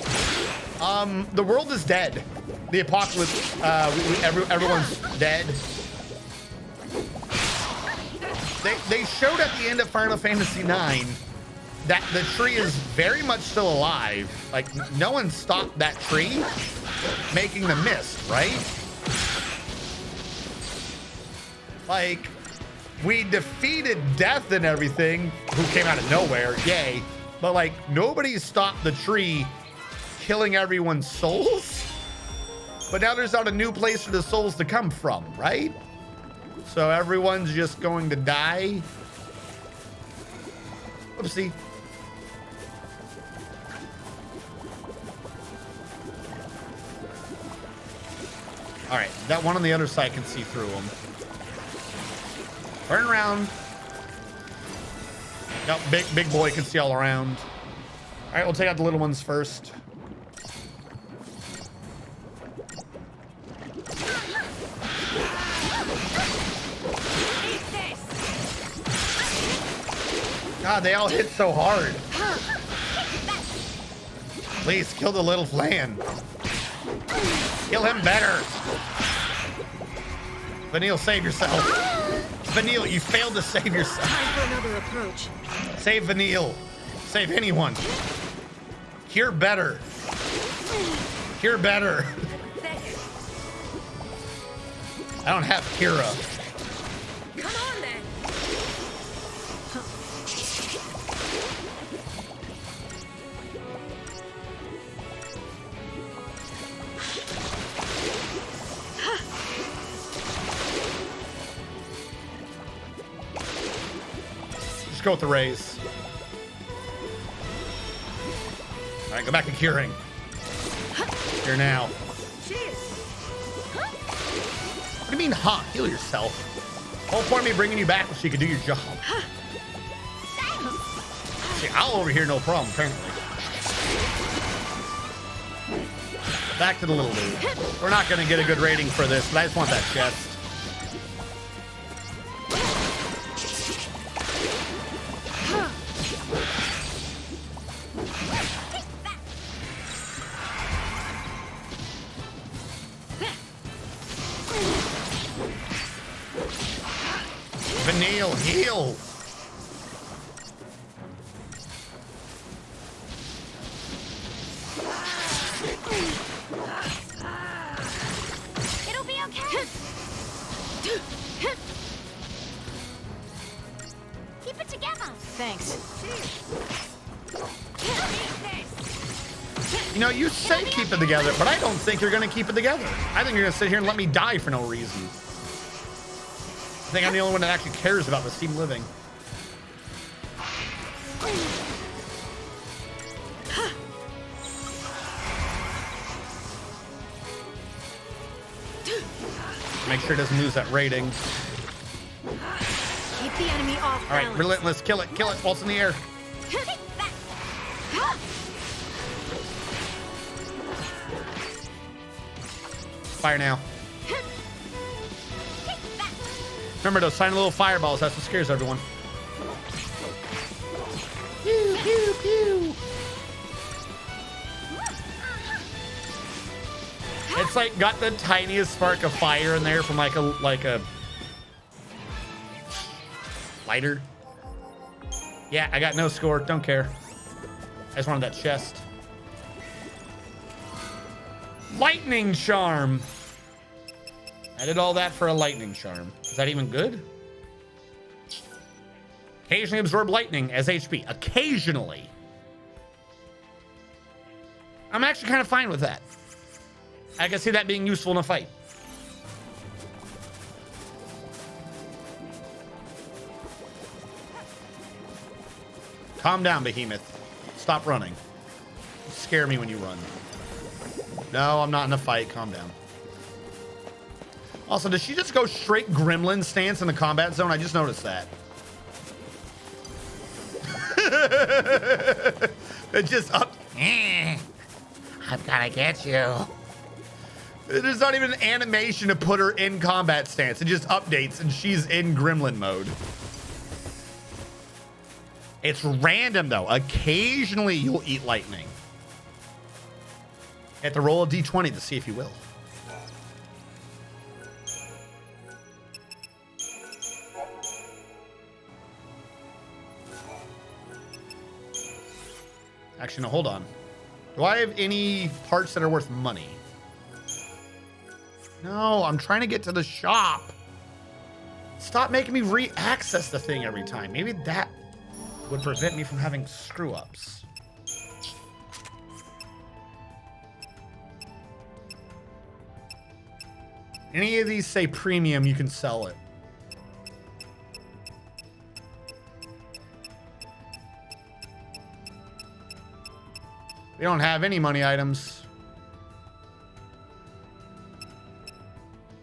The world is dead. The apocalypse, everyone's dead. They showed at the end of Final Fantasy IX that the tree is very much still alive. Like, no one stopped that tree making the mist, right? Like, we defeated Death and everything, who came out of nowhere, yay. But, like, nobody stopped the tree killing everyone's souls. But now there's not a new place for the souls to come from, right? So everyone's just going to die. Oopsie. All right, that one on the other side can see through them. Turn around. Yep, big boy can see all around. All right, we'll take out the little ones first. God, they all hit so hard. Please kill the little flan. Kill him better. Vanille, save yourself. Vanille, you failed to save yourself. Time for another approach. Save Vanille. Save anyone. Cure better. Cure better. I don't have Kira. Come on then. Just go with the raise. All right, go back to curing. Cure now. What do you mean, huh? Heal yourself. Whole point of me bringing you back was so you could do your job. See, I'll over here, no problem, apparently. Back to the little dude. We're not going to get a good rating for this, but I just want that chest. Vanille, heal. It'll be okay. Keep it together. Thanks. You know, you say keep it together, but I don't think you're going to keep it together. I think you're going to sit here and let me die for no reason. I think I'm the only one that actually cares about this team living. Make sure it doesn't lose that rating. Keep the enemy off All right, balance. relentless, kill it while it's in the air. Fire now. Remember those tiny little fireballs? That's what scares everyone. Pew, pew, pew. It's like got the tiniest spark of fire in there from like a lighter. Yeah, I got no score. Don't care. I just wanted that chest. Lightning charm. I did all that for a lightning charm. Is that even good? Occasionally absorb lightning as HP. Occasionally. I'm actually kind of fine with that. I can see that being useful in a fight. Calm down, Behemoth. Stop running. You scare me when you run. No, I'm not in a fight. Calm down. Also, does she just go straight gremlin stance in the combat zone? I just noticed that. It just up. I've got to get you. There's not even an animation to put her in combat stance. It just updates and she's in gremlin mode. It's random though. Occasionally you'll eat lightning. You have to roll a d20 to see if you will. Actually, no, hold on. Do I have any parts that are worth money? No, I'm trying to get to the shop. Stop making me re-access the thing every time. Maybe that would prevent me from having screw-ups. Any of these say premium, you can sell it. We don't have any money items.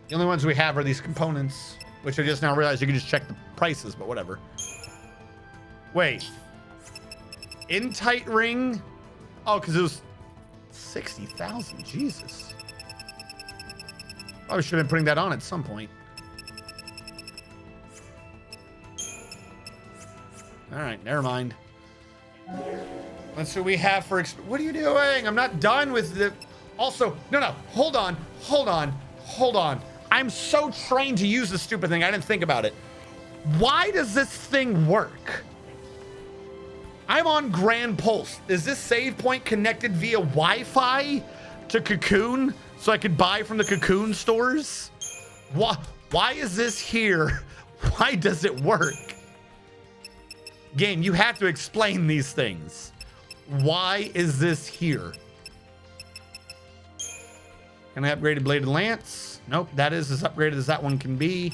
The only ones we have are these components, which I just now realized you can just check the prices, but whatever. Wait. In tight ring? Oh, because it was 60,000. Jesus. Probably should have been putting that on at some point. All right, never mind. That's what we have for. What are you doing? I'm not done with the. Also, no, hold on. I'm so trained to use this stupid thing. I didn't think about it. Why does this thing work? I'm on Grand Pulse. Is this save point connected via Wi-Fi to Cocoon so I could buy from the Cocoon stores? Why is this here? Why does it work? Game, you have to explain these things. Why is this here? Can I upgrade a bladed lance? Nope, that is as upgraded as that one can be.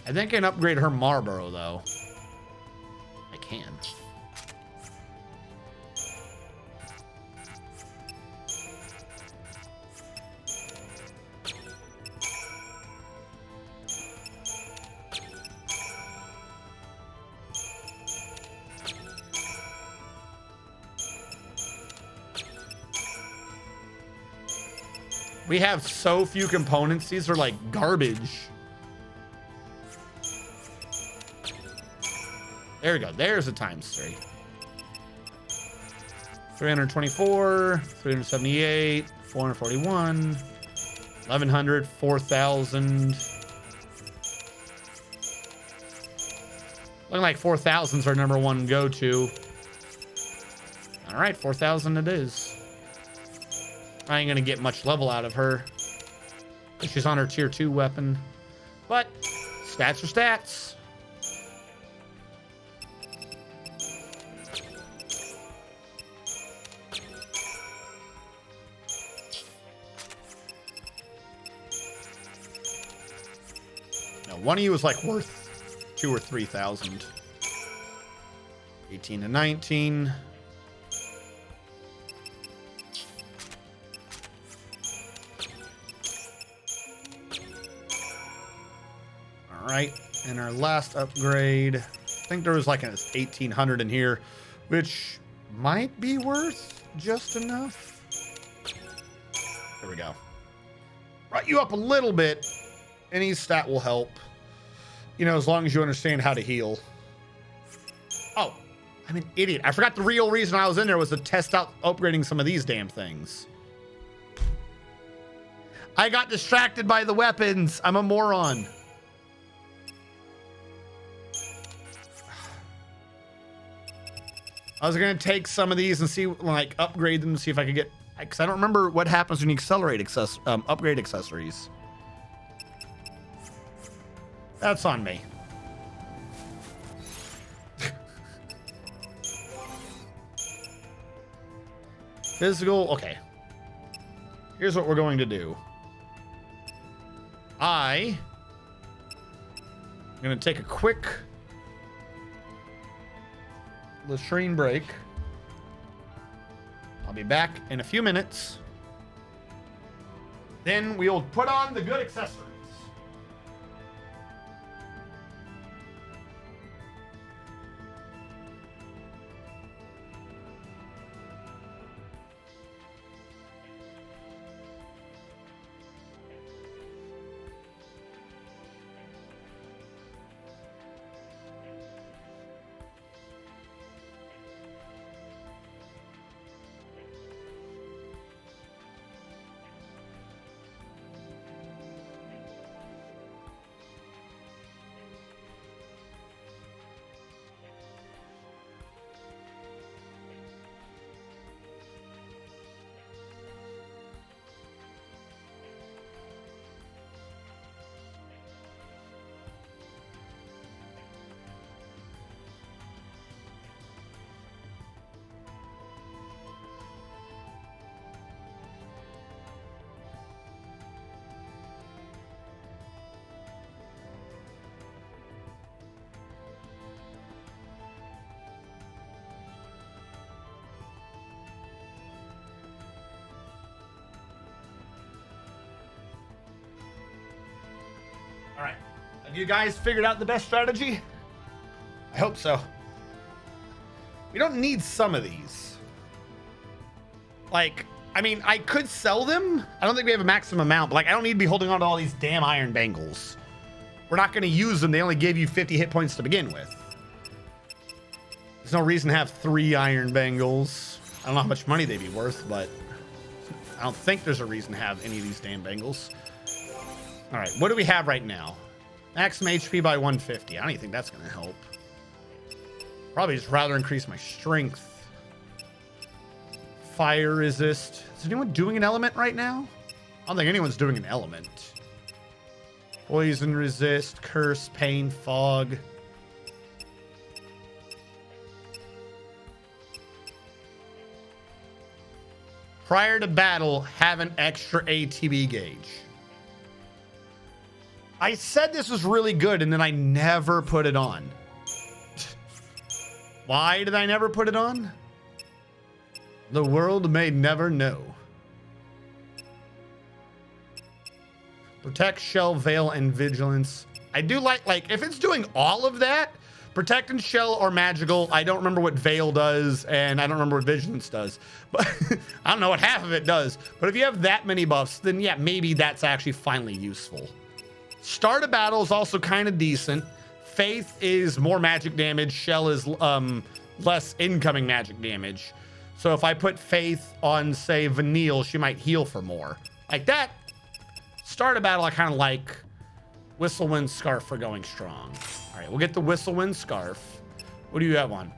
I think I can upgrade her Marlboro though. I can. We have so few components. These are like garbage. There we go. There's a ×3. 324, 378, 441, 1100, 4000. Looking like 4000's our number one go-to. All right, 4000 it is. I ain't gonna get much level out of her. She's on her tier 2 weapon. But stats are stats. Now, one of you is like worth 2,000 or 3,000. 18 to 19. All right, and our last upgrade, I think there was like an 1,800 in here, which might be worth just enough. There we go. Brought you up a little bit. Any stat will help. You know, as long as you understand how to heal. Oh, I'm an idiot. I forgot the real reason I was in there was to test out upgrading some of these damn things. I got distracted by the weapons. I'm a moron. I was going to take some of these and see, like, upgrade them, see if I could get, because I don't remember what happens when you accelerate upgrade accessories. That's on me. Physical, okay. Here's what we're going to do. I'm going to take a quick latrine break. I'll be back in a few minutes. Then we'll put on the good accessories. All right. Have you guys figured out the best strategy? I hope so. We don't need some of these. Like, I mean, I could sell them. I don't think we have a maximum amount, but like, I don't need to be holding on to all these damn iron bangles. We're not going to use them. They only gave you 50 hit points to begin with. There's no reason to have 3 iron bangles. I don't know how much money they'd be worth, but I don't think there's a reason to have any of these damn bangles. All right, what do we have right now? Maximum HP by 150. I don't even think that's going to help. Probably just rather increase my strength. Fire resist. Is anyone doing an element right now? I don't think anyone's doing an element. Poison resist, curse, pain, fog. Prior to battle, have an extra ATB gauge. I said this was really good and then I never put it on. Why did I never put it on? The world may never know. Protect, shell, veil, and vigilance. I do like if it's doing all of that, protect and shell are magical. I don't remember what veil does, and I don't remember what vigilance does. But I don't know what half of it does. But if you have that many buffs, then yeah, maybe that's actually finally useful. Start a battle is also kind of decent. Faith is more magic damage. Shell is less incoming magic damage. So if I put Faith on, say, Vanille, she might heal for more. Like that. Start a battle, I kind of like. Whistlewind Scarf for going strong. All right, we'll get the Whistlewind Scarf. What do you have on?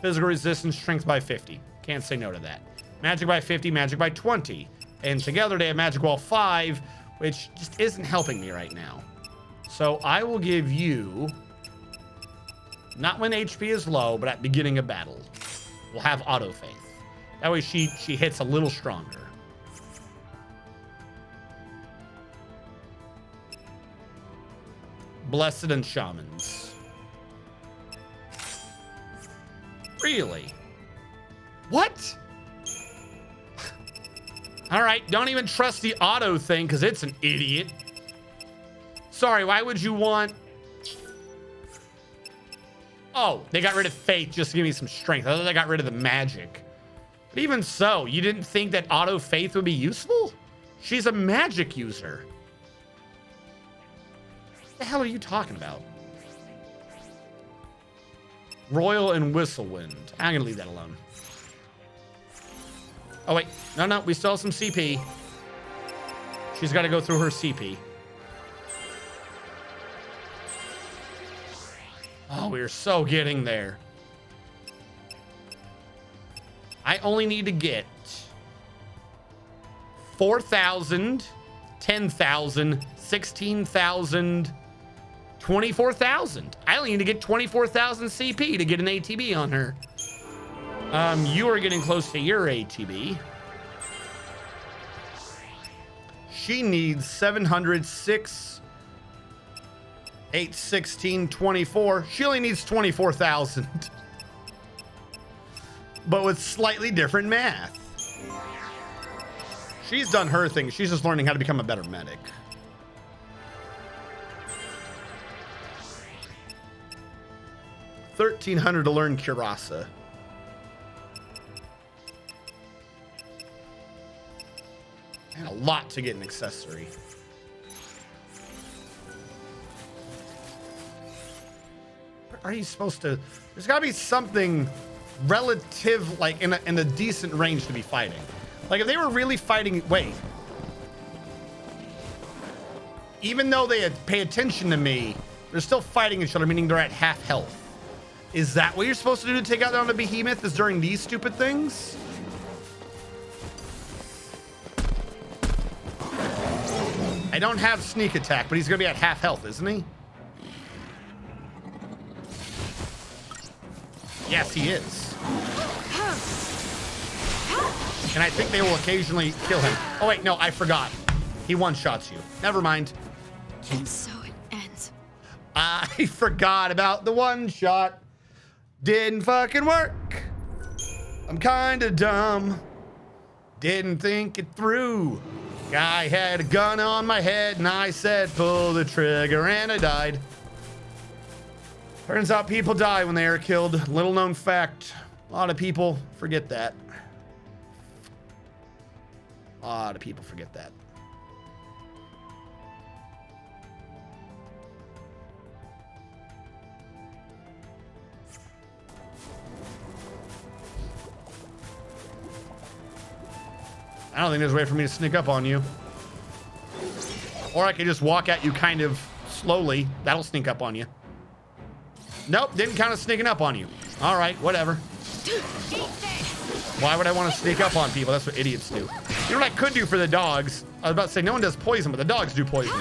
Physical resistance, strength by 50. Can't say no to that. Magic by 50, magic by 20. And together they have magic wall 5, which just isn't helping me right now. So I will give you, not when HP is low, but at beginning of battle. We'll have auto faith. That way she hits a little stronger. Blessed and Shamans. Really? What? All right, don't even trust the auto thing because it's an idiot. Sorry, why would you want... Oh, they got rid of faith just to give me some strength. I thought they got rid of the magic. But even so, you didn't think that auto faith would be useful? She's a magic user. What the hell are you talking about? Royal and Whistlewind. I'm gonna leave that alone. Oh wait, no, we still have some CP. She's got to go through her CP. Oh, we're so getting there. I only need to get 4,000, 10,000, 16,000, 24,000. I only need to get 24,000 CP to get an ATB on her. You are getting close to your ATB. She needs 706, 8, 16, 24. She only needs 24,000. But with slightly different math. She's done her thing. She's just learning how to become a better medic. $1,300 to learn Curasa. And a lot to get an accessory. What are you supposed to? There's got to be something relative, like in a decent range to be fighting. Like if they were really fighting, wait. Even though they pay attention to me, they're still fighting each other, meaning they're at half health. Is that what you're supposed to do to take out on the behemoth? Is during these stupid things? I don't have sneak attack, but he's gonna be at half health, isn't he? Yes, he is. And I think they will occasionally kill him. Oh wait, no, I forgot. He one-shots you. Never mind. And so it ends. I forgot about the one-shot. Didn't fucking work. I'm kinda dumb. Didn't think it through. Guy had a gun on my head and I said, pull the trigger, and I died. Turns out people die when they are killed. Little known fact. A lot of people forget that. A lot of people forget that. I don't think there's a way for me to sneak up on you. Or I could just walk at you kind of slowly. That'll sneak up on you. Nope, didn't count as sneaking up on you. All right, whatever. Why would I want to sneak up on people? That's what idiots do. You know what I could do for the dogs? I was about to say no one does poison, but the dogs do poison.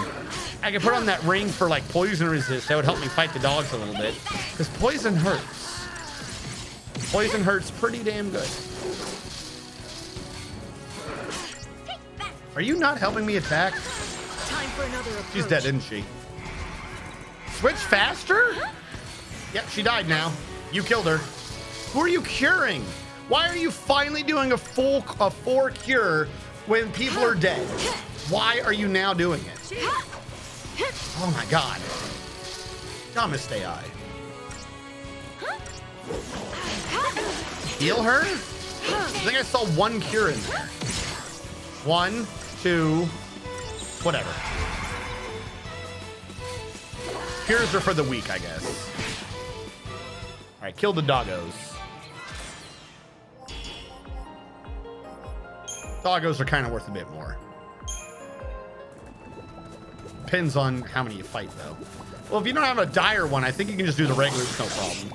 I could put on that ring for like poison resist. That would help me fight the dogs a little bit. Because poison hurts. Poison hurts pretty damn good. Are you not helping me attack? Time for another approach. She's dead, isn't she? Switch faster? Yep, she died now. You killed her. Who are you curing? Why are you finally doing a 4 cure when people are dead? Why are you now doing it? Oh my god. Dumbest AI. Heal her? I think I saw 1 cure in there. 1, 2, whatever. Cures are for the weak, I guess. All right, kill the doggos. Doggos are kind of worth a bit more. Depends on how many you fight, though. Well, if you don't have a dire one, I think you can just do the regular, it's no problem.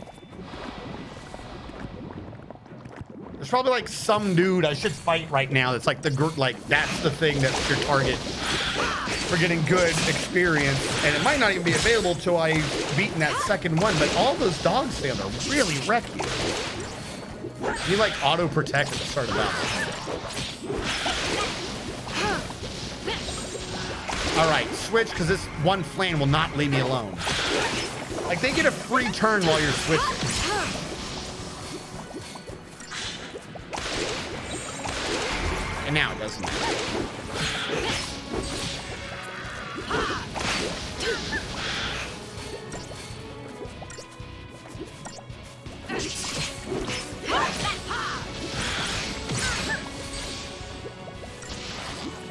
There's probably like some dude I should fight right now that's like that's the thing that's your target for getting good experience, and it might not even be available till I've beaten that second one, but all those dogs together really wreck you. You like auto protect at the start of battle. All right, switch, because this one flame will not leave me alone. Like they get a free turn while you're switching. And now it doesn't.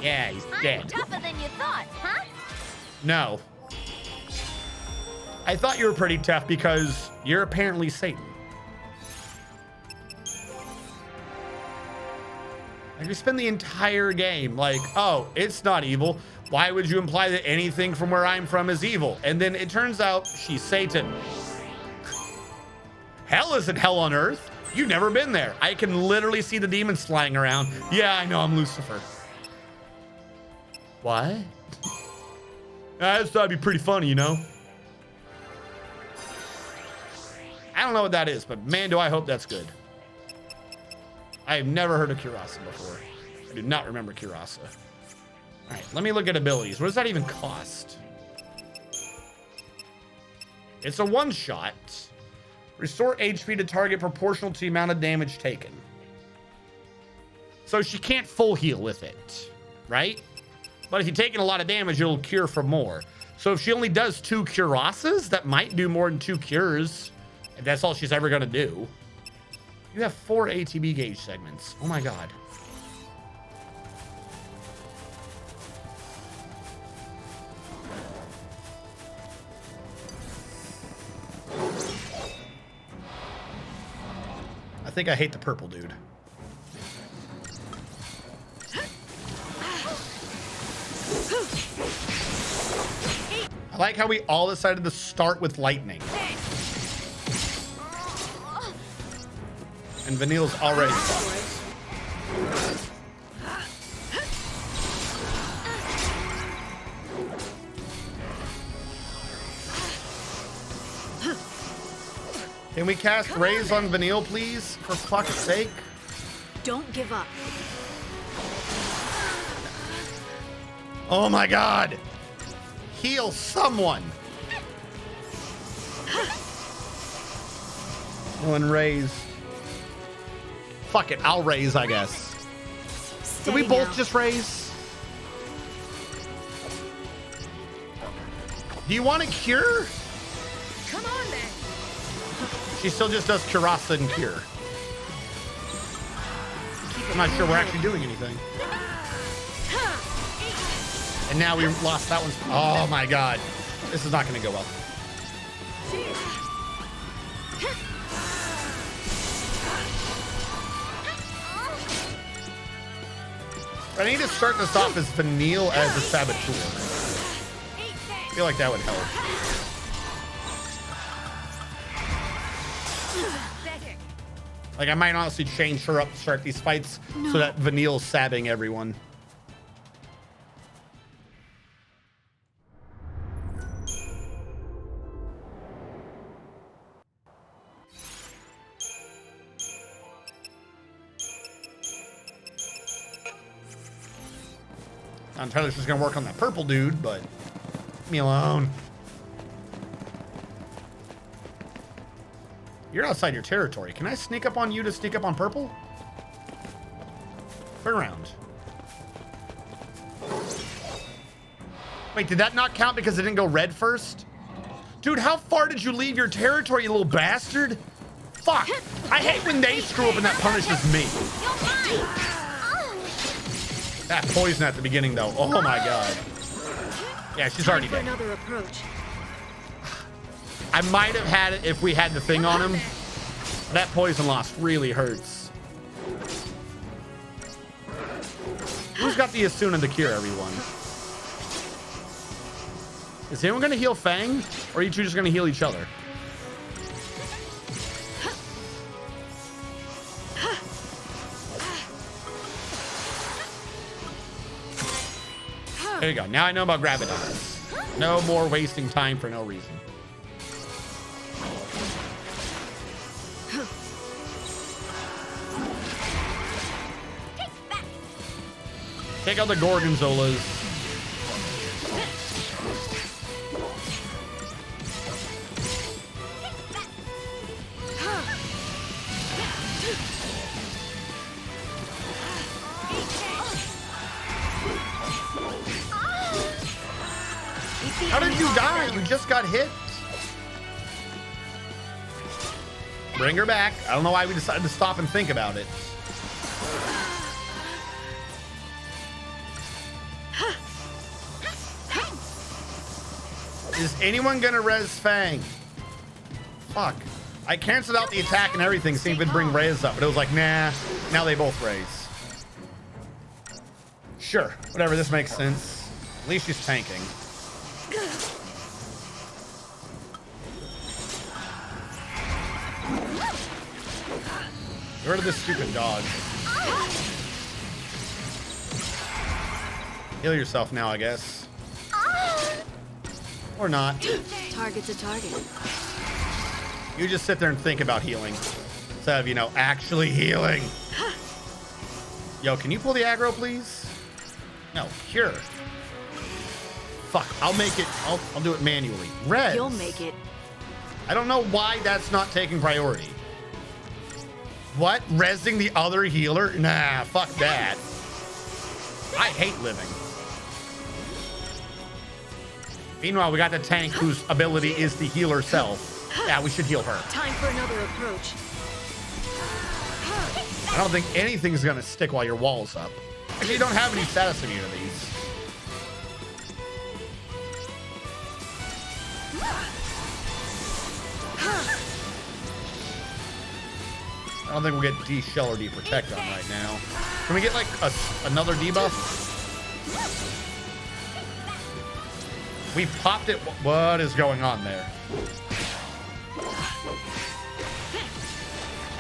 Yeah, he's dead. Tougher than you thought, huh? No. I thought you were pretty tough because you're apparently Satan. Like, we spend the entire game like, oh, it's not evil. Why would you imply that anything from where I'm from is evil? And then it turns out she's Satan. Hell isn't hell on earth. You've never been there. I can literally see the demons flying around. Yeah, I know, I'm Lucifer. What? I just thought it'd be pretty funny, you know? I don't know what that is, but man, do I hope that's good. I have never heard of Curasa before. I do not remember Curasa. All right, let me look at abilities. What does that even cost? It's a one-shot. Restore HP to target proportional to the amount of damage taken. So she can't full heal with it, right? But if you're taking a lot of damage, it'll cure for more. So if she only does 2 Curasas, that might do more than 2 cures. If that's all she's ever gonna do. You have 4 ATB gauge segments. Oh my God. I think I hate the purple dude. I like how we all decided to start with lightning. And Vanille's already fucked. Can we cast Raise on Vanille, please? For fuck's sake. Don't give up. Oh my God. Heal someone. One raise. Fuck it, I'll raise, I guess. Did we both just raise? Do you want a cure? Come on, then. She still just does Curasa and cure. I'm not sure we're actually doing anything. And now we lost that one. Oh my God. This is not going to go well. I need to start this off as Vanille as a Saboteur. I feel like that would help. Like, I might honestly change her up to start these fights so that Vanille's sabbing everyone. I'm entirely just gonna work on that purple dude, but leave me alone. You're outside your territory. Can I sneak up on you to sneak up on purple? Turn around. Wait, did that not count because it didn't go red first? Dude, how far did you leave your territory, you little bastard? Fuck. I hate when they screw up and that punishes me. That poison at the beginning, though. Oh my God. Yeah, she's already dead. Another approach. I might have had it if we had the thing on him. That poison loss really hurts. Who's got the Asuna to cure everyone? Is anyone going to heal Fang? Or are you two just going to heal each other? There you go. Now I know about Gravitas. No more wasting time for no reason. Take out the Gorgonzolas. How did you die? You just got hit. Bring her back. I don't know why we decided to stop and think about it. Is anyone gonna res Fang? Fuck. I canceled out the attack and everything, seeing if it'd bring Reyes up, but it was like, nah. Now they both raise. Sure, whatever, this makes sense. At least she's tanking. Get rid of this stupid dog. Heal yourself now, I guess. Or not. Target's a target. You just sit there and think about healing. Instead of, you know, actually healing. Yo, can you pull the aggro, please? No, cure. Fuck, I'll make it. I'll do it manually. Res. You'll make it. I don't know why that's not taking priority. What? Resing the other healer? Nah, fuck that. I hate living. Meanwhile, we got the tank whose ability is to heal herself. Yeah, we should heal her. Time for another approach. I don't think anything's gonna stick while your wall's up. Actually, you don't have any status immunities. I don't think we'll get D-Shell or D-Protect on right now. Can we get like another debuff? We popped it. What is going on there?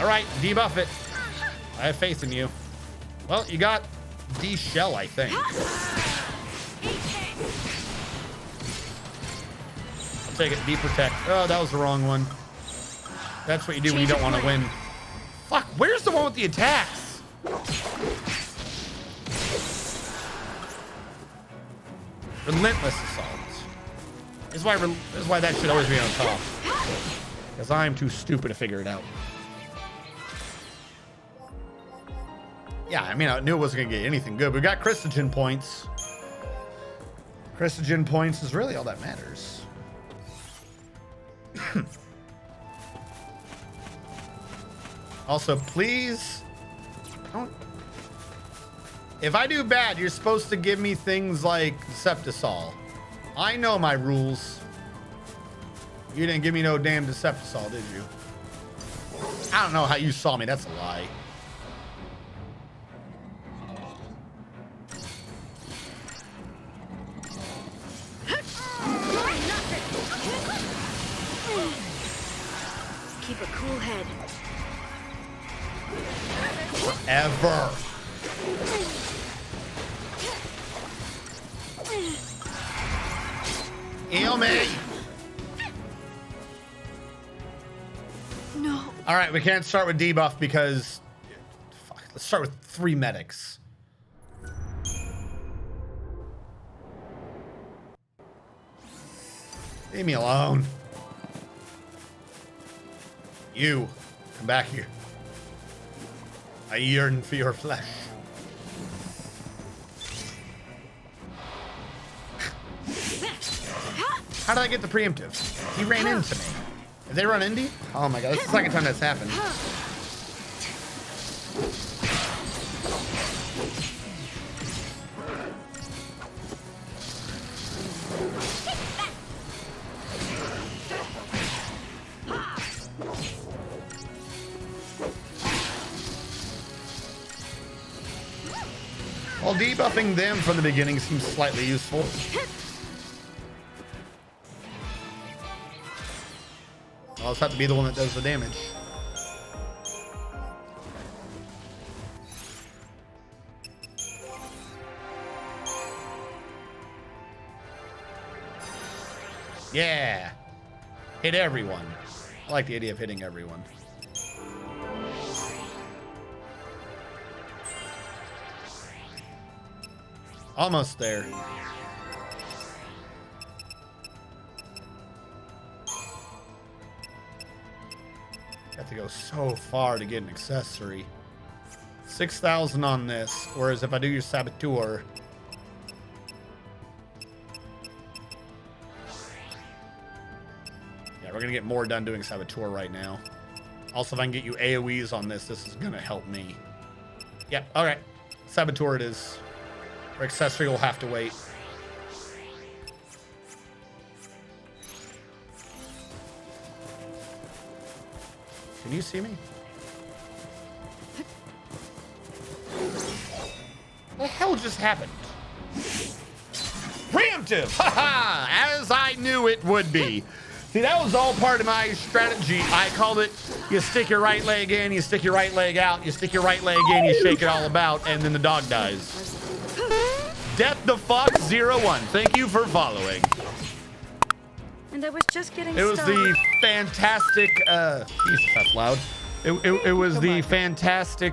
All right, debuff it. I have faith in you. Well, you got D-Shell, I think. I'll take it. D-Protect. Oh, that was the wrong one. That's what you do when you don't want to win. Fuck, where's the one with the attacks? Relentless Assault. This is why that should always be on top. Because I'm too stupid to figure it out. Yeah, I mean, I knew it wasn't going to get anything good. We got Christogen points. Christogen points is really all that matters. Also, please don't. If I do bad, you're supposed to give me things like Deceptisol. I know my rules. You didn't give me no damn Deceptisol, did you? I don't know how you saw me. That's a lie. Keep a cool head. Forever. Heal me. No. All right, we can't start with debuff because... Fuck, let's start with 3 medics. Leave me alone. You, come back here. I yearn for your flesh. How did I get the preemptive? He ran into me. Did they run Indy? Oh my god, that's the second time that's happened. Well, debuffing them from the beginning seems slightly useful. I'll just have to be the one that does the damage. Yeah. Hit everyone. I like the idea of hitting everyone. Almost there. Got to go so far to get an accessory. 6,000 on this, whereas if I do your Saboteur, yeah, we're gonna get more done doing Saboteur right now. Also, if I can get you AoEs on this, this is gonna help me. Yep, okay. Saboteur it is. Our accessory will have to wait. Can you see me? The hell just happened? Preemptive! Haha! As I knew it would be. See, that was all part of my strategy. I called it, you stick your right leg in, you stick your right leg out, you stick your right leg in, you shake it all about, and then the dog dies. Death the Fox 01. Thank you for following. And I was just getting It was the fantastic, Jesus, that's loud. It was the fantastic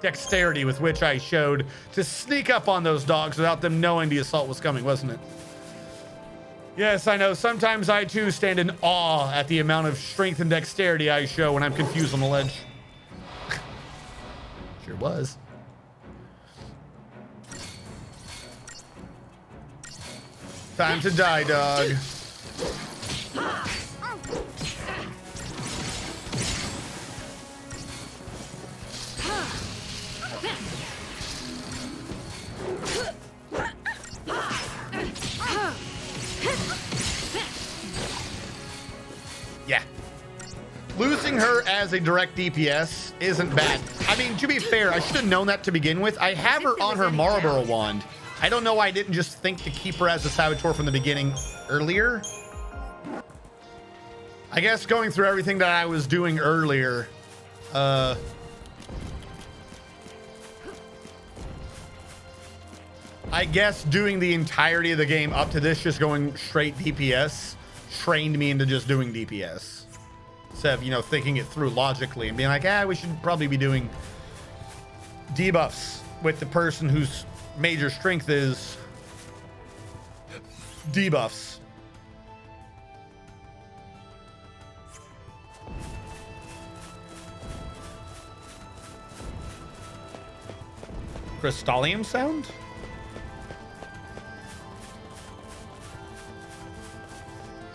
dexterity with which I showed to sneak up on those dogs without them knowing the assault was coming, wasn't it? Yes, I know. Sometimes I too stand in awe at the amount of strength and dexterity I show when I'm confused on the ledge. Sure was. Time to die, dog. Yeah. Losing her as a direct DPS isn't bad. I mean, to be fair, I should have known that to begin with. I have her on her Marlboro wand. I don't know why I didn't just think to keep her as a Saboteur from the beginning earlier. I guess going through everything that I was doing earlier, I guess doing the entirety of the game up to this, just going straight DPS, trained me into just doing DPS. Instead of, you know, thinking it through logically and being like, we should probably be doing debuffs with the person whose major strength is debuffs. Crystallium sound?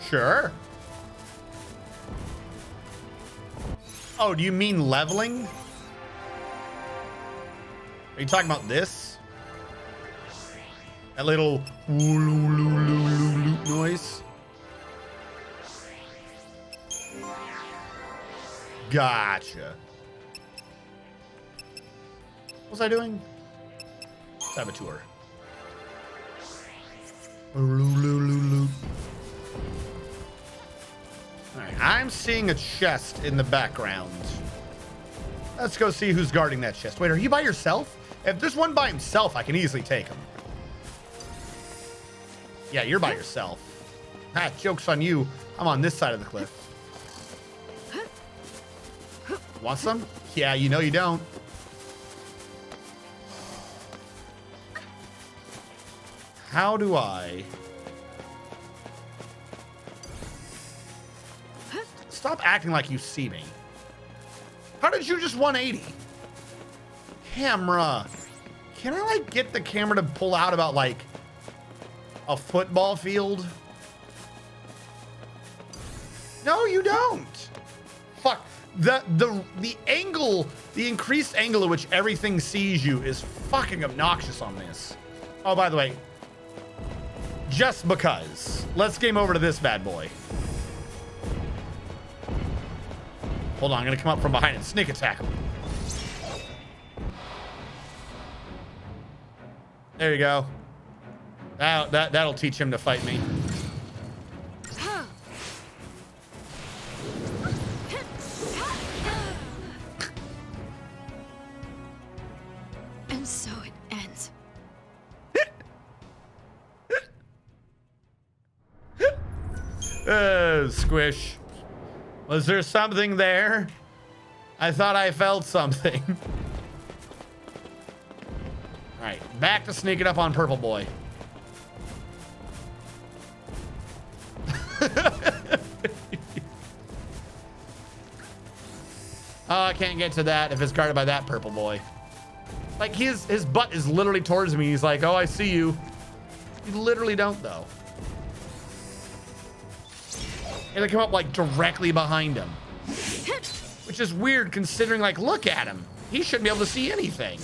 Sure. Oh, do you mean leveling? Are you talking about this? That little noise? Gotcha. What was I doing? Saboteur. Alright, I'm seeing a chest in the background. Let's go see who's guarding that chest. Wait, are you by yourself? If there's one by himself, I can easily take him. Yeah, you're by yourself. Ah, joke's on you. I'm on this side of the cliff. Want some? Yeah, you know you don't. How do I... Stop acting like you see me. How did you just 180? Camera. Can I, like, get the camera to pull out about, like, a football field? No, you don't. Fuck. The angle, the increased angle at which everything sees you is fucking obnoxious on this. Oh, by the way, just because. Let's game over to this bad boy. Hold on, I'm gonna come up from behind and sneak attack him. There you go. That'll teach him to fight me. And so it ends. Squish. Was there something there? I thought I felt something. All right, back to sneaking up on Purple Boy. Oh, I can't get to that if it's guarded by that Purple Boy. Like, his butt is literally towards me. He's like, oh, I see you. You literally don't, though. And they come up, like, directly behind him. Which is weird, considering, like, look at him. He shouldn't be able to see anything.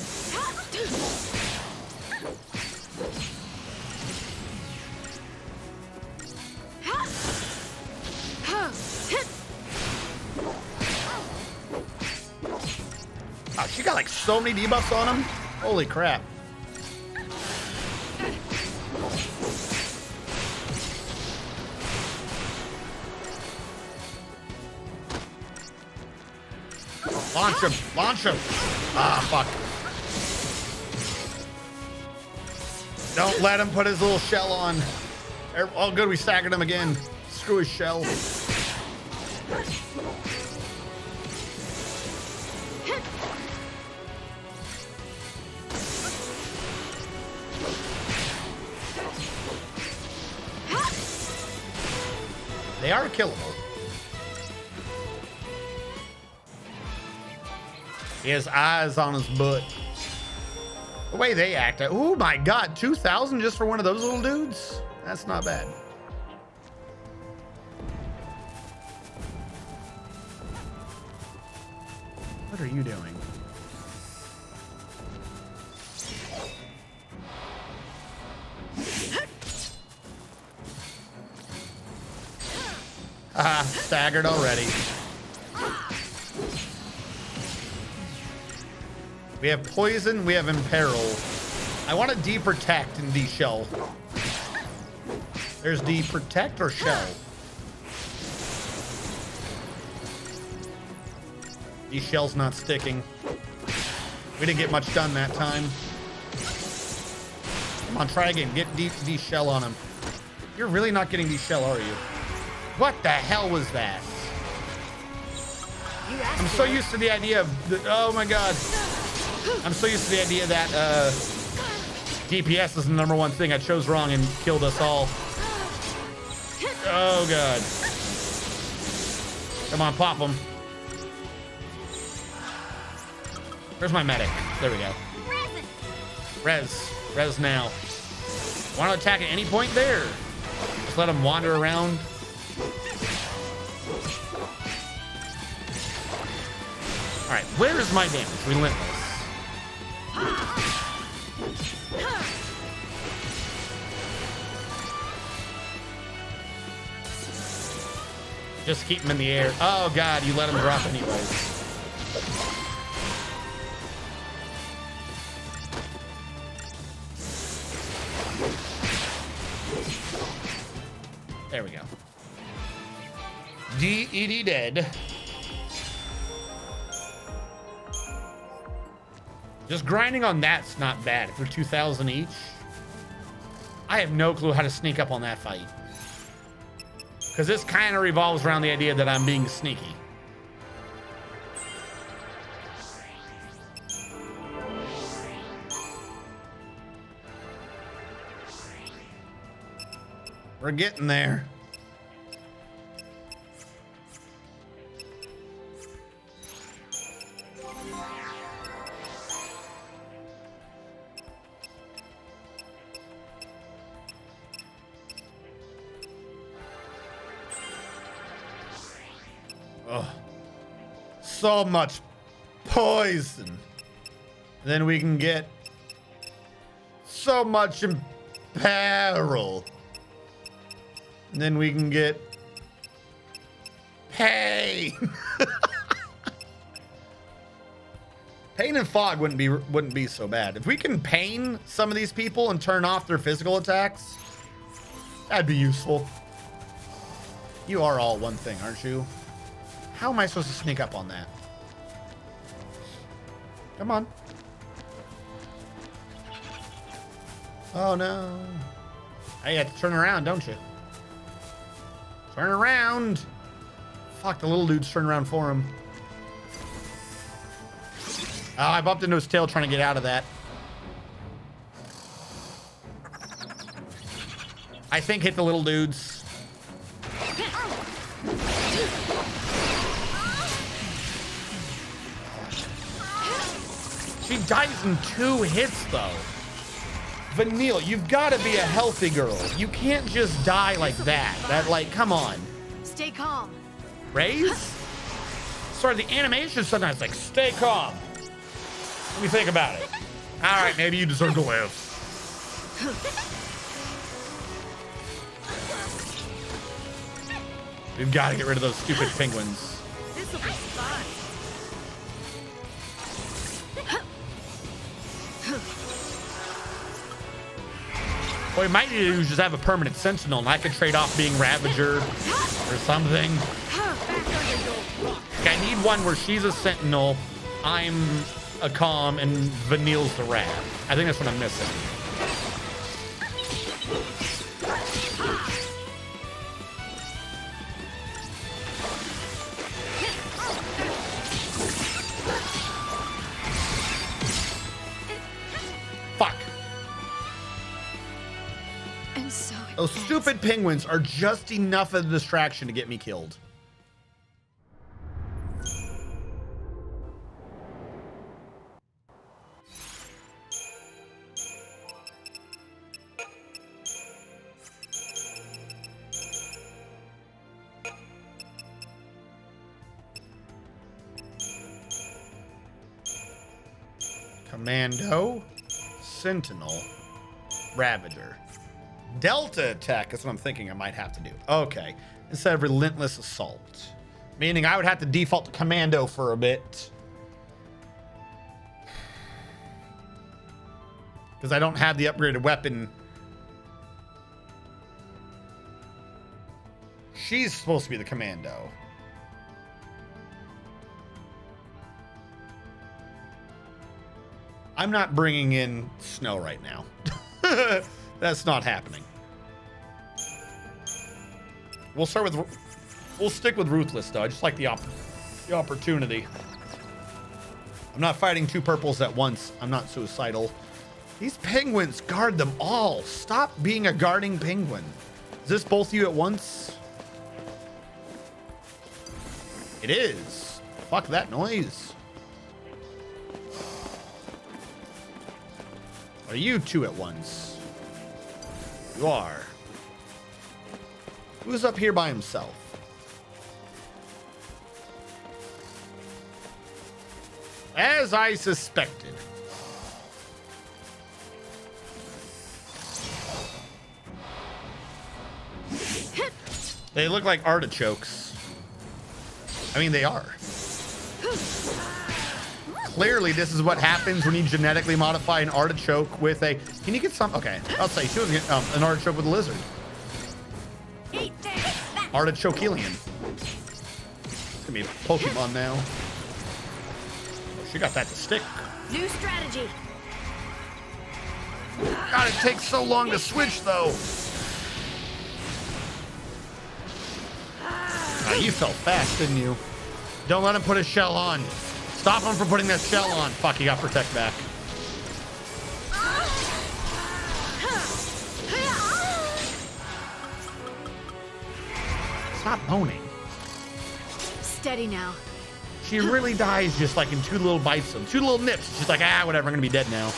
Oh, she got, like, so many debuffs on him. Holy crap. Launch him! Launch him! Ah, fuck. Don't let him put his little shell on. Oh, good, we staggered him again. Screw his shell. They are killable. He has eyes on his butt. The way they act. Oh my god, 2,000 just for one of those little dudes? That's not bad. What are you doing? Ah, staggered already. We have poison, we have imperil. I want to de-protect and de-shell. There's de-protect or shell. These shell's not sticking. We didn't get much done that time. Come on, try again. Get de-shell on him. You're really not getting de-shell, are you? What the hell was that? I'm so used to the idea of, oh my god. I'm so used to the idea that DPS is the #1 thing I chose wrong and killed us all. Oh god. Come on, pop him. Where's my medic? There we go. Res now. Want to attack at any point there? Just let him wander around. All right, where is my damage? Relentless. Just keep him in the air. Oh god, you let him drop anyways. There we go. D-E-D dead. Just grinding on that's not bad for 2,000 each. I have no clue how to sneak up on that fight. Because this kind of revolves around the idea that I'm being sneaky. We're getting there. Oh, so much poison. Then we can get so much imperil. Then we can get pain. Pain and fog wouldn't be so bad. If we can pain some of these people and turn off their physical attacks, that'd be useful. You are all one thing, aren't you? How am I supposed to sneak up on that? Come on. Oh no. Hey, you have to turn around, don't you? Turn around. Fuck, the little dude's turning around for him. Oh, I bumped into his tail trying to get out of that. I think hit the little dudes. She dies in 2 hits, though. Vanille, you've got to be a healthy girl. You can't just die like that. Come on. Stay calm. Raise? Sorry, the animation sometimes like, stay calm. Let me think about it. All right, maybe you deserve to live. We've got to get rid of those stupid penguins. This'll be fun. What we might need to do is just have a permanent sentinel, and I could trade off being Ravager or something. Okay, I need one where she's a sentinel, I'm a calm, and Vanille's the rat. I think that's what I'm missing. Fuck. I'm so Those stupid penguins are just enough of a distraction to get me killed. Commando, Sentinel, Ravager. Delta attack is what I'm thinking I might have to do. Okay. Instead of relentless assault. Meaning I would have to default to Commando for a bit. Because I don't have the upgraded weapon. She's supposed to be the Commando. I'm not bringing in Snow right now. That's not happening. We'll stick with Ruthless though. I just like the opportunity. I'm not fighting two purples at once. I'm not suicidal. These penguins guard them all. Stop being a guarding penguin. Is this both of you at once? It is. Fuck that noise. Are you two at once? You are. Who's up here by himself? As I suspected. They look like artichokes. I mean, they are. Clearly, this is what happens when you genetically modify an artichoke with a... Can you get some... Okay, I'll say she was an artichoke with a lizard. Artichoke alien. It's gonna be a Pokemon now. Oh, she got that to stick. New strategy. God, it takes so long to switch, though. Oh, you fell fast, didn't you? Don't let him put his shell on. Stop him from putting that shell on. Fuck, he got protect back. Stop moaning. Steady now. She really dies just like in two little bites, two little nips. She's like, ah, whatever, I'm gonna be dead now.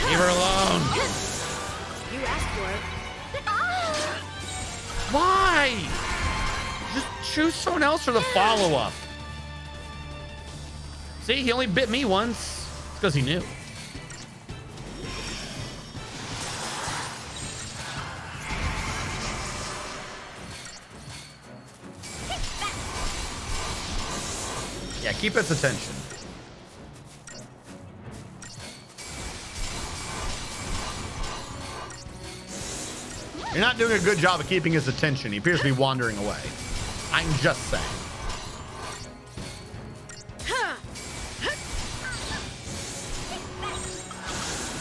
Leave her alone. You asked for it. Why? Just choose someone else for the follow-up. See, he only bit me once. It's because he knew. Yeah, keep its attention. You're not doing a good job of keeping his attention. He appears to be wandering away. I'm just saying.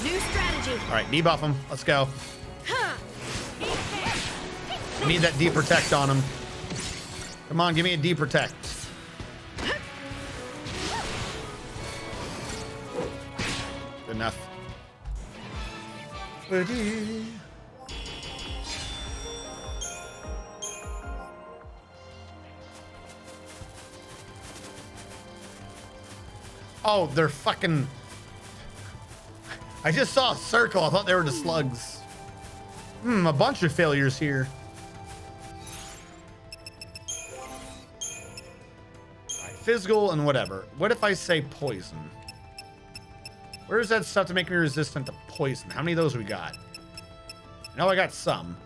New strategy. All right, debuff him. Let's go. I need that deprotect on him. Come on, give me a deprotect. Good enough. Oh, they're fucking... I just saw a circle. I thought they were the slugs. A bunch of failures here. All right, physical and whatever. What if I say poison? Where's that stuff to make me resistant to poison? How many of those we got? No, I got some.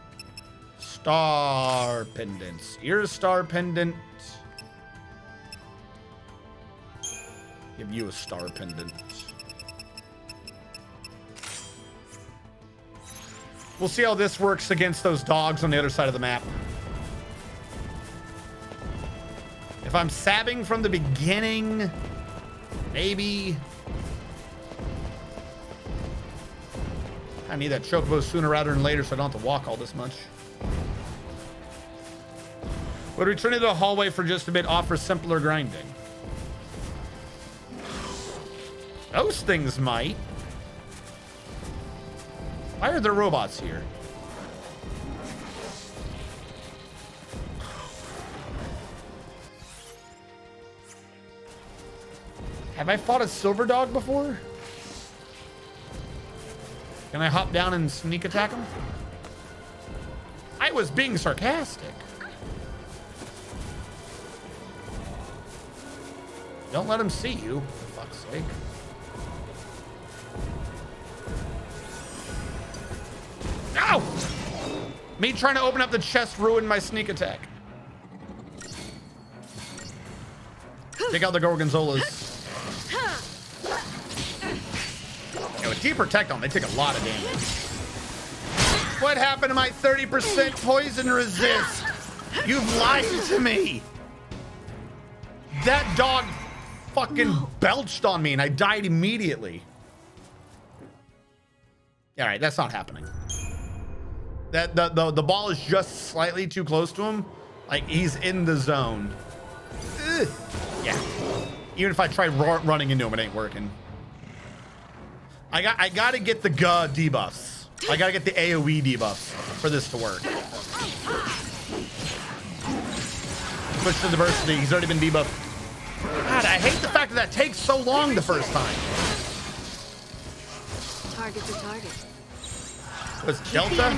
Star pendants. Here's a star pendant. Give you a star pendant. We'll see how this works against those dogs on the other side of the map. If I'm sabbing from the beginning, maybe. I need that chocobo sooner rather than later so I don't have to walk all this much. Would returning to the hallway for just a bit offer simpler grinding? Those things might. Why are there robots here? Have I fought a silver dog before? Can I hop down and sneak attack him? I was being sarcastic. Don't let him see you, for fuck's sake. Ow! Me trying to open up the chest ruined my sneak attack. Take out the Gorgonzolas. Yeah, with Deep Protect on, they take a lot of damage. What happened to my 30% poison resist? You've lied to me. That dog fucking belched on me and I died immediately. All right, that's not happening. That the ball is just slightly too close to him. Like he's in the zone. Ugh. Yeah. Even if I try running into him, it ain't working. I gotta get the debuffs. I gotta get the AoE debuffs for this to work. Switch to diversity. He's already been debuffed. God, I hate the fact that takes so long the first time. Target's a target. Was Delta?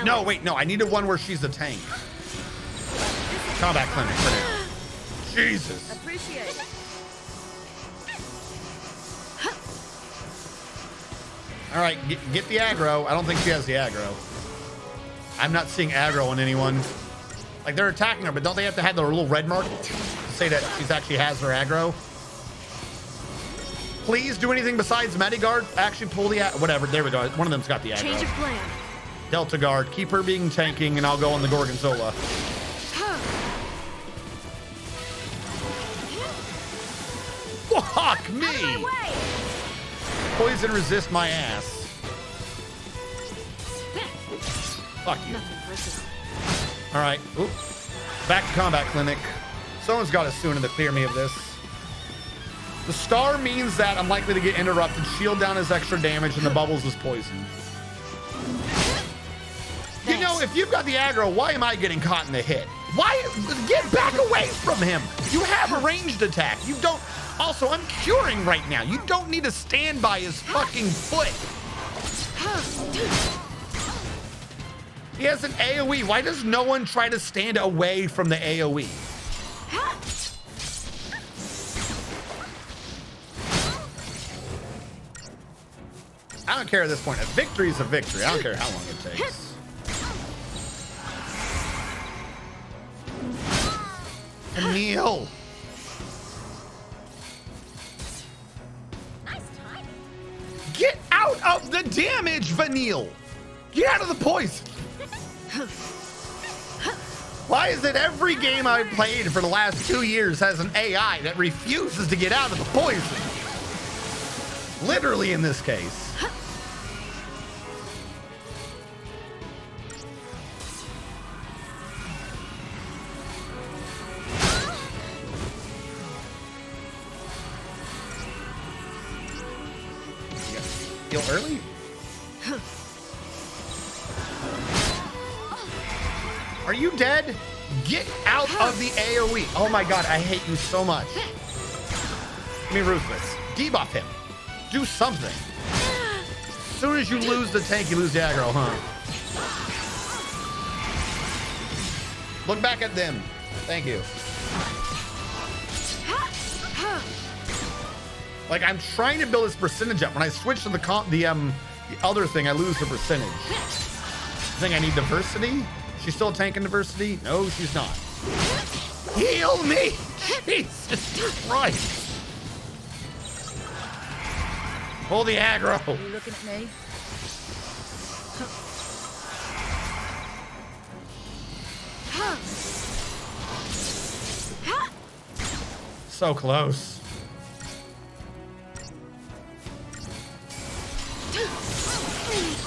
No, wait, no. I needed one where she's a tank. Combat clinic for now. Jesus. Appreciate it. All right, get the aggro. I don't think she has the aggro. I'm not seeing aggro on anyone. Like they're attacking her, but don't they have to have the little red mark to say that she actually has her aggro? Please do anything besides Mediguard. Actually pull the whatever. There we go. One of them's got the aggro. Change of plan. Delta Guard. Keep her being tanking, and I'll go on the Gorgonzola. Fuck me! Poison resist my ass. Fuck you. All right. Oop. Back to combat clinic. Someone's got to Suna to clear me of this. The star means that I'm likely to get interrupted. Shield down is extra damage, and the bubbles is poison. You know, if you've got the aggro, why am I getting caught in the hit? Why? Get back away from him. You have a ranged attack. You don't. Also, I'm curing right now. You don't need to stand by his fucking foot. He has an AoE. Why does no one try to stand away from the AoE? I don't care at this point. A victory is a victory. I don't care how long it takes. Emil. Get out of the damage, Vanille! Get out of the poison! Why is it every game I've played for the last 2 years has an AI that refuses to get out of the poison? Literally in this case. Heal early? Are you dead? Get out of the AoE. Oh my god, I hate you so much. Give me Ruthless. Debuff him. Do something. As soon as you lose the tank, you lose the aggro, huh? Look back at them. Thank you. Like, I'm trying to build this percentage up. When I switch to the other thing, I lose the percentage. I think I need diversity. She's still tanking diversity? No, she's not. Heal me! Jesus Christ! Pull the aggro. Are you looking at me? So close.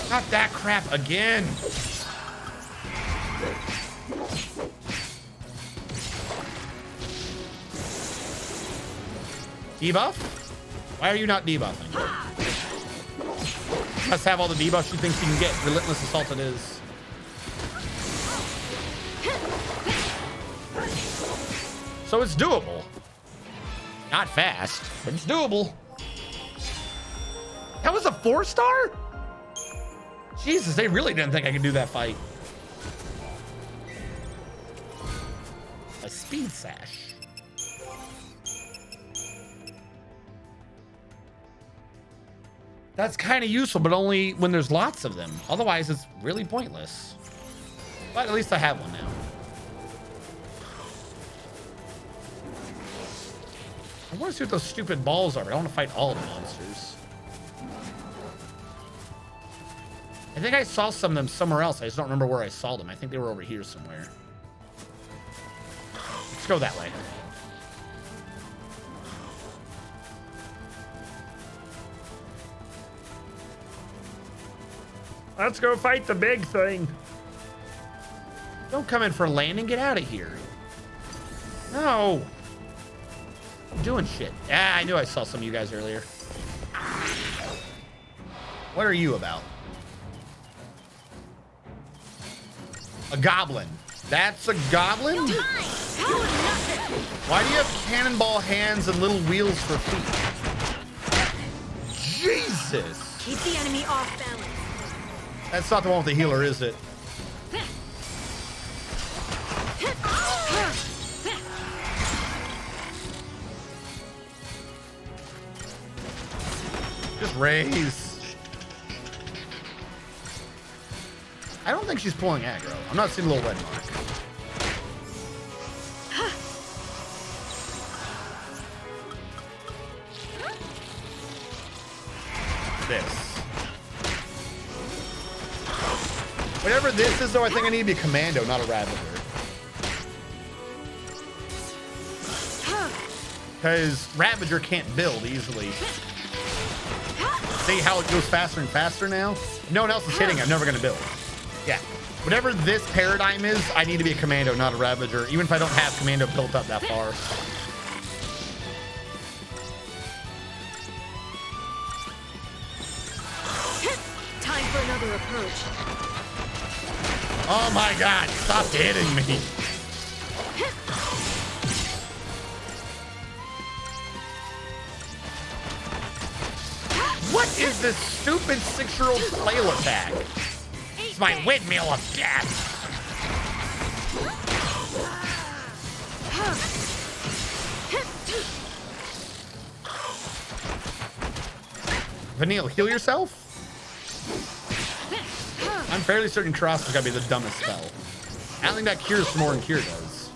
Not that crap again. Debuff? Why are you not debuffing? Must have all the debuffs she thinks she can get. Relentless Assault it is. So it's doable. Not fast, but it's doable. That was a 4-star? Jesus, they really didn't think I could do that fight. A speed sash. That's kind of useful, but only when there's lots of them. Otherwise, it's really pointless. But at least I have one now. I want to see what those stupid balls are, but I want to fight all the monsters. I think I saw some of them somewhere else. I just don't remember where I saw them. I think they were over here somewhere. Let's go that way. Let's go fight the big thing. Don't come in for a landing. Get out of here. No. I'm doing shit. Ah, I knew I saw some of you guys earlier. What are you about? A goblin. That's a goblin? Why do you have cannonball hands and little wheels for feet? Jesus. Keep the enemy off balance. That's not the one with the healer, is it? Just raise. I don't think she's pulling aggro. I'm not seeing a little red mark. This. Whatever this is, though, I think I need to be a commando, not a Ravager. Because Ravager can't build easily. See how it goes faster and faster now? If no one else is hitting, I'm never going to build. Yeah. Whatever this paradigm is, I need to be a commando, not a Ravager, even if I don't have commando built up that far. Time for another approach. Oh my God, stop hitting me. What is this stupid 6-year-old flail attack? It's my windmill of death. Vanille, heal yourself? I'm fairly certain Cross is gotta be the dumbest spell. I don't think that cures more than Cure does.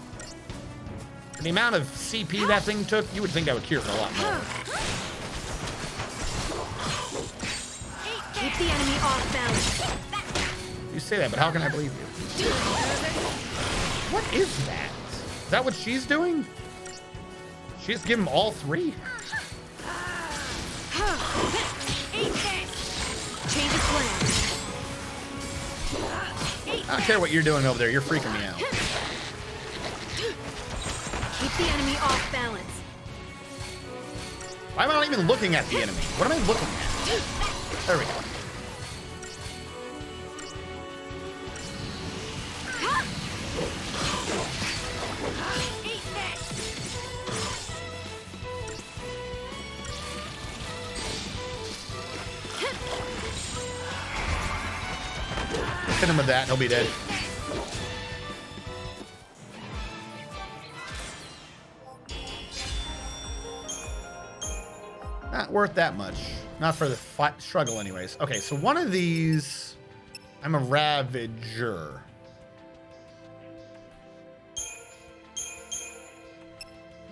For the amount of CP that thing took, you would think that would cure for a lot more. Keep the enemy off balance. You say that, but how can I believe you? What is that? Is that what she's doing? She just give him all three? Change of plan. I don't care what you're doing over there. You're freaking me out. Keep the enemy off balance. Why am I not even looking at the enemy? What am I looking at? There we go. Hit him with that, he'll be dead. Not worth that much. Not for the struggle anyways. Okay, so one of these, I'm a Ravager.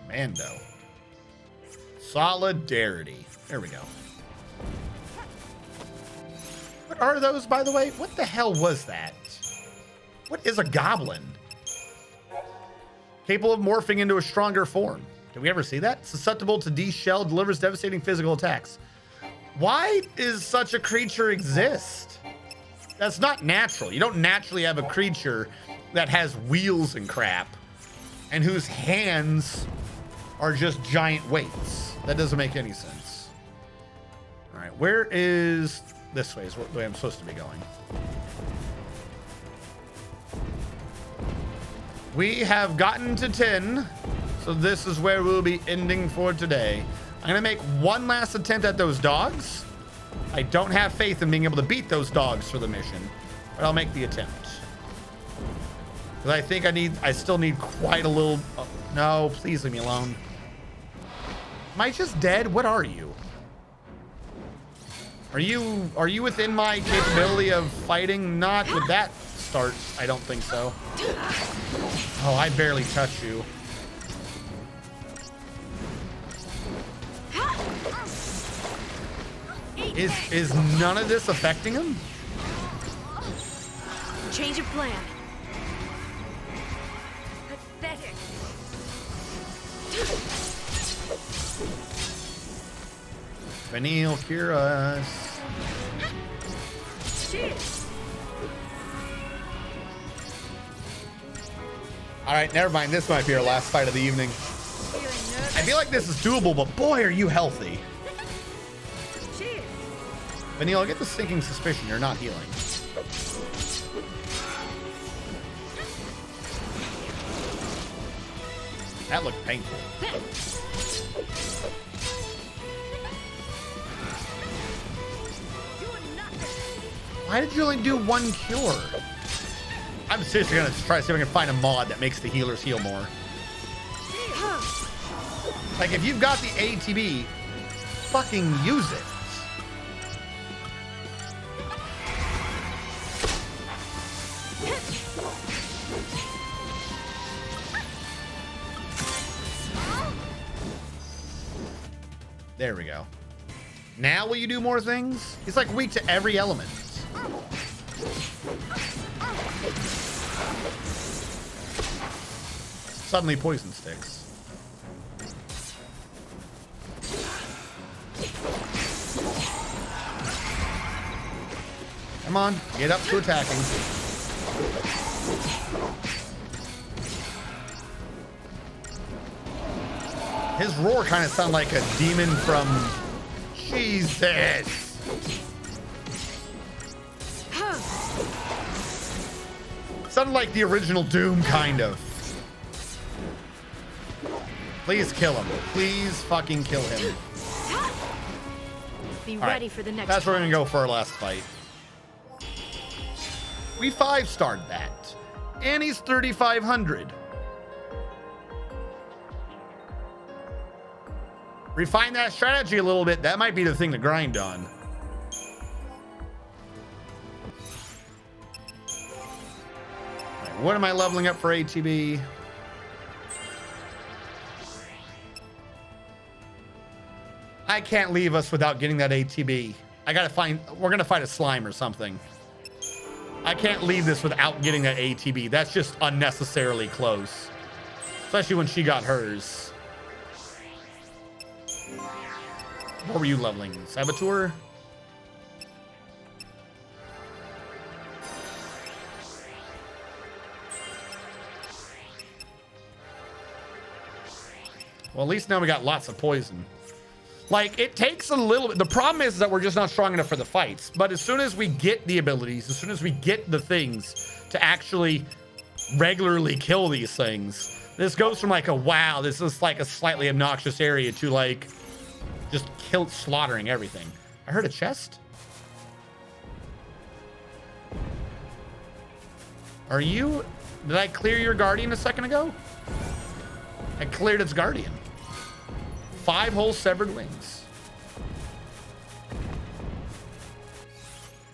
Mando. Solidarity. There we go. What are those, by the way? What the hell was that? What is a goblin? Capable of morphing into a stronger form. Did we ever see that? Susceptible to de-shell, delivers devastating physical attacks. Why does such a creature exist? That's not natural. You don't naturally have a creature that has wheels and crap and whose hands are just giant weights. That doesn't make any sense. All right, where is... This way is the way I'm supposed to be going. We have gotten to 10, so this is where we'll be ending for today. I'm gonna make one last attempt at those dogs. I don't have faith in being able to beat those dogs for the mission, but I'll make the attempt. Because I think I still need quite a little... Oh, no, please leave me alone. Am I just dead? What are you? Are you within my capability of fighting? Not with that start. I don't think so. Oh, I barely touch you. Is none of this affecting him? Change of plan. Pathetic. Vanille, cure us. All right, never mind. This might be our last fight of the evening. I feel like this is doable, but boy, are you healthy. Vanille, I get the sinking suspicion you're not healing. That looked painful. Why did you only do one cure? I'm seriously gonna try to see if I can find a mod that makes the healers heal more. Like, if you've got the ATB, fucking use it. There we go. Now will you do more things? He's like weak to every element. Suddenly poison sticks. Come on, get up to attacking. His roar kind of sounded like a demon from Jesus. Sounded like the original Doom, kind of. Please kill him. Please fucking kill him. Be ready for the next. That's where we're gonna go for our last fight. We 5-starred that. And he's 3,500. Refine that strategy a little bit. That might be the thing to grind on. Right, what am I leveling up for ATB? I can't leave us without getting that ATB. I gotta find, we're gonna fight a slime or something. I can't leave this without getting that ATB. That's just unnecessarily close. Especially when she got hers. What were you leveling? Saboteur? Well, at least now we got lots of poison. Like, it takes a little bit. The problem is that we're just not strong enough for the fights. But as soon as we get the abilities, as soon as we get the things to actually regularly kill these things, this goes from like a wow, this is like a slightly obnoxious area to like just slaughtering everything. I heard a chest. Are you... Did I clear your guardian a second ago? I cleared its guardian. 5 whole severed wings.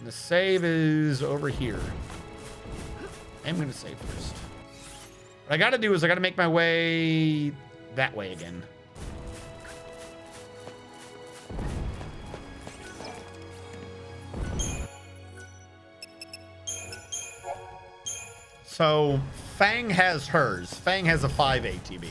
the save is over here. I'm gonna save first. What I gotta do is I gotta make my way that way again. So Fang has hers. Fang has a 5 ATB.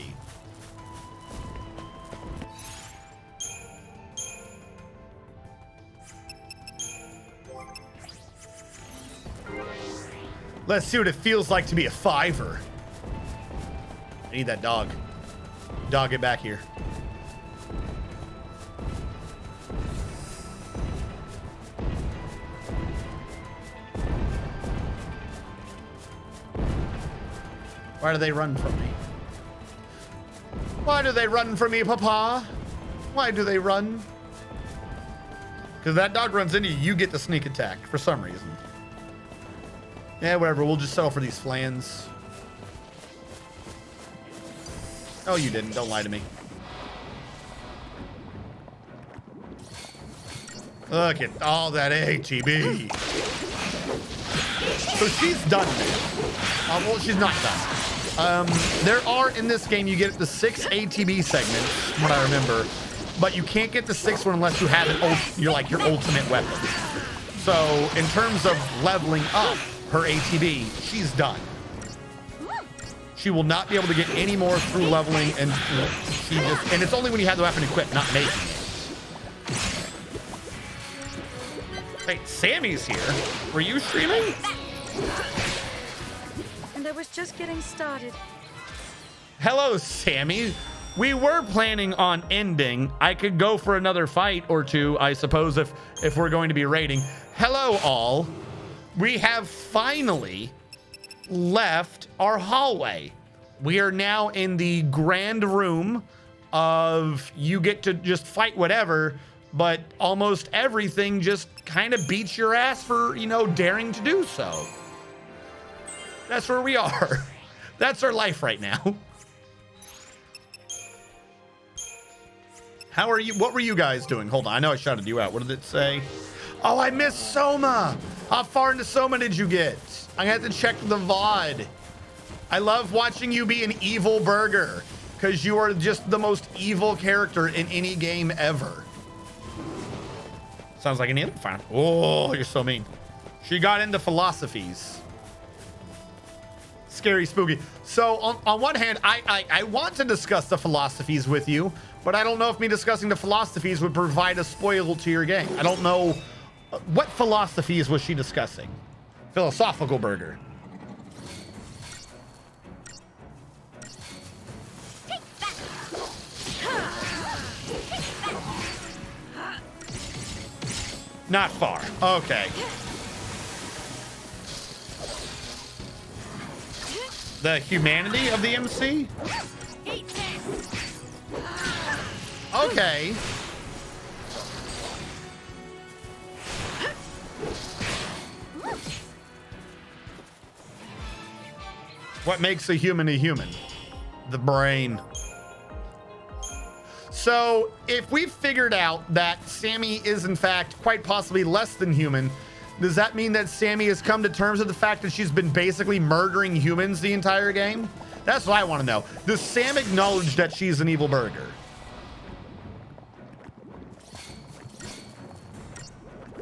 Let's see what it feels like to be a 5er. I need that dog. Dog, get back here. Why do they run from me? Why do they run from me, Papa? Why do they run? Because that dog runs into you, you get the sneak attack for some reason. Yeah, whatever. We'll just settle for these flans. Oh, you didn't. Don't lie to me. Look at all that ATB. So she's done now. Well, she's not done. There are, in this game, you get the 6 ATB segments, from what I remember. But you can't get the 6th one unless you have your ultimate weapon. So, in terms of leveling up her ATB, she's done. She will not be able to get any more through leveling, and and it's only when you have the weapon equipped, not making it. Hey, Sammy's here. Were you streaming? And I was just getting started. Hello, Sammy. We were planning on ending. I could go for another fight or two, I suppose, if we're going to be raiding. Hello, all. We have finally left our hallway. We are now in the grand room of you get to just fight whatever, but almost everything just kind of beats your ass for, daring to do so. That's where we are. That's our life right now. How are you? What were you guys doing? Hold on. I know I shouted you out. What did it say? Oh, I missed Soma. How far into Soma did you get? I have to check the VOD. I love watching you be an evil burger because you are just the most evil character in any game ever. Sounds like an alien fan. Oh, you're so mean. She got into philosophies. Scary, spooky. So on one hand, I want to discuss the philosophies with you, but I don't know if me discussing the philosophies would provide a spoil to your game. I don't know. What philosophies was she discussing? Philosophical burger. Not far. Okay. The humanity of the MC? Okay. What makes a human? The brain. So if we figured out that Sammy is in fact quite possibly less than human, does that mean that Sammy has come to terms with the fact that she's been basically murdering humans the entire game? That's what I want to know. Does Sam acknowledge that she's an evil burger?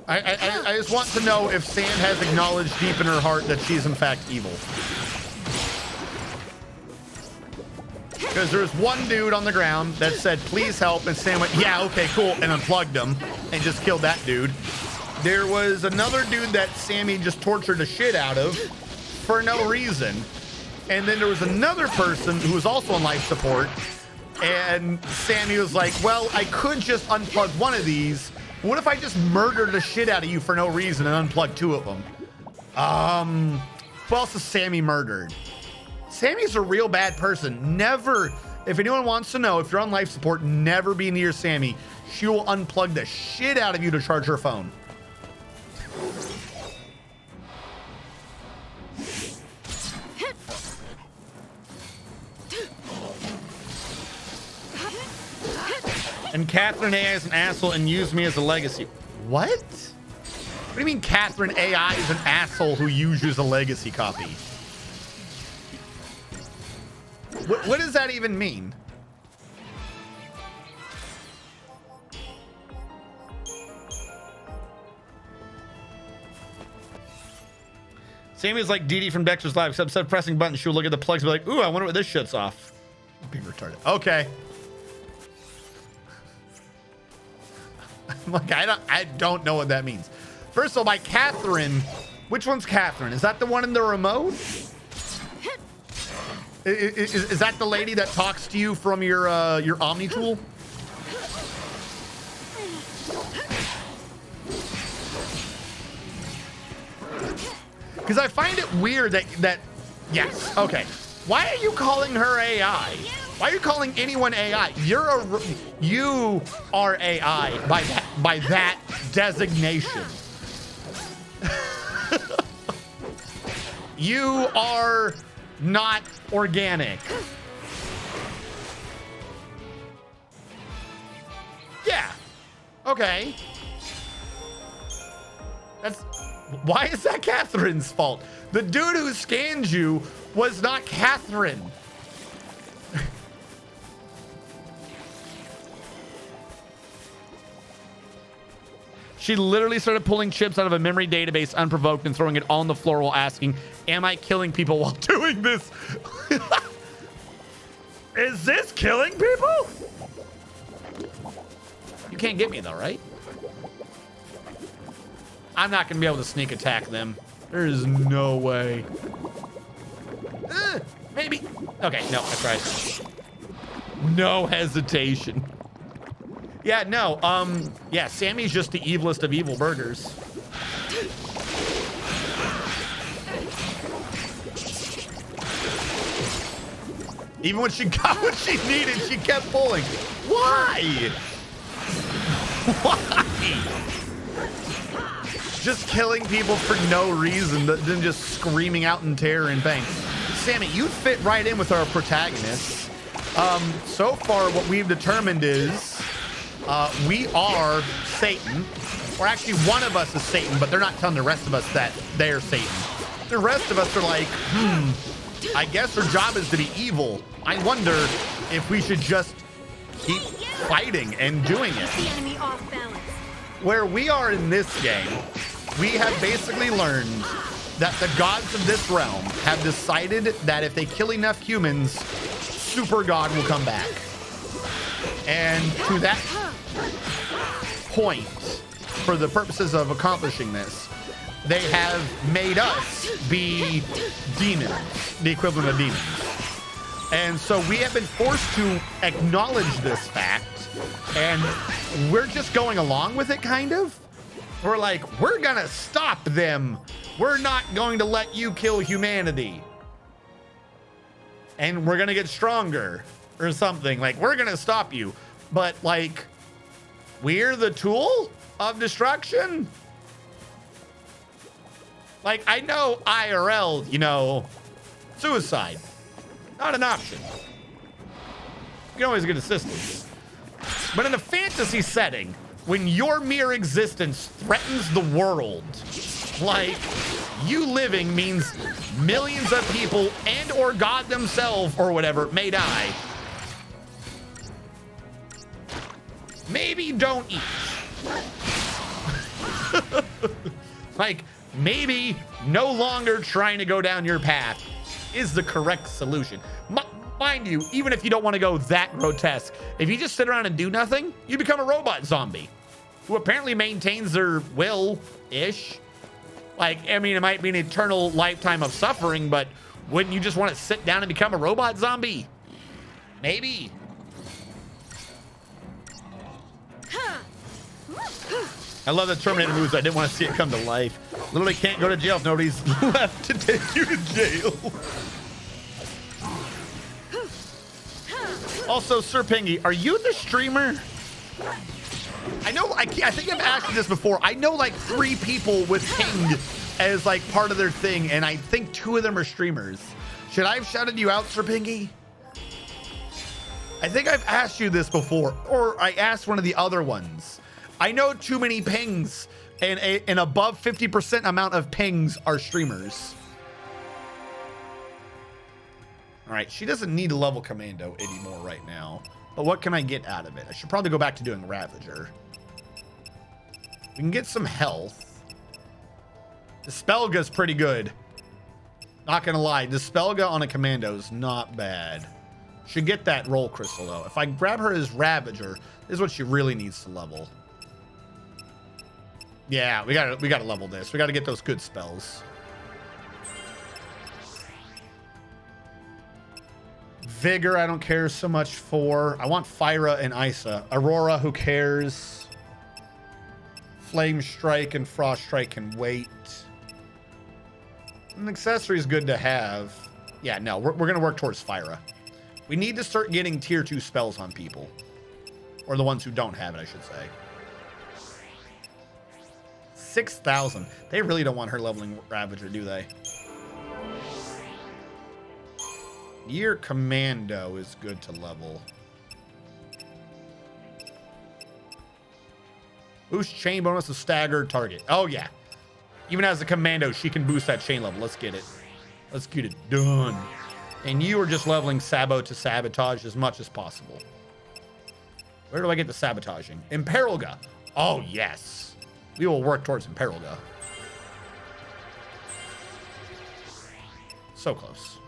I just want to know if Sam has acknowledged deep in her heart that she's in fact evil. Because there's one dude on the ground that said, please help, and Sam went, yeah, okay, cool, and unplugged him and just killed that dude. There was another dude that Sammy just tortured the shit out of for no reason. And then there was another person who was also on life support, and Sammy was like, well, I could just unplug one of these. What if I just murdered the shit out of you for no reason and unplug 2 of them? Who else is Sammy murdered? Sammy's a real bad person. Never, if anyone wants to know, if you're on life support, never be near Sammy. She will unplug the shit out of you to charge her phone. And Catherine A is an asshole and used me as a legacy. What? do you mean Catherine AI is an asshole who uses a legacy copy? What does that even mean? Sammy's like Dee Dee from Dexter's Lab, except instead of pressing buttons, she'll look at the plugs and be like, ooh, I wonder what this shit's off. Being retarded. Okay. Like, I don't know what that means. First of all, by Catherine, which one's Catherine? Is that the one in the remote? Is that the lady that talks to you from your Omni tool? Because I find it weird that yes, okay. Why are you calling her AI? Why are you calling anyone AI? You are AI by that designation. You are not organic. Yeah. Okay. Why is that Catherine's fault? The dude who scanned you was not Catherine. She literally started pulling chips out of a memory database unprovoked and throwing it on the floor while asking, am I killing people while doing this? Is this killing people? You can't get me though, right? I'm not gonna be able to sneak attack them. There is no way. Maybe. Okay, no, I tried. No hesitation. Yeah, no, yeah, Sammy's just the evilest of evil burgers. Even when she got what she needed, she kept pulling. Why? Why? Just killing people for no reason, than just screaming out in terror and pain. Sammy, you fit right in with our protagonists. So far, what we've determined is we are Satan. Or actually, one of us is Satan, but they're not telling the rest of us that they're Satan. The rest of us are like, I guess our job is to be evil. I wonder if we should just keep fighting and doing it. The enemy off balance. Where we are in this game, we have basically learned that the gods of this realm have decided that if they kill enough humans, Super God will come back. And to that point, for the purposes of accomplishing this, they have made us be demons, the equivalent of demons. And so we have been forced to acknowledge this fact, and we're just going along with it, kind of. We're like, we're gonna stop them. We're not going to let you kill humanity. And we're gonna get stronger or something. Like, we're gonna stop you. But like, we're the tool of destruction? Like, I know IRL, you know, suicide, not an option. You can always get assistance. But in a fantasy setting, when your mere existence threatens the world, like, you living means millions of people and or God themselves or whatever may die. Maybe don't eat. Like, maybe no longer trying to go down your path is the correct solution. Mind you, even if you don't want to go that grotesque, if you just sit around and do nothing, you become a robot zombie who apparently maintains their will-ish. Like, I mean, it might be an eternal lifetime of suffering, but wouldn't you just want to sit down and become a robot zombie? Maybe. I love the Terminator moves. I didn't want to see it come to life. Literally can't go to jail if nobody's left to take you to jail. Also, Sir Pingy, are you the streamer? I know, I think I've asked you this before. I know like 3 people with ping as like part of their thing, and I think 2 of them are streamers. Should I have shouted you out, Sir Pingy? I think I've asked you this before, or I asked one of the other ones. I know too many pings and an above 50% amount of pings are streamers. All right, she doesn't need a level commando anymore right now. But what can I get out of it? I should probably go back to doing Ravager. We can get some health. Dispelga's pretty good. Not gonna lie, Dispelga on a commando is not bad. Should get that roll crystal though. If I grab her as Ravager, this is what she really needs to level. Yeah, we gotta level this. We gotta get those good spells. Vigor, I don't care so much for. I want Fyra and Isa. Aurora, who cares? Flame Strike and Frost Strike can wait. An accessory is good to have. Yeah, no, we're going to work towards Fyra. We need to start getting tier 2 spells on people. Or the ones who don't have it, I should say. 6,000. They really don't want her leveling Ravager, do they? Year Commando is good to level. Boost chain bonus to staggered target. Oh, yeah. Even as a commando, she can boost that chain level. Let's get it. Let's get it done. And you are just leveling Sabo to sabotage as much as possible. Where do I get the sabotaging? Imperilga. Oh, yes. We will work towards Imperilga. So close.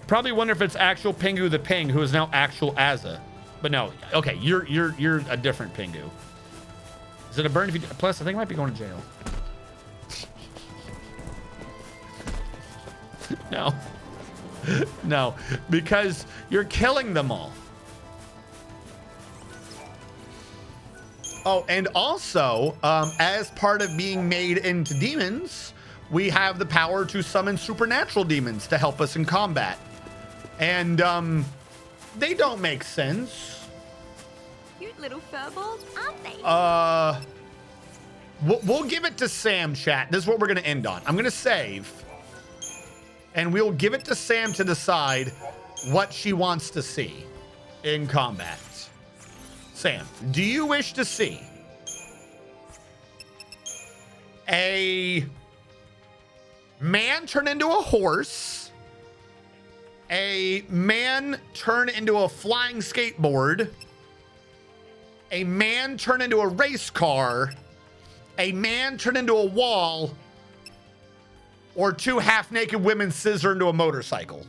Probably wonder if it's actual Pingu the Ping, who is now actual Azza. But no, okay, you're a different Pingu. Is it a burn if you... Plus, I think I might be going to jail. No. No, because you're killing them all. Oh, and also, as part of being made into demons, we have the power to summon supernatural demons to help us in combat. And they don't make sense. Cute little furballs, aren't they? We'll give it to Sam, chat. This is what we're going to end on. I'm going to save. And we'll give it to Sam to decide what she wants to see in combat. Sam, do you wish to see a man turn into a horse, a man turn into a flying skateboard, a man turn into a race car, a man turn into a wall, or two half-naked women scissor into a motorcycle?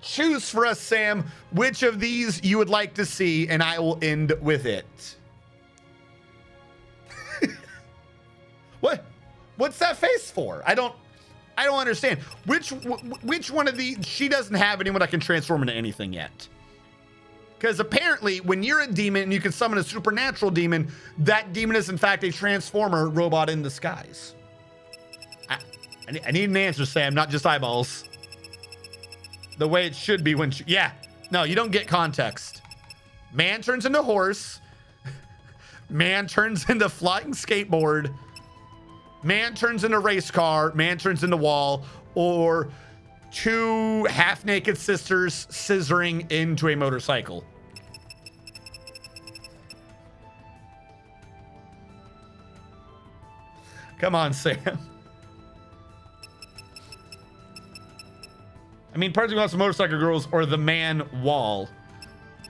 Choose for us, Sam, which of these you would like to see, and I will end with it. What? What's that face for? I don't understand. Which one of these? She doesn't have anyone that can transform into anything yet. Because apparently, when you're a demon and you can summon a supernatural demon, that demon is in fact a transformer robot in disguise. I need an answer, Sam, not just eyeballs. The way it should be when yeah. No, you don't get context. Man turns into horse. Man turns into flying skateboard. Man turns into race car. Man turns into wall. Or two half-naked sisters scissoring into a motorcycle. Come on, Sam. I mean, part of me wants the motorcycle girls or the man wall.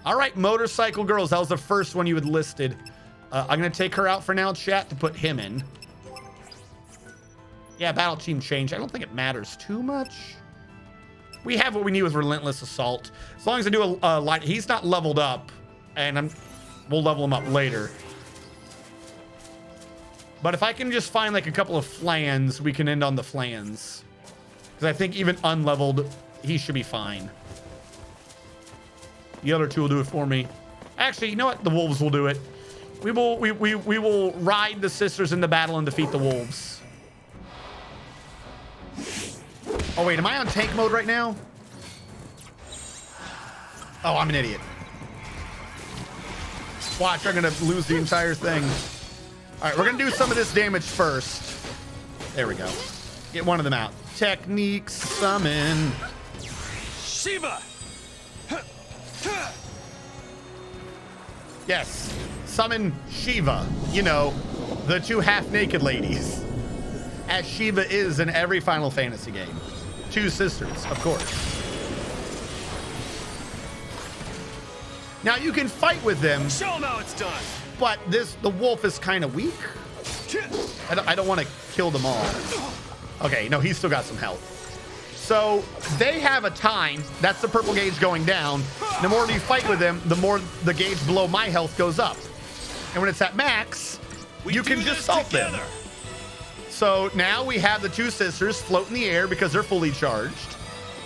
All right, motorcycle girls. That was the first one you had listed. I'm going to take her out for now, chat, to put him in. Yeah, battle team change. I don't think it matters too much. We have what we need with Relentless Assault. As long as I do a light, he's not leveled up, and we'll level him up later. But if I can just find like a couple of flans, we can end on the flans. Because I think even unleveled, he should be fine. The other two will do it for me. Actually, you know what? The wolves will do it. We will ride the sisters into battle and defeat the wolves. Oh wait, am I on tank mode right now? Oh, I'm an idiot. Watch, I'm gonna lose the entire thing. All right, we're gonna do some of this damage first. There we go. Get one of them out. Technique summon. Shiva! Yes, summon Shiva. You know, the two half-naked ladies. As Shiva is in every Final Fantasy game. Two sisters, of course. Now you can fight with them. Show them how it's done. But the wolf is kind of weak. I don't want to kill them all. Okay, no, he's still got some health. So they have a time. That's the purple gauge going down. The more you fight with them, the more the gauge below my health goes up. And when it's at max, you can just assault them. So now we have the two sisters float in the air because they're fully charged,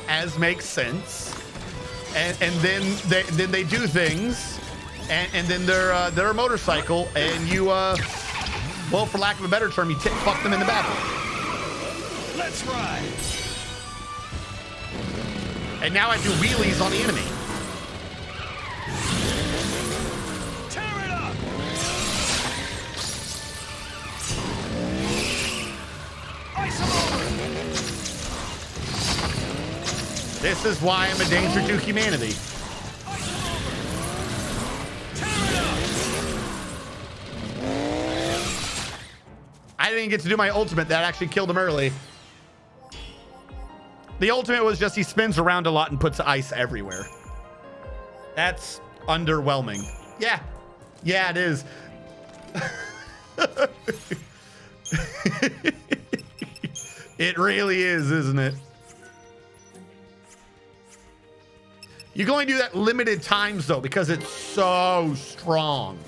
as makes sense. And then they do things, and then they're a motorcycle, and you well, for lack of a better term, you fuck them in the battle. Let's ride. And now I do wheelies on the enemy. Tear it up. Ice them over. This is why I'm a danger to humanity. I didn't get to do my ultimate. That actually killed him early. The ultimate was just he spins around a lot and puts ice everywhere. That's underwhelming. Yeah. Yeah, it is. It really is, isn't it? You can only do that limited times, though, because it's so strong.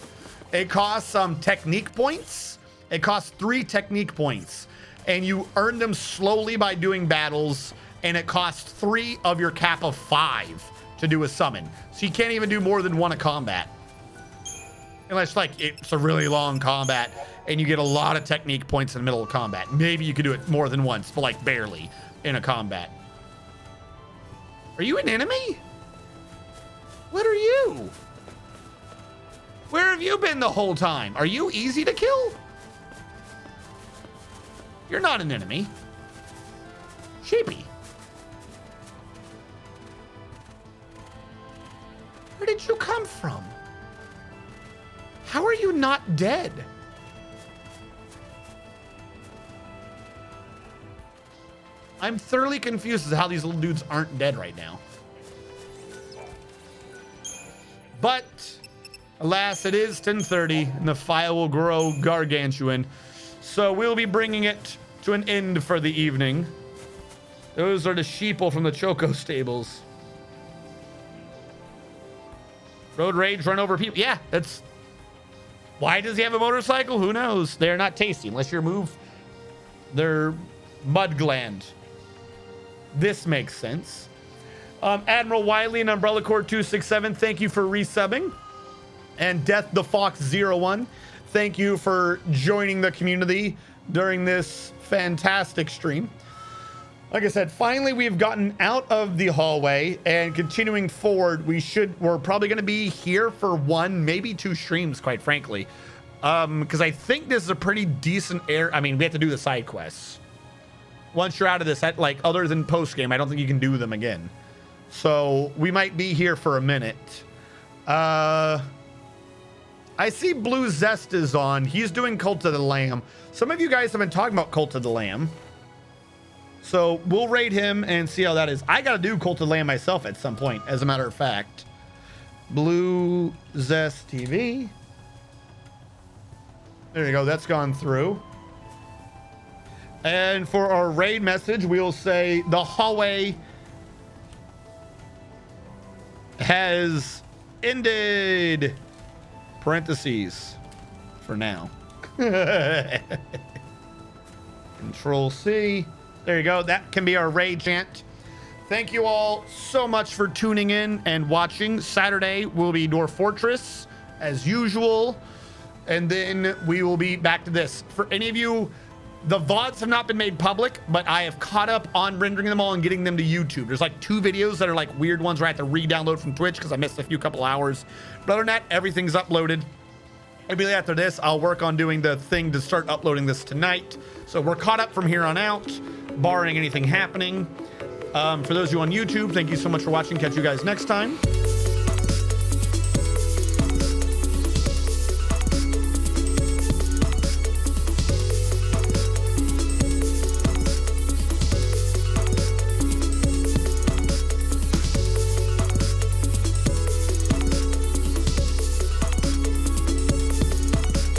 It costs some technique points. It costs 3 technique points. And you earn them slowly by doing battles. And it costs 3 of your cap of 5 to do a summon. So you can't even do more than 1 a combat. Unless, like, it's a really long combat and you get a lot of technique points in the middle of combat. Maybe you could do it more than once, but, like, barely in a combat. Are you an enemy? What are you? Where have you been the whole time? Are you easy to kill? You're not an enemy. Sheepy. Where did you come from? How are you not dead? I'm thoroughly confused as to how these little dudes aren't dead right now. But, alas, it is 10:30, and the file will grow gargantuan. So we'll be bringing it to an end for the evening. Those are the sheeple from the Choco stables. Road rage, run over people. Yeah, that's... Why does he have a motorcycle? Who knows? They're not tasty unless you remove their mud gland. This makes sense. Admiral Wiley and Umbrella Corps 267, thank you for resubbing. And Death the Fox 01, thank you for joining the community during this fantastic stream. Like I said, finally we've gotten out of the hallway and continuing forward. We're probably going to be here for 1, maybe 2 streams, quite frankly. Because I think this is a pretty decent I mean, we have to do the side quests. Once you're out of this, like other than post game, I don't think you can do them again. So we might be here for a minute. I see Blue Zest is on. He's doing Cult of the Lamb. Some of you guys have been talking about Cult of the Lamb. So we'll raid him and see how that is. I got to do Cult of the Lamb myself at some point, as a matter of fact. Blue Zest TV. There you go. That's gone through. And for our raid message, we'll say the hallway has ended. Parentheses for now. Control C. There you go. That can be our raid chant. Thank you all so much for tuning in and watching. Saturday will be Dwarf Fortress as usual. And then we will be back to this. For any of you, the VODs have not been made public, but I have caught up on rendering them all and getting them to YouTube. There's like 2 videos that are like weird ones where I have to re-download from Twitch because I missed a couple hours. But other than that, everything's uploaded. Immediately after this, I'll work on doing the thing to start uploading this tonight. So we're caught up from here on out, barring anything happening. For those of you on YouTube, thank you so much for watching. Catch you guys next time.